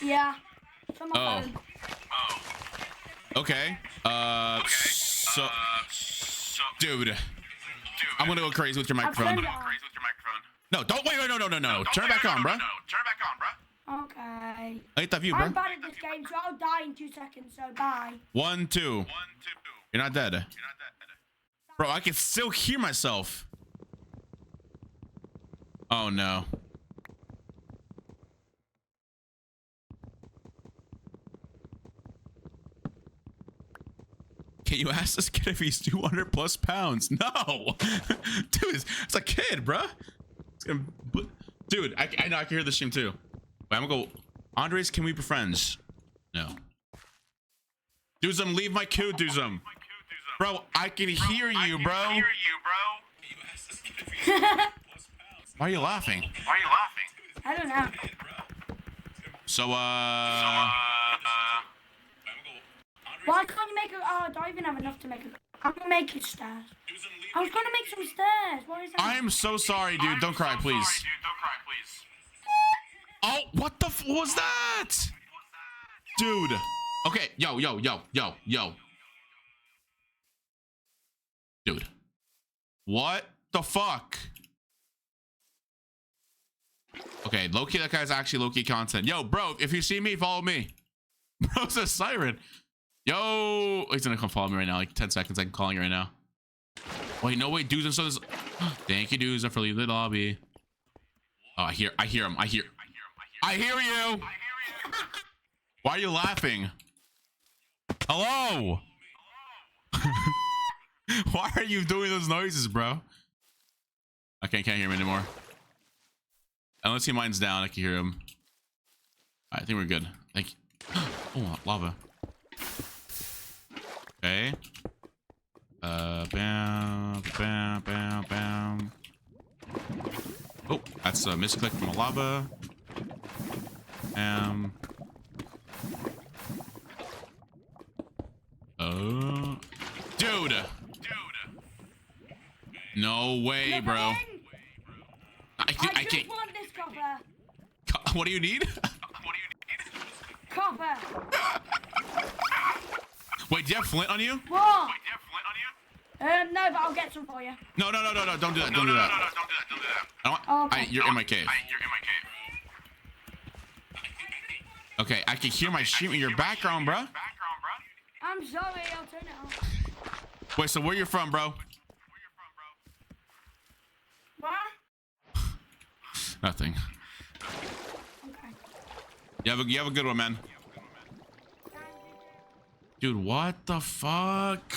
Yeah. It's on my phone. Okay. So, dude, I'm gonna go crazy with your microphone. No, don't wait. No. Turn it back on, bro. Okay. I hate that view, bro. I'm bad at this game, so I'll die in 2 seconds. So bye. 1, 2. You're not dead. Bro, I can still hear myself. Oh no. Can you ask this kid if he's 200 plus pounds? No. Dude, it's a kid, bro. Dude, I know I can hear the stream too. But I'm gonna go. Andres, can we be friends? No. Doozim, leave my queue, Doozim. Bro, I can hear you, bro. Why are you laughing? I don't know. So, Why can't you make a... Oh, I don't even have enough to make a... I'm gonna make it stairs. I was gonna make some stairs. What is that? I am so sorry, dude. Don't cry, please. Oh, what the f was that? Dude. Okay, yo. Dude. What the fuck? Okay, low-key, that guy's actually low-key content. Yo, bro, if you see me, follow me. Bro's a siren. Yo, he's gonna come follow me right now. Like 10 seconds, I'm calling you right now. Wait, no, wait, Doozim says. Thank you, Doozim, for leaving the lobby. Oh, I hear him. I hear you. Why are you laughing? Hello. Why are you doing those noises, bro? Okay, I can't hear him anymore. Unless he mine's down, I can hear him. I think we're good. Thank you. Oh, lava. Okay. Bam. Oh, that's a misclick from the lava. Dude. No way, bro. I can't. Want this copper. What do you need? Copper. Wait, do you have flint on you? What? No, but I'll get some for you. No. Don't do that. Don't do that. I don't, you're in my cave. Okay, I can hear my stream in your background, bro. I'm sorry, I'll turn it off. Wait, so where you from, bro? What? Nothing. Okay. You have a good one, man. Dude, what the fuck?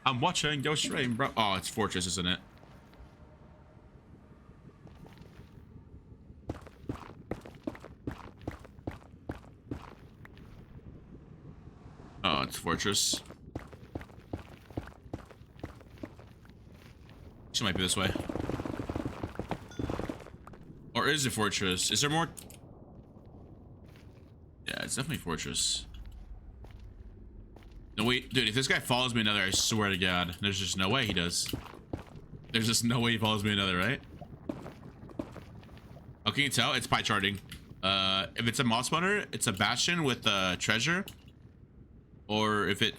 I'm watching your stream, bro. Oh, it's Fortress, isn't it? Oh, it's Fortress. She might be this way. Or is it Fortress? Is there more? Yeah, it's definitely Fortress. No, wait, dude, if this guy follows me another, I swear to God, there's just no way he does. There's just no way he follows me another, right? Oh, can you tell? It's pie charting. If it's a moss spawner, it's a bastion with treasure. Or if it's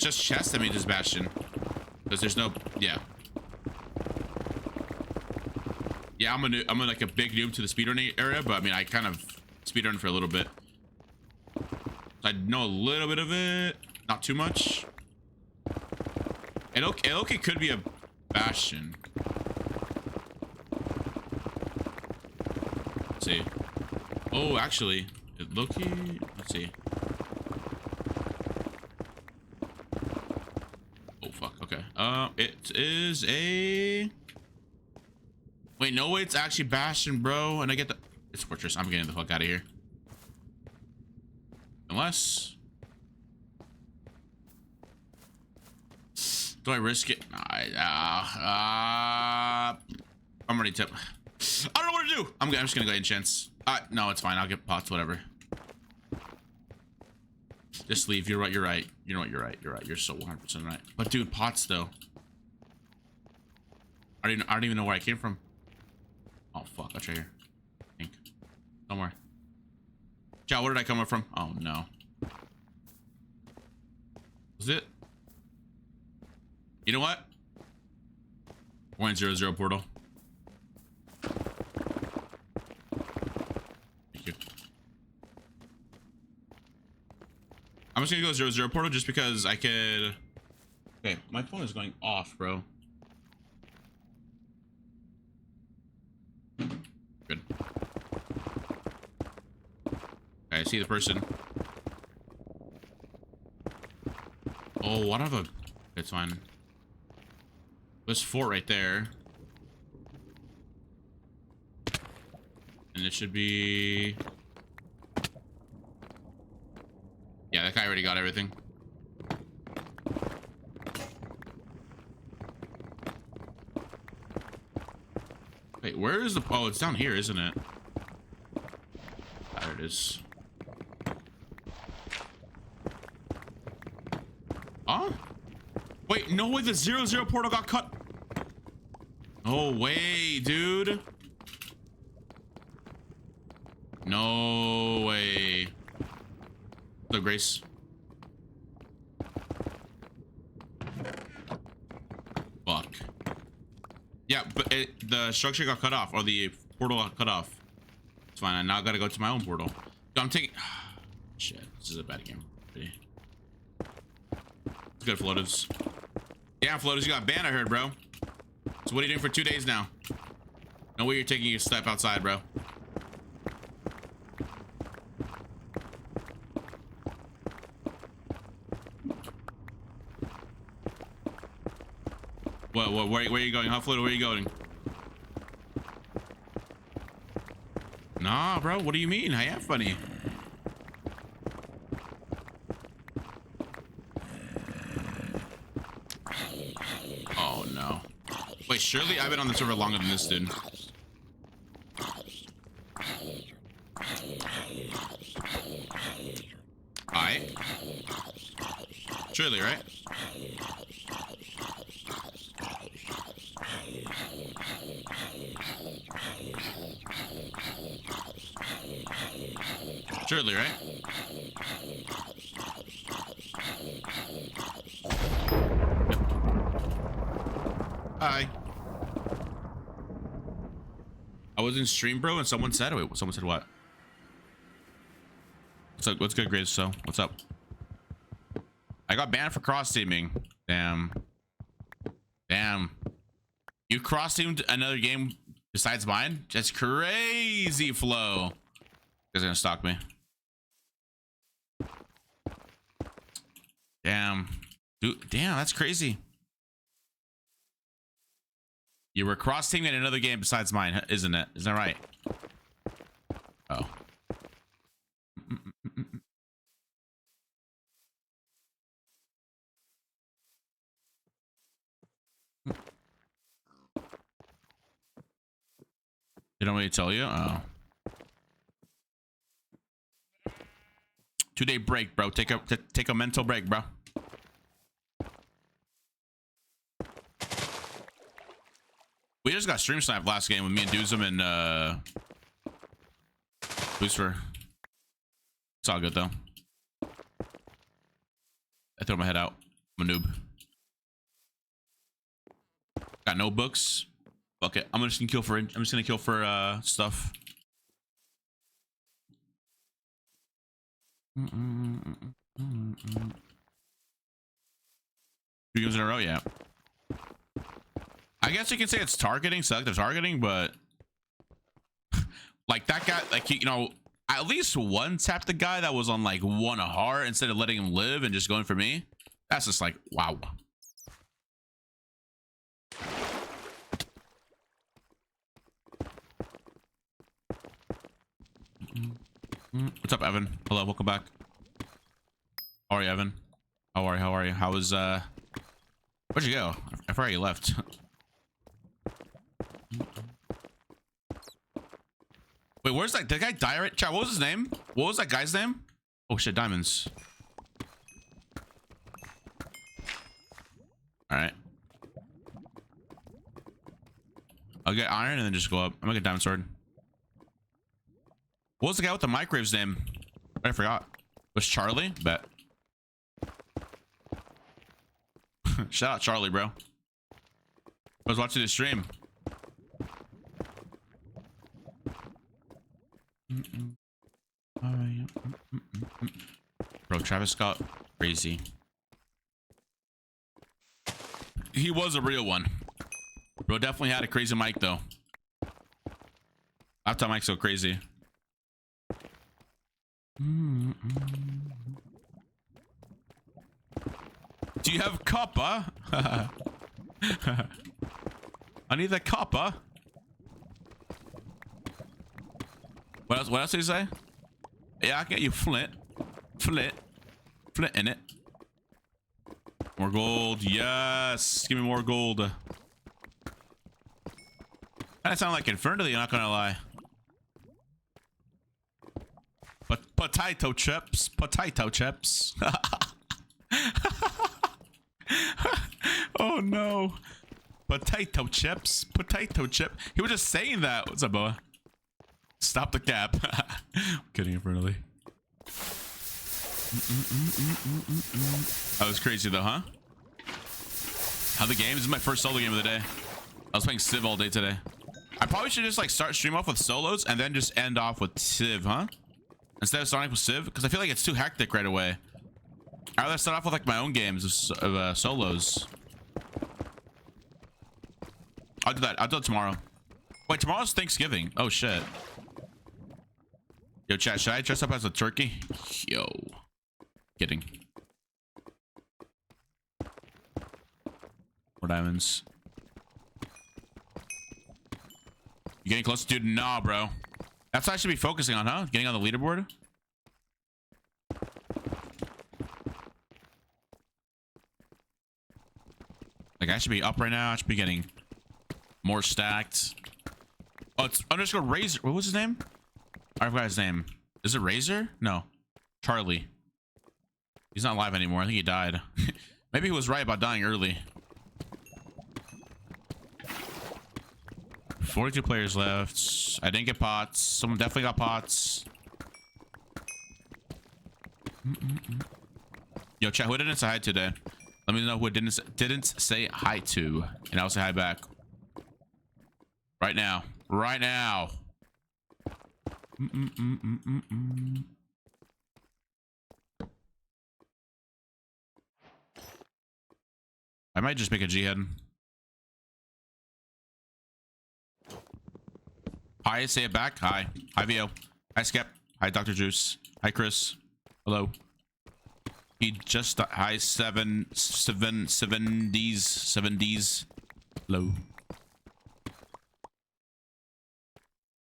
just chest, that means it's bastion. Because there's no, yeah. Yeah, I'm like a big noob to the speedrunning area, but I mean, I kind of speedrun for a little bit. I know a little bit of it, not too much. And okay, could be a bastion. Let's see. Oh, actually, Loki. Let's see. Oh fuck. Okay. It is a. Wait, no way. It's actually bastion, bro. And I get the. It's Fortress. I'm getting the fuck out of here. Unless. Do I risk it? I'm ready to. I don't know what to do. I'm just gonna go ahead and chance. No, it's fine. I'll get pots, whatever. Just leave. You're right. You're right. You know what? You're right. You're right. You're so 100% right. But dude, pots though. I don't even know where I came from. Oh fuck! I'll try here. I think somewhere. Chow, where did I come up from? Oh no. Was it? You know what? 0.00 portal. Thank you. I'm just gonna go 00 portal just because I could. Okay, my phone is going off, bro. Good. Okay, I see the person. Oh, what of a. It's fine. There's fort right there. And it should be. Yeah, that guy already got everything. Wait, where is the. Oh, it's down here, isn't it? There it is. Huh? Wait, no way, the 00 portal got cut. No way, dude. No way. Look, Grace. Fuck. Yeah, but the structure got cut off, or the portal got cut off. It's fine. I now gotta go to my own portal. I'm taking. Shit, this is a bad game. It's good, Floatives. Yeah, Floatives, you got banned, I heard, bro. So what are you doing for 2 days now? No way you're taking a step outside, bro. What, where are you going? How Floater, where are you going? Nah, bro, what do you mean? I am funny. Oh, no. Wait, surely I've been on the server longer than this dude. Alright. Surely, right? Surely, right? Hi. I was in stream, bro, and someone said, wait, someone said what? What's up? What's good, Grace? So, what's up? I got banned for cross-teaming. Damn. Damn. You cross-teamed another game besides mine? That's crazy, Flo. You guys are gonna stalk me. Damn. Dude, damn, that's crazy. You were cross-teaming in another game besides mine, isn't it? Isn't that right? Oh. They don't really tell you? Oh. 2-day break, bro. Take a mental break, bro. We just got stream sniped last game with me and Doozim and Boosfer. It's all good though. I throw my head out. I'm a noob. Got no books. Fuck it. I'm just gonna kill for stuff. Three games in a row, yeah. I guess you can say it's targeting, selective targeting, but like that guy, like you know, at least one tapped the guy that was on like one heart instead of letting him live and just going for me. That's just like wow. What's up, Evan? Hello, welcome back. How are you, Evan? How are you? How was where'd you go? I forgot you left. Wait, where's that? Did that guy die right? Chat, what was his name? What was that guy's name? Oh shit, diamonds. Alright. I'll get iron and then just go up. I'm gonna get diamond sword. What was the guy with the microwave's name? I forgot. Was Charlie? Bet. Shout out Charlie, bro. I was watching the stream. Bro, Travis Scott, crazy. He was a real one. Bro definitely had a crazy mic though. After mic's so crazy. Do you have copper? I need the copper. What else did you say? Yeah, I can get you flint in it. More gold. Yes, give me more gold. That sound like Infernally, not gonna lie. But potato chips. Oh no. Potato chips. He was just saying that. What's up, boy? Stop the cap. I'm kidding, Infernally. That was crazy though, huh? How the game? This is my first solo game of the day. I was playing Civ all day today. I probably should just like start stream off with solos and then just end off with Civ, huh? Instead of starting with Civ, because I feel like it's too hectic right away. I'd rather start off with like my own games of solos. I'll do that. I'll do it tomorrow. Wait, tomorrow's Thanksgiving. Oh shit. Yo, chat, should I dress up as a turkey? Yo. Kidding. More diamonds. You getting close? Dude, nah, bro. That's what I should be focusing on, huh? Getting on the leaderboard? Like, I should be up right now. I should be getting more stacked. Oh, it's underscore Razor. What was his name? I forgot his name. Is it Razor? No. Charlie. He's not live anymore. I think he died. Maybe he was right about dying early. 42 players left. I didn't get pots. Someone definitely got pots. Yo, chat, who didn't say hi today? Let me know who didn't say hi to, and I'll say hi back. Right now. Right now. I might just make a G-head. Hi, say it back. Hi. Hi, VO. Hi, Skep. Hi, Dr. Juice. Hi, Chris. Hello. He just... Hi, 7Ds. Hello.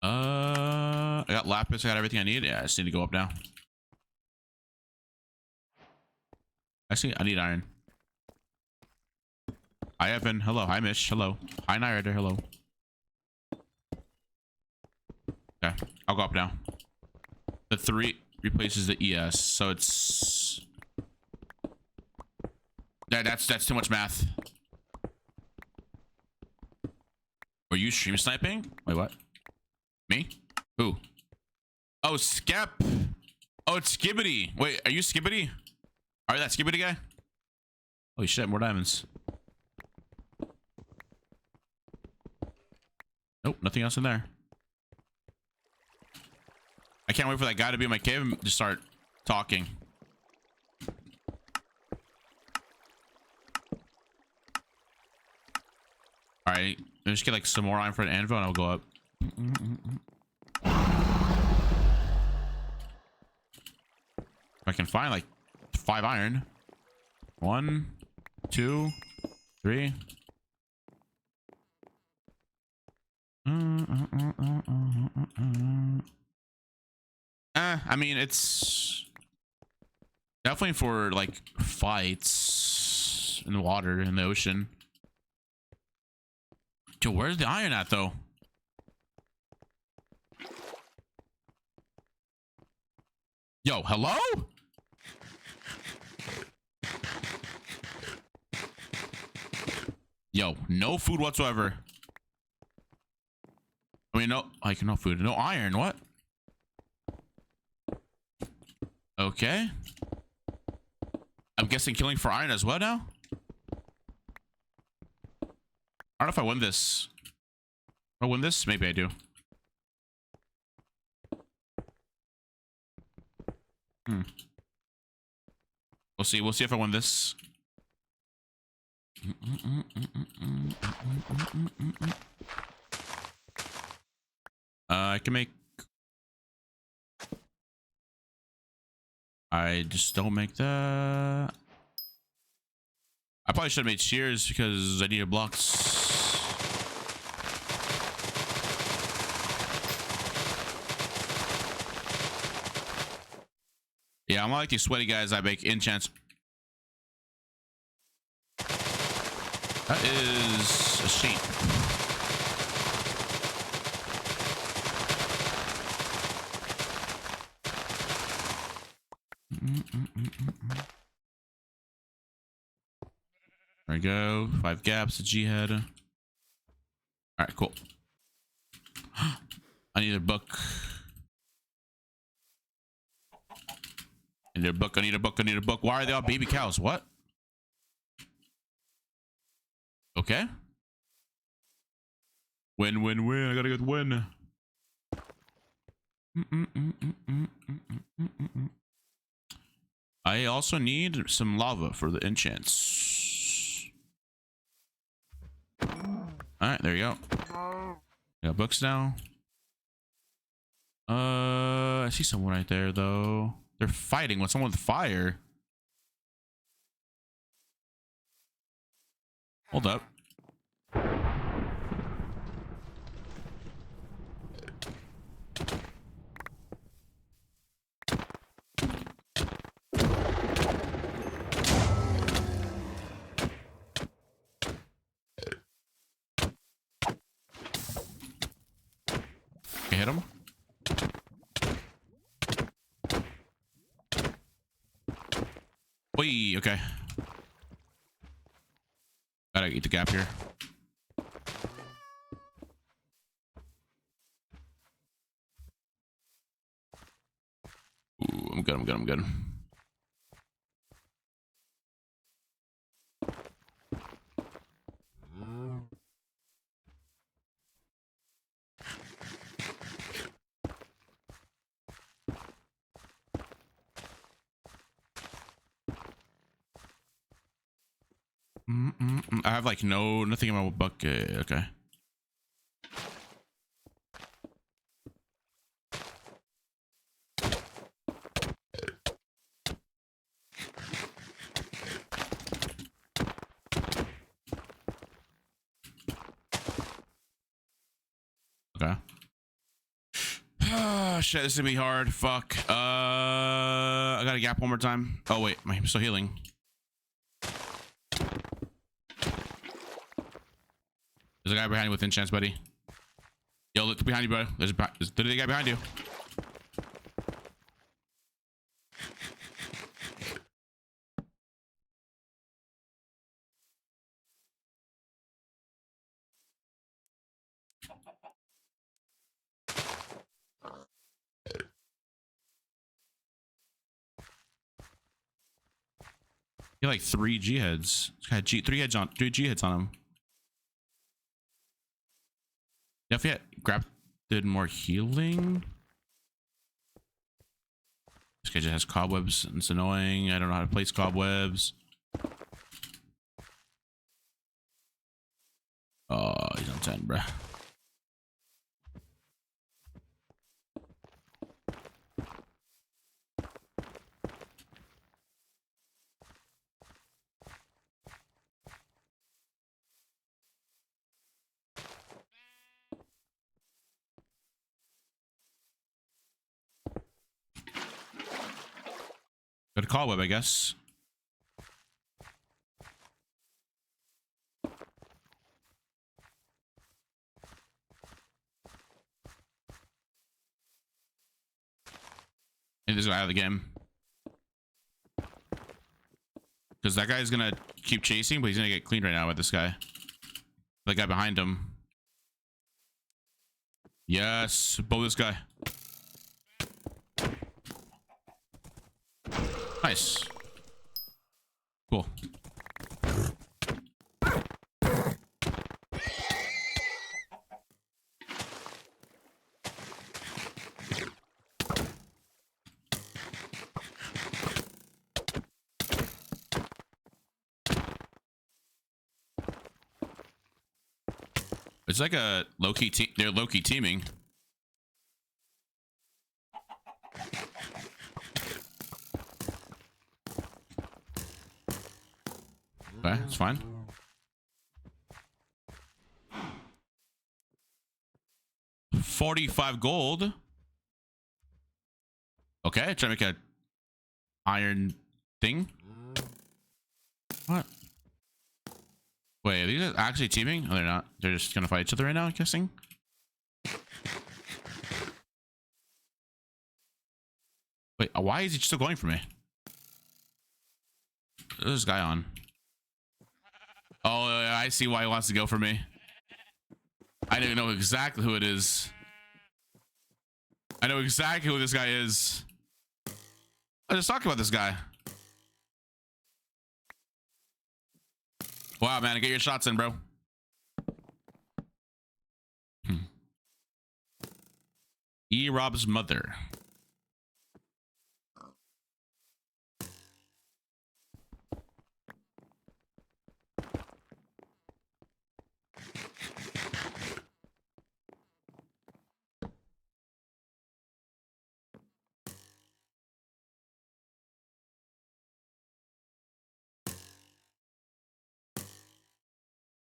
I got lapis. I got everything I need. Yeah, I just need to go up now. Actually, I need iron. Hi, Evan. Hello. Hi, Mish. Hello. Hi, Nyrider. Hello. Okay, I'll go up now. The 3 replaces the ES, so it's that's too much math. Were you stream sniping? Wait, what? Me? Who? Oh, Skep. Oh, it's Skibbity. Wait, are you Skibbity? Are you that Skibbity guy? Holy shit, more diamonds. Nope, nothing else in there. I can't wait for that guy to be in my cave and just start talking. All right, let's just get like some more iron for an anvil and I'll go up. If I can find like 5 iron. 1, 2, 3. I mean, it's definitely for like fights in the water, in the ocean. Yo, where's the iron at though? Yo, hello? Yo, no food whatsoever. I mean, no, like no food, no iron. What? Okay. I'm guessing killing for iron as well now. I don't know if I win this. If I win this, maybe I do. We'll see. We'll see if I win this. I can make. I just don't make that. I probably should have made shears because I needed blocks. Yeah, I'm like these sweaty guys that make enchants. That is a sheep. There we go. 5 gaps, a G head. All right, cool. I need a book. I need a book. I need a book. I need a book. Why are they all baby cows? What? Okay. Win, win, win. I gotta get the win. I also need some lava for the enchants. Alright, there you go. Got books now. I see someone right there though. They're fighting with someone with fire. Hold up. Okay, hit him. Whee, okay. Gotta eat the gap here. Ooh, I'm good, I'm good, I'm good. I have like nothing in my bucket. Okay. Okay. Oh shit, this is gonna be hard. Fuck. I got a gap one more time. Oh wait, I'm still healing. There's a guy behind you with enchants, buddy. Yo, look behind you, bro. There's literally a guy behind you. He had like 3 G heads. He's got 3 G heads on him. Yeah, if he had did more healing. This guy just has cobwebs and it's annoying. I don't know how to place cobwebs. Oh, he's on 10, bruh. Got a cobweb, I guess. And this guy out of the game. Because that guy's gonna keep chasing, but he's gonna get cleaned right now with this guy. The guy behind him. Yes, bow this guy. Nice. Cool. It's like a low-key team. They're low-key teaming. Okay, it's fine. $45 gold. Okay, try to make a iron thing. What? Wait, are these actually teaming? Oh, they're not. They're just gonna fight each other right now, I'm guessing. Wait, why is he still going for me? There's this guy on. Oh, I see why he wants to go for me. I don't know exactly who it is. I know exactly who this guy is. I was talking about this guy. Wow, man, get your shots in, bro. E-Rob's mother.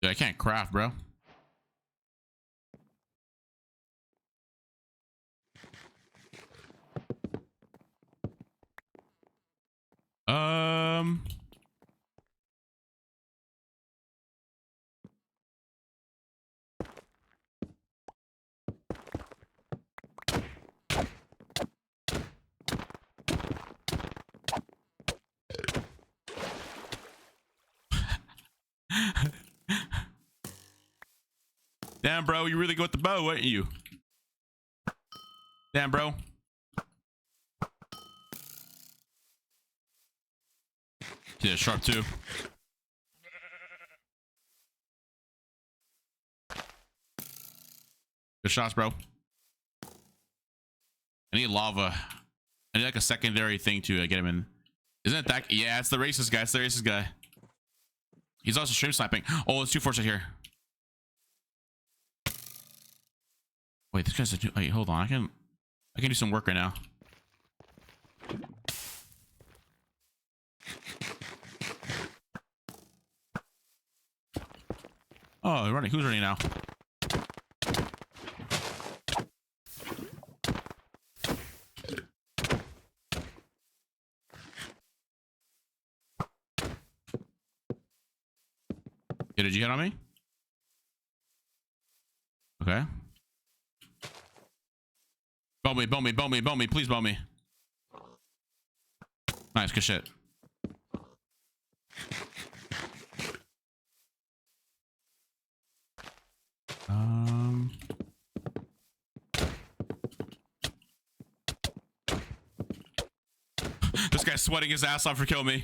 Dude, I can't craft, bro. Damn, bro, you really go with the bow, weren't you? Damn, bro. Yeah, sharp too. Good shots, bro. I need lava. I need like a secondary thing to get him in. Isn't it that? Yeah, it's the racist guy. It's the racist guy. He's also stream sniping. Oh, it's 2 force right here. Wait, this guy's a new. Wait, hold on. I can do some work right now. Oh, running. Who's running now? Yeah, did you hit on me? Okay. Bow me, bow me, bow me, bow me. Please bow me. Nice, good shit. This guy's sweating his ass off for killing me.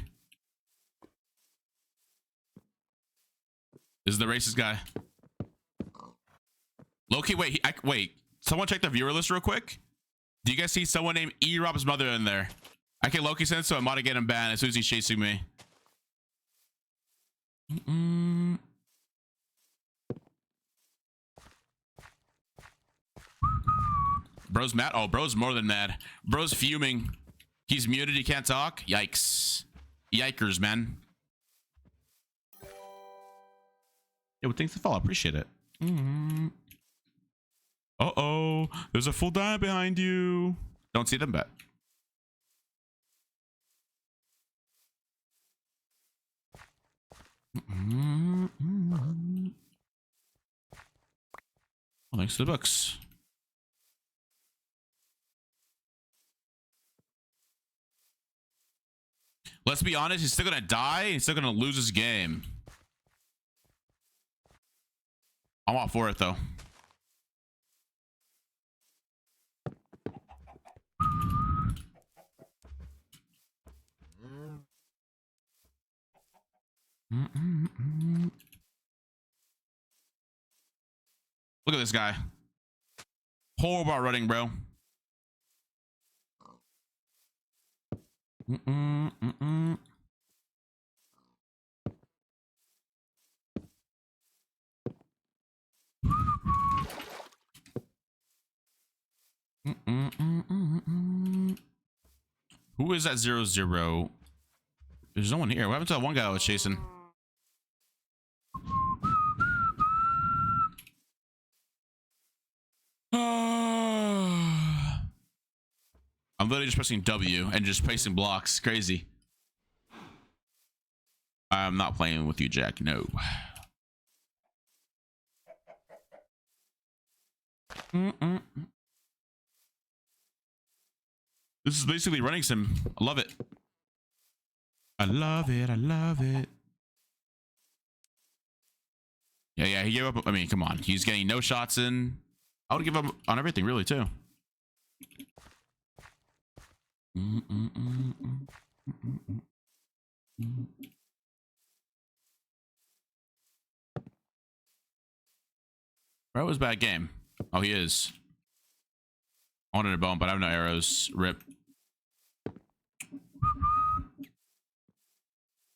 This is the racist guy. Loki, wait, wait. Someone check the viewer list real quick. Do you guys see someone named E-Rob's mother in there? I can Loki send, so I'm about to get him banned as soon as he's chasing me. Bro's mad? Oh, bro's more than mad. Bro's fuming. He's muted, he can't talk. Yikes. Yikers, man. Yeah, well, thanks for the follow. Appreciate it. Uh-oh. There's a full dive behind you. Don't see them, bet. Well, thanks to the books. Let's be honest, he's still gonna die. He's still gonna lose his game. I'm all for it though. Look at this guy. Horrible at running, bro. Who is that 0-0? There's no one here. What happened to that one guy I was chasing? I'm literally just pressing W and just placing blocks. Crazy. I'm not playing with you, Jack. No. This is basically running sim. I love it. I love it. I love it. Yeah, he gave up. I mean, come on. He's getting no shots in. I would give up on everything, really, too. Bro, it was a bad game. Oh, he is. I wanted a bone, but I have no arrows. Rip.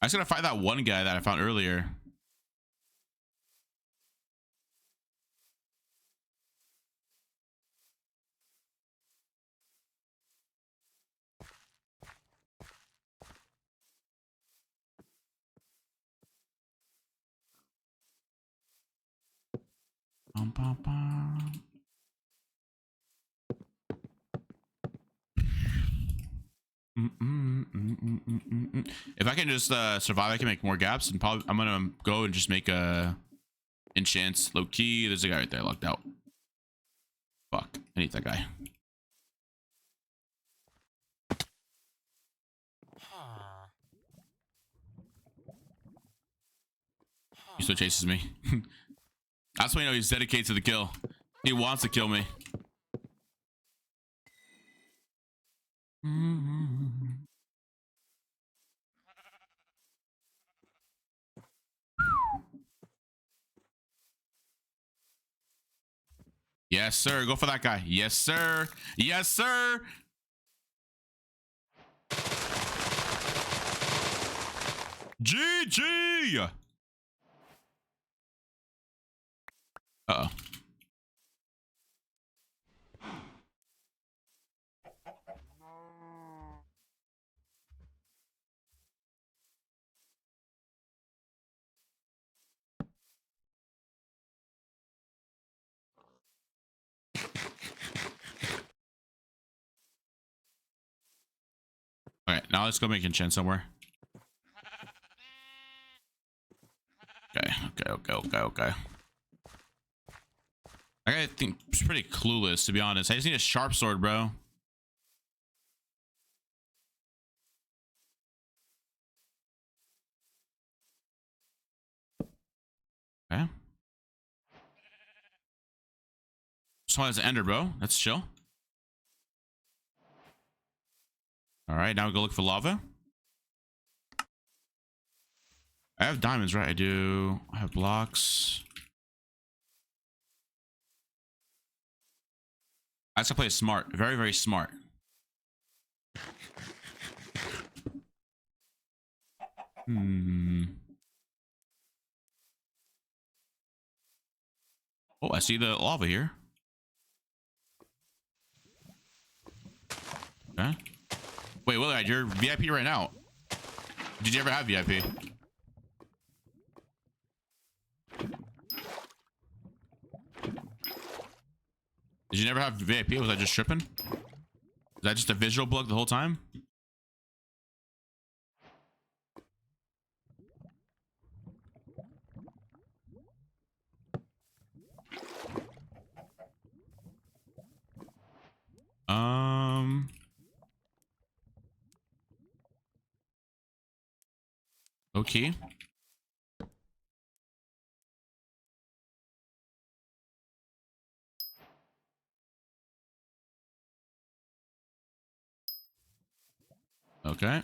I just gotta find that one guy that I found earlier. If I can just survive, I can make more gaps, and probably I'm gonna go and just make a enchants low key. There's a guy right there locked out. Fuck, I need that guy. He still chases me. That's when you know he's dedicated to the kill. He wants to kill me. Yes, sir. Go for that guy. Yes, sir. Yes, sir. GG. Uh-oh. All right, now let's go make enchant somewhere. Okay. I I think it's pretty clueless, to be honest. I just need a sharp sword, bro. Okay. Just wanted to ender, bro. That's chill. All right, now we go look for lava. I have diamonds, right? I do. I have blocks. I just gotta play smart. Very, very smart. Oh, I see the lava here. Okay. Wait, Willard, you're VIP right now. Did you ever have VIP? Did you never have VIP? Was I just tripping? Is that just a visual bug the whole time? Okay. Okay.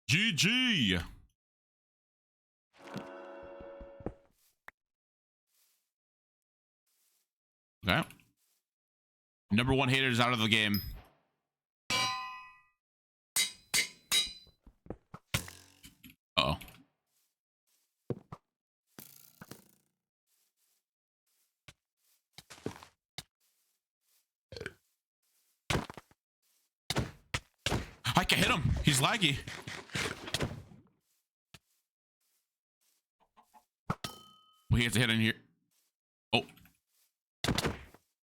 GG. Okay. Number one hater is out of the game. Uh-oh. I can hit him. He's laggy. We have to hit in here. Oh.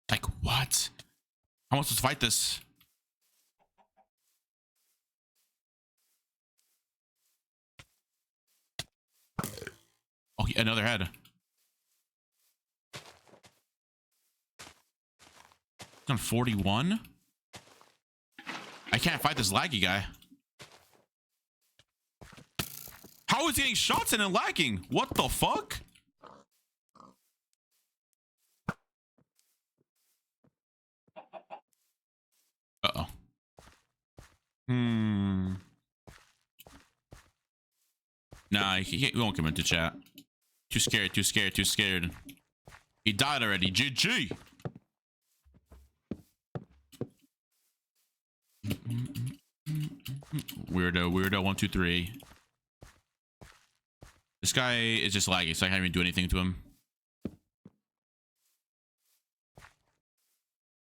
Like, what? How am I supposed to fight this? Oh, another head. On 41. I can't fight this laggy guy. How is he getting shots in and lagging? What the fuck? Uh-oh. Nah, he won't come into chat. Too scared, too scared, too scared. He died already. GG. Weirdo, weirdo, 1, 2, 3. This guy is just laggy, so I can't even do anything to him.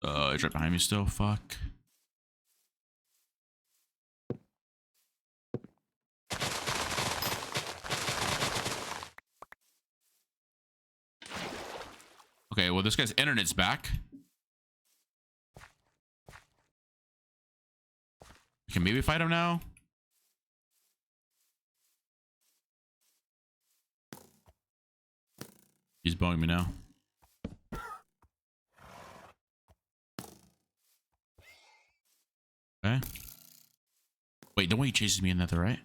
He's right behind me still. Fuck. Okay, well, this guy's internet's back. I can maybe fight him now. He's bowing me now. Okay. Wait, the way he chases me in that, right?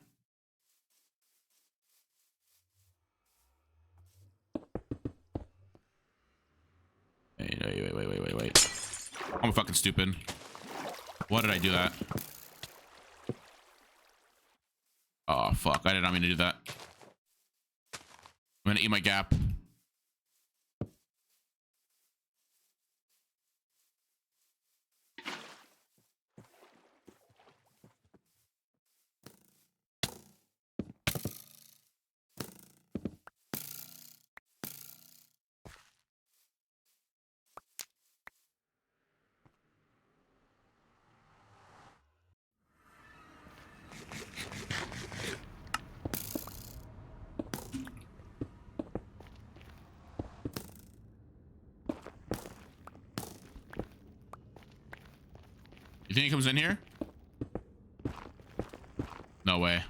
Wait. I'm fucking stupid. Why did I do that? Oh, fuck. I did not mean to do that. I'm gonna eat my gap. think he comes in here? No way.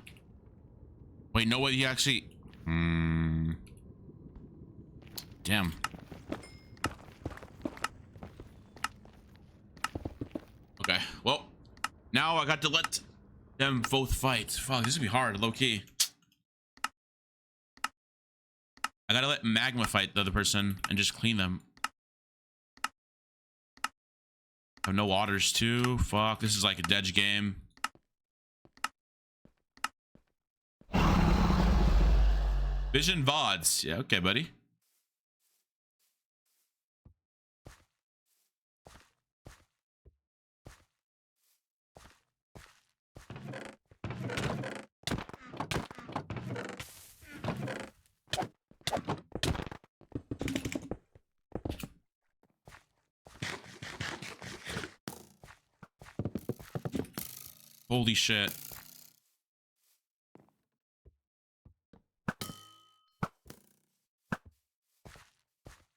Wait, no way. He actually. Damn. Okay. Well, now I got to let them both fight. Fuck, this is gonna be hard, low key. I gotta let Magma fight the other person and just clean them. I have no waters too. Fuck, this is like a dead game. Vision VODs. Yeah, okay, buddy. Holy shit.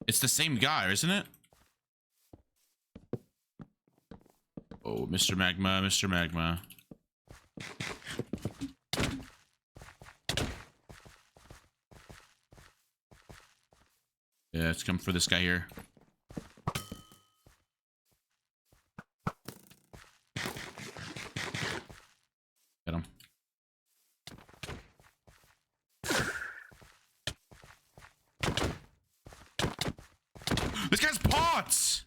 It's the same guy, isn't it? Oh, Mr. Magma, Mr. Magma. Yeah, let's come for this guy here. Get him. This guy's pots!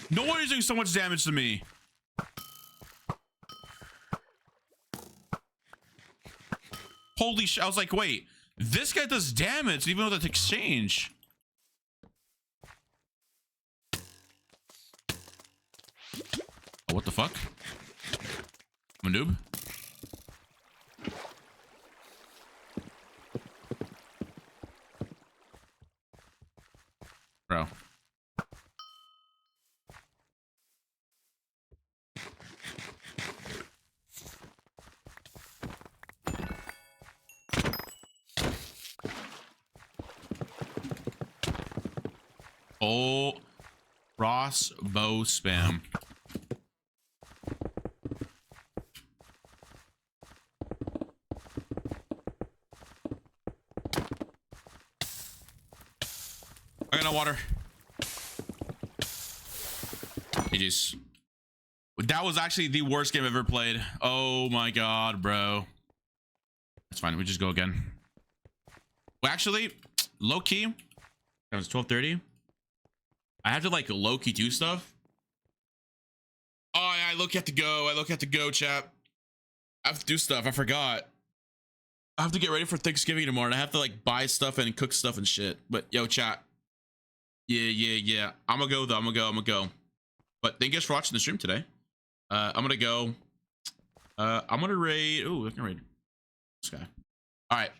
No wonder he's doing so much damage to me. Holy shit. I was like, wait, this guy does damage even with the exchange. Oh, what the fuck? I'm a noob. Bro. Oh, Ross bow spam. I got no water. GG's. That was actually the worst game I've ever played. Oh my god, bro. That's fine. We just go again. Well, actually, low key. It was 12:30. I have to like low key do stuff. Oh, I look have to go. I look have to go, chap. I have to do stuff. I forgot. I have to get ready for Thanksgiving tomorrow. And I have to like buy stuff and cook stuff and shit. But yo, chat. Yeah. I'm gonna go though. I'm gonna go. But thank you guys for watching the stream today. I'm gonna go. I'm gonna raid. Ooh, I can raid this guy. All right.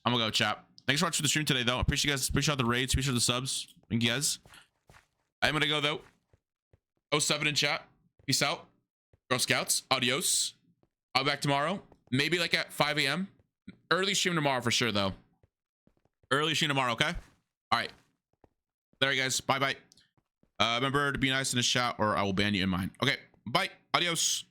I'm gonna go, chap. Thanks for watching the stream today, though. Appreciate you guys. Appreciate the raids. Appreciate the subs. Thank you guys. I'm gonna go though. 07 in chat. Peace out. Girl Scouts. Adios. I'll be back tomorrow. Maybe like at 5 a.m. Early stream tomorrow for sure, though. Early stream tomorrow, okay? All right. There you guys. Bye bye. Remember to be nice in the chat or I will ban you in mine. Okay. Bye. Adios.